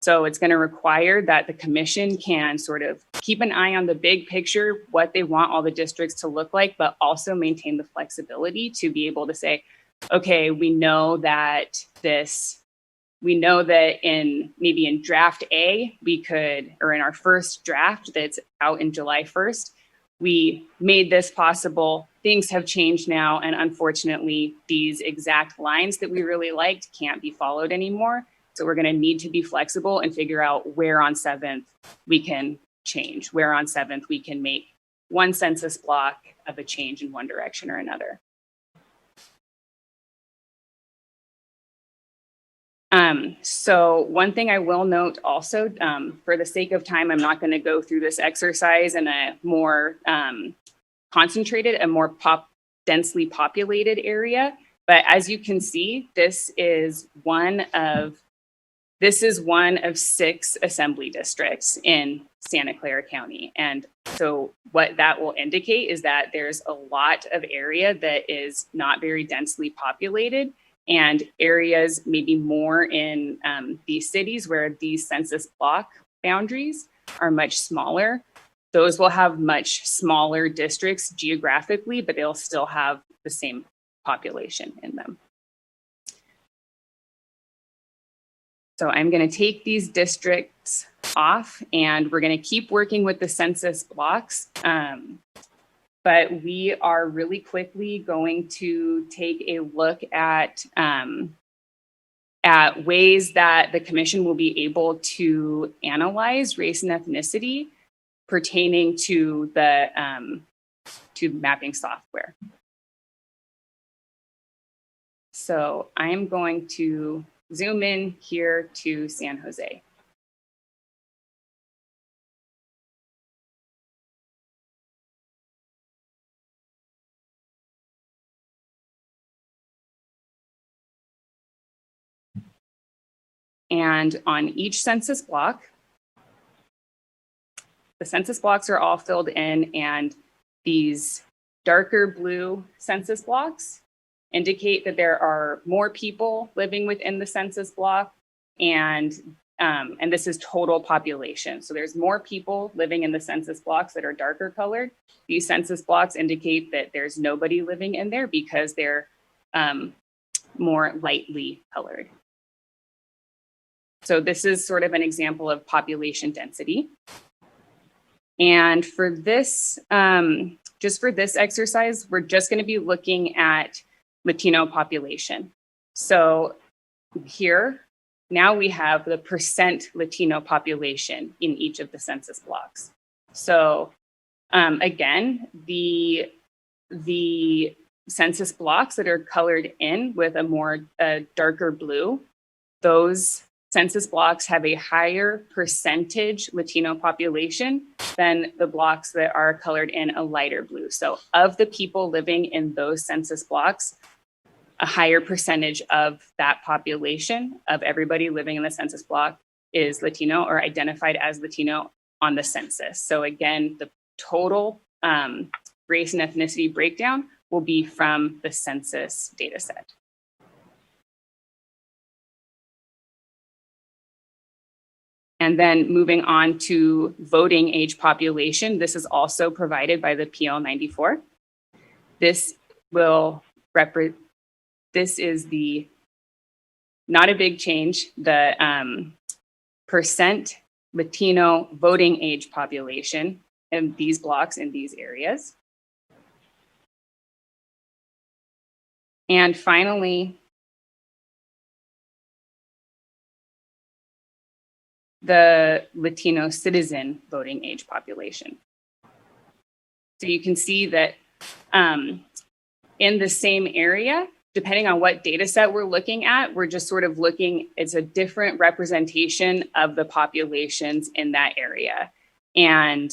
So it's going to require that the commission can sort of keep an eye on the big picture, what they want all the districts to look like, but also maintain the flexibility to be able to say, okay, we know that in draft A, or in our first draft that's out in July 1st, we made this possible. Things have changed now. And unfortunately, these exact lines that we really liked can't be followed anymore. So we're going to need to be flexible and figure out where on 7th we can change, where on 7th we can make one census block of a change in one direction or another. So one thing I will note also, for the sake of time, I'm not going to go through this exercise in a more concentrated, a more densely populated area. But as you can see, this is one of 6 assembly districts in Santa Clara County. And so what that will indicate is that there's a lot of area that is not very densely populated, and areas maybe more in these cities where these census block boundaries are much smaller. Those will have much smaller districts geographically, but they'll still have the same population in them. So I'm going to take these districts off, and we're going to keep working with the census blocks. But we are really quickly going to take a look at ways that the commission will be able to analyze race and ethnicity pertaining to the mapping software. So I'm going to zoom in here to San Jose. And on each census block, the census blocks are all filled in, and these darker blue census blocks indicate that there are more people living within the census block, and this is total population. So there's more people living in the census blocks that are darker colored. These census blocks indicate that there's nobody living in there because they're more lightly colored. So this is sort of an example of population density. And for this, just for this exercise, we're just going to be looking at Latino population. So here, now we have the percent Latino population in each of the census blocks. So again, the census blocks that are colored in with a darker blue, those census blocks have a higher percentage Latino population than the blocks that are colored in a lighter blue. So of the people living in those census blocks, a higher percentage of that population, of everybody living in the census block, is Latino or identified as Latino on the census. So again, the total race and ethnicity breakdown will be from the census data set. And then moving on to voting age population, this is also provided by the PL 94. This is the, not a big change, the percent Latino voting age population in these blocks in these areas. And finally, the Latino citizen voting age population. So you can see that in the same area, depending on what data set we're looking at, we're just sort of looking, it's a different representation of the populations in that area. And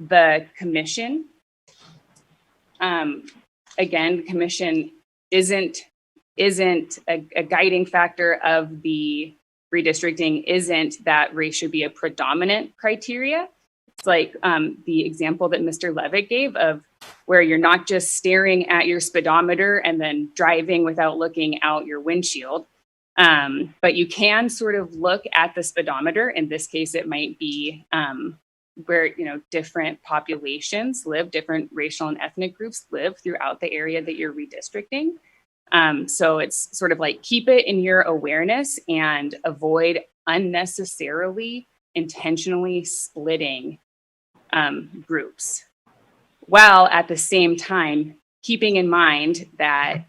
the commission, again, the commission isn't a guiding factor of the redistricting, isn't that race should be a predominant criteria. It's like the example that Mr. Levitt gave of where you're not just staring at your speedometer and then driving without looking out your windshield, but you can sort of look at the speedometer. In this case, it might be where, you know, different populations live, different racial and ethnic groups live throughout the area that you're redistricting. So it's sort of like keep it in your awareness and avoid unnecessarily intentionally splitting groups, while at the same time keeping in mind that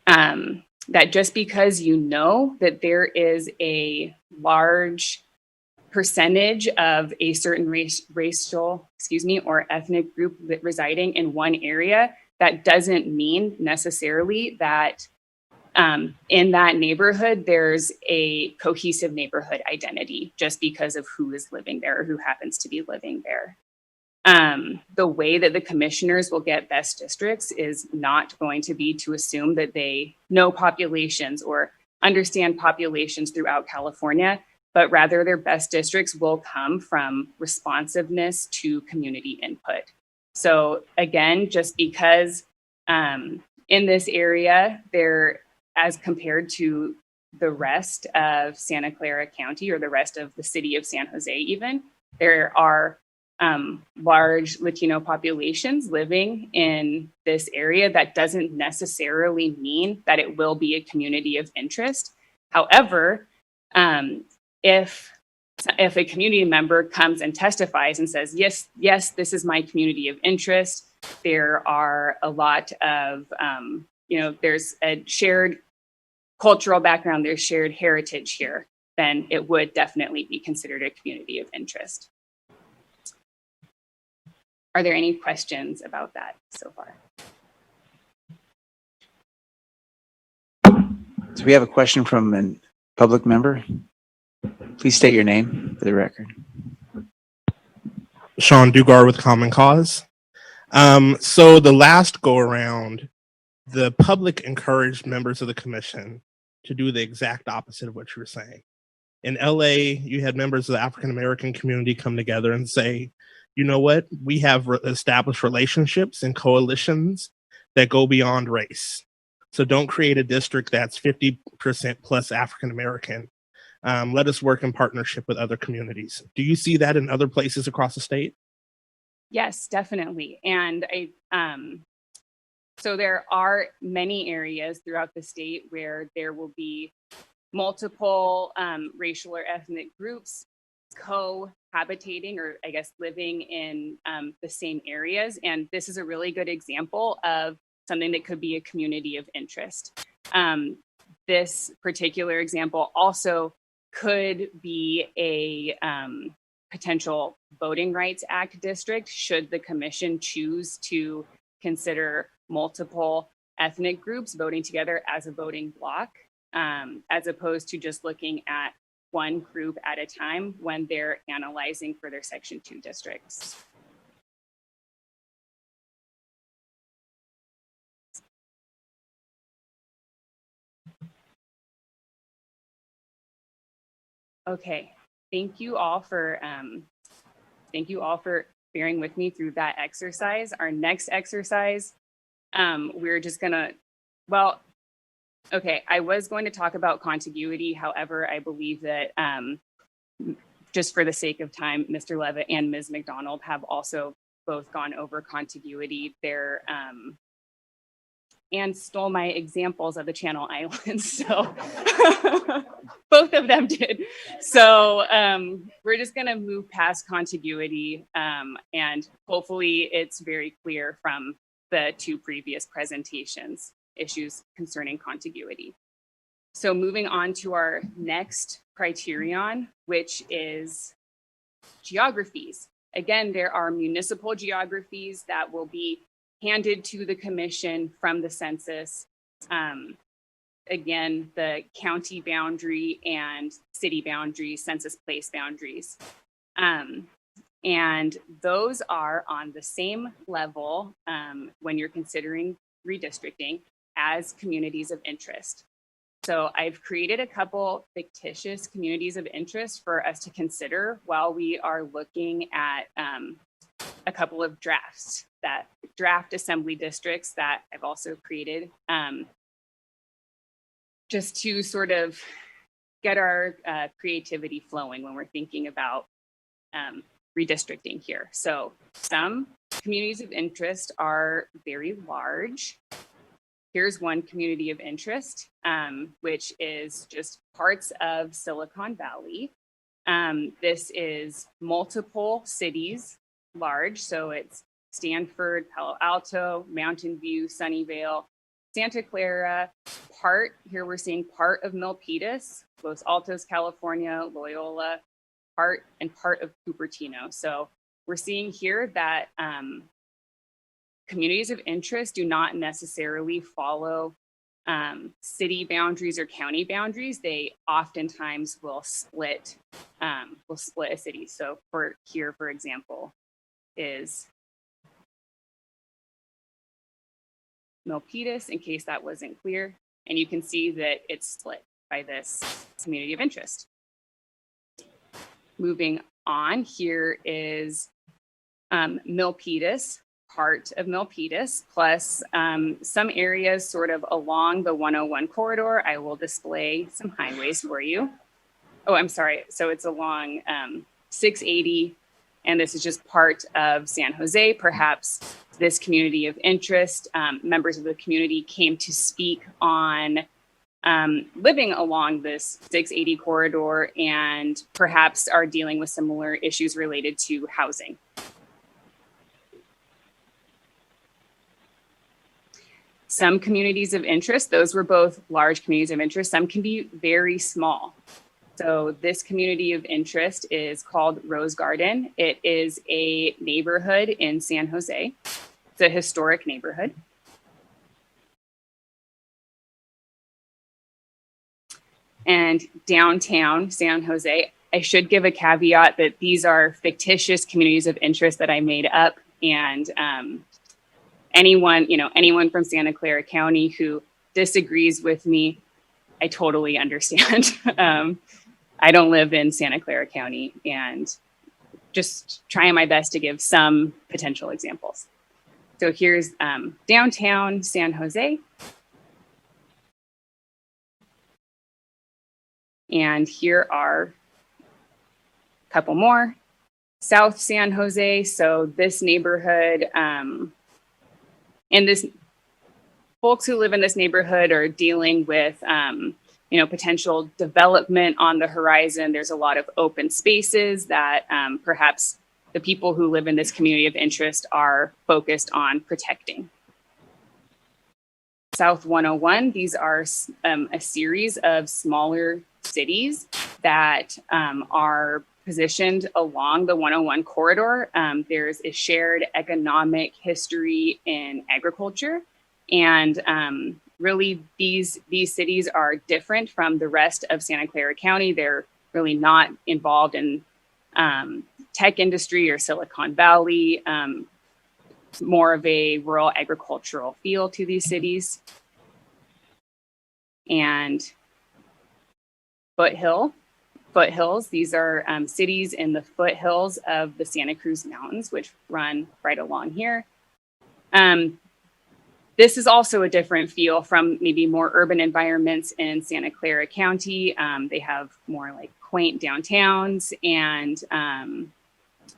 that just because you know that there is a large percentage of a certain racial, or ethnic group residing in one area, that doesn't mean necessarily that in that neighborhood there's a cohesive neighborhood identity just because of who is living there or who happens to be living there. The way that the commissioners will get best districts is not going to be to assume that they know populations or understand populations throughout California, but rather their best districts will come from responsiveness to community input. So again, just because in this area, there, as compared to the rest of Santa Clara County or the rest of the city of San Jose even, there are large Latino populations living in this area. That doesn't necessarily mean that it will be a community of interest. However, if a community member comes and testifies and says, yes, this is my community of interest, there are a lot of, there's a shared cultural background, there's shared heritage here, then it would definitely be considered a community of interest. Are there any questions about that so far? So we have a question from a public member. Please state your name for the record. Sean Dugar with Common Cause. So the last go around, the public encouraged members of the commission to do the exact opposite of what you were saying. In LA, you had members of the African American community come together and say, you know what, we have established relationships and coalitions that go beyond race. So don't create a district that's 50% plus African American. Let us work in partnership with other communities. Do you see that in other places across the state? Yes, definitely. And so there are many areas throughout the state where there will be multiple racial or ethnic groups cohabitating, or I guess living in the same areas. And this is a really good example of something that could be a community of interest. This particular example also could be a potential Voting Rights Act district should the commission choose to consider multiple ethnic groups voting together as a voting block, as opposed to just looking at one group at a time when they're analyzing for their Section 2 districts. Okay, thank you all for bearing with me through that exercise. Our next exercise, we're just gonna, well, Okay, I was going to talk about contiguity. However, I believe that just for the sake of time, Mr. Levitt and Ms. McDonald have also both gone over contiguity there and stole my examples of the Channel Islands. So both of them did. So we're just going to move past contiguity, and hopefully it's very clear from the two previous presentations, issues concerning contiguity. So moving on to our next criterion, which is geographies. Again, there are municipal geographies that will be handed to the commission from the census. Again, the county boundary and city boundaries, census place boundaries. And those are on the same level when you're considering redistricting as communities of interest. So I've created a couple fictitious communities of interest for us to consider while we are looking at a couple of drafts, that draft assembly districts that I've also created just to sort of get our creativity flowing when we're thinking about redistricting here. So some communities of interest are very large. Here's one community of interest, which is just parts of Silicon Valley. This is multiple cities large. So it's Stanford, Palo Alto, Mountain View, Sunnyvale, Santa Clara, here we're seeing part of Milpitas, Los Altos, California, Loyola, part of Cupertino. So we're seeing here that communities of interest do not necessarily follow city boundaries or county boundaries. They oftentimes will split a city. So for example, is Milpitas, in case that wasn't clear. And you can see that it's split by this community of interest. Moving on, here is Milpitas, part of Milpitas, plus some areas sort of along the 101 corridor. I will display some highways for you. Oh, I'm sorry. So it's along 680, and this is just part of San Jose. Perhaps this community of interest, members of the community came to speak on living along this 680 corridor and perhaps are dealing with similar issues related to housing. Some communities of interest, those were both large communities of interest. Some can be very small. So this community of interest is called Rose Garden. It is a neighborhood in San Jose. It's a historic neighborhood. And downtown San Jose, I should give a caveat that these are fictitious communities of interest that I made up, and anyone from Santa Clara County who disagrees with me, I totally understand. I don't live in Santa Clara County, and just trying my best to give some potential examples. So here's downtown San Jose. And here are a couple more. South San Jose, so this neighborhood, and this folks who live in this neighborhood are dealing with potential development on the horizon. There's a lot of open spaces that perhaps the people who live in this community of interest are focused on protecting. South 101, these are a series of smaller cities that are positioned along the 101 corridor. There's a shared economic history in agriculture, and really these cities are different from the rest of Santa Clara County. They're really not involved in tech industry or Silicon Valley, more of a rural agricultural feel to these cities. And foothills, these are cities in the foothills of the Santa Cruz Mountains, which run right along here. This is also a different feel from maybe more urban environments in Santa Clara County. They have more like quaint downtowns and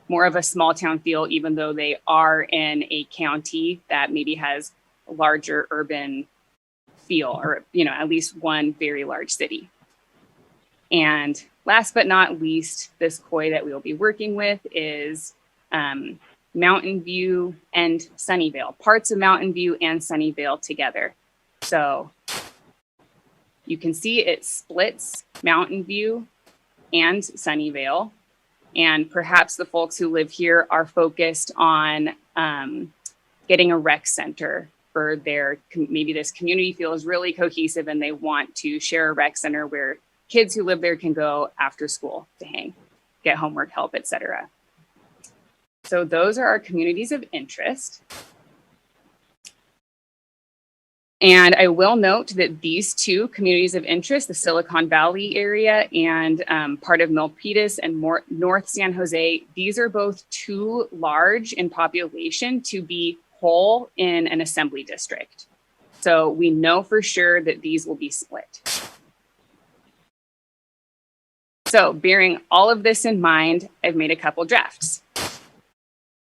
more of a small town feel, even though they are in a county that maybe has a larger urban feel, or at least one very large city. And last but not least, this COI that we will be working with is Mountain View and Sunnyvale, parts of Mountain View and Sunnyvale together. So you can see it splits Mountain View and Sunnyvale. And perhaps the folks who live here are focused on getting a rec center for maybe this community feels really cohesive and they want to share a rec center where kids who live there can go after school to hang, get homework help, etc. So those are our communities of interest. And I will note that these two communities of interest, the Silicon Valley area and part of Milpitas and North San Jose, these are both too large in population to be whole in an assembly district. So we know for sure that these will be split. So bearing all of this in mind, I've made a couple drafts.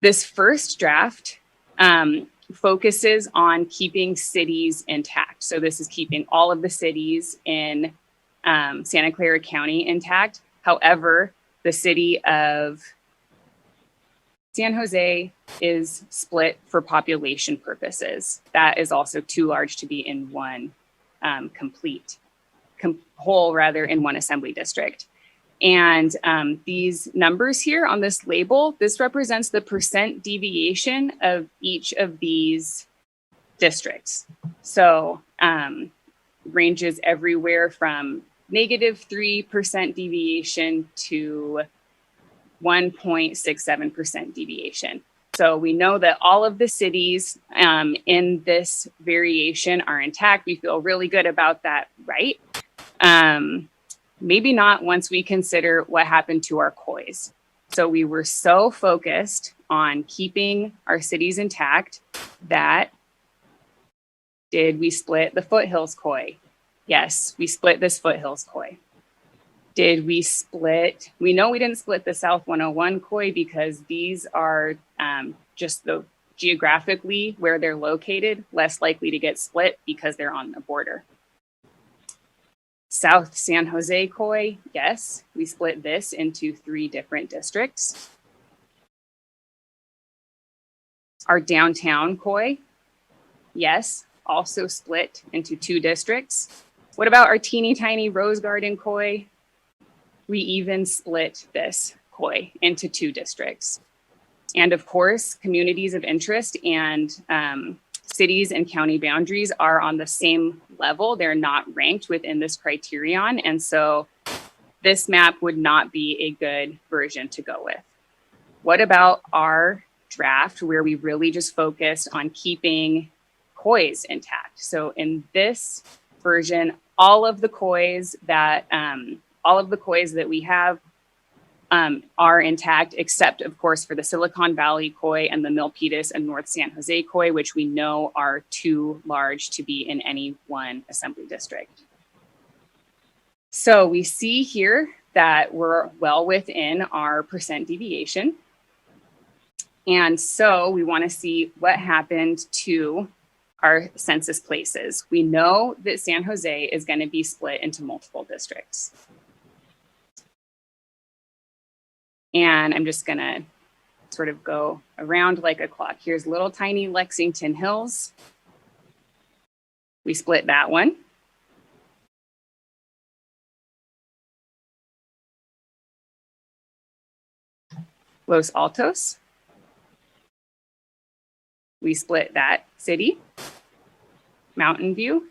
This first draft focuses on keeping cities intact. So this is keeping all of the cities in Santa Clara County intact. However, the city of San Jose is split for population purposes. That is also too large to be in one whole in one assembly district. And these numbers here on this label, this represents the percent deviation of each of these districts. So ranges everywhere from -3% deviation to 1.67% deviation. So we know that all of the cities in this variation are intact. We feel really good about that, right? Maybe not once we consider what happened to our COIs. So we were so focused on keeping our cities intact that did we split the Foothills COI? Yes, we split this Foothills COI. Did we split? We know we didn't split the South 101 COI because these are just geographically where they're located, less likely to get split because they're on the border. South San Jose COI, yes, we split this into 3 different districts. Our downtown COI, yes, also split into 2 districts. What about our teeny tiny Rose Garden COI? We even split this COI into 2 districts. And of course, communities of interest and cities and county boundaries are on the same level. They're not ranked within this criterion. And so this map would not be a good version to go with. What about our draft where we really just focused on keeping COIs intact? So in this version, all of the COIs that we have are intact, except of course for the Silicon Valley COI and the Milpitas and North San Jose COI, which we know are too large to be in any one assembly district. So we see here that we're well within our percent deviation. And so we want to see what happened to our census places. We know that San Jose is going to be split into multiple districts. And I'm just gonna sort of go around like a clock. Here's little tiny Lexington Hills. We split that one. Los Altos. We split that city. Mountain View.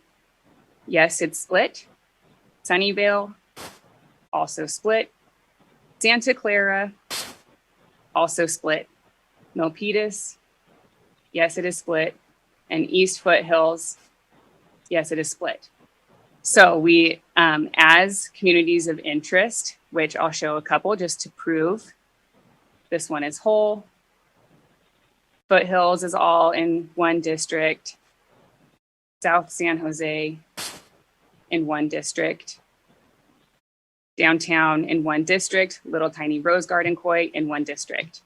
Yes, it's split. Sunnyvale, also split. Santa Clara, also split. Milpitas, yes, it is split. And East Foothills, yes, it is split. So we, as communities of interest, which I'll show a couple just to prove, this one is whole. Foothills is all in one district. South San Jose in one district, downtown in one district, little tiny Rose Garden Koi in one district.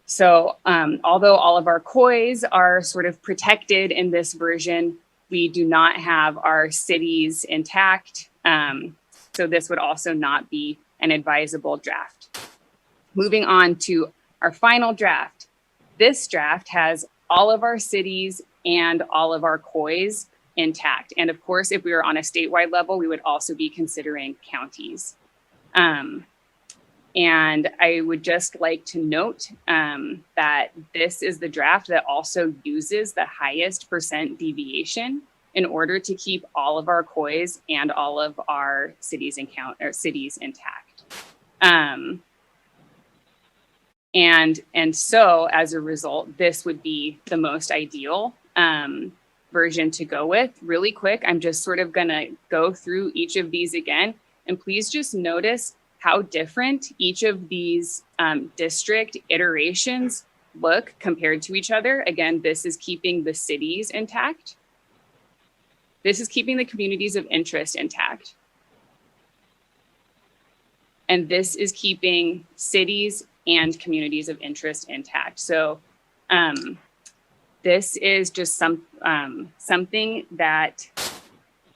So although all of our kois are sort of protected in this version, we do not have our cities intact. So this would also not be an advisable draft. Moving on to our final draft. This draft has all of our cities and all of our kois intact. And of course, if we were on a statewide level, we would also be considering counties. And I would just like to note that this is the draft that also uses the highest percent deviation in order to keep all of our kois and all of our cities intact. And so as a result, this would be the most ideal version to go with. Really quick, I'm just sort of gonna go through each of these again, and please just notice how different each of these district iterations look compared to each other. Again, this is keeping the cities intact. This is keeping the communities of interest intact. And this is keeping cities and communities of interest intact. So this is just something that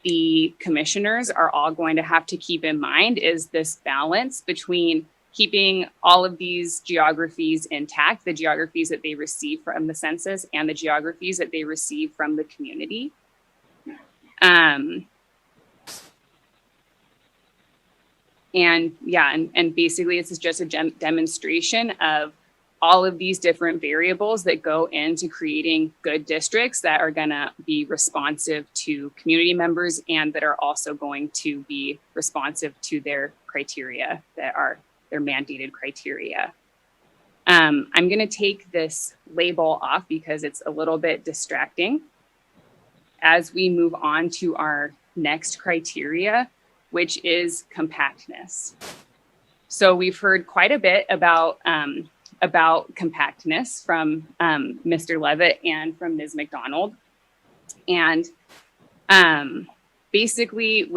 the commissioners are all going to have to keep in mind, is this balance between keeping all of these geographies intact, the geographies that they receive from the census and the geographies that they receive from the community. And yeah, and basically this is just a demonstration of all of these different variables that go into creating good districts that are gonna be responsive to community members and that are also going to be responsive to their criteria, that are their mandated criteria. I'm gonna take this label off because it's a little bit distracting as we move on to our next criteria, which is compactness. So we've heard quite a bit about compactness from Mr. Levitt and from Ms. McDonald. And basically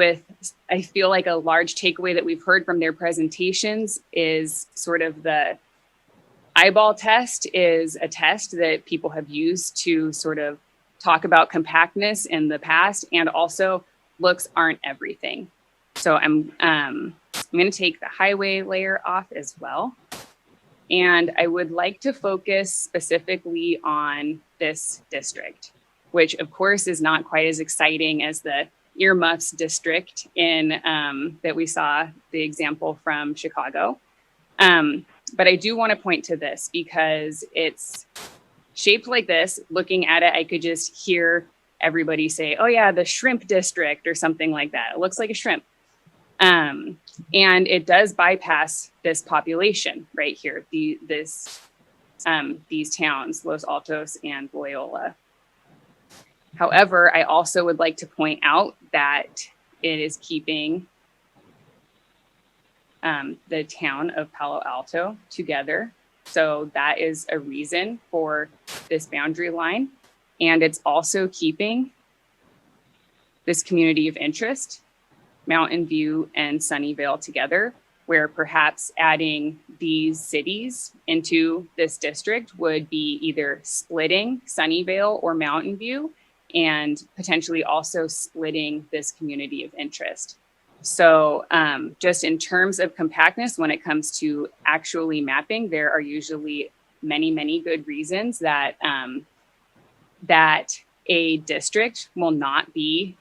I feel like a large takeaway that we've heard from their presentations is sort of the eyeball test is a test that people have used to sort of talk about compactness in the past, and also looks aren't everything. So I'm going to take the highway layer off as well. And I would like to focus specifically on this district, which of course is not quite as exciting as the earmuffs district in that we saw the example from Chicago. But I do want to point to this because it's shaped like this. Looking at it, I could just hear everybody say, oh yeah, the shrimp district or something like that. It looks like a shrimp. And it does bypass this population right here, these towns, Los Altos and Loyola. However, I also would like to point out that it is keeping the town of Palo Alto together. So that is a reason for this boundary line. And it's also keeping this community of interest, Mountain View and Sunnyvale together, where perhaps adding these cities into this district would be either splitting Sunnyvale or Mountain View and potentially also splitting this community of interest. So just in terms of compactness, when it comes to actually mapping, there are usually many, many good reasons that that a district will not be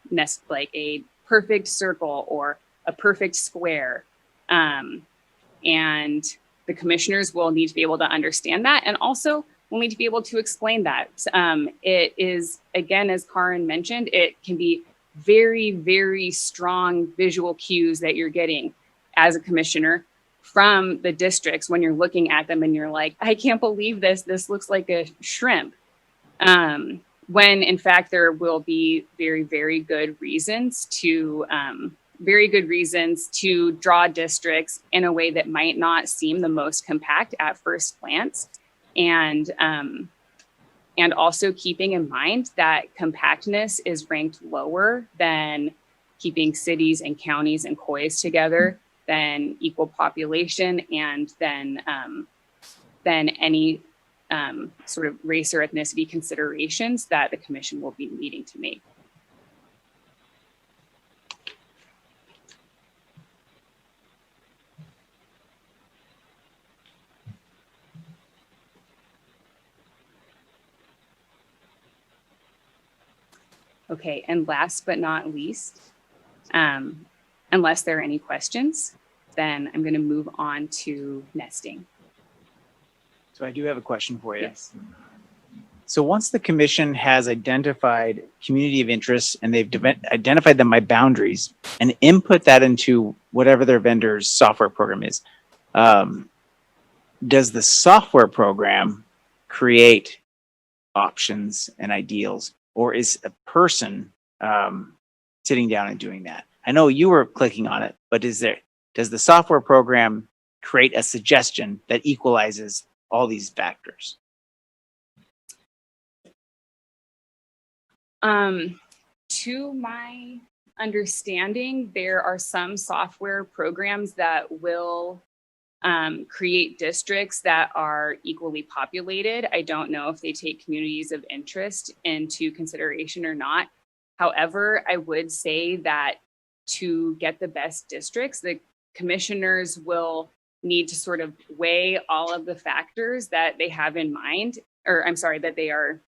like a perfect circle or a perfect square. And the commissioners will need to be able to understand that, and also will need to be able to explain that. It is, again, as Karin mentioned, it can be very, very strong visual cues that you're getting as a commissioner from the districts when you're looking at them and you're like, I can't believe this. This looks like a shrimp. When in fact there will be very, very good reasons to draw districts in a way that might not seem the most compact at first glance, and And also keeping in mind that compactness is ranked lower than keeping cities and counties and COIs together, than equal population, and then any sort of race or ethnicity considerations that the commission will be needing to make. Okay, and last but not least, unless there are any questions, then I'm going to move on to nesting. So I do have a question for you. Yes. So once the commission has identified community of interest and they've identified them by boundaries and input that into whatever their vendor's software program is, does the software program create options and ideals, or is a person sitting down and doing that? I know you were clicking on it, but does the software program create a suggestion that equalizes all these factors? To my understanding, there are some software programs that will create districts that are equally populated. I don't know if they take communities of interest into consideration or not. However, I would say that to get the best districts, the commissioners will need to sort of weigh all of the factors that they have in mind, or I'm sorry, that they are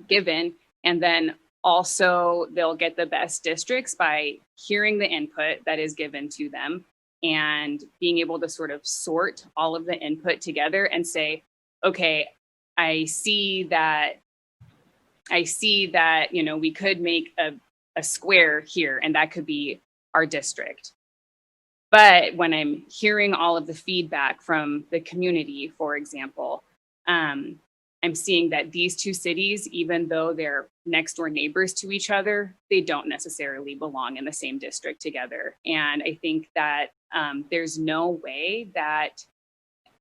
given. And then also they'll get the best districts by hearing the input that is given to them and being able to sort of sort all of the input together and say, okay, I see that, you know, we could make a square here and that could be our district. But when I'm hearing all of the feedback from the community, for example, I'm seeing that these two cities, even though they're next door neighbors to each other, they don't necessarily belong in the same district together. And I think that there's no way that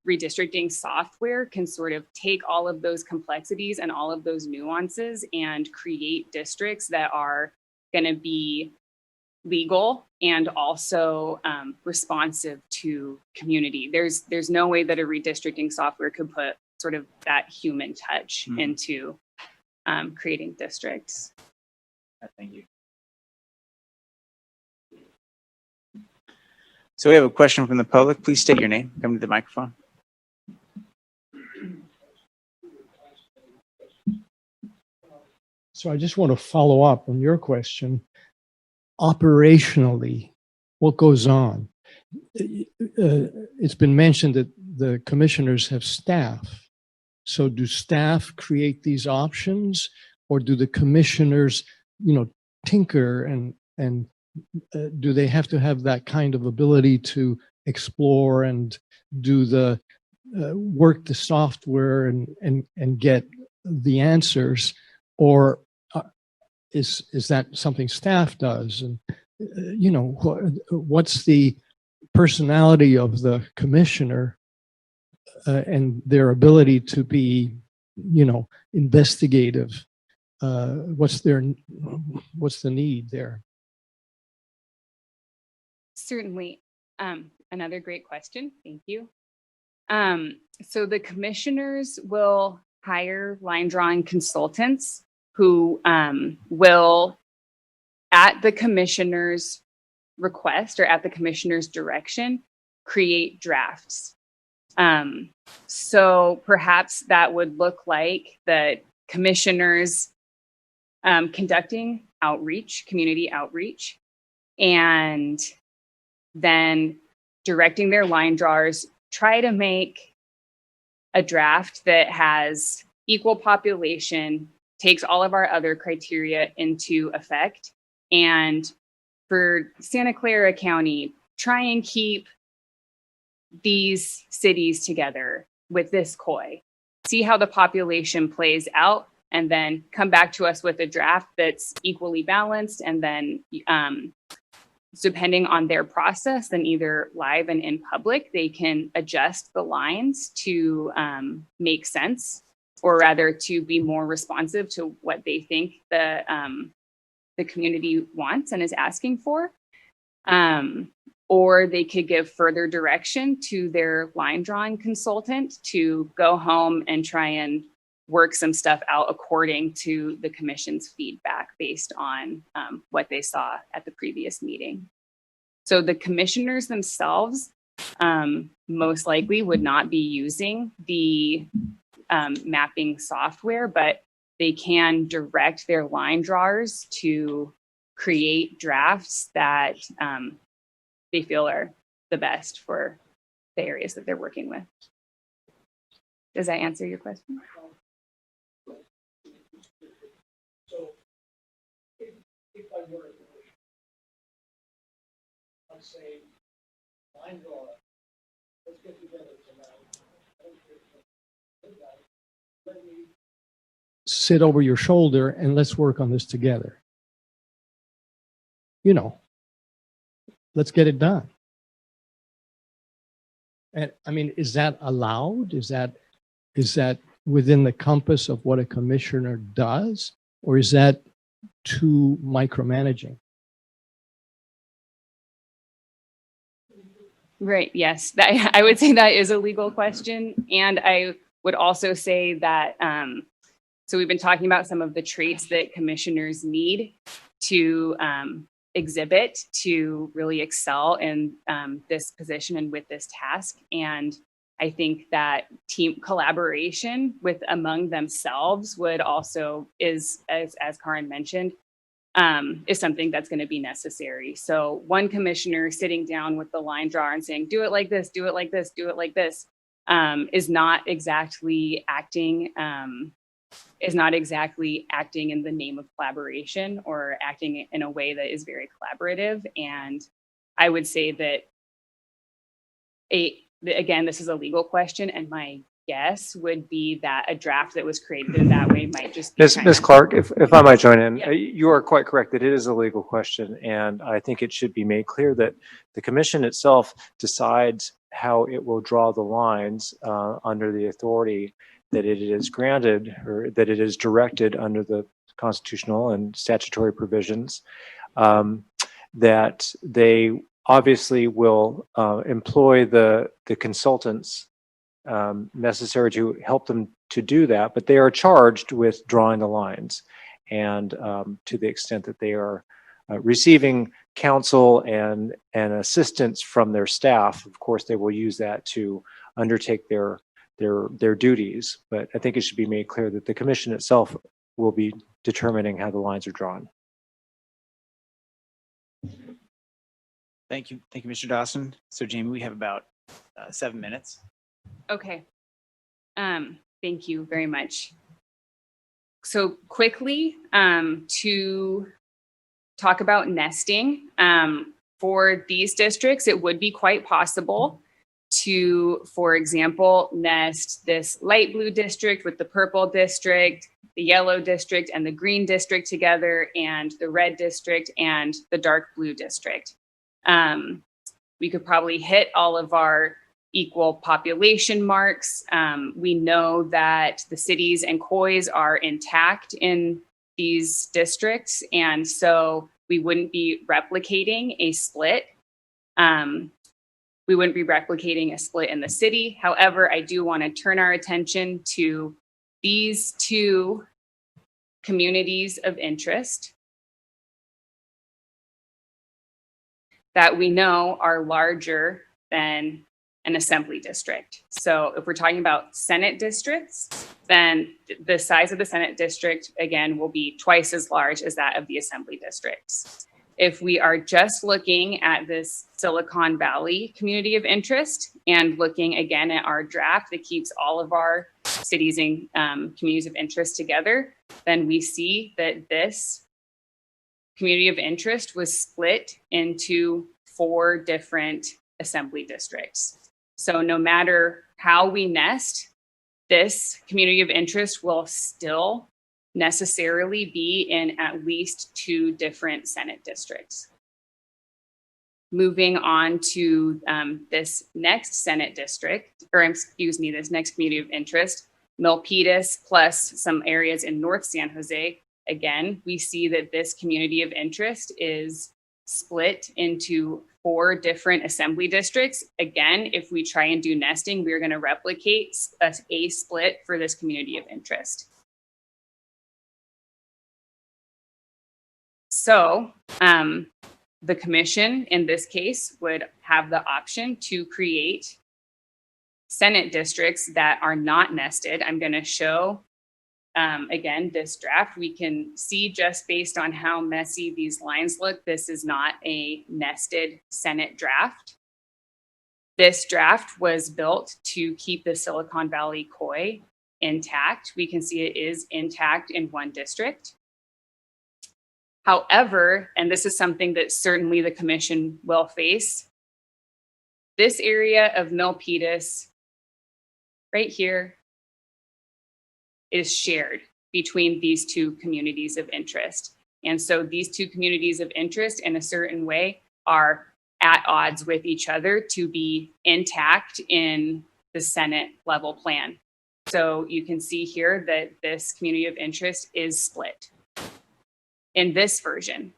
redistricting software can sort of take all of those complexities and all of those nuances and create districts that are going to be legal and also responsive to community. There's no way that a redistricting software could put sort of that human touch into creating districts. Thank you. So we have a question from the public. Please state your name. Come to the microphone. So I just want to follow up on your question. Operationally, what goes on? It's been mentioned that the commissioners have staff. So do staff create these options, or do the commissioners, you know, tinker and do they have to have that kind of ability to explore and do the work the software and get the answers, or is that something staff does? And you know, what's the personality of the commissioner and their ability to be, you know, investigative? What's the need there? Certainly. Another great question. Thank you. So the commissioners will hire line drawing consultants who will, at the commissioner's request or at the commissioner's direction, create drafts. So perhaps that would look like the commissioners conducting outreach, community outreach, and then directing their line drawers, try to make a draft that has equal population, takes all of our other criteria into effect. And for Santa Clara County, try and keep these cities together with this COI. See how the population plays out, and then come back to us with a draft that's equally balanced. And then depending on their process, then either live and in public, they can adjust the lines to make sense or rather to be more responsive to what they think the community wants and is asking for. Or they could give further direction to their line drawing consultant to go home and try and work some stuff out according to the commission's feedback based on what they saw at the previous meeting. So the commissioners themselves most likely would not be using the mapping software, but they can direct their line drawers to create drafts that they feel are the best for the areas that they're working with. Does that answer your question? So if I were I say line drawer, let's get together tonight. Let me sit over your shoulder and let's work on this together. You know, let's get it done. And I mean, is that allowed? Is that within the compass of what a commissioner does? Or is that too micromanaging? Right, yes. I would say that is a legal question. And I would also say that, so we've been talking about some of the traits that commissioners need to exhibit to really excel in this position and with this task. And I think that team collaboration with among themselves would also is, as Karin mentioned, is something that's going to be necessary. So one commissioner sitting down with the line drawer and saying, do it like this, do it like this, do it like this, is not exactly acting in the name of collaboration or acting in a way that is very collaborative. And I would say that again, this is a legal question, and my guess would be that a draft that was created in that way might just be Ms. Clark, if I might join in, Yeah. you are quite correct that it is a legal question, and I think it should be made clear that the commission itself decides how it will draw the lines under the authority that it is granted or that it is directed under the constitutional and statutory provisions, that they obviously will employ the consultants necessary to help them to do that, but they are charged with drawing the lines. And to the extent that they are receiving counsel and assistance from their staff, of course, they will use that to undertake their duties. But I think it should be made clear that the commission itself will be determining how the lines are drawn. Thank you, Mr. Dawson. So Jamie, we have about 7 minutes. Okay. Thank you very much. So quickly, to talk about nesting, for these districts, it would be quite possible to, for example, nest this light blue district with the purple district, the yellow district and the green district together, and the red district and the dark blue district. We could probably hit all of our equal population marks. We know that the cities and COIs are intact in these districts, and so we wouldn't be replicating a split. We wouldn't be replicating a split in the city. However, I do want to turn our attention to these two communities of interest that we know are larger than an assembly district. So if we're talking about Senate districts, then the size of the Senate district, again, will be twice as large as that of the assembly districts. If we are just looking at this Silicon Valley community of interest and looking again at our draft that keeps all of our cities and communities of interest together, then we see that this community of interest was split into 4 different assembly districts. So no matter how we nest, this community of interest will still necessarily be in at least 2 different Senate districts. Moving on to this next Senate district, or excuse me, this next community of interest, Milpitas plus some areas in North San Jose, again, we see that this community of interest is split into 4 different assembly districts. Again, if we try and do nesting, we're going to replicate a split for this community of interest. So the commission in this case would have the option to create Senate districts that are not nested. I'm going to show again, this draft. We can see just based on how messy these lines look, this is not a nested Senate draft. This draft was built to keep the Silicon Valley COI intact. We can see it is intact in one district. However, and this is something that certainly the commission will face, this area of Milpitas right here is shared between these 2 communities of interest. And so these 2 communities of interest in a certain way are at odds with each other to be intact in the Senate level plan. So you can see here that this community of interest is split in this version.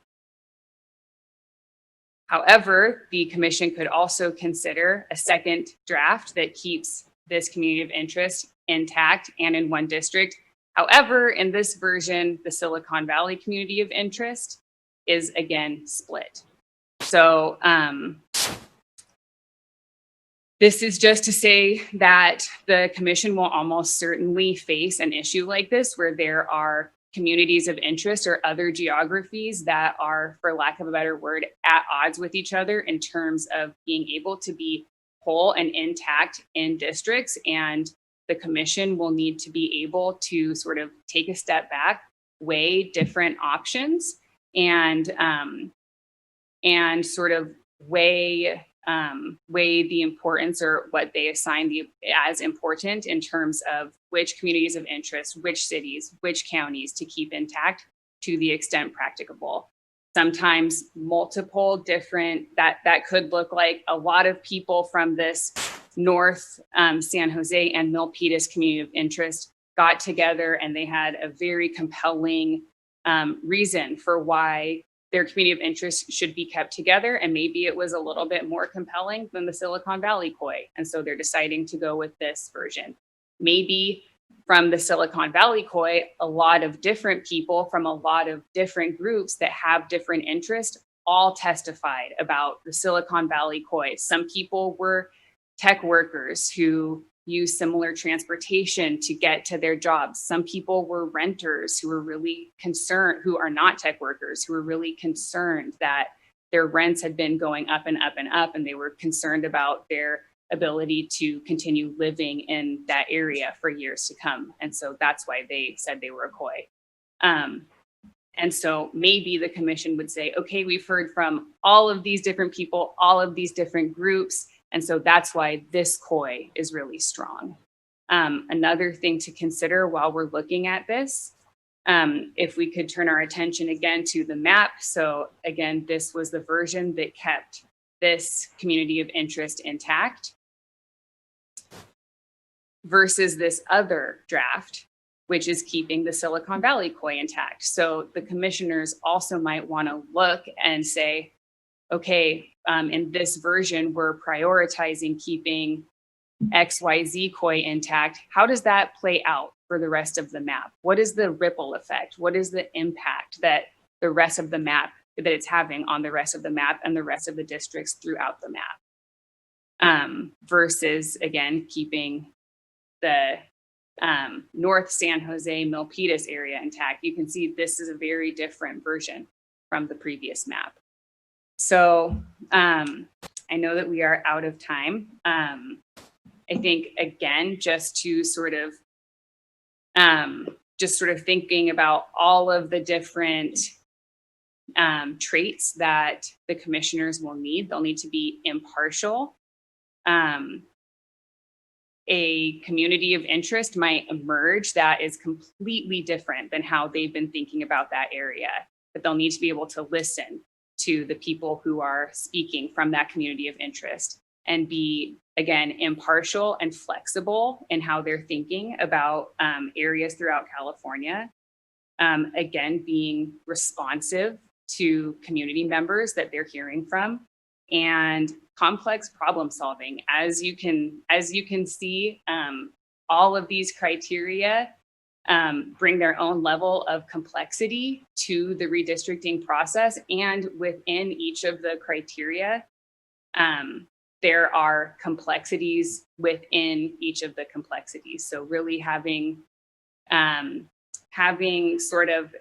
However, the commission could also consider a second draft that keeps this community of interest intact and in one district. However, in this version, the Silicon Valley community of interest is again split. So this is just to say that the commission will almost certainly face an issue like this where there are communities of interest or other geographies that are, for lack of a better word, at odds with each other in terms of being able to be whole and intact in districts. And the commission will need to be able to sort of take a step back, weigh different options, and sort of weigh the importance or what they assign as important in terms of which communities of interest, which cities, which counties to keep intact to the extent practicable. Sometimes multiple different, that could look like a lot of people from this North San Jose and Milpitas community of interest got together and they had a very compelling reason for why their community of interest should be kept together. And maybe it was a little bit more compelling than the Silicon Valley COI. And so they're deciding to go with this version. Maybe from the Silicon Valley COI, a lot of different people from a lot of different groups that have different interests all testified about the Silicon Valley COI. Some people were tech workers who use similar transportation to get to their jobs. Some people were renters who were really concerned, who are not tech workers, who were really concerned that their rents had been going up and up and up, and they were concerned about their ability to continue living in that area for years to come. And so that's why they said they were a COI. And so maybe the commission would say, okay, we've heard from all of these different people, all of these different groups, and so that's why this COI is really strong. Another thing to consider while we're looking at this, if we could turn our attention again to the map. So again, this was the version that kept this community of interest intact versus this other draft, which is keeping the Silicon Valley COI intact. So the commissioners also might want to look and say, okay, in this version, we're prioritizing keeping XYZ COI intact. How does that play out for the rest of the map? What is the ripple effect? What is the impact that the rest of the map, that it's having on the rest of the map and the rest of the districts throughout the map? Versus, again, keeping the North San Jose, Milpitas area intact. You can see this is a very different version from the previous map. So I know that we are out of time. I think, again, just sort of thinking about all of the different traits that the commissioners will need. They'll need to be impartial. A community of interest might emerge that is completely different than how they've been thinking about that area, but they'll need to be able to listen to the people who are speaking from that community of interest. and be, again, impartial and flexible in how they're thinking about areas throughout California. Again, being responsive to community members that they're hearing from, and complex problem solving. As you can see, all of these criteria bring their own level of complexity to the redistricting process, and within each of the criteria, there are complexities within each of the complexities. So really having sort of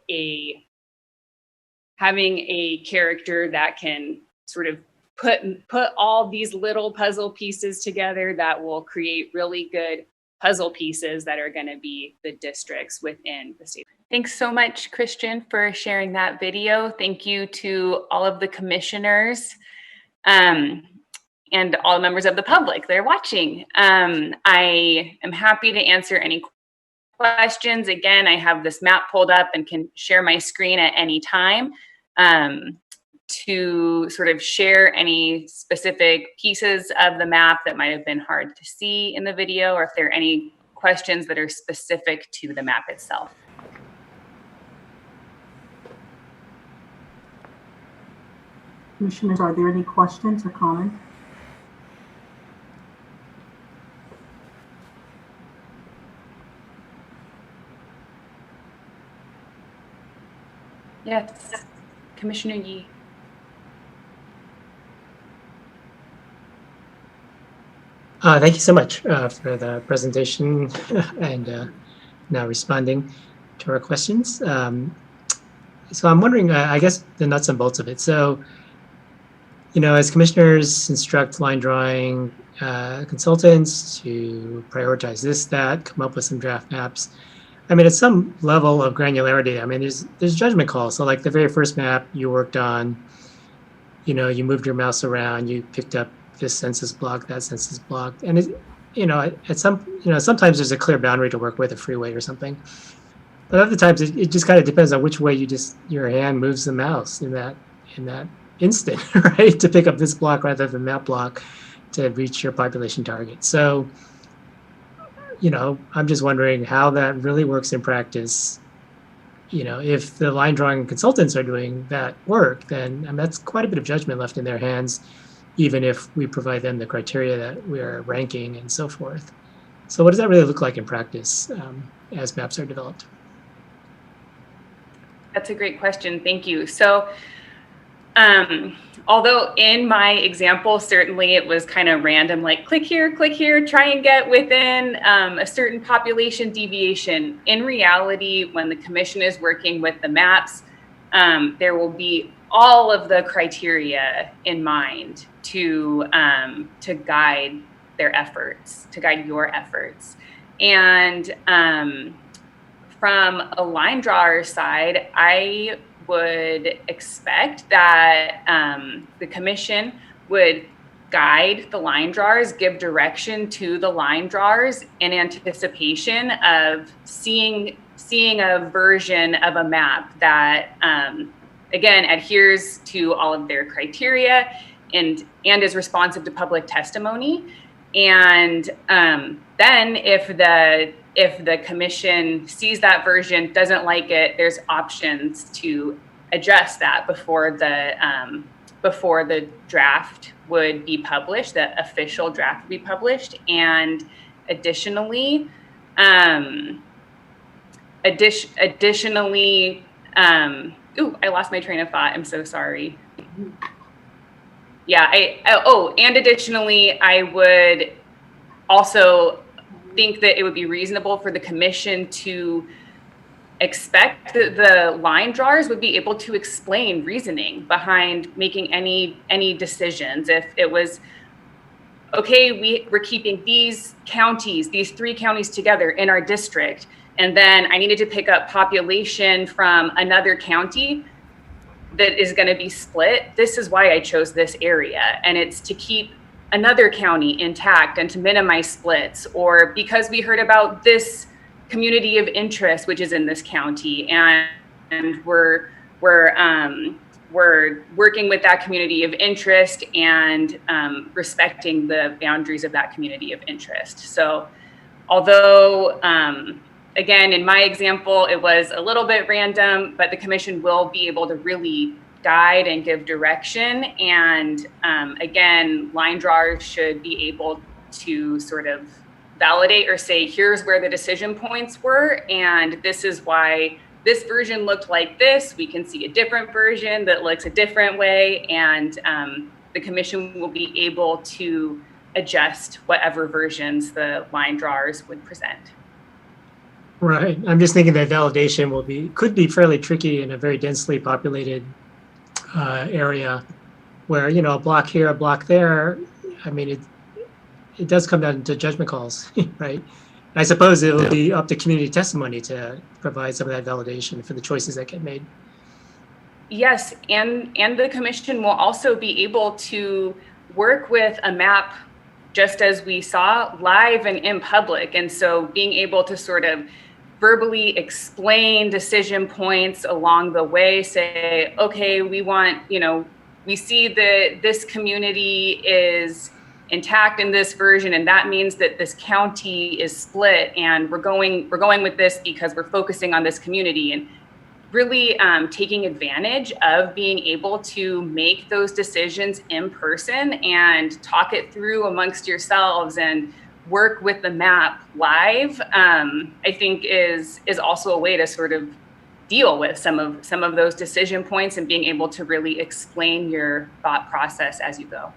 having a character that can sort of put all these little puzzle pieces together that will create really good puzzle pieces that are going to be the districts within the state. Thanks so much, Christian, for sharing that video. Thank you to all of the commissioners and all the members of the public that are watching. I am happy to answer any questions. Again, I have this map pulled up and can share my screen at any time to sort of share any specific pieces of the map that might have been hard to see in the video, or if there are any questions that are specific to the map itself. Commissioners, are there any questions or comments? Yes, Commissioner Yee. Thank you so much for the presentation and now responding to our questions. So I'm wondering, I guess, the nuts and bolts of it. So, you know, as commissioners instruct line drawing consultants to prioritize this, that, come up with some draft maps. I mean, at some level of granularity, I mean, there's judgment calls. So like the very first map you worked on, you know, you moved your mouse around, you picked up this census block, that census block, and it, you know, sometimes there's a clear boundary to work with, a freeway or something. But other times it just kind of depends on which way your hand moves the mouse in that instant, right? To pick up this block rather than that block to reach your population target. So, you know, I'm just wondering how that really works in practice. You know, if the line drawing consultants are doing that work, then that's quite a bit of judgment left in their hands, even if we provide them the criteria that we're ranking and so forth. So what does that really look like in practice as maps are developed? That's a great question. Thank you. So, although in my example, certainly it was kind of random, like click here, try and get within a certain population deviation. In reality, when the commission is working with the maps, there will be all of the criteria in mind to guide their efforts, to guide your efforts. And from a line drawer side, I would expect that the commission would guide the line drawers, give direction to the line drawers in anticipation of seeing a version of a map that, again, adheres to all of their criteria and is responsive to public testimony. And then if the commission sees that version, doesn't like it, there's options to adjust that before the draft would be published, the official draft would be published. And additionally, I lost my train of thought. I'm so sorry. Yeah, and additionally, I would also think that it would be reasonable for the commission to expect that the line drawers would be able to explain reasoning behind making any decisions. If it was, okay, we're keeping these counties, these 3 counties together in our district, and then I needed to pick up population from another county that is going to be split, this is why I chose this area. And it's to keep another county intact and to minimize splits, or because we heard about this community of interest, which is in this county, and we're we're working with that community of interest and respecting the boundaries of that community of interest. So although, again, in my example, it was a little bit random, but the commission will be able to really guide and give direction. And again, line drawers should be able to sort of validate or say, here's where the decision points were, and this is why this version looked like this. We can see a different version that looks a different way, and the commission will be able to adjust whatever versions the line drawers would present. Right. I'm just thinking that validation could be fairly tricky in a very densely populated area where, you know, a block here, a block there. I mean, it does come down to judgment calls, right? I suppose it will be up to community testimony to provide some of that validation for the choices that get made. Yes, and the commission will also be able to work with a map just as we saw live and in public. And so being able to sort of verbally explain decision points along the way, say, okay, we want, you know, we see that this community is intact in this version, and that means that this county is split, and we're going with this because we're focusing on this community, and really taking advantage of being able to make those decisions in person and talk it through amongst yourselves and work with the map live, I think is also a way to sort of deal with some of those decision points and being able to really explain your thought process as you go.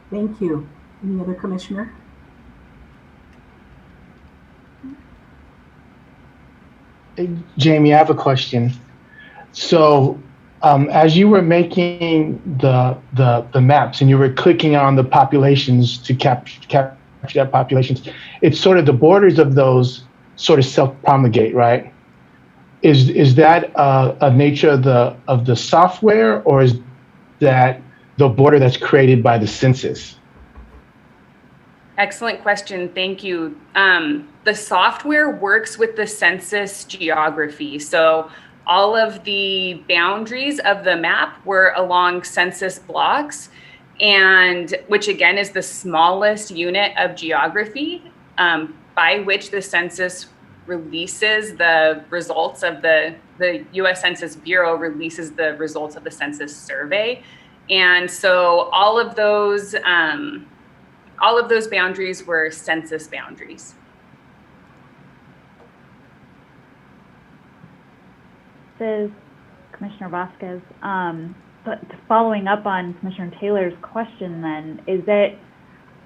Thank you. Any other commissioner? Jamie, I have a question. So as you were making the maps and you were clicking on the populations to capture that populations, it's sort of the borders of those sort of self-promulgate, right? Is that a nature of the software, or is that the border that's created by the census? Excellent question. Thank you. The software works with the census geography. So all of the boundaries of the map were along census blocks, and which again is the smallest unit of geography by which the census releases the results of the U.S. Census Bureau releases the results of the census survey. And so all of those boundaries were census boundaries. This is Commissioner Vasquez. But following up on Commissioner Taylor's question then,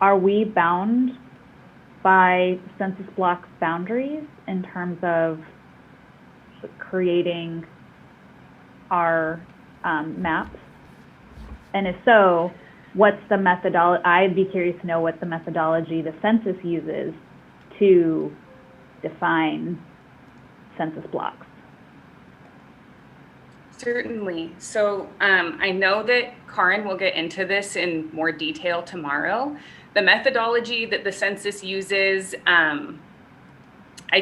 are we bound by census block boundaries in terms of creating our maps? And if so, what's the methodology? I'd be curious to know what the methodology the census uses to define census blocks. Certainly. So I know that Karin will get into this in more detail tomorrow. The methodology that the census uses, I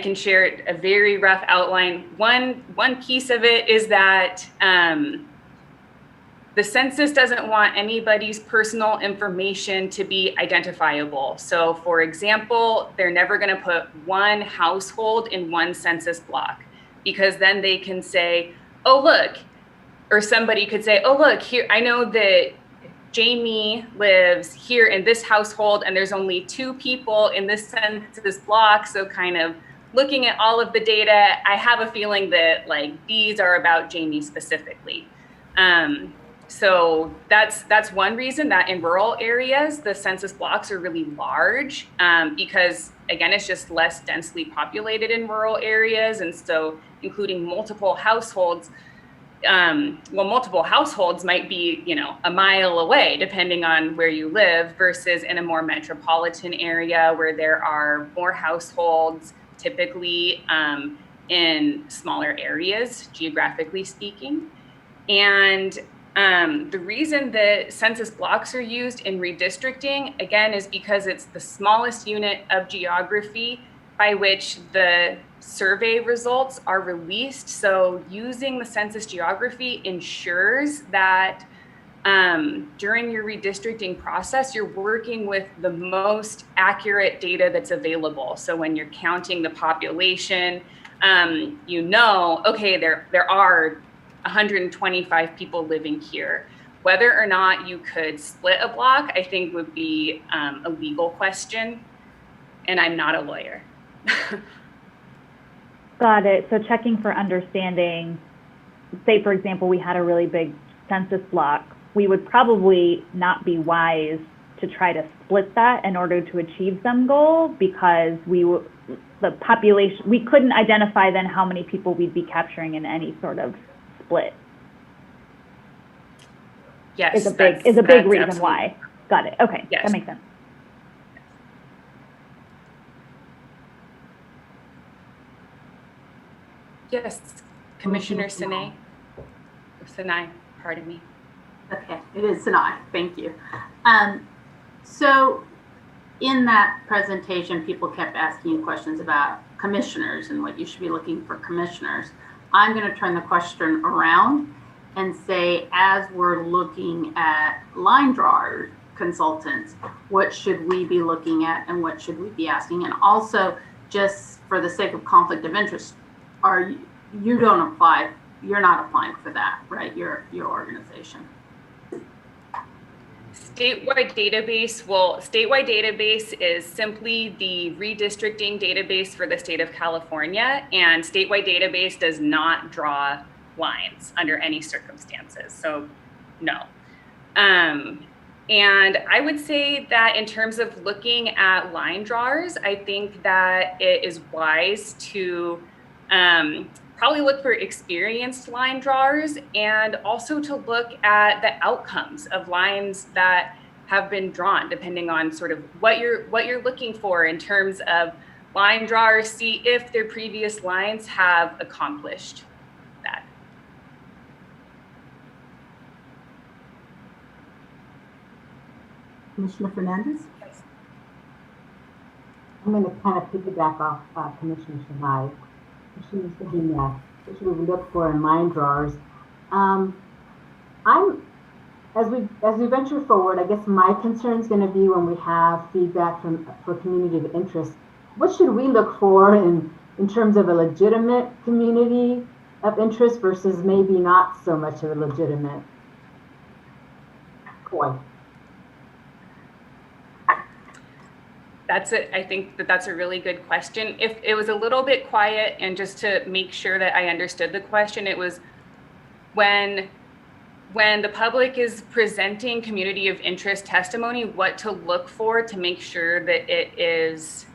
can share a very rough outline. One piece of it is that the census doesn't want anybody's personal information to be identifiable. So for example, they're never going to put one household in one census block, because then they can say, oh, look, or somebody could say, oh, look, here, I know that Jamie lives here in this household and there's only 2 people in this census block. So kind of looking at all of the data, I have a feeling that like these are about Jamie specifically. So that's one reason that in rural areas, the census blocks are really large because again, it's just less densely populated in rural areas. And so including multiple households, multiple households might be, a mile away, depending on where you live, versus in a more metropolitan area where there are more households, typically in smaller areas, geographically speaking. And the reason that census blocks are used in redistricting, again, is because it's the smallest unit of geography by which the survey results are released. So using the census geography ensures that during your redistricting process, you're working with the most accurate data that's available. So when you're counting the population, you know, okay, there are 125 people living here. Whether or not you could split a block, I think would be a legal question, and I'm not a lawyer. Got it. So checking for understanding, say for example, we had a really big census block, we would probably not be wise to try to split that in order to achieve some goal, because the population, we couldn't identify then how many people we'd be capturing in any sort of split. Yes, is a big reason absolutely. why. Got it. Okay, yes. That makes sense. Yes, Commissioner Sinai. Sinai, pardon me. Okay, it is Sinai. Thank you. So in that presentation, people kept asking you questions about commissioners and what you should be looking for commissioners. I'm going to turn the question around and say, as we're looking at line drawer consultants, what should we be looking at and what should we be asking? And also, just for the sake of conflict of interest, you don't apply, you're not applying for that, right? Your organization. Statewide database is simply the redistricting database for the state of California, and statewide database does not draw lines under any circumstances. So no. And I would say that in terms of looking at line drawers, I think that it is wise to probably look for experienced line drawers, and also to look at the outcomes of lines that have been drawn, depending on sort of what you're looking for in terms of line drawers, see if their previous lines have accomplished that. Commissioner Fernandez? I'm going to kind of piggyback off Commissioner Sinai. She was thinking that what should we look for in line drawers. As we venture forward, I guess my concern is going to be when we have feedback for community of interest. What should we look for in terms of a legitimate community of interest versus maybe not so much of a legitimate point? I think that's a really good question. If it was a little bit quiet, and just to make sure that I understood the question, it was when the public is presenting community of interest testimony, what to look for to make sure that it is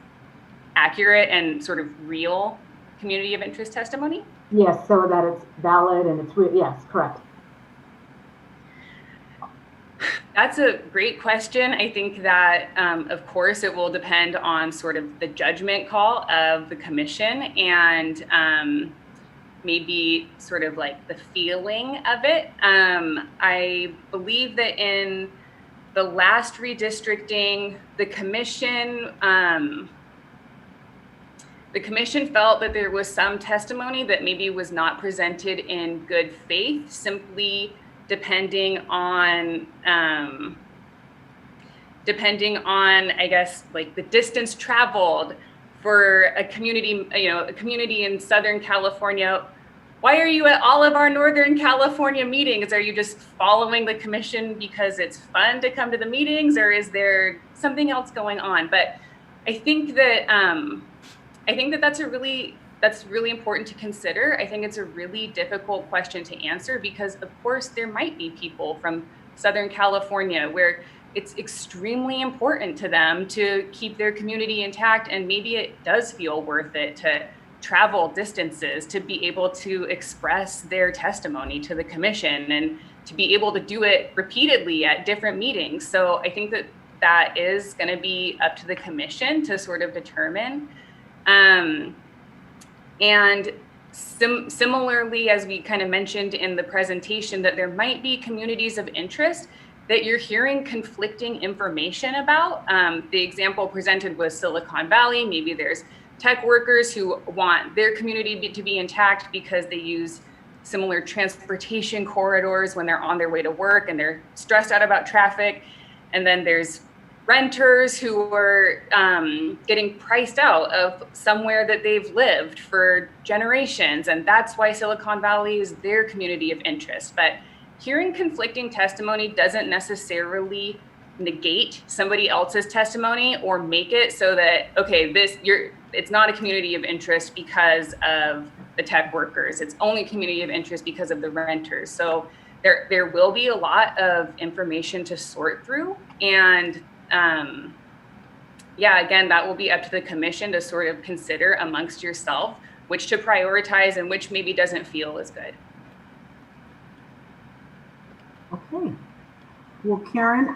accurate and sort of real community of interest testimony? Yes, so that it's valid and it's real. Yes, correct. That's a great question. I think that, of course, it will depend on sort of the judgment call of the commission, and maybe sort of like the feeling of it. I believe that in the last redistricting, the commission felt that there was some testimony that maybe was not presented in good faith, simply depending on, I guess, like the distance traveled for a community, a community in Southern California. Why are you at all of our Northern California meetings? Are you just following the commission because it's fun to come to the meetings, or is there something else going on? But I think that that's really important to consider. I think it's a really difficult question to answer, because of course there might be people from Southern California where it's extremely important to them to keep their community intact, and maybe it does feel worth it to travel distances to be able to express their testimony to the commission and to be able to do it repeatedly at different meetings. So I think that is going to be up to the commission to sort of determine. And similarly, as we kind of mentioned in the presentation, that there might be communities of interest that you're hearing conflicting information about. The example presented was Silicon Valley. Maybe there's tech workers who want their community to be intact because they use similar transportation corridors when they're on their way to work and they're stressed out about traffic. And then there's renters who are getting priced out of somewhere that they've lived for generations. And that's why Silicon Valley is their community of interest. But hearing conflicting testimony doesn't necessarily negate somebody else's testimony or make it so that, okay, it's not a community of interest because of the tech workers. It's only a community of interest because of the renters. So there will be a lot of information to sort through. And yeah, again, that will be up to the commission to sort of consider amongst yourself which to prioritize and which maybe doesn't feel as good. Okay. Well, Karen,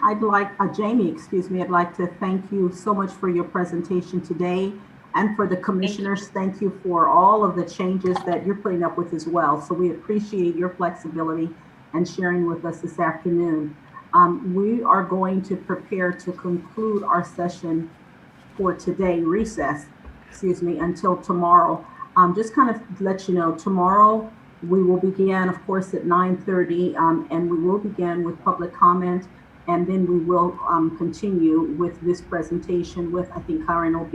Jamie, excuse me, I'd like to thank you so much for your presentation today. And for the commissioners, thank you for all of the changes that you're putting up with as well. So we appreciate your flexibility and sharing with us this afternoon. We are going to prepare to conclude our session for today, recess, until tomorrow. Just kind of let you know, tomorrow we will begin, of course, at 9:30, and we will begin with public comment, and then we will continue with this presentation with, I think Karen will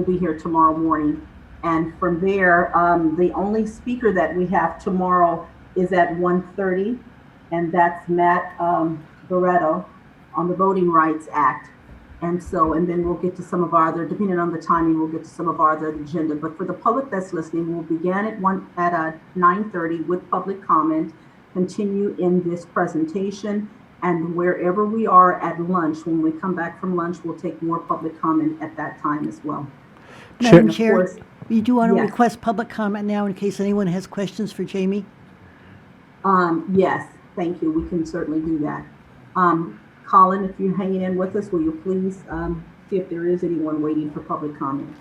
be here tomorrow morning. And from there, the only speaker that we have tomorrow is at 1:30, and that's Matt Barretto on the Voting Rights Act. And then we'll get to some of our other, depending on the timing, we'll get to some of our other agenda. But for the public that's listening, we'll begin at 9:30 with public comment, continue in this presentation, and wherever we are at lunch, when we come back from lunch, we'll take more public comment at that time as well. Madam Chair, you do want to yes. request public comment now in case anyone has questions for Jamie? Yes, thank you. We can certainly do that. Colin, if you're hanging in with us, will you please see if there is anyone waiting for public comment?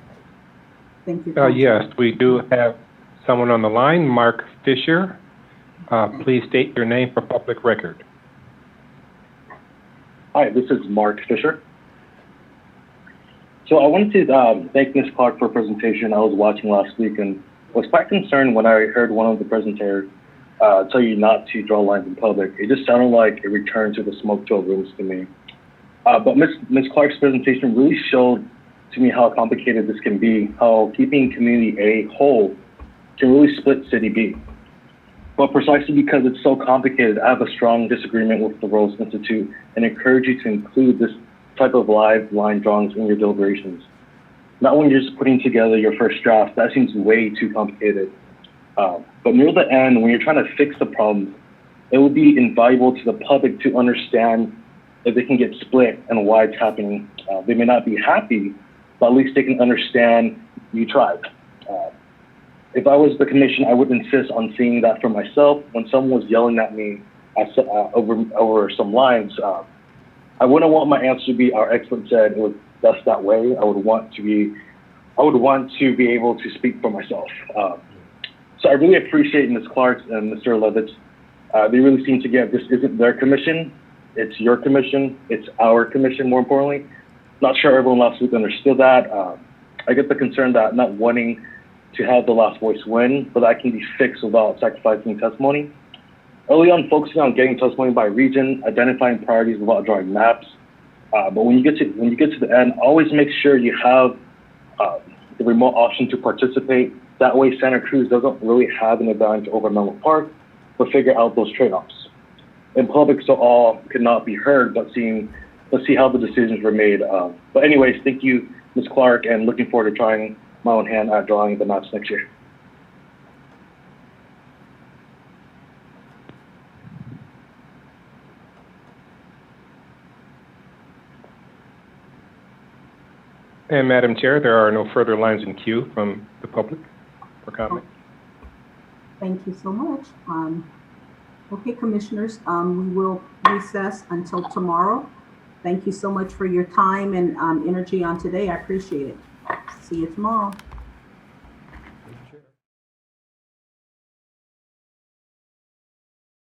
Thank you. Yes, we do have someone on the line, Mark Fisher. Please state your name for public record. Hi, this is Mark Fisher. So I wanted to thank Ms. Clark for her presentation. I was watching last week and was quite concerned when I heard one of the presenters tell you not to draw lines in public. It just sounded like a return to the smoke-filled rooms to me. But Ms. Clark's presentation really showed to me how complicated this can be, how keeping community A whole can really split city B. But precisely because it's so complicated, I have a strong disagreement with the Rose Institute and encourage you to include this type of live line drawings in your deliberations. Not when you're just putting together your first draft, that seems way too complicated. But near the end, when you're trying to fix the problem, it would be invaluable to the public to understand that they can get split and why it's happening. They may not be happy, but at least they can understand you tried. If I was the commission, I would insist on seeing that for myself. When someone was yelling at me over some lines, I wouldn't want my answer to be, our expert said it was best that way. I would want to be able to speak for myself. So I really appreciate Ms. Clark and Mr. Levitt. They really seem to get this isn't their commission, it's your commission, it's our commission, more importantly. Not sure everyone last week understood that. I get the concern that not wanting to have the last voice win, but that can be fixed without sacrificing testimony. Early on, focusing on getting testimony by region, identifying priorities without drawing maps. But when you get to the end, always make sure you have the remote option to participate. That way, Santa Cruz doesn't really have an advantage over Menlo Park, but figure out those trade-offs. In public, so all could not be heard, but let's see how the decisions were made. But anyways, thank you, Ms. Clark, and looking forward to trying my own hand at drawing the maps next year. And Madam Chair, there are no further lines in queue from the public for comment. Thank you so much. Okay, commissioners, we will recess until tomorrow. Thank you so much for your time and energy on today. I appreciate it. See you tomorrow.